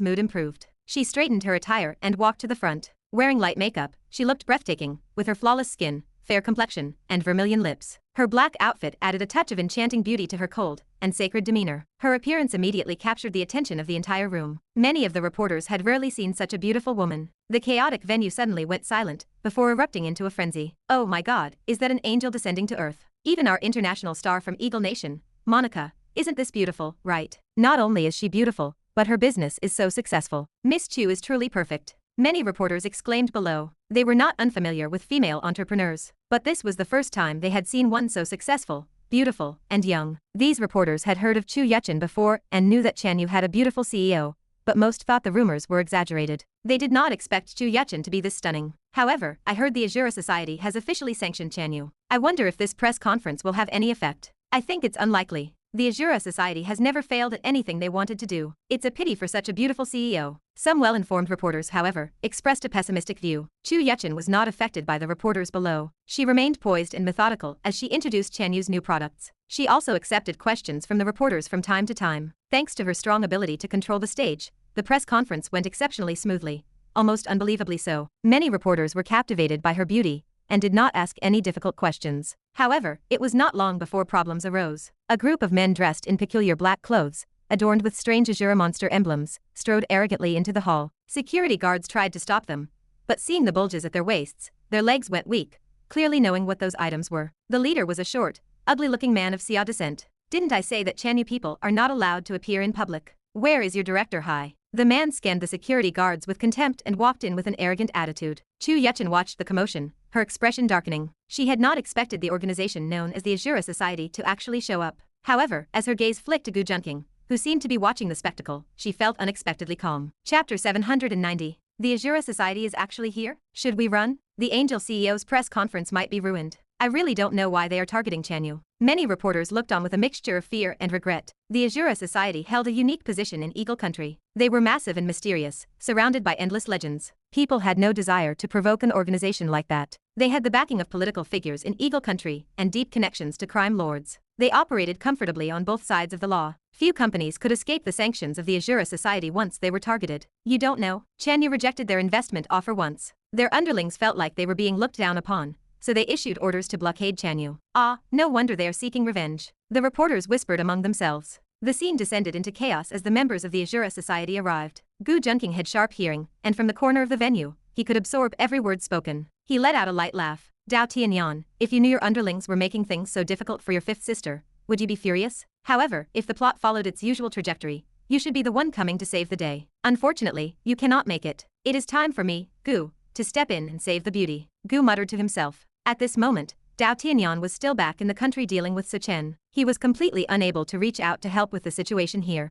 mood improved. She straightened her attire and walked to the front. Wearing light makeup, she looked breathtaking, with her flawless skin, fair complexion, and vermilion lips. Her black outfit added a touch of enchanting beauty to her cold and sacred demeanor. Her appearance immediately captured the attention of the entire room. Many of the reporters had rarely seen such a beautiful woman. The chaotic venue suddenly went silent, before erupting into a frenzy. Oh my god, is that an angel descending to earth? Even our international star from Eagle Nation, Monica, isn't this beautiful, right? Not only is she beautiful, but her business is so successful. Miss Chu is truly perfect. Many reporters exclaimed below. They were not unfamiliar with female entrepreneurs, but this was the first time they had seen one so successful, beautiful, and young. These reporters had heard of Chu Yuchen before and knew that Chanyu had a beautiful CEO, but most thought the rumors were exaggerated. They did not expect Chu Yuchen to be this stunning. However, I heard the Azura Society has officially sanctioned Chanyu. I wonder if this press conference will have any effect. I think it's unlikely. The Azura Society has never failed at anything they wanted to do. It's a pity for such a beautiful CEO. Some well-informed reporters, however, expressed a pessimistic view. Chu Yuchen was not affected by the reporters below. She remained poised and methodical as she introduced Chanyu's new products. She also accepted questions from the reporters from time to time. Thanks to her strong ability to control the stage, the press conference went exceptionally smoothly, almost unbelievably so. Many reporters were captivated by her beauty and did not ask any difficult questions. However, it was not long before problems arose. A group of men dressed in peculiar black clothes, adorned with strange Azura monster emblems, strode arrogantly into the hall. Security guards tried to stop them, but seeing the bulges at their waists, their legs went weak, clearly knowing what those items were. The leader was a short, ugly-looking man of Xia descent. Didn't I say that Chanyu people are not allowed to appear in public? Where is your director, Hai? The man scanned the security guards with contempt and walked in with an arrogant attitude. Chu Yuchen watched the commotion, her expression darkening. She had not expected the organization known as the Azura Society to actually show up. However, as her gaze flicked to Gu Junqing, who seemed to be watching the spectacle, she felt unexpectedly calm. Chapter 790. The Azura Society is actually here? Should we run? The Angel CEO's press conference might be ruined. I really don't know why they are targeting Chanyu. Many reporters looked on with a mixture of fear and regret. The Azura Society held a unique position in Eagle Country. They were massive and mysterious, surrounded by endless legends. People had no desire to provoke an organization like that. They had the backing of political figures in Eagle Country and deep connections to crime lords. They operated comfortably on both sides of the law. Few companies could escape the sanctions of the Azura Society once they were targeted. You don't know, Chanyu rejected their investment offer once. Their underlings felt like they were being looked down upon, so they issued orders to blockade Chanyu. Ah, no wonder they are seeking revenge. The reporters whispered among themselves. The scene descended into chaos as the members of the Azura Society arrived. Gu Junqing had sharp hearing, and from the corner of the venue, he could absorb every word spoken. He let out a light laugh. Dao Tianyan, if you knew your underlings were making things so difficult for your fifth sister, would you be furious? However, if the plot followed its usual trajectory, you should be the one coming to save the day. Unfortunately, you cannot make it. It is time for me, Gu, to step in and save the beauty. Gu muttered to himself. At this moment, Dao Tianyan was still back in the country dealing with Sichen. He was completely unable to reach out to help with the situation here.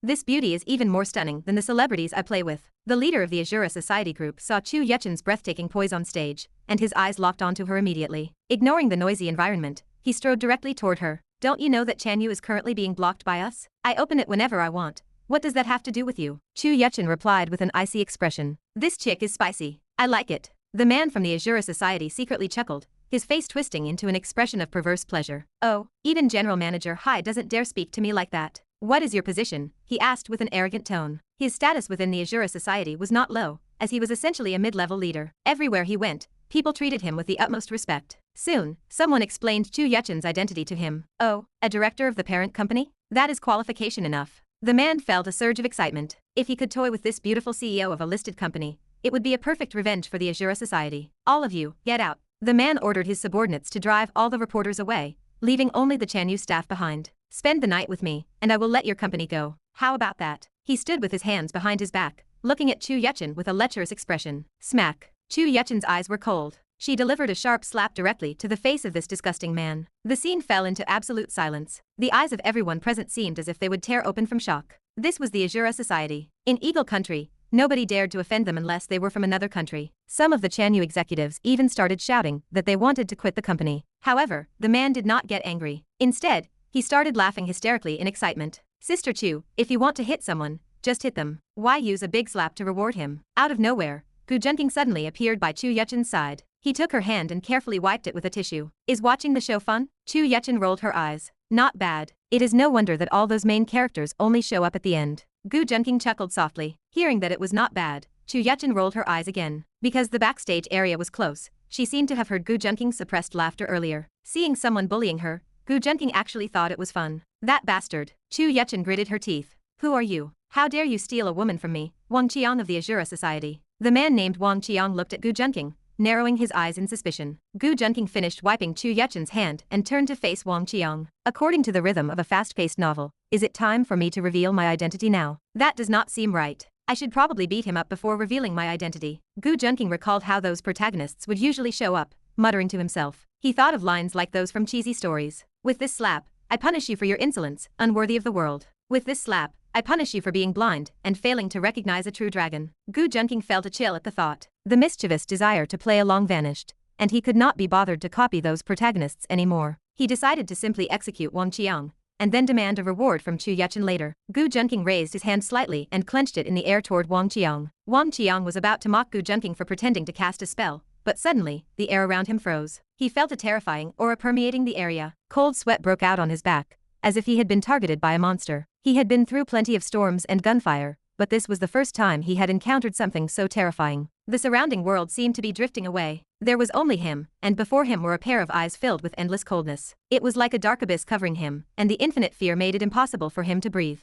This beauty is even more stunning than the celebrities I play with. The leader of the Azura Society group saw Chu Yuchen's breathtaking poise on stage, and his eyes locked onto her immediately. Ignoring the noisy environment, he strode directly toward her. Don't you know that Chanyu is currently being blocked by us? I open it whenever I want. What does that have to do with you? Chu Yuchen replied with an icy expression. This chick is spicy. I like it. The man from the Azura Society secretly chuckled, his face twisting into an expression of perverse pleasure. Oh, even General Manager Hai doesn't dare speak to me like that. What is your position? He asked with an arrogant tone. His status within the Azura Society was not low, as he was essentially a mid-level leader. Everywhere he went, people treated him with the utmost respect. Soon, someone explained Chu Yuchen's identity to him. Oh, a director of the parent company? That is qualification enough. The man felt a surge of excitement. If he could toy with this beautiful CEO of a listed company, it would be a perfect revenge for the Azura Society. All of you, get out. The man ordered his subordinates to drive all the reporters away, leaving only the Chanyu staff behind. Spend the night with me, and I will let your company go. How about that? He stood with his hands behind his back, looking at Chu Yuchen with a lecherous expression. Smack. Chu Yuchen's eyes were cold. She delivered a sharp slap directly to the face of this disgusting man. The scene fell into absolute silence. The eyes of everyone present seemed as if they would tear open from shock. This was the Azura Society. In Eagle Country, nobody dared to offend them unless they were from another country. Some of the Chanyu executives even started shouting that they wanted to quit the company. However, the man did not get angry. Instead, he started laughing hysterically in excitement. Sister Chu, if you want to hit someone, just hit them. Why use a big slap to reward him? Out of nowhere, Gu Junqing suddenly appeared by Chu Yuchen's side. He took her hand and carefully wiped it with a tissue. Is watching the show fun? Chu Yuchen rolled her eyes. Not bad. It is no wonder that all those main characters only show up at the end. Gu Junqing chuckled softly. Hearing that it was not bad, Chu Yuchen rolled her eyes again. Because the backstage area was close, she seemed to have heard Gu Junqing's suppressed laughter earlier. Seeing someone bullying her, Gu Junqing actually thought it was fun. That bastard. Chu Yuchen gritted her teeth. Who are you? How dare you steal a woman from me? Wang Qiang of the Azura Society. The man named Wang Qiang looked at Gu Junqing, narrowing his eyes in suspicion. Gu Junqing finished wiping Chu Yuchen's hand and turned to face Wang Qiang. According to the rhythm of a fast-paced novel, is it time for me to reveal my identity now? That does not seem right. I should probably beat him up before revealing my identity. Gu Junqing recalled how those protagonists would usually show up, muttering to himself. He thought of lines like those from cheesy stories. With this slap, I punish you for your insolence, unworthy of the world. With this slap, I punish you for being blind and failing to recognize a true dragon. Gu Junqing felt a chill at the thought. The mischievous desire to play along vanished, and he could not be bothered to copy those protagonists anymore. He decided to simply execute Wang Qiang, and then demand a reward from Chu Yuchen later. Gu Junqing raised his hand slightly and clenched it in the air toward Wang Qiang. Wang Qiang was about to mock Gu Junqing for pretending to cast a spell, but suddenly, the air around him froze. He felt a terrifying aura permeating the area. Cold sweat broke out on his back, as if he had been targeted by a monster. He had been through plenty of storms and gunfire, but this was the first time he had encountered something so terrifying. The surrounding world seemed to be drifting away. There was only him, and before him were a pair of eyes filled with endless coldness. It was like a dark abyss covering him, and the infinite fear made it impossible for him to breathe.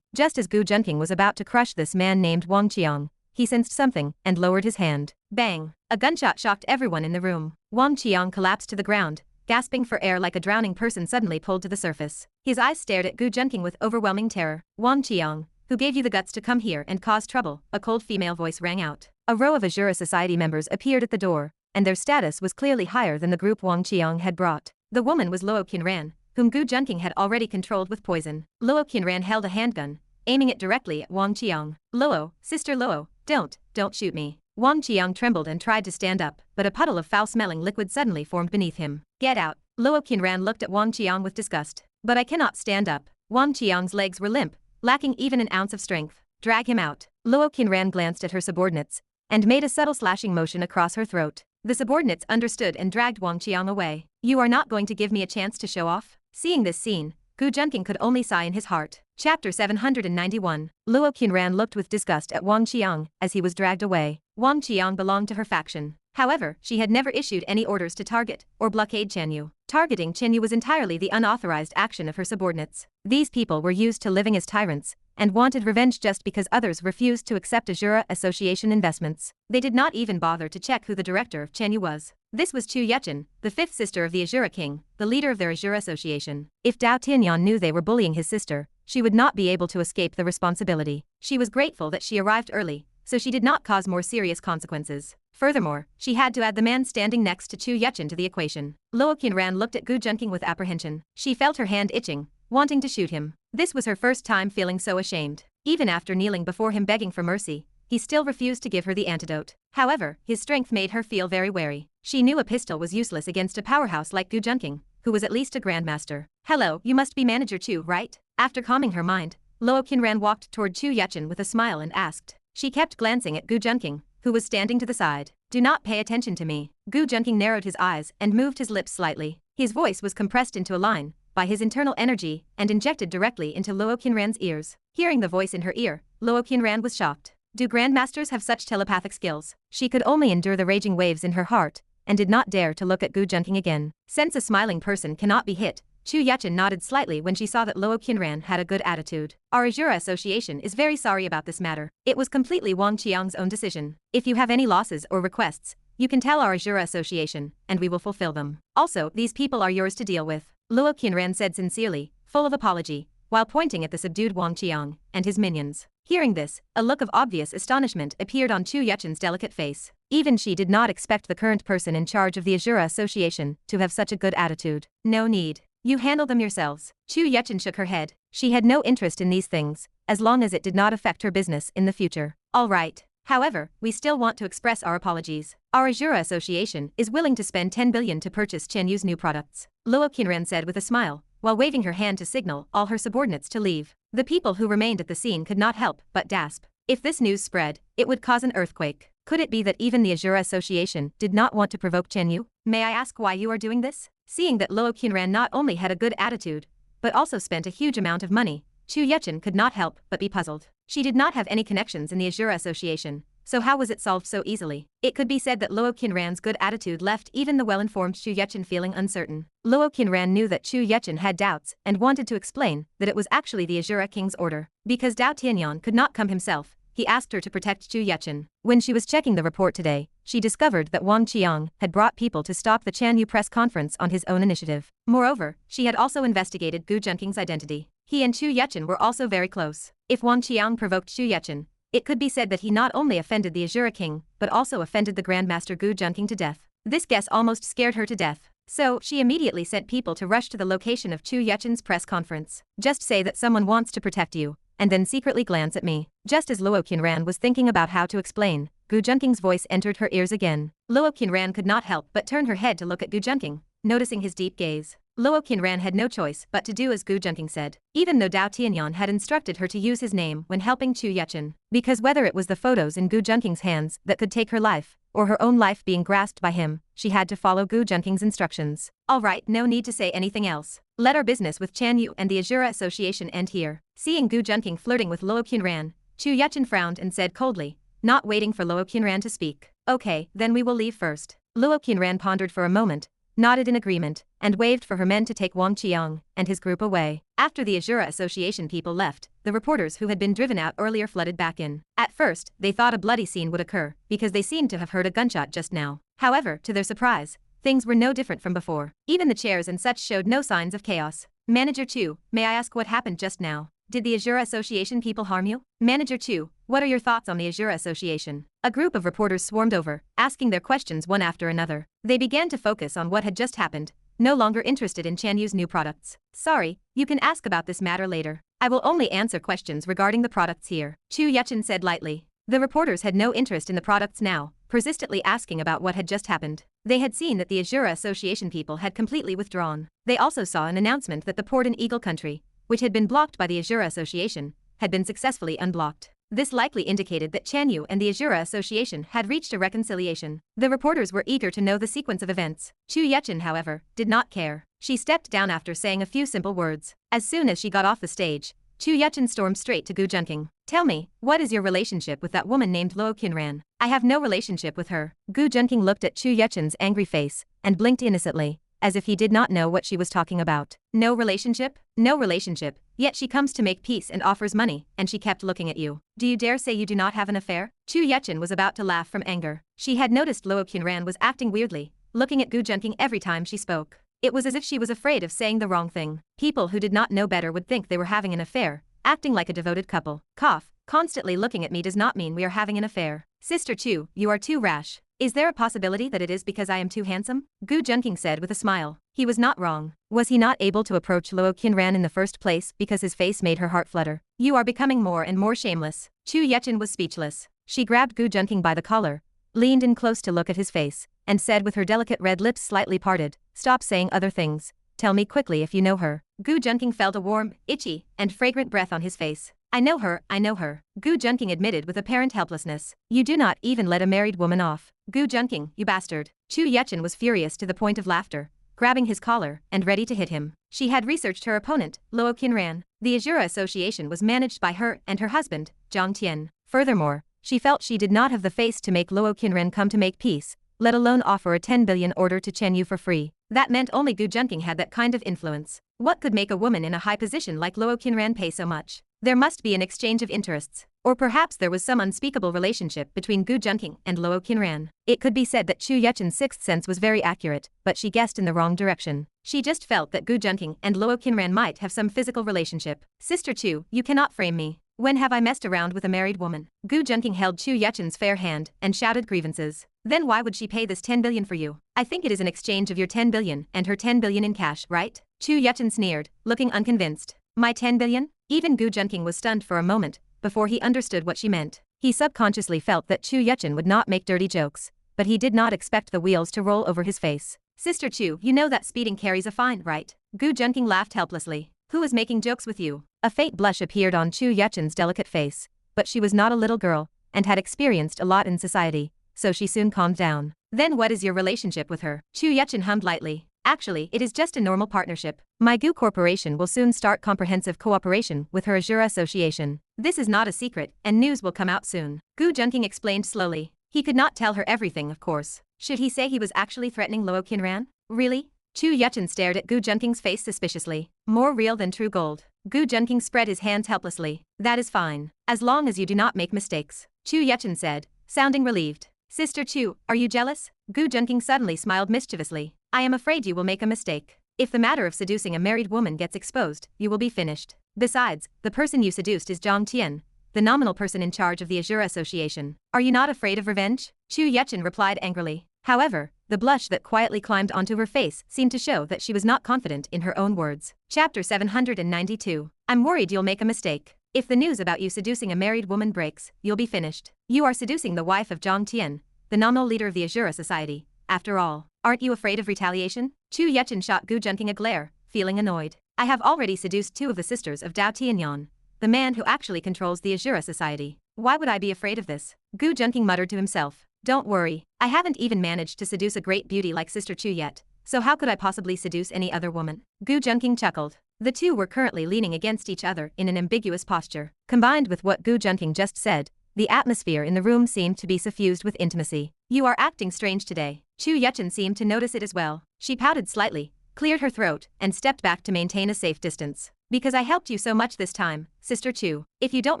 Just as Gu Junqing was about to crush this man named Wang Qiang, he sensed something and lowered his hand. Bang! A gunshot shocked everyone in the room. Wang Qiang collapsed to the ground, gasping for air like a drowning person suddenly pulled to the surface. His eyes stared at Gu Junqing with overwhelming terror. Wang Qiang, who gave you the guts to come here and cause trouble? A cold female voice rang out. A row of Azura Society members appeared at the door, and their status was clearly higher than the group Wang Qiang had brought. The woman was Luo Qinran, whom Gu Junqing had already controlled with poison. Luo Qinran held a handgun, aiming it directly at Wang Qiang. Luo, Sister Luo, don't shoot me. Wang Qiang trembled and tried to stand up, but a puddle of foul-smelling liquid suddenly formed beneath him. Get out. Luo Qinran looked at Wang Qiang with disgust. But I cannot stand up. Wang Qiang's legs were limp, lacking even an ounce of strength. Drag him out. Luo Qinran glanced at her subordinates, and made a subtle slashing motion across her throat. The subordinates understood and dragged Wang Qiang away. You are not going to give me a chance to show off? Seeing this scene, Gu Junqing could only sigh in his heart. Chapter 791. Luo Qinran looked with disgust at Wang Qiang as he was dragged away. Wang Qiang belonged to her faction. However, she had never issued any orders to target or blockade Qianyu. Targeting Qianyu was entirely the unauthorized action of her subordinates. These people were used to living as tyrants and wanted revenge just because others refused to accept Azura Association investments. They did not even bother to check who the director of Qianyu was. This was Chu Yuchen, the fifth sister of the Azura King, the leader of their Azura Association. If Dao Tianyan knew they were bullying his sister, she would not be able to escape the responsibility. She was grateful that she arrived early, so she did not cause more serious consequences. Furthermore, she had to add the man standing next to Chu Yuchen to the equation. Luo Qinran looked at Gu Junqing with apprehension. She felt her hand itching, wanting to shoot him. This was her first time feeling so ashamed. Even after kneeling before him begging for mercy, he still refused to give her the antidote. However, his strength made her feel very wary. She knew a pistol was useless against a powerhouse like Gu Junqing, who was at least a grandmaster. Hello, you must be Manager Chu, right? After calming her mind, Luo Qinran walked toward Chu Yuchen with a smile and asked. She kept glancing at Gu Junqing, who was standing to the side. Do not pay attention to me. Gu Junqing narrowed his eyes and moved his lips slightly. His voice was compressed into a line by his internal energy and injected directly into Luo Qinran's ears. Hearing the voice in her ear, Luo Qinran was shocked. Do grandmasters have such telepathic skills? She could only endure the raging waves in her heart and did not dare to look at Gu Junqing again. Since a smiling person cannot be hit, Chu Yuchen nodded slightly when she saw that Luo Qinran had a good attitude. Our Azura Association is very sorry about this matter. It was completely Wang Qiang's own decision. If you have any losses or requests, you can tell our Azura Association, and we will fulfill them. Also, these people are yours to deal with. Luo Qinran said sincerely, full of apology, while pointing at the subdued Wang Qiang and his minions. Hearing this, a look of obvious astonishment appeared on Chu Yuchen's delicate face. Even she did not expect the current person in charge of the Azura Association to have such a good attitude. No need. You handle them yourselves. Chu Yuchen shook her head. She had no interest in these things, as long as it did not affect her business in the future. All right. However, we still want to express our apologies. Our Azura Association is willing to spend 10 billion to purchase Qianyu's new products. Luo Qinran said with a smile, while waving her hand to signal all her subordinates to leave. The people who remained at the scene could not help but gasp. If this news spread, it would cause an earthquake. Could it be that even the Azura Association did not want to provoke Qianyu? May I ask why you are doing this? Seeing that Luo Qinran not only had a good attitude, but also spent a huge amount of money, Chu Yuchen could not help but be puzzled. She did not have any connections in the Azura Association, so how was it solved so easily? It could be said that Luo Qinran's good attitude left even the well-informed Chu Yuchen feeling uncertain. Luo Qinran knew that Chu Yuchen had doubts and wanted to explain that it was actually the Azura King's order. Because Dao Tianyan could not come himself, he asked her to protect Chu Yuchen. When she was checking the report today, she discovered that Wang Qiang had brought people to stop the Chanyu press conference on his own initiative. Moreover, she had also investigated Gu Junqing's identity. He and Chu Yuchen were also very close. If Wang Qiang provoked Chu Yuchen, it could be said that he not only offended the Azura King, but also offended the Grandmaster Gu Junqing to death. This guess almost scared her to death. So, she immediately sent people to rush to the location of Chu Yuchen's press conference. Just say that someone wants to protect you, and then secretly glance at me. Just as Luo Qinran was thinking about how to explain, Gu Junqing's voice entered her ears again. Luo Qinran could not help but turn her head to look at Gu Junqing, noticing his deep gaze. Luo Qinran had no choice but to do as Gu Junqing said, even though Dao Tianyan had instructed her to use his name when helping Chu Yuchen. Because whether it was the photos in Gu Junqing's hands that could take her life, or her own life being grasped by him, she had to follow Gu Junqing's instructions. Alright, no need to say anything else. Let our business with Chanyu and the Azura Association end here. Seeing Gu Junqing flirting with Luo Qinran, Chu Yuchen frowned and said coldly, not waiting for Luo Qinran to speak. Okay, then we will leave first. Luo Qinran pondered for a moment, nodded in agreement, and waved for her men to take Wang Qiang and his group away. After the Azura Association people left, the reporters who had been driven out earlier flooded back in. At first, they thought a bloody scene would occur, because they seemed to have heard a gunshot just now. However, to their surprise, things were no different from before. Even the chairs and such showed no signs of chaos. Manager Chu, may I ask what happened just now? Did the Azura Association people harm you? Manager Chu, what are your thoughts on the Azura Association? A group of reporters swarmed over, asking their questions one after another. They began to focus on what had just happened, no longer interested in Chanyu's new products. Sorry, you can ask about this matter later. I will only answer questions regarding the products here, Chu Yuchen said lightly. The reporters had no interest in the products now, persistently asking about what had just happened. They had seen that the Azura Association people had completely withdrawn. They also saw an announcement that the port in Eagle Country, which had been blocked by the Azura Association, had been successfully unblocked. This likely indicated that Chanyu and the Azura Association had reached a reconciliation. The reporters were eager to know the sequence of events. Chu Yuchen, however, did not care. She stepped down after saying a few simple words. As soon as she got off the stage, Chu Yuchen stormed straight to Gu Junqing. Tell me, what is your relationship with that woman named Luo Qinran? I have no relationship with her. Gu Junqing looked at Chu Yuchen's angry face and blinked innocently, as if he did not know what she was talking about. No relationship? No relationship, yet she comes to make peace and offers money, and she kept looking at you. Do you dare say you do not have an affair? Chu Yuchen was about to laugh from anger. She had noticed Luo Qinran was acting weirdly, looking at Gu Junqing every time she spoke. It was as if she was afraid of saying the wrong thing. People who did not know better would think they were having an affair, acting like a devoted couple. Cough, constantly looking at me does not mean we are having an affair. Sister Chu, you are too rash. Is there a possibility that it is because I am too handsome? Gu Junqing said with a smile. He was not wrong. Was he not able to approach Luo Qinran in the first place because his face made her heart flutter? You are becoming more and more shameless. Chu Yuchen was speechless. She grabbed Gu Junqing by the collar, leaned in close to look at his face, and said with her delicate red lips slightly parted, stop saying other things. Tell me quickly if you know her. Gu Junqing felt a warm, itchy, and fragrant breath on his face. I know her, I know her. Gu Junqing admitted with apparent helplessness. You do not even let a married woman off. Gu Junqing, you bastard. Chu Yuchen was furious to the point of laughter, grabbing his collar and ready to hit him. She had researched her opponent, Luo Qinran. The Azura Association was managed by her and her husband, Zhang Tian. Furthermore, she felt she did not have the face to make Luo Qinran come to make peace, let alone offer a 10 billion order to Chanyu for free. That meant only Gu Junqing had that kind of influence. What could make a woman in a high position like Luo Qinran pay so much? There must be an exchange of interests. Or perhaps there was some unspeakable relationship between Gu Junqing and Luo Qinran. It could be said that Chu Yuchen's sixth sense was very accurate, but she guessed in the wrong direction. She just felt that Gu Junqing and Luo Qinran might have some physical relationship. Sister Chu, you cannot frame me. When have I messed around with a married woman? Gu Junqing held Chu Yuchen's fair hand and shouted grievances. Then why would she pay this 10 billion for you? I think it is an exchange of your 10 billion and her 10 billion in cash, right? Chu Yuchen sneered, looking unconvinced. My 10 billion? Even Gu Junqing was stunned for a moment, before he understood what she meant. He subconsciously felt that Chu Yuchen would not make dirty jokes, but he did not expect the wheels to roll over his face. Sister Chu, you know that speeding carries a fine, right? Gu Junqing laughed helplessly. Who is making jokes with you? A faint blush appeared on Chu Yuchen's delicate face, but she was not a little girl, and had experienced a lot in society, so she soon calmed down. Then what is your relationship with her? Chu Yuchen hummed lightly. Actually, it is just a normal partnership. My Gu Corporation will soon start comprehensive cooperation with her Azura Association. This is not a secret, and news will come out soon. Gu Junqing explained slowly. He could not tell her everything, of course. Should he say he was actually threatening Luo Qinran? Really? Chu Yuchen stared at Gu Junqing's face suspiciously. More real than true gold. Gu Junqing spread his hands helplessly. That is fine. As long as you do not make mistakes. Chu Yuchen said, sounding relieved. Sister Chu, are you jealous? Gu Junqing suddenly smiled mischievously. I am afraid you will make a mistake. If the matter of seducing a married woman gets exposed, you will be finished. Besides, the person you seduced is Zhang Tian, the nominal person in charge of the Azura Association. Are you not afraid of revenge? Chu Yuchen replied angrily. However, the blush that quietly climbed onto her face seemed to show that she was not confident in her own words. Chapter 792. I'm worried you'll make a mistake. If the news about you seducing a married woman breaks, you'll be finished. You are seducing the wife of Zhang Tian, the nominal leader of the Azura Society. After all, aren't you afraid of retaliation? Chu Yuchen shot Gu Junqing a glare, feeling annoyed. I have already seduced two of the sisters of Dao Tianyan, the man who actually controls the Azura Society. Why would I be afraid of this? Gu Junqing muttered to himself. Don't worry, I haven't even managed to seduce a great beauty like Sister Chu yet, so how could I possibly seduce any other woman? Gu Junqing chuckled. The two were currently leaning against each other in an ambiguous posture. Combined with what Gu Junqing just said, the atmosphere in the room seemed to be suffused with intimacy. You are acting strange today. Chu Yuchen seemed to notice it as well. She pouted slightly, cleared her throat, and stepped back to maintain a safe distance. Because I helped you so much this time, Sister Chu. If you don't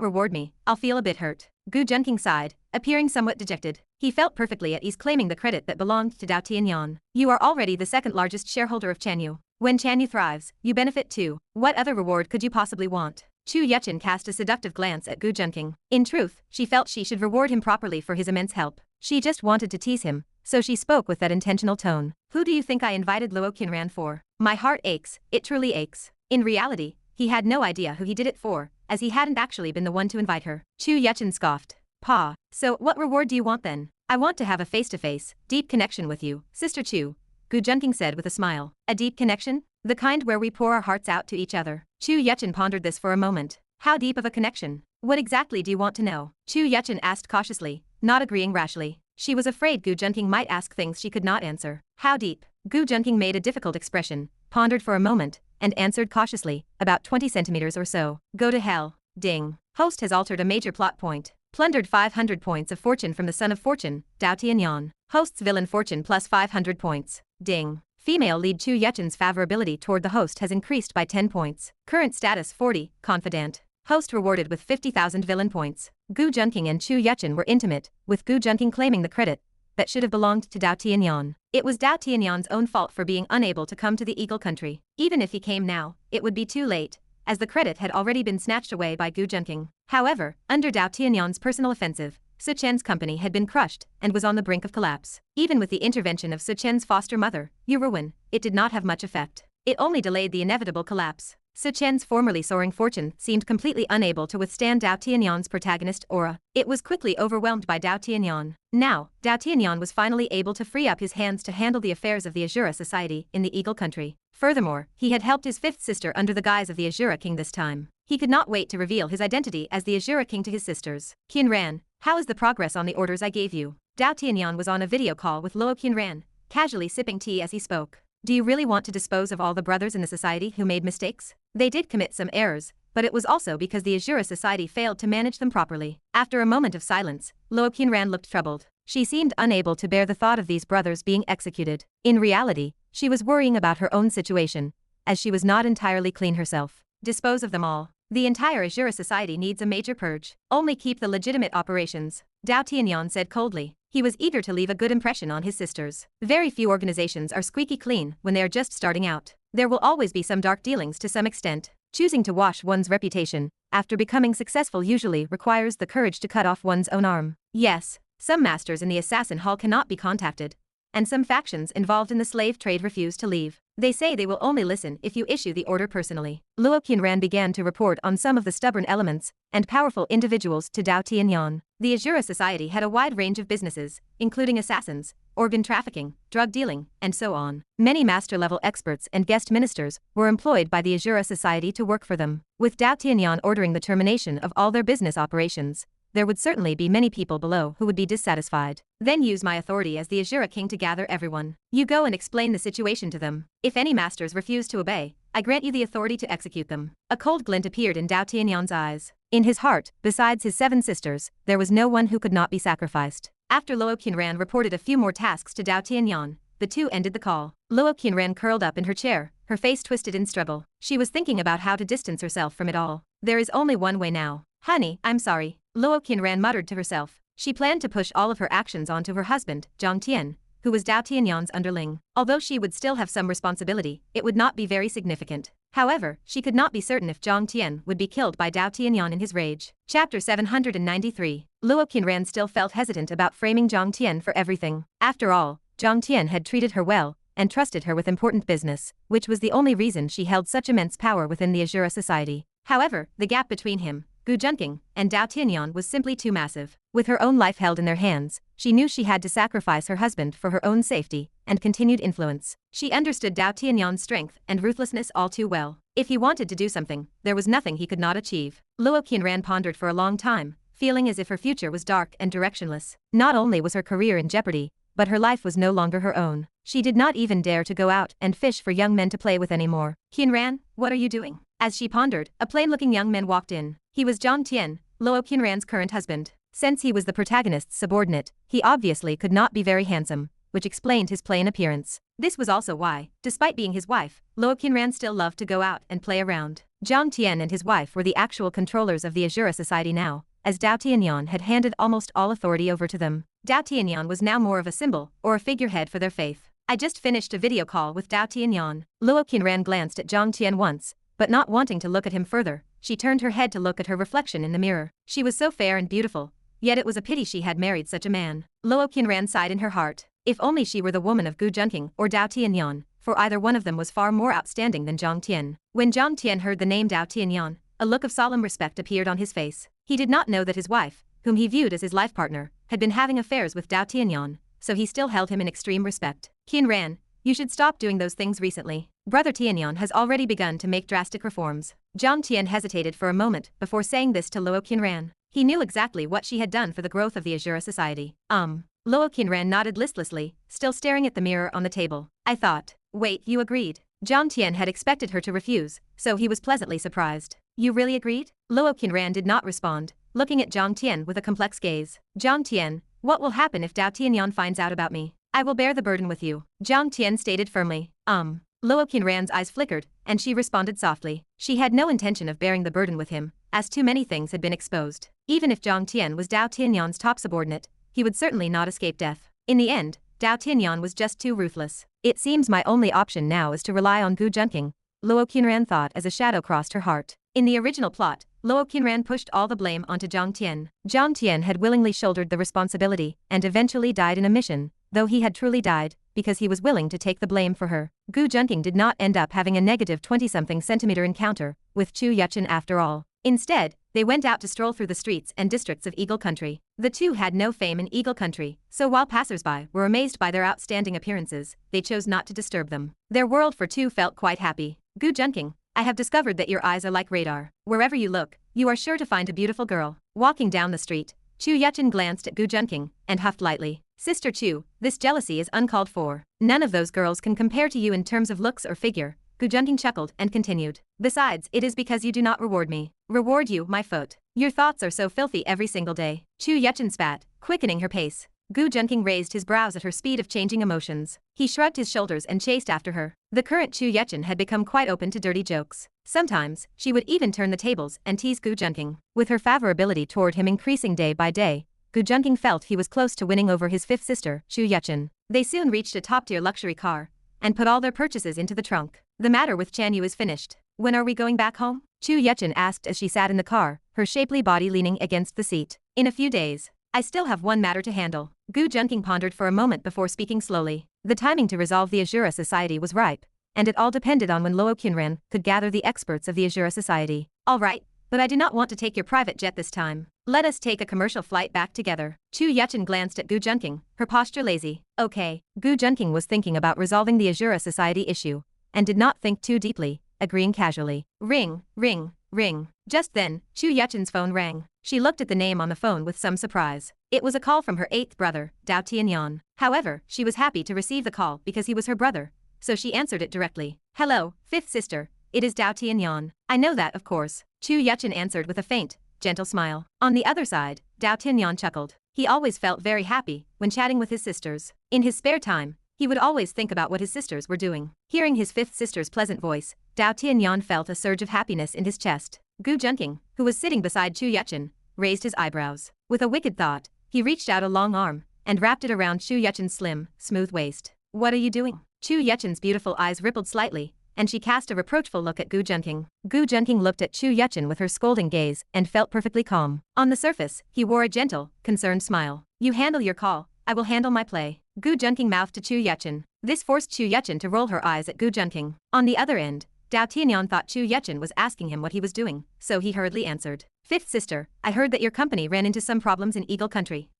reward me, I'll feel a bit hurt. Gu Junqing sighed, appearing somewhat dejected. He felt perfectly at ease claiming the credit that belonged to Dao Tianyan. You are already the second largest shareholder of Chanyu. When Chanyu thrives, you benefit too. What other reward could you possibly want? Chu Yuchen cast a seductive glance at Gu Junqing. In truth, she felt she should reward him properly for his immense help. She just wanted to tease him, so she spoke with that intentional tone. Who do you think I invited Luo Qinran for? My heart aches, it truly aches. In reality, he had no idea who he did it for, as he hadn't actually been the one to invite her. Chu Yuchen scoffed. Pa, so what reward do you want then? I want to have a face-to-face, deep connection with you, Sister Chu, Gu Junqing said with a smile. A deep connection? The kind where we pour our hearts out to each other. Chu Yuchen pondered this for a moment. How deep of a connection? What exactly do you want to know? Chu Yuchen asked cautiously, not agreeing rashly. She was afraid Gu Junqing might ask things she could not answer. How deep? Gu Junqing made a difficult expression, pondered for a moment, and answered cautiously, about 20 centimeters or so. Go to hell. Ding. Host has altered a major plot point. Plundered 500 points of fortune from the Son of Fortune, Dao Tianyan. Host's villain fortune plus 500 points. Ding. Female lead Chu Yuchen's favorability toward the host has increased by 10 points. Current status 40, confidant. Host rewarded with 50,000 villain points. Gu Junqing and Chu Yuchen were intimate, with Gu Junqing claiming the credit that should have belonged to Dao Tianyan. It was Dao Tianyan's own fault for being unable to come to the Eagle Country. Even if he came now, it would be too late, as the credit had already been snatched away by Gu Junqing. However, under Dao Tianyan's personal offensive, Su Chen's company had been crushed and was on the brink of collapse. Even with the intervention of Su Chen's foster mother, Yu Rouwan, it did not have much effect. It only delayed the inevitable collapse. Su Chen's formerly soaring fortune seemed completely unable to withstand Dao Tianyan's protagonist aura. It was quickly overwhelmed by Dao Tianyan. Now, Dao Tianyan was finally able to free up his hands to handle the affairs of the Azura Society in the Eagle Country. Furthermore, he had helped his fifth sister under the guise of the Azura King this time. He could not wait to reveal his identity as the Azura King to his sisters. Qinran, how is the progress on the orders I gave you? Dao Tianyan was on a video call with Luo Qinran, casually sipping tea as he spoke. Do you really want to dispose of all the brothers in the society who made mistakes? They did commit some errors, but it was also because the Azura Society failed to manage them properly. After a moment of silence, Luo Qinran looked troubled. She seemed unable to bear the thought of these brothers being executed. In reality, she was worrying about her own situation, as she was not entirely clean herself. Dispose of them all. The entire Azura Society needs a major purge. Only keep the legitimate operations, Dao Tianyan said coldly. He was eager to leave a good impression on his sisters. Very few organizations are squeaky clean when they are just starting out. There will always be some dark dealings to some extent. Choosing to wash one's reputation after becoming successful usually requires the courage to cut off one's own arm. Yes, some masters in the assassin hall cannot be contacted, and some factions involved in the slave trade refuse to leave. They say they will only listen if you issue the order personally. Luo Qinran began to report on some of the stubborn elements and powerful individuals to Dao Tianyan. The Azura Society had a wide range of businesses, including assassins, organ trafficking, drug dealing, and so on. Many master-level experts and guest ministers were employed by the Azura Society to work for them. With Dao Tianyan ordering the termination of all their business operations, there would certainly be many people below who would be dissatisfied. Then use my authority as the Azura King to gather everyone. You go and explain the situation to them. If any masters refuse to obey, I grant you the authority to execute them. A cold glint appeared in Dao Tianyan's eyes. In his heart, besides his 7 sisters, there was no one who could not be sacrificed. After Luo Qinran reported a few more tasks to Dao Tianyan, the two ended the call. Luo Qinran curled up in her chair, her face twisted in struggle. She was thinking about how to distance herself from it all. There is only one way now. Honey, I'm sorry, Luo Qinran muttered to herself. She planned to push all of her actions onto her husband, Zhang Tian, who was Dao Tianyan's underling. Although she would still have some responsibility, it would not be very significant. However, she could not be certain if Zhang Tian would be killed by Dao Tianyan in his rage. Chapter 793. Luo Qinran still felt hesitant about framing Zhang Tian for everything. After all, Zhang Tian had treated her well, and trusted her with important business, which was the only reason she held such immense power within the Azura society. However, the gap between him, Gu Junqing, and Dao Tianyan was simply too massive. With her own life held in their hands, she knew she had to sacrifice her husband for her own safety and continued influence. She understood Dao Tianyan's strength and ruthlessness all too well. If he wanted to do something, there was nothing he could not achieve. Luo Qinran pondered for a long time, feeling as if her future was dark and directionless. Not only was her career in jeopardy, but her life was no longer her own. She did not even dare to go out and fish for young men to play with anymore. Qinran, what are you doing? As she pondered, a plain-looking young man walked in. He was Zhang Tian, Luo Qinran's current husband. Since he was the protagonist's subordinate, he obviously could not be very handsome, which explained his plain appearance. This was also why, despite being his wife, Luo Qinran still loved to go out and play around. Zhang Tian and his wife were the actual controllers of the Azura society now, as Dao Tianyan had handed almost all authority over to them. Dao Tianyan was now more of a symbol, or a figurehead for their faith. I just finished a video call with Dao Tianyan. Luo Qinran glanced at Zhang Tian once, but not wanting to look at him further, she turned her head to look at her reflection in the mirror. She was so fair and beautiful, yet it was a pity she had married such a man. Luo Qinran sighed in her heart. If only she were the woman of Gu Junqing or Dao Tianyan, for either one of them was far more outstanding than Zhang Tian. When Zhang Tian heard the name Dao Tianyan, a look of solemn respect appeared on his face. He did not know that his wife, whom he viewed as his life partner, had been having affairs with Dao Tianyan, so he still held him in extreme respect. Qinran, you should stop doing those things recently. Brother Tianyan has already begun to make drastic reforms. Zhang Tian hesitated for a moment before saying this to Luo Qinran. He knew exactly what she had done for the growth of the Azura society. Luo Qinran nodded listlessly, still staring at the mirror on the table. I thought. Wait, you agreed? Zhang Tian had expected her to refuse, so he was pleasantly surprised. You really agreed? Luo Qinran did not respond, looking at Zhang Tian with a complex gaze. Zhang Tian, what will happen if Dao Tianyan finds out about me? I will bear the burden with you. Zhang Tian stated firmly. Luo Qinran's eyes flickered, and she responded softly. She had no intention of bearing the burden with him, as too many things had been exposed. Even if Zhang Tian was Dao Tianyan's top subordinate, he would certainly not escape death. In the end, Dao Tianyan was just too ruthless. It seems my only option now is to rely on Gu Junqing, Luo Qinran thought as a shadow crossed her heart. In the original plot, Luo Qinran pushed all the blame onto Zhang Tian. Zhang Tian had willingly shouldered the responsibility and eventually died in a mission, though he had truly died, because he was willing to take the blame for her. Gu Junqing did not end up having a negative 20-something centimeter encounter with Chu Yuchen after all. Instead, they went out to stroll through the streets and districts of Eagle Country. The two had no fame in Eagle Country, so while passersby were amazed by their outstanding appearances, they chose not to disturb them. Their world for two felt quite happy. Gu Junqing, I have discovered that your eyes are like radar. Wherever you look, you are sure to find a beautiful girl. Walking down the street, Chu Yuchen glanced at Gu Junqing and huffed lightly. Sister Chu, this jealousy is uncalled for. None of those girls can compare to you in terms of looks or figure. Gu Junqing chuckled and continued. Besides, it is because you do not reward me. Reward you, my foot. Your thoughts are so filthy every single day. Chu Yuchen spat, quickening her pace. Gu Junqing raised his brows at her speed of changing emotions. He shrugged his shoulders and chased after her. The current Chu Yuchen had become quite open to dirty jokes. Sometimes, she would even turn the tables and tease Gu Junqing. With her favorability toward him increasing day by day, Gu Junqing felt he was close to winning over his fifth sister, Chu Yuchen. They soon reached a top-tier luxury car and put all their purchases into the trunk. The matter with Chanyu is finished. When are we going back home? Chu Yuchen asked as she sat in the car, her shapely body leaning against the seat. In a few days. I still have one matter to handle. Gu Junqing pondered for a moment before speaking slowly. The timing to resolve the Azura Society was ripe, and it all depended on when Luo Qinran could gather the experts of the Azura Society. All right, but I do not want to take your private jet this time. Let us take a commercial flight back together. Chu Yuchen glanced at Gu Junqing, her posture lazy. Okay. Gu Junqing was thinking about resolving the Azura Society issue, and did not think too deeply, agreeing casually. Ring, ring, ring. Just then, Chu Yuchen's phone rang. She looked at the name on the phone with some surprise. It was a call from her 8th brother, Dao Tianyan. However, she was happy to receive the call because he was her brother, so she answered it directly. Hello, 5th sister. It is Dao Tianyan. I know that, of course. Chu Yuqing answered with a faint, gentle smile. On the other side, Dao Tianyan chuckled. He always felt very happy when chatting with his sisters. In his spare time, he would always think about what his sisters were doing. Hearing his 5th sister's pleasant voice, Dao Tianyan felt a surge of happiness in his chest. Gu Junqing, who was sitting beside Chu Yuqing, raised his eyebrows. With a wicked thought, he reached out a long arm and wrapped it around Chu Yuqing's slim, smooth waist. What are you doing? Chu Yuqing's beautiful eyes rippled slightly, and she cast a reproachful look at Gu Junqing. Gu Junqing looked at Chu Yuqing with her scolding gaze and felt perfectly calm. On the surface, he wore a gentle, concerned smile. You handle your call, I will handle my play. Gu Junqing mouthed to Chu Yuqing. This forced Chu Yuqing to roll her eyes at Gu Junqing. On the other end, Dao Tianyan thought Chu Yuqing was asking him what he was doing, so he hurriedly answered. 5th sister, I heard that your company ran into some problems in Eagle Country.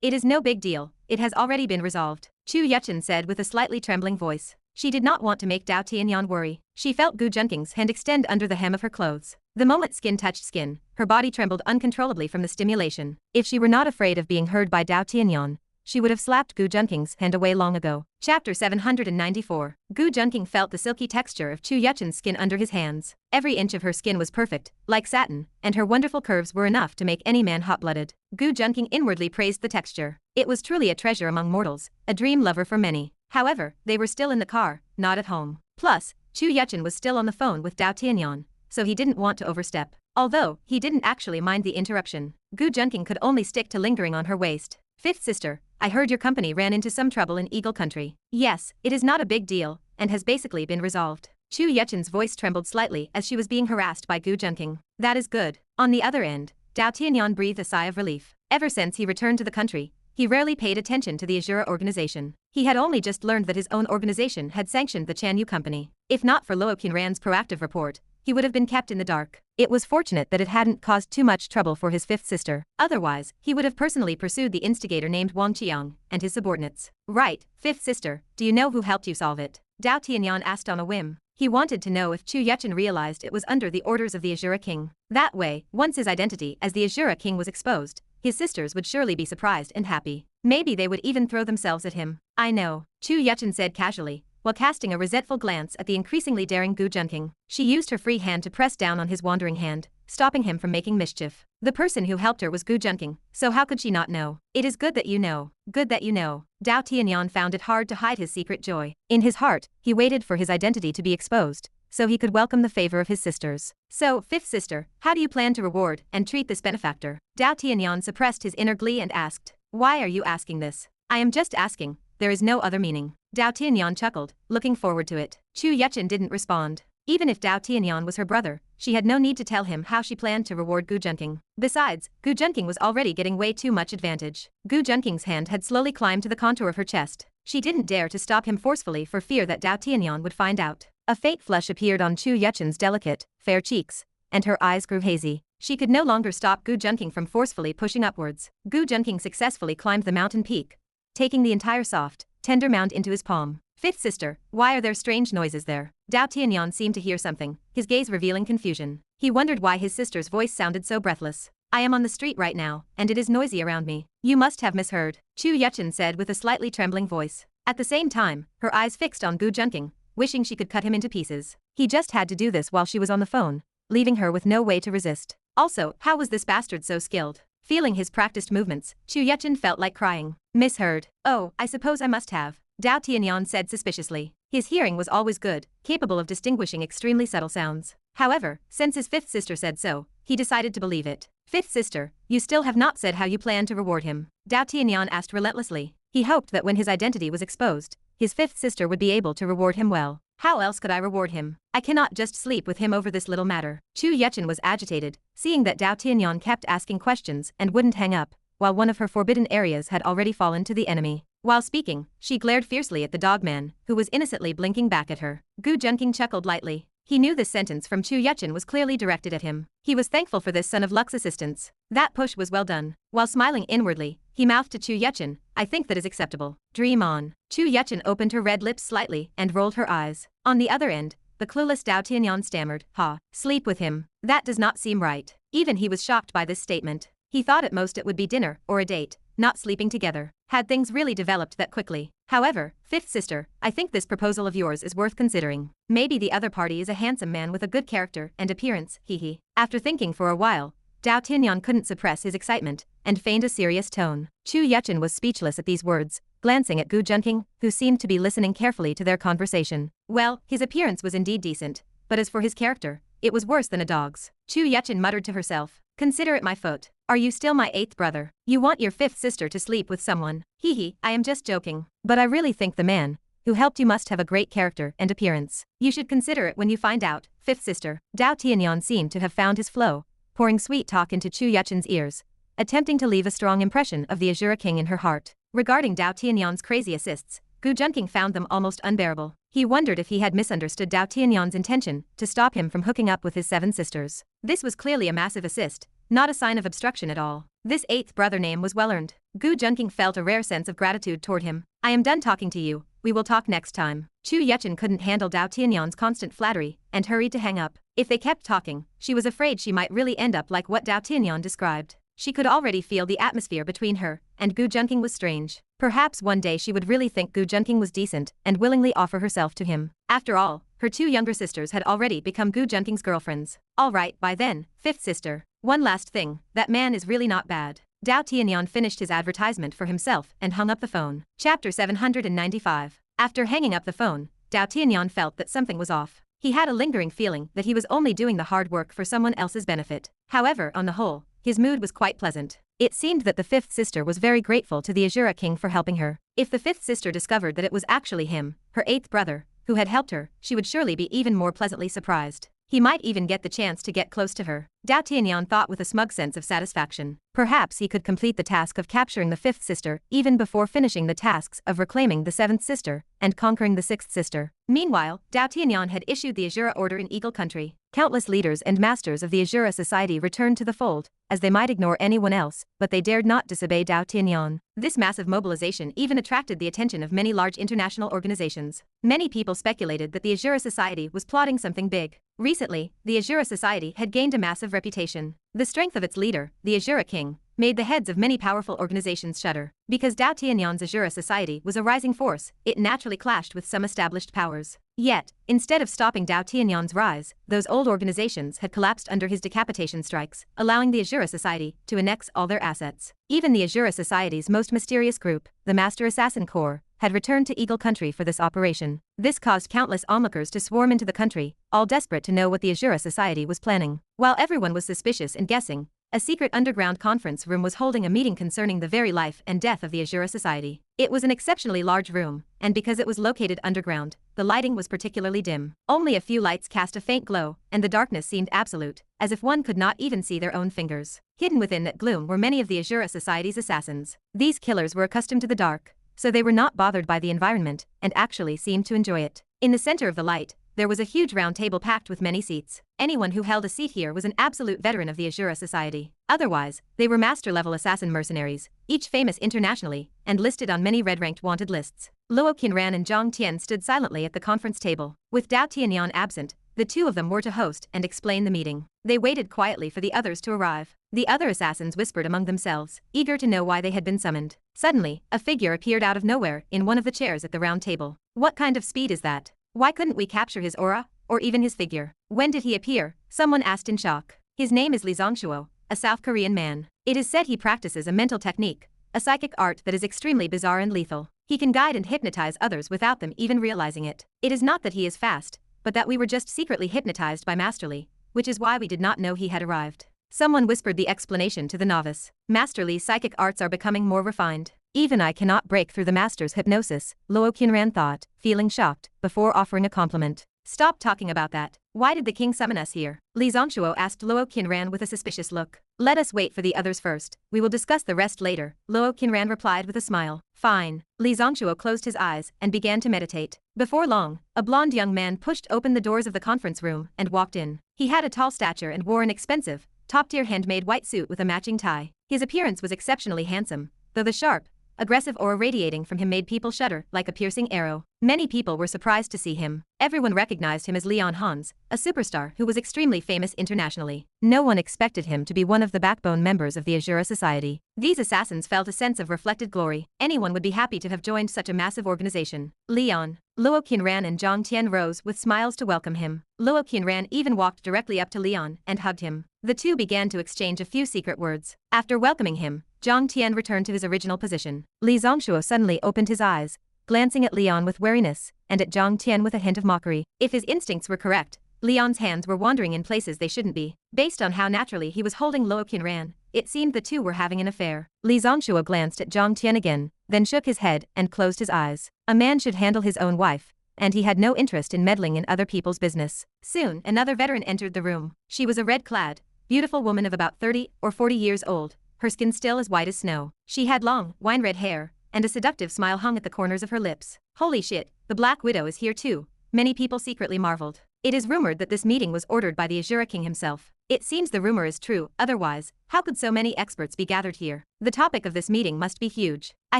It is no big deal, it has already been resolved, Chu Yuqing said with a slightly trembling voice. She did not want to make Dao Tianyan worry. She felt Gu Junqing's hand extend under the hem of her clothes. The moment skin touched skin, her body trembled uncontrollably from the stimulation. If she were not afraid of being heard by Dao Tianyan, she would have slapped Gu Junqing's hand away long ago. Chapter 794. Gu Junqing felt the silky texture of Chu Yuqing's skin under his hands. Every inch of her skin was perfect, like satin, and her wonderful curves were enough to make any man hot-blooded. Gu Junqing inwardly praised the texture. It was truly a treasure among mortals, a dream lover for many. However, they were still in the car, not at home. Plus, Chu Yuqing was still on the phone with Dao Tianyan, so he didn't want to overstep. Although, he didn't actually mind the interruption. Gu Junqing could only stick to lingering on her waist. 5th sister, I heard your company ran into some trouble in Eagle Country. Yes, it is not a big deal, and has basically been resolved. Chu Yuqing's voice trembled slightly as she was being harassed by Gu Junqing. That is good. On the other end, Dao Tianyan breathed a sigh of relief. Ever since he returned to the country, he rarely paid attention to the Azura organization. He had only just learned that his own organization had sanctioned the Chanyu company. If not for Luo Qinran's proactive report, he would have been kept in the dark. It was fortunate that it hadn't caused too much trouble for his 5th sister. Otherwise, he would have personally pursued the instigator named Wang Qiang and his subordinates. Right, 5th sister, do you know who helped you solve it? Dao Tianyan asked on a whim. He wanted to know if Chu Yuqing realized it was under the orders of the Azura King. That way, once his identity as the Azura King was exposed, his sisters would surely be surprised and happy. Maybe they would even throw themselves at him. I know, Chu Yuqing said casually, while casting a resentful glance at the increasingly daring Gu Junqing. She used her free hand to press down on his wandering hand, stopping him from making mischief. The person who helped her was Gu Junqing, so how could she not know? It is good that you know. Good that you know. Dao Tianyan found it hard to hide his secret joy. In his heart, he waited for his identity to be exposed, so he could welcome the favor of his sisters. So, 5th sister, how do you plan to reward and treat this benefactor? Dao Tianyan suppressed his inner glee and asked. Why are you asking this? I am just asking, there is no other meaning. Dao Tianyan chuckled, looking forward to it. Chu Yuqing didn't respond. Even if Dao Tianyan was her brother, she had no need to tell him how she planned to reward Gu Junqing. Besides, Gu Junqing was already getting way too much advantage. Gu Junqing's hand had slowly climbed to the contour of her chest. She didn't dare to stop him forcefully for fear that Dao Tianyan would find out. A faint flush appeared on Chu Yuqing's delicate, fair cheeks, and her eyes grew hazy. She could no longer stop Gu Junqing from forcefully pushing upwards. Gu Junqing successfully climbed the mountain peak, taking the entire soft, tender mound into his palm. 5th sister, why are there strange noises there? Dao Tianyan seemed to hear something, his gaze revealing confusion. He wondered why his sister's voice sounded so breathless. I am on the street right now, and it is noisy around me. You must have misheard, Chu Yuqing said with a slightly trembling voice. At the same time, her eyes fixed on Gu Junqing, wishing she could cut him into pieces. He just had to do this while she was on the phone, leaving her with no way to resist. Also, how was this bastard so skilled? Feeling his practiced movements, Chu Yuqing felt like crying. Misheard. Oh, I suppose I must have, Dao Tianyan said suspiciously. His hearing was always good, capable of distinguishing extremely subtle sounds. However, since his 5th sister said so, he decided to believe it. 5th sister, you still have not said how you plan to reward him, Dao Tianyan asked relentlessly. He hoped that when his identity was exposed, his 5th sister would be able to reward him well. How else could I reward him? I cannot just sleep with him over this little matter. Chu Yuqing was agitated, seeing that Dao Tianyan kept asking questions and wouldn't hang up, while one of her forbidden areas had already fallen to the enemy. While speaking, she glared fiercely at the dogman, who was innocently blinking back at her. Gu Junqing chuckled lightly. He knew this sentence from Chu Yuqing was clearly directed at him. He was thankful for this son of luck's assistance. That push was well done. While smiling inwardly, he mouthed to Chu Yuqing, I think that is acceptable. Dream on. Chu Yuqing opened her red lips slightly and rolled her eyes. On the other end, the clueless Dao Tianyan stammered, "Ha, sleep with him? That does not seem right." Even he was shocked by this statement. He thought at most it would be dinner or a date, not sleeping together. Had things really developed that quickly? However, fifth sister, I think this proposal of yours is worth considering. Maybe the other party is a handsome man with a good character and appearance, hee. After thinking for a while, Dao Tianyan couldn't suppress his excitement and feigned a serious tone. Chu Yuchen was speechless at these words, glancing at Gu Junqing, who seemed to be listening carefully to their conversation. Well, his appearance was indeed decent, but as for his character, it was worse than a dog's. Chu Yuchen muttered to herself, "Consider it my fault. Are you still my eighth brother? You want your fifth sister to sleep with someone? Hee, I am just joking. But I really think the man who helped you must have a great character and appearance. You should consider it when you find out, fifth sister." Dao Tianyan seemed to have found his flow, pouring sweet talk into Chu Yuchen's ears, attempting to leave a strong impression of the Azure King in her heart. Regarding Dao Tianyan's crazy assists, Gu Junqing found them almost unbearable. He wondered if he had misunderstood Dao Tianyan's intention to stop him from hooking up with his seven sisters. This was clearly a massive assist, not a sign of obstruction at all. This eighth brother name was well earned. Gu Junqing felt a rare sense of gratitude toward him. "I am done talking to you, we will talk next time." Chu Yuchen couldn't handle Dao Tianyan's constant flattery and hurried to hang up. If they kept talking, she was afraid she might really end up like what Dao Tianyan described. She could already feel the atmosphere between her and Gu Junqing was strange. Perhaps one day she would really think Gu Junqing was decent and willingly offer herself to him. After all, her two younger sisters had already become Gu Junqing's girlfriends. All right, by then, fifth sister. One last thing, that man is really not bad. Dao Tianyan finished his advertisement for himself and hung up the phone. Chapter 795. After hanging up the phone, Dao Tianyan felt that something was off. He had a lingering feeling that he was only doing the hard work for someone else's benefit. However, on the whole, his mood was quite pleasant. It seemed that the fifth sister was very grateful to the Azure King for helping her. If the fifth sister discovered that it was actually him, her eighth brother, who had helped her, she would surely be even more pleasantly surprised. He might even get the chance to get close to her. Dao Tianyan thought with a smug sense of satisfaction. Perhaps he could complete the task of capturing the fifth sister even before finishing the tasks of reclaiming the seventh sister and conquering the sixth sister. Meanwhile, Dao Tianyan had issued the Azura Order in Eagle Country. Countless leaders and masters of the Azura Society returned to the fold, as they might ignore anyone else, but they dared not disobey Dao Tianyan. This massive mobilization even attracted the attention of many large international organizations. Many people speculated that the Azura Society was plotting something big. Recently, the Azura Society had gained a massive reputation. The strength of its leader, the Azura King, made the heads of many powerful organizations shudder. Because Dao Tianyan's Azura Society was a rising force, it naturally clashed with some established powers. Yet, instead of stopping Dao Tianyan's rise, those old organizations had collapsed under his decapitation strikes, allowing the Azura Society to annex all their assets. Even the Azura Society's most mysterious group, the Master Assassin Corps, had returned to Eagle Country for this operation. This caused countless onlookers to swarm into the country, all desperate to know what the Azura Society was planning. While everyone was suspicious and guessing, a secret underground conference room was holding a meeting concerning the very life and death of the Azura Society. It was an exceptionally large room, and because it was located underground, the lighting was particularly dim. Only a few lights cast a faint glow, and the darkness seemed absolute, as if one could not even see their own fingers. Hidden within that gloom were many of the Azura Society's assassins. These killers were accustomed to the dark, so they were not bothered by the environment, and actually seemed to enjoy it. In the center of the light, there was a huge round table packed with many seats. Anyone who held a seat here was an absolute veteran of the Azura Society. Otherwise, they were master-level assassin mercenaries, each famous internationally, and listed on many red-ranked wanted lists. Luo Qinran and Zhang Tian stood silently at the conference table. With Dao Tianyan absent, the two of them were to host and explain the meeting. They waited quietly for the others to arrive. The other assassins whispered among themselves, eager to know why they had been summoned. Suddenly, a figure appeared out of nowhere in one of the chairs at the round table. What kind of speed is that? Why couldn't we capture his aura, or even his figure? When did he appear? Someone asked in shock. His name is Li Zongshuo, a South Korean man. It is said he practices a mental technique, a psychic art that is extremely bizarre and lethal. He can guide and hypnotize others without them even realizing it. It is not that he is fast, but that we were just secretly hypnotized by Master Li, which is why we did not know he had arrived. Someone whispered the explanation to the novice. Master Li's psychic arts are becoming more refined. Even I cannot break through the master's hypnosis, Luo Qinran thought, feeling shocked, before offering a compliment. Stop talking about that. Why did the king summon us here? Li Zongshuo asked Luo Qinran with a suspicious look. Let us wait for the others first. We will discuss the rest later, Luo Qinran replied with a smile. Fine. Li Zongshuo closed his eyes and began to meditate. Before long, a blonde young man pushed open the doors of the conference room and walked in. He had a tall stature and wore an expensive, top-tier handmade white suit with a matching tie. His appearance was exceptionally handsome, though the sharp, aggressive aura radiating from him made people shudder like a piercing arrow. Many people were surprised to see him. Everyone recognized him as Leon Hans, a superstar who was extremely famous internationally. No one expected him to be one of the backbone members of the Azura Society. These assassins felt a sense of reflected glory. Anyone would be happy to have joined such a massive organization. Leon, Luo Qinran and Zhang Tian rose with smiles to welcome him. Luo Qinran even walked directly up to Leon and hugged him. The two began to exchange a few secret words. After welcoming him, Zhang Tian returned to his original position. Li Zongshuo suddenly opened his eyes, glancing at Leon with wariness, and at Zhang Tian with a hint of mockery. If his instincts were correct, Leon's hands were wandering in places they shouldn't be. Based on how naturally he was holding Luo Qinran, it seemed the two were having an affair. Li Zongshuo glanced at Zhang Tian again, then shook his head and closed his eyes. A man should handle his own wife, and he had no interest in meddling in other people's business. Soon, another veteran entered the room. She was a red-clad, beautiful woman of about 30 or 40 years old, her skin still as white as snow. She had long, wine-red hair, and a seductive smile hung at the corners of her lips. Holy shit, the Black Widow is here too, many people secretly marveled. It is rumored that this meeting was ordered by the Azura King himself. It seems the rumor is true, otherwise, how could so many experts be gathered here? The topic of this meeting must be huge. I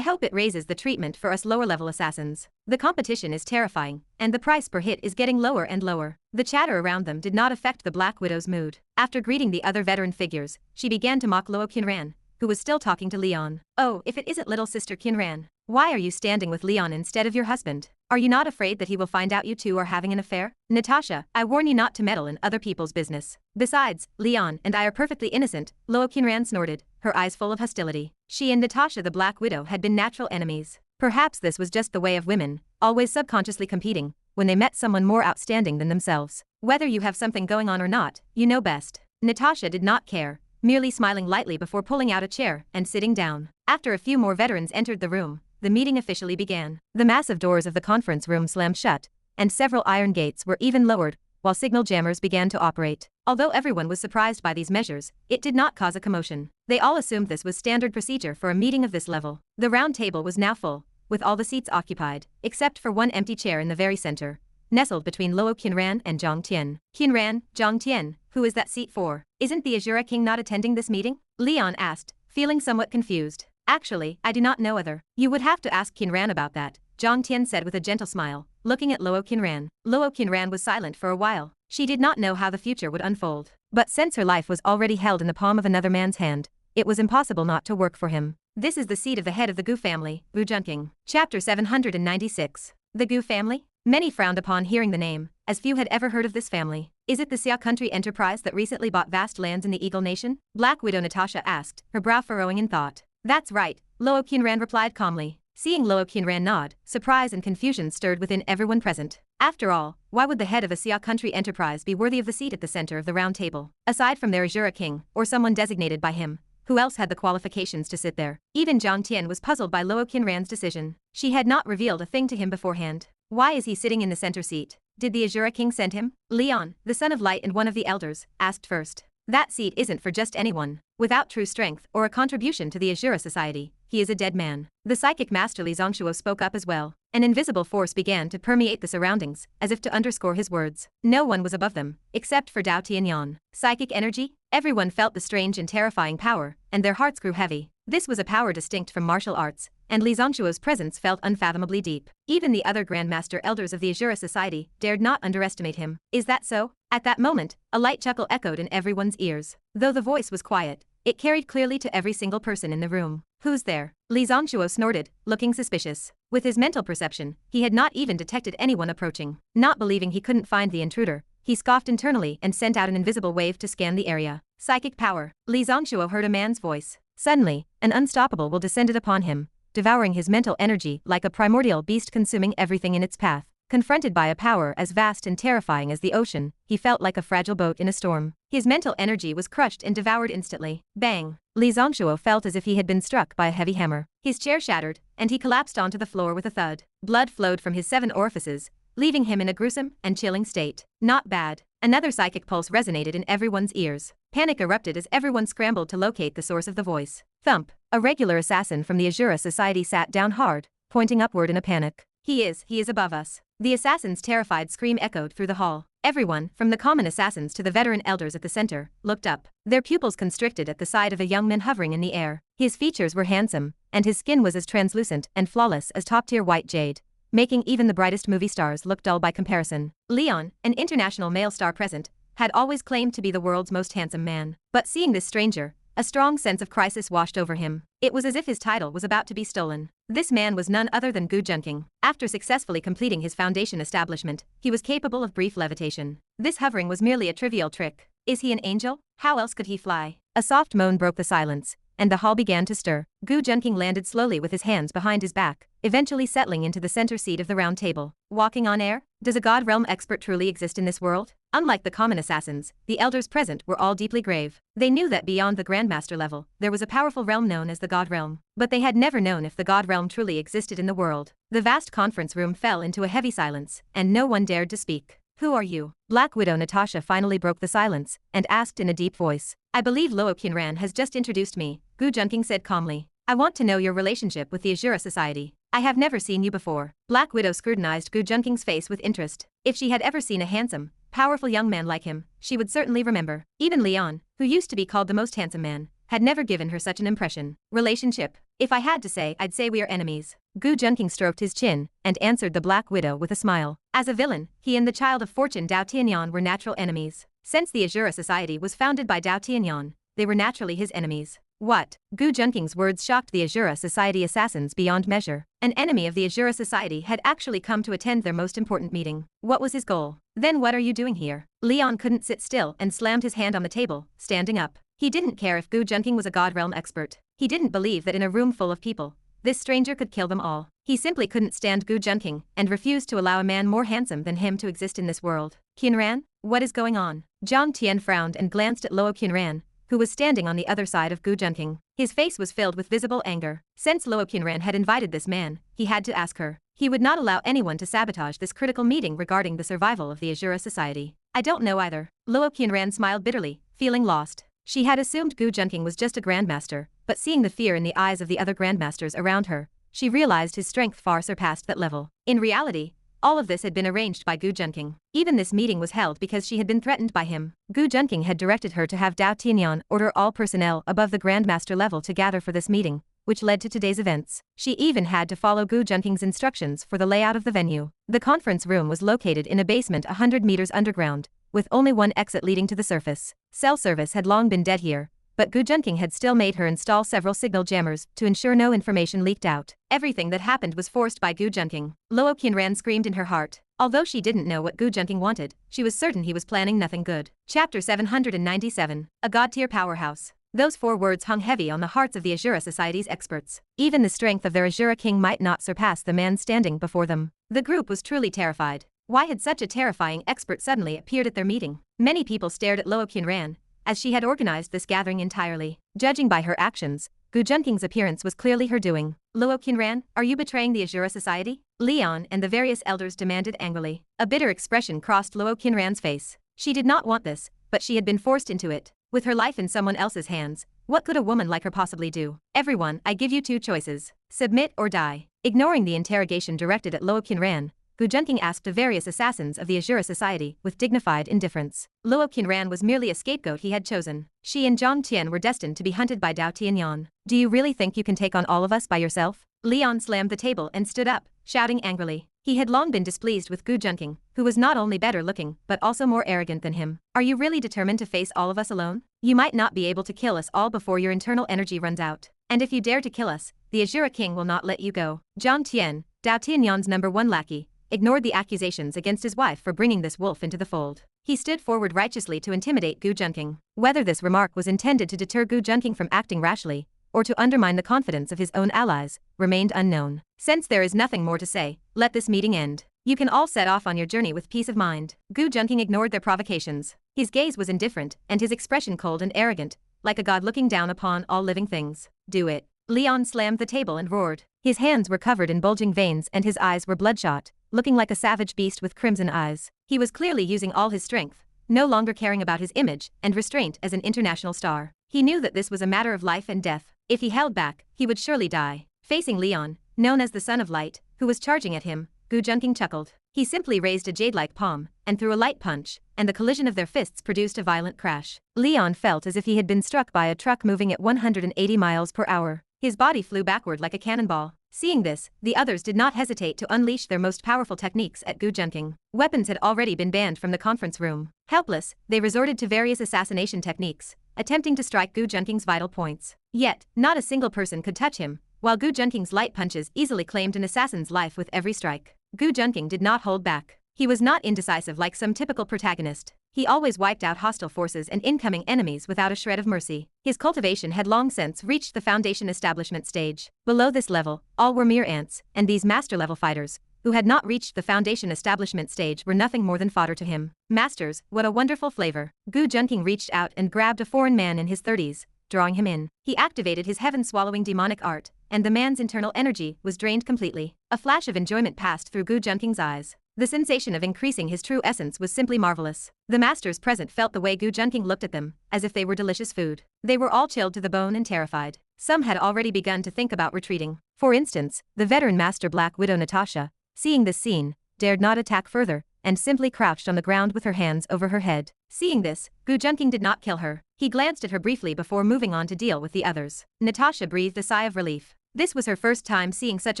hope it raises the treatment for us lower-level assassins. The competition is terrifying, and the price per hit is getting lower and lower. The chatter around them did not affect the Black Widow's mood. After greeting the other veteran figures, she began to mock Luo Qinran, who was still talking to Leon. Oh, if it isn't little sister Qinran. Why are you standing with Leon instead of your husband? Are you not afraid that he will find out you two are having an affair? Natasha, I warn you not to meddle in other people's business. Besides, Leon and I are perfectly innocent, Luo Qinran snorted, her eyes full of hostility. She and Natasha the Black Widow had been natural enemies. Perhaps this was just the way of women, always subconsciously competing, when they met someone more outstanding than themselves. Whether you have something going on or not, you know best. Natasha did not care, merely smiling lightly before pulling out a chair and sitting down. After a few more veterans entered the room, the meeting officially began. The massive doors of the conference room slammed shut, and several iron gates were even lowered, while signal jammers began to operate. Although everyone was surprised by these measures, it did not cause a commotion. They all assumed this was standard procedure for a meeting of this level. The round table was now full, with all the seats occupied, except for one empty chair in the very center, nestled between Luo Qinran and Zhang Tian. Qinran, Zhang Tian, who is that seat for? Isn't the Azura King not attending this meeting? Leon asked, feeling somewhat confused. Actually, I do not know other. You would have to ask Qinran about that, Zhang Tian said with a gentle smile, looking at Luo Qinran. Luo Qinran was silent for a while. She did not know how the future would unfold. But since her life was already held in the palm of another man's hand, it was impossible not to work for him. This is the seat of the head of the Gu family, Gu Junqing. Chapter 796. The Gu family? Many frowned upon hearing the name, as few had ever heard of this family. Is it the Xia country enterprise that recently bought vast lands in the Eagle Nation? Black Widow Natasha asked, her brow furrowing in thought. That's right, Luo Qinran replied calmly. Seeing Luo Qinran nod, surprise and confusion stirred within everyone present. After all, why would the head of a Xia country enterprise be worthy of the seat at the center of the round table? Aside from their Azura King, or someone designated by him, who else had the qualifications to sit there? Even Zhang Tian was puzzled by Luo Qinran's decision. She had not revealed a thing to him beforehand. Why is he sitting in the center seat? Did the Azura King send him? Leon, the son of light and one of the elders, asked first. That seat isn't for just anyone. Without true strength or a contribution to the Azura Society, he is a dead man. The psychic master Li Zongshuo spoke up as well. An invisible force began to permeate the surroundings, as if to underscore his words. No one was above them, except for Dao Tianyan. Psychic energy? Everyone felt the strange and terrifying power, and their hearts grew heavy. This was a power distinct from martial arts, and Li Zongshuo's presence felt unfathomably deep. Even the other Grandmaster Elders of the Azura Society dared not underestimate him. Is that so? At that moment, a light chuckle echoed in everyone's ears. Though the voice was quiet, it carried clearly to every single person in the room. Who's there? Li Zongshuo snorted, looking suspicious. With his mental perception, he had not even detected anyone approaching. Not believing he couldn't find the intruder, he scoffed internally and sent out an invisible wave to scan the area. Psychic power. Li Zongshuo heard a man's voice. Suddenly, an unstoppable will descended upon him, devouring his mental energy like a primordial beast consuming everything in its path. Confronted by a power as vast and terrifying as the ocean, he felt like a fragile boat in a storm. His mental energy was crushed and devoured instantly. Bang! Li Zongshuo felt as if he had been struck by a heavy hammer. His chair shattered, and he collapsed onto the floor with a thud. Blood flowed from his 7 orifices, leaving him in a gruesome and chilling state. Not bad. Another psychic pulse resonated in everyone's ears. Panic erupted as everyone scrambled to locate the source of the voice. Thump! A regular assassin from the Azura Society sat down hard, pointing upward in a panic. He is above us. The assassin's terrified scream echoed through the hall. Everyone, from the common assassins to the veteran elders at the center, looked up. Their pupils constricted at the sight of a young man hovering in the air. His features were handsome, and his skin was as translucent and flawless as top-tier white jade, making even the brightest movie stars look dull by comparison. Leon, an international male star present, had always claimed to be the world's most handsome man. But seeing this stranger, a strong sense of crisis washed over him. It was as if his title was about to be stolen. This man was none other than Gu Junqing. After successfully completing his foundation establishment, he was capable of brief levitation. This hovering was merely a trivial trick. Is he an angel? How else could he fly? A soft moan broke the silence, and the hall began to stir. Gu Junqing landed slowly with his hands behind his back, eventually settling into the center seat of the round table. Walking on air? Does a God realm expert truly exist in this world? Unlike the common assassins, the elders present were all deeply grave. They knew that beyond the Grandmaster level, there was a powerful realm known as the God realm. But they had never known if the God realm truly existed in the world. The vast conference room fell into a heavy silence, and no one dared to speak. Who are you? Black Widow Natasha finally broke the silence, and asked in a deep voice. I believe Luo Qinran has just introduced me, Gu Junqing said calmly. I want to know your relationship with the Azura Society. I have never seen you before. Black Widow scrutinized Gu Junqing's face with interest. If she had ever seen a handsome, powerful young man like him, she would certainly remember. Even Leon, who used to be called the most handsome man, had never given her such an impression. Relationship? If I had to say, I'd say we are enemies. Gu Junqing stroked his chin, and answered the Black Widow with a smile. As a villain, he and the Child of Fortune Dao Tianyan were natural enemies. Since the Azura Society was founded by Dao Tianyan, they were naturally his enemies. What? Gu Junqing's words shocked the Azura Society assassins beyond measure. An enemy of the Azura Society had actually come to attend their most important meeting. What was his goal? Then what are you doing here? Leon couldn't sit still and slammed his hand on the table, standing up. He didn't care if Gu Junqing was a God realm expert. He didn't believe that in a room full of people, this stranger could kill them all. He simply couldn't stand Gu Junqing, and refused to allow a man more handsome than him to exist in this world. Qinran? What is going on? Zhang Tian frowned and glanced at Luo Qinran, who was standing on the other side of Gu Junqing. His face was filled with visible anger. Since Luo Qinran had invited this man, he had to ask her. He would not allow anyone to sabotage this critical meeting regarding the survival of the Azura Society. I don't know either. Luo Qinran smiled bitterly, feeling lost. She had assumed Gu Junqing was just a grandmaster, but seeing the fear in the eyes of the other grandmasters around her, she realized his strength far surpassed that level. In reality, all of this had been arranged by Gu Junqing. Even this meeting was held because she had been threatened by him. Gu Junqing had directed her to have Dao Tianyan order all personnel above the Grandmaster level to gather for this meeting, which led to today's events. She even had to follow Gu Junqing's instructions for the layout of the venue. The conference room was located in a basement 100 meters underground, with only one exit leading to the surface. Cell service had long been dead here, but Gu Junqing had still made her install several signal jammers to ensure no information leaked out. Everything that happened was forced by Gu Junqing. Luo Qinran screamed in her heart. Although she didn't know what Gu Junqing wanted, she was certain he was planning nothing good. Chapter 797. A God-tier powerhouse. Those 4 words hung heavy on the hearts of the Azura Society's experts. Even the strength of their Azura king might not surpass the man standing before them. The group was truly terrified. Why had such a terrifying expert suddenly appeared at their meeting? Many people stared at Luo Qinran, as she had organized this gathering entirely. Judging by her actions, Gu Junqing's appearance was clearly her doing. Luo Qinran, are you betraying the Azura Society? Leon and the various elders demanded angrily. A bitter expression crossed Luo Qinran's face. She did not want this, but she had been forced into it. With her life in someone else's hands, what could a woman like her possibly do? Everyone, I give you 2 choices. Submit or die. Ignoring the interrogation directed at Luo Qinran, Gu Junqing asked the various assassins of the Azura Society with dignified indifference. Luo Qinran was merely a scapegoat he had chosen. She and Zhang Tian were destined to be hunted by Dao Tianyan. Do you really think you can take on all of us by yourself? Leon slammed the table and stood up, shouting angrily. He had long been displeased with Gu Junqing, who was not only better looking but also more arrogant than him. Are you really determined to face all of us alone? You might not be able to kill us all before your internal energy runs out. And if you dare to kill us, the Azura King will not let you go. Zhang Tian, Dao Tianyan's #1 lackey, ignored the accusations against his wife for bringing this wolf into the fold. He stood forward righteously to intimidate Gu Junqing. Whether this remark was intended to deter Gu Junqing from acting rashly, or to undermine the confidence of his own allies, remained unknown. Since there is nothing more to say, let this meeting end. You can all set off on your journey with peace of mind. Gu Junqing ignored their provocations. His gaze was indifferent, and his expression cold and arrogant, like a god looking down upon all living things. Do it. Leon slammed the table and roared. His hands were covered in bulging veins and his eyes were bloodshot, looking like a savage beast with crimson eyes. He was clearly using all his strength, no longer caring about his image and restraint as an international star. He knew that this was a matter of life and death. If he held back, he would surely die. Facing Leon, known as the Son of Light, who was charging at him, Gu Junqing chuckled. He simply raised a jade-like palm and threw a light punch, and the collision of their fists produced a violent crash. Leon felt as if he had been struck by a truck moving at 180 miles per hour. His body flew backward like a cannonball. Seeing this, the others did not hesitate to unleash their most powerful techniques at Gu Junqing. Weapons had already been banned from the conference room. Helpless, they resorted to various assassination techniques, attempting to strike Gu Junqing's vital points. Yet, not a single person could touch him, while Gu Junqing's light punches easily claimed an assassin's life with every strike. Gu Junqing did not hold back. He was not indecisive like some typical protagonist. He always wiped out hostile forces and incoming enemies without a shred of mercy. His cultivation had long since reached the foundation establishment stage. Below this level, all were mere ants, and these master-level fighters, who had not reached the foundation establishment stage, were nothing more than fodder to him. Masters, what a wonderful flavor. Gu Junqing reached out and grabbed a foreign man in his 30s, drawing him in. He activated his heaven-swallowing demonic art, and the man's internal energy was drained completely. A flash of enjoyment passed through Gu Junqing's eyes. The sensation of increasing his true essence was simply marvelous. The masters present felt the way Gu Junqing looked at them, as if they were delicious food. They were all chilled to the bone and terrified. Some had already begun to think about retreating. For instance, the veteran master Black Widow Natasha, seeing this scene, dared not attack further, and simply crouched on the ground with her hands over her head. Seeing this, Gu Junqing did not kill her. He glanced at her briefly before moving on to deal with the others. Natasha breathed a sigh of relief. This was her first time seeing such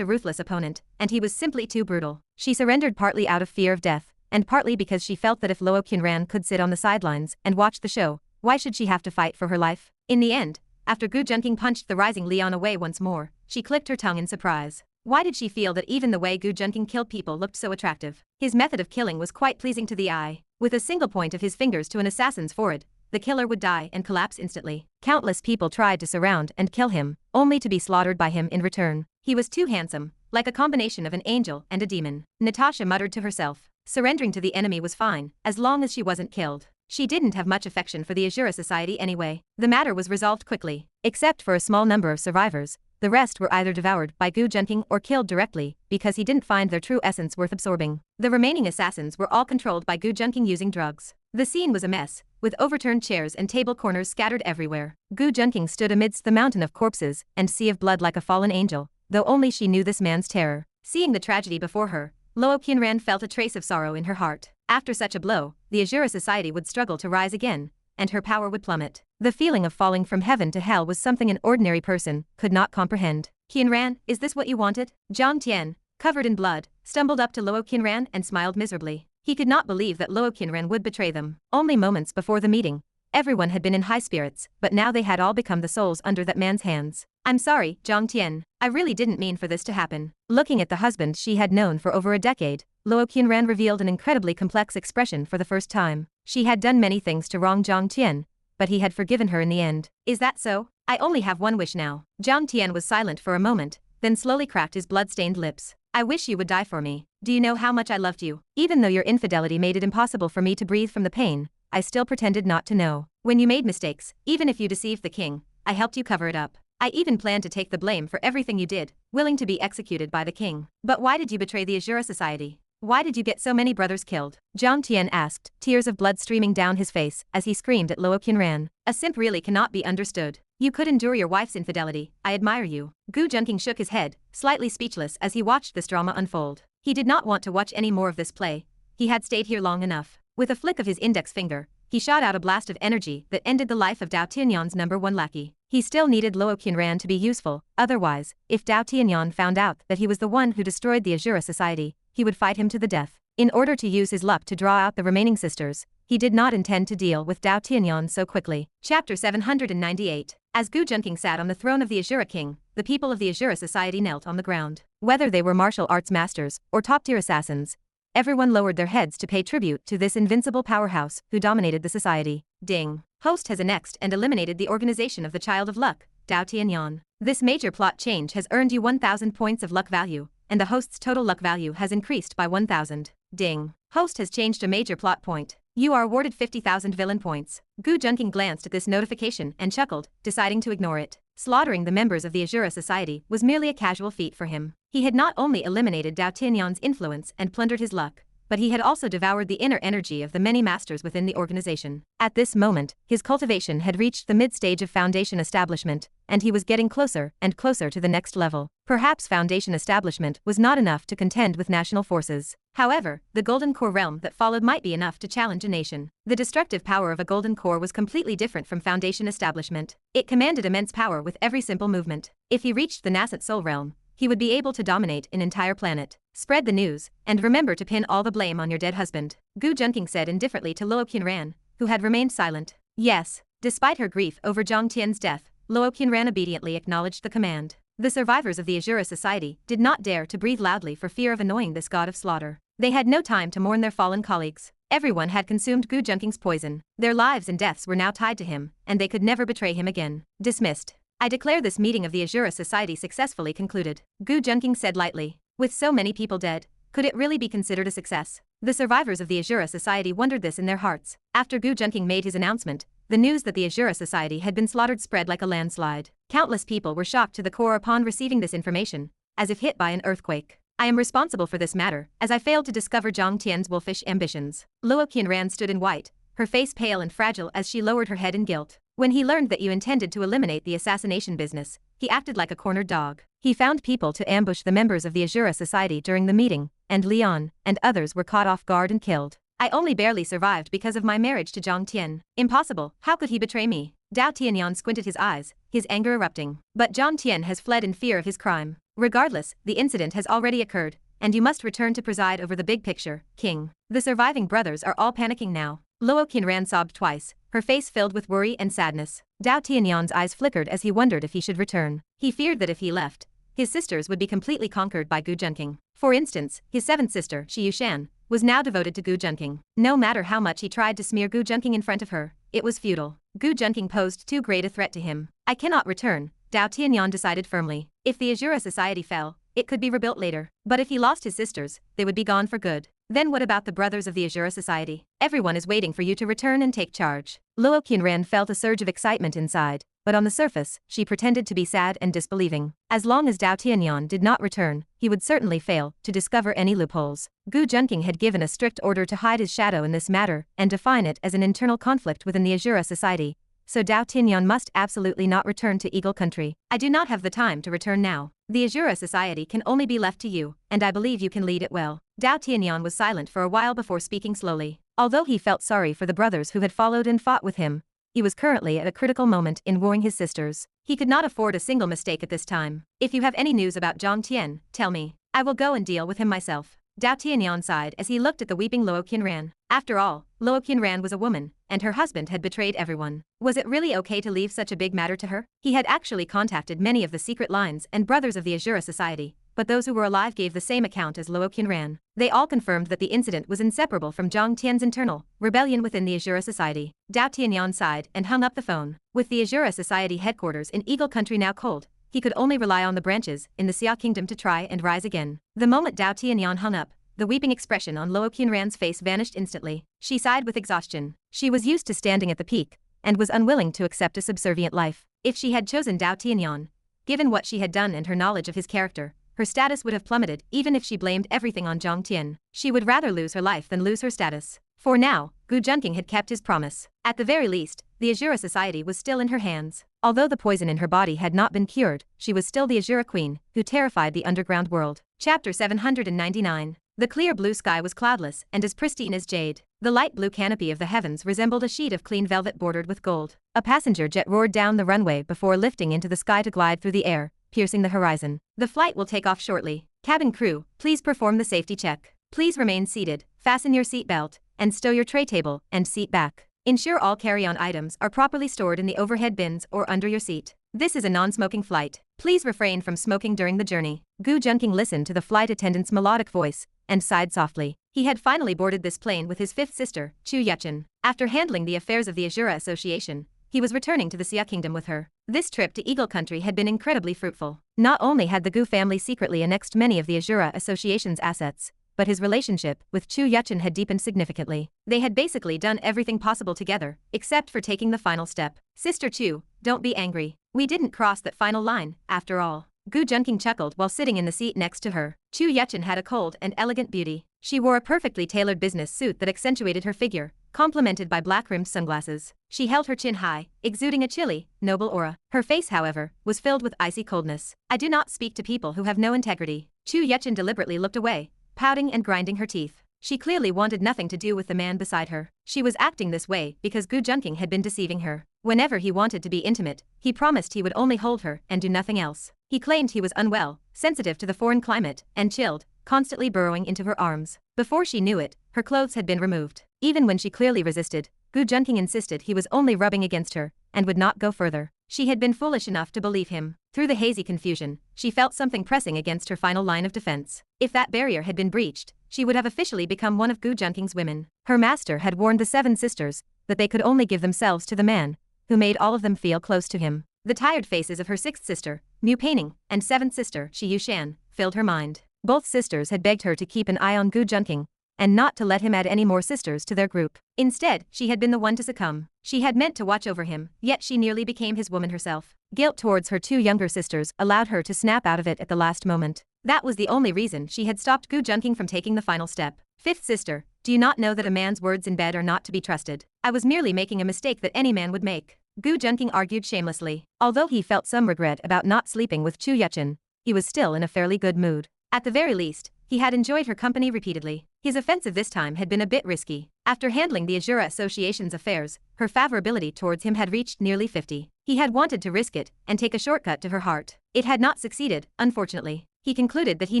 a ruthless opponent, and he was simply too brutal. She surrendered partly out of fear of death, and partly because she felt that if Luo Qinran could sit on the sidelines and watch the show, why should she have to fight for her life? In the end, after Gu Junqing punched the rising Leon away once more, she clicked her tongue in surprise. Why did she feel that even the way Gu Junqing killed people looked so attractive? His method of killing was quite pleasing to the eye. With a single point of his fingers to an assassin's forehead, the killer would die and collapse instantly. Countless people tried to surround and kill him, only to be slaughtered by him in return. He was too handsome, like a combination of an angel and a demon. Natasha muttered to herself. Surrendering to the enemy was fine, as long as she wasn't killed. She didn't have much affection for the Azura Society anyway. The matter was resolved quickly. Except for a small number of survivors, the rest were either devoured by Gu Junqing or killed directly, because he didn't find their true essence worth absorbing. The remaining assassins were all controlled by Gu Junqing using drugs. The scene was a mess, with overturned chairs and table corners scattered everywhere. Gu Junqing stood amidst the mountain of corpses and sea of blood like a fallen angel, though only she knew this man's terror. Seeing the tragedy before her, Luo Qinran felt a trace of sorrow in her heart. After such a blow, the Azura Society would struggle to rise again, and her power would plummet. The feeling of falling from heaven to hell was something an ordinary person could not comprehend. Qinran, is this what you wanted? Jiang Tian, covered in blood, stumbled up to Luo Qinran and smiled miserably. He could not believe that Luo Qinran would betray them. Only moments before the meeting, everyone had been in high spirits, but now they had all become the souls under that man's hands. I'm sorry, Jiang Tian. I really didn't mean for this to happen. Looking at the husband she had known for over a decade, Luo Qinran revealed an incredibly complex expression for the first time. She had done many things to wrong Jiang Tian, but he had forgiven her in the end. Is that so? I only have one wish now. Jiang Tian was silent for a moment, then slowly cracked his blood-stained lips. I wish you would die for me. Do you know how much I loved you? Even though your infidelity made it impossible for me to breathe from the pain, I still pretended not to know. When you made mistakes, even if you deceived the king, I helped you cover it up. I even planned to take the blame for everything you did, willing to be executed by the king. But why did you betray the Azura Society? Why did you get so many brothers killed? Jiang Tian asked, tears of blood streaming down his face as he screamed at Luo Qinran. A simp really cannot be understood. You could endure your wife's infidelity. I admire you. Gu Junqing shook his head, slightly speechless as he watched this drama unfold. He did not want to watch any more of this play. He had stayed here long enough. With a flick of his index finger, he shot out a blast of energy that ended the life of Dao Tianyan's #1 lackey. He still needed Luo Qinran to be useful, otherwise, if Dao Tianyan found out that he was the one who destroyed the Azura Society, he would fight him to the death. In order to use his luck to draw out the remaining sisters, he did not intend to deal with Dao Tianyan so quickly. Chapter 798. As Gu Junqing sat on the throne of the Azura King, the people of the Azura Society knelt on the ground. Whether they were martial arts masters or top-tier assassins, everyone lowered their heads to pay tribute to this invincible powerhouse who dominated the society. Ding. Host has annexed and eliminated the organization of the Child of Luck, Dao Tianyan. This major plot change has earned you 1,000 points of luck value, and the host's total luck value has increased by 1,000. Ding. Host has changed a major plot point. You are awarded 50,000 villain points. Gu Junqing glanced at this notification and chuckled, deciding to ignore it. Slaughtering the members of the Azura Society was merely a casual feat for him. He had not only eliminated Dao Tianyan's influence and plundered his luck, but he had also devoured the inner energy of the many masters within the organization. At this moment, his cultivation had reached the mid-stage of foundation establishment, and he was getting closer and closer to the next level. Perhaps foundation establishment was not enough to contend with national forces. However, the Golden Core realm that followed might be enough to challenge a nation. The destructive power of a Golden Core was completely different from foundation establishment. It commanded immense power with every simple movement. If he reached the nascent soul realm, he would be able to dominate an entire planet. Spread the news, and remember to pin all the blame on your dead husband, Gu Junqing said indifferently to Luo Qinran, who had remained silent. Yes. Despite her grief over Zhang Tian's death, Luo Qinran obediently acknowledged the command. The survivors of the Azura Society did not dare to breathe loudly for fear of annoying this god of slaughter. They had no time to mourn their fallen colleagues. Everyone had consumed Gu Junqing's poison. Their lives and deaths were now tied to him, and they could never betray him again. Dismissed. I declare this meeting of the Azura Society successfully concluded, Gu Junqing said lightly. With so many people dead, could it really be considered a success? The survivors of the Azura Society wondered this in their hearts. After Gu Junqing made his announcement, the news that the Azura Society had been slaughtered spread like a landslide. Countless people were shocked to the core upon receiving this information, as if hit by an earthquake. I am responsible for this matter, as I failed to discover Zhang Tian's wolfish ambitions. Luo Qinran stood in white, her face pale and fragile as she lowered her head in guilt. When he learned that you intended to eliminate the assassination business, he acted like a cornered dog. He found people to ambush the members of the Azura Society during the meeting, and Leon and others were caught off guard and killed. I only barely survived because of my marriage to Zhang Tian. Impossible, how could he betray me? Dao Tianyan squinted his eyes, his anger erupting. But Zhang Tian has fled in fear of his crime. Regardless, the incident has already occurred, and you must return to preside over the big picture, King. The surviving brothers are all panicking now. Luo Qinran sobbed twice, her face filled with worry and sadness. Dao Tianyan's eyes flickered as he wondered if he should return. He feared that if he left, his sisters would be completely conquered by Gu Junqing. For instance, his seventh sister, Shi Yushan, was now devoted to Gu Junqing. No matter how much he tried to smear Gu Junqing in front of her, it was futile. Gu Junqing posed too great a threat to him. I cannot return, Dao Tianyan decided firmly. If the Azura Society fell, it could be rebuilt later. But if he lost his sisters, they would be gone for good. Then what about the brothers of the Azura Society? Everyone is waiting for you to return and take charge. Luo Qinran felt a surge of excitement inside, but on the surface, she pretended to be sad and disbelieving. As long as Dao Tianyan did not return, he would certainly fail to discover any loopholes. Gu Junqing had given a strict order to hide his shadow in this matter and define it as an internal conflict within the Azura Society, so Dao Tianyan must absolutely not return to Eagle Country. I do not have the time to return now. The Azura Society can only be left to you, and I believe you can lead it well. Dao Tianyan was silent for a while before speaking slowly. Although he felt sorry for the brothers who had followed and fought with him, he was currently at a critical moment in wooing his sisters. He could not afford a single mistake at this time. If you have any news about Zhang Tian, tell me. I will go and deal with him myself. Dao Tianyan sighed as he looked at the weeping Luo Qinran. After all, Luo Qinran was a woman, and her husband had betrayed everyone. Was it really okay to leave such a big matter to her? He had actually contacted many of the secret lines and brothers of the Azura Society, but those who were alive gave the same account as Luo Qinran. They all confirmed that the incident was inseparable from Zhang Tian's internal rebellion within the Azura Society. Dao Tianyan sighed and hung up the phone. With the Azura Society headquarters in Eagle Country now cold, he could only rely on the branches in the Xia Kingdom to try and rise again. The moment Dao Tianyan hung up, the weeping expression on Luo Qinran's face vanished instantly. She sighed with exhaustion. She was used to standing at the peak, and was unwilling to accept a subservient life. If she had chosen Dao Tianyan, given what she had done and her knowledge of his character, her status would have plummeted even if she blamed everything on Zhang Tian. She would rather lose her life than lose her status. For now, Gu Junqing had kept his promise. At the very least, the Azura Society was still in her hands. Although the poison in her body had not been cured, she was still the Azura Queen, who terrified the underground world. Chapter 799. The clear blue sky was cloudless and as pristine as jade. The light blue canopy of the heavens resembled a sheet of clean velvet bordered with gold. A passenger jet roared down the runway before lifting into the sky to glide through the air, piercing the horizon. The flight will take off shortly. Cabin crew, please perform the safety check. Please remain seated, fasten your seatbelt, and stow your tray table and seat back. Ensure all carry-on items are properly stored in the overhead bins or under your seat. This is a non-smoking flight. Please refrain from smoking during the journey. Gu Junqing listened to the flight attendant's melodic voice and sighed softly. He had finally boarded this plane with his fifth sister, Chu Yuchen. After handling the affairs of the Azura Association, he was returning to the Xia Kingdom with her. This trip to Eagle Country had been incredibly fruitful. Not only had the Gu family secretly annexed many of the Azura Association's assets, but his relationship with Chu Yuchen had deepened significantly. They had basically done everything possible together, except for taking the final step. Sister Chu, don't be angry. We didn't cross that final line, after all. Gu Junqing chuckled while sitting in the seat next to her. Chu Yuchen had a cold and elegant beauty. She wore a perfectly tailored business suit that accentuated her figure, complemented by black-rimmed sunglasses. She held her chin high, exuding a chilly, noble aura. Her face, however, was filled with icy coldness. I do not speak to people who have no integrity. Chu Yuchen deliberately looked away, pouting and grinding her teeth. She clearly wanted nothing to do with the man beside her. She was acting this way because Gu Junqing had been deceiving her. Whenever he wanted to be intimate, he promised he would only hold her and do nothing else. He claimed he was unwell, sensitive to the foreign climate, and chilled, constantly burrowing into her arms. Before she knew it, her clothes had been removed. Even when she clearly resisted, Gu Junqing insisted he was only rubbing against her, and would not go further. She had been foolish enough to believe him. Through the hazy confusion, she felt something pressing against her final line of defense. If that barrier had been breached, she would have officially become one of Gu Junqing's women. Her master had warned the 7 sisters that they could only give themselves to the man who made all of them feel close to him. The tired faces of her 6th sister, Mu Peining, and 7th sister, Shi Yushan, filled her mind. Both sisters had begged her to keep an eye on Gu Junqing, and not to let him add any more sisters to their group. Instead, she had been the one to succumb. She had meant to watch over him, yet she nearly became his woman herself. Guilt towards her 2 younger sisters allowed her to snap out of it at the last moment. That was the only reason she had stopped Gu Junqing from taking the final step. 5th sister, do you not know that a man's words in bed are not to be trusted? I was merely making a mistake that any man would make. Gu Junqing argued shamelessly. Although he felt some regret about not sleeping with Chu Yuchen, he was still in a fairly good mood. At the very least, he had enjoyed her company repeatedly. His offensive this time had been a bit risky. After handling the Azura Association's affairs, her favorability towards him had reached nearly 50. He had wanted to risk it and take a shortcut to her heart. It had not succeeded, unfortunately. He concluded that he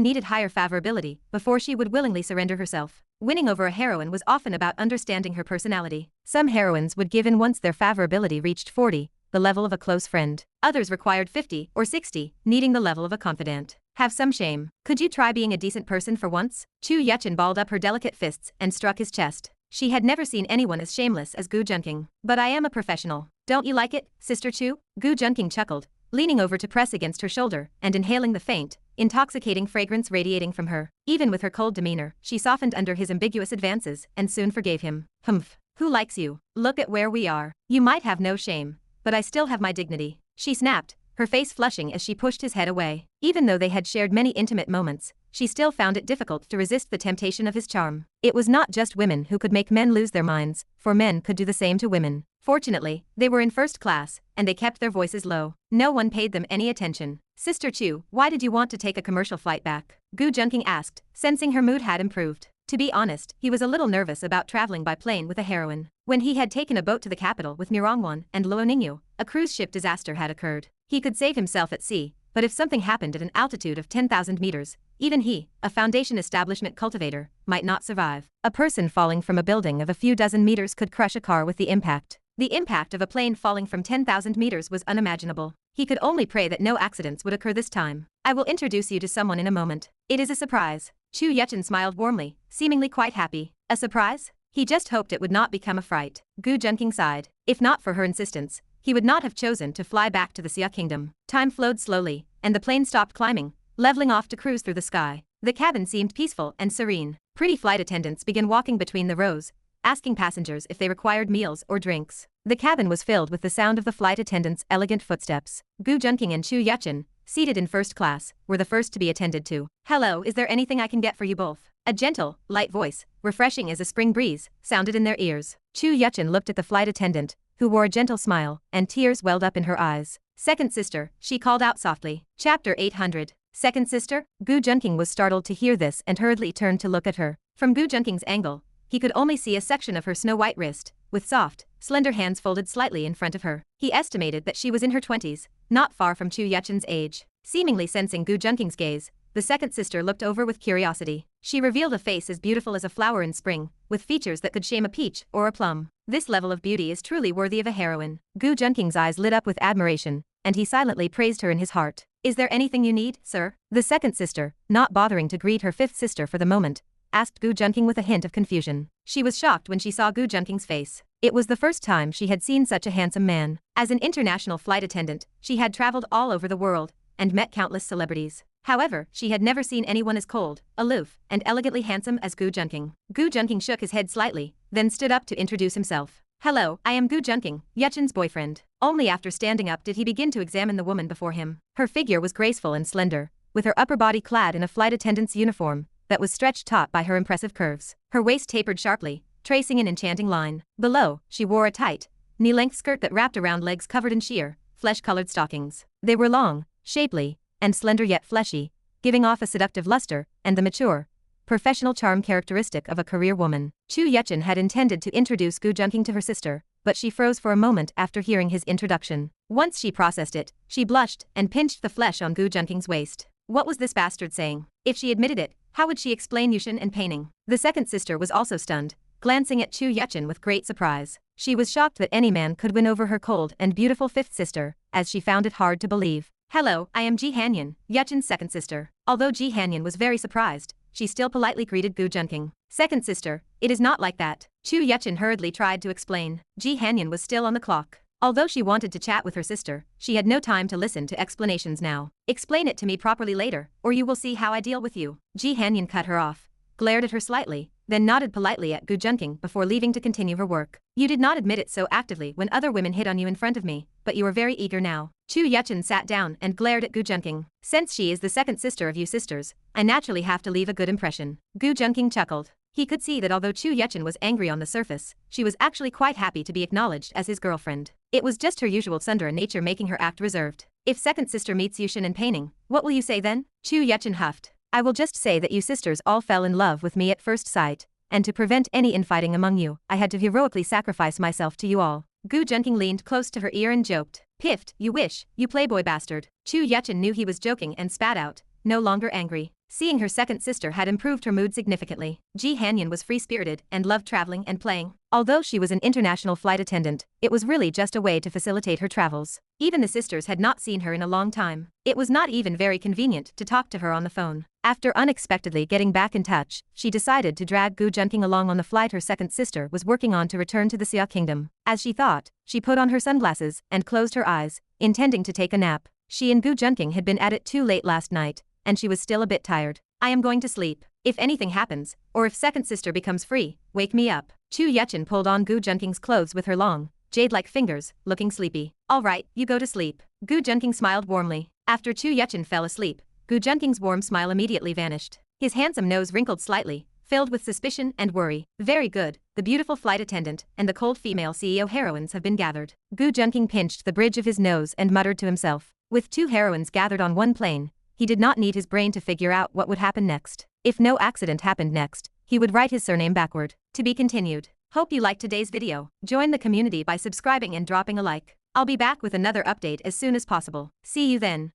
needed higher favorability before she would willingly surrender herself. Winning over a heroine was often about understanding her personality. Some heroines would give in once their favorability reached 40, the level of a close friend. Others required 50 or 60, needing the level of a confidant. Have some shame. Could you try being a decent person for once? Chu Yuchen balled up her delicate fists and struck his chest. She had never seen anyone as shameless as Gu Junqing. But I am a professional. Don't you like it, Sister Chu? Gu Junqing chuckled, leaning over to press against her shoulder and inhaling the faint, intoxicating fragrance radiating from her. Even with her cold demeanor, she softened under his ambiguous advances and soon forgave him. Humph. Who likes you? Look at where we are. You might have no shame, but I still have my dignity. She snapped, her face flushing as she pushed his head away. Even though they had shared many intimate moments, she still found it difficult to resist the temptation of his charm. It was not just women who could make men lose their minds, for men could do the same to women. Fortunately, they were in first class, and they kept their voices low. No one paid them any attention. Sister Chu, why did you want to take a commercial flight back? Gu Junqing asked, sensing her mood had improved. To be honest, he was a little nervous about traveling by plane with a heroine. When he had taken a boat to the capital with Yu Rouwan and Luoningyu, a cruise ship disaster had occurred. He could save himself at sea, but if something happened at an altitude of 10,000 meters, even he, a foundation establishment cultivator, might not survive. A person falling from a building of a few dozen meters could crush a car with the impact. The impact of a plane falling from 10,000 meters was unimaginable. He could only pray that no accidents would occur this time. I will introduce you to someone in a moment. It is a surprise. Chu Yuchen smiled warmly, seemingly quite happy. A surprise? He just hoped it would not become a fright. Gu Junqing sighed. If not for her insistence, he would not have chosen to fly back to the Xia Kingdom. Time flowed slowly, and the plane stopped climbing, leveling off to cruise through the sky. The cabin seemed peaceful and serene. Pretty flight attendants began walking between the rows, asking passengers if they required meals or drinks. The cabin was filled with the sound of the flight attendants' elegant footsteps. Gu Junqing and Chu Yuchen, seated in first class, were the first to be attended to. Hello, is there anything I can get for you both? A gentle, light voice, refreshing as a spring breeze, sounded in their ears. Chu Yuchen looked at the flight attendant, who wore a gentle smile, and tears welled up in her eyes. Second sister, she called out softly. Chapter 800. Second sister? Gu Junqing was startled to hear this and hurriedly turned to look at her. From Gu Junqing's angle, he could only see a section of her snow-white wrist, with soft, slender hands folded slightly in front of her. He estimated that she was in her 20s, not far from Chu Yuchen's age. Seemingly sensing Gu Junqing's gaze, the second sister looked over with curiosity. She revealed a face as beautiful as a flower in spring, with features that could shame a peach or a plum. This level of beauty is truly worthy of a heroine. Gu Junqing's eyes lit up with admiration, and he silently praised her in his heart. Is there anything you need, sir? The second sister, not bothering to greet her fifth sister for the moment, asked Gu Junqing with a hint of confusion. She was shocked when she saw Gu Junqing's face. It was the first time she had seen such a handsome man. As an international flight attendant, she had traveled all over the world and met countless celebrities. However, she had never seen anyone as cold, aloof, and elegantly handsome as Gu Junqing. Gu Junqing shook his head slightly, then stood up to introduce himself. Hello, I am Gu Junqing, Yuchen's boyfriend. Only after standing up did he begin to examine the woman before him. Her figure was graceful and slender, with her upper body clad in a flight attendant's uniform that was stretched taut by her impressive curves. Her waist tapered sharply, tracing an enchanting line. Below, she wore a tight, knee-length skirt that wrapped around legs covered in sheer, flesh-colored stockings. They were long, shapely, and slender yet fleshy, giving off a seductive luster and the mature, professional charm characteristic of a career woman. Chu Yuchen had intended to introduce Gu Junqing to her sister, but she froze for a moment after hearing his introduction. Once she processed it, she blushed and pinched the flesh on Gu Junqing's waist. What was this bastard saying? If she admitted it, how would she explain Yushin and painting? The second sister was also stunned, glancing at Chu Yuchen with great surprise. She was shocked that any man could win over her cold and beautiful fifth sister, as she found it hard to believe. Hello, I am Ji Hanyan, Yuchen's second sister. Although Ji Hanyan was very surprised, she still politely greeted Gu Junqing. Second sister, it is not like that. Chu Yuchen hurriedly tried to explain. Ji Hanyan was still on the clock. Although she wanted to chat with her sister, she had no time to listen to explanations now. Explain it to me properly later, or you will see how I deal with you. Ji Hanyan cut her off, glared at her slightly, then nodded politely at Gu Junqing before leaving to continue her work. You did not admit it so actively when other women hit on you in front of me, but you are very eager now. Chu Yuchen sat down and glared at Gu Junqing. Since she is the second sister of you sisters, I naturally have to leave a good impression. Gu Junqing chuckled. He could see that although Chu Yuchen was angry on the surface, she was actually quite happy to be acknowledged as his girlfriend. It was just her usual tsundere nature making her act reserved. If second sister meets Yushin in painting, what will you say then? Chu Yuchen huffed. I will just say that you sisters all fell in love with me at first sight, and to prevent any infighting among you, I had to heroically sacrifice myself to you all. Gu Junqing leaned close to her ear and joked. Piffed, you wish, you playboy bastard. Chu Yuchen knew he was joking and spat out, no longer angry. Seeing her second sister had improved her mood significantly. Ji Hanyan was free-spirited and loved traveling and playing. Although she was an international flight attendant, it was really just a way to facilitate her travels. Even the sisters had not seen her in a long time. It was not even very convenient to talk to her on the phone. After unexpectedly getting back in touch, she decided to drag Gu Junqing along on the flight her second sister was working on to return to the Xia Kingdom. As she thought, she put on her sunglasses and closed her eyes, intending to take a nap. She and Gu Junqing had been at it too late last night, and she was still a bit tired. I am going to sleep. If anything happens, or if second sister becomes free, wake me up. Chu Yuchen pulled on Gu Junqing's clothes with her long, jade-like fingers, looking sleepy. All right, you go to sleep. Gu Junqing smiled warmly. After Chu Yuchen fell asleep, Gu Junqing's warm smile immediately vanished. His handsome nose wrinkled slightly, filled with suspicion and worry. Very good, the beautiful flight attendant and the cold female CEO heroines have been gathered. Gu Junqing pinched the bridge of his nose and muttered to himself. With two heroines gathered on one plane, he did not need his brain to figure out what would happen next. If no accident happened next, he would write his surname backward. To be continued. Hope you liked today's video. Join the community by subscribing and dropping a like. I'll be back with another update as soon as possible. See you then.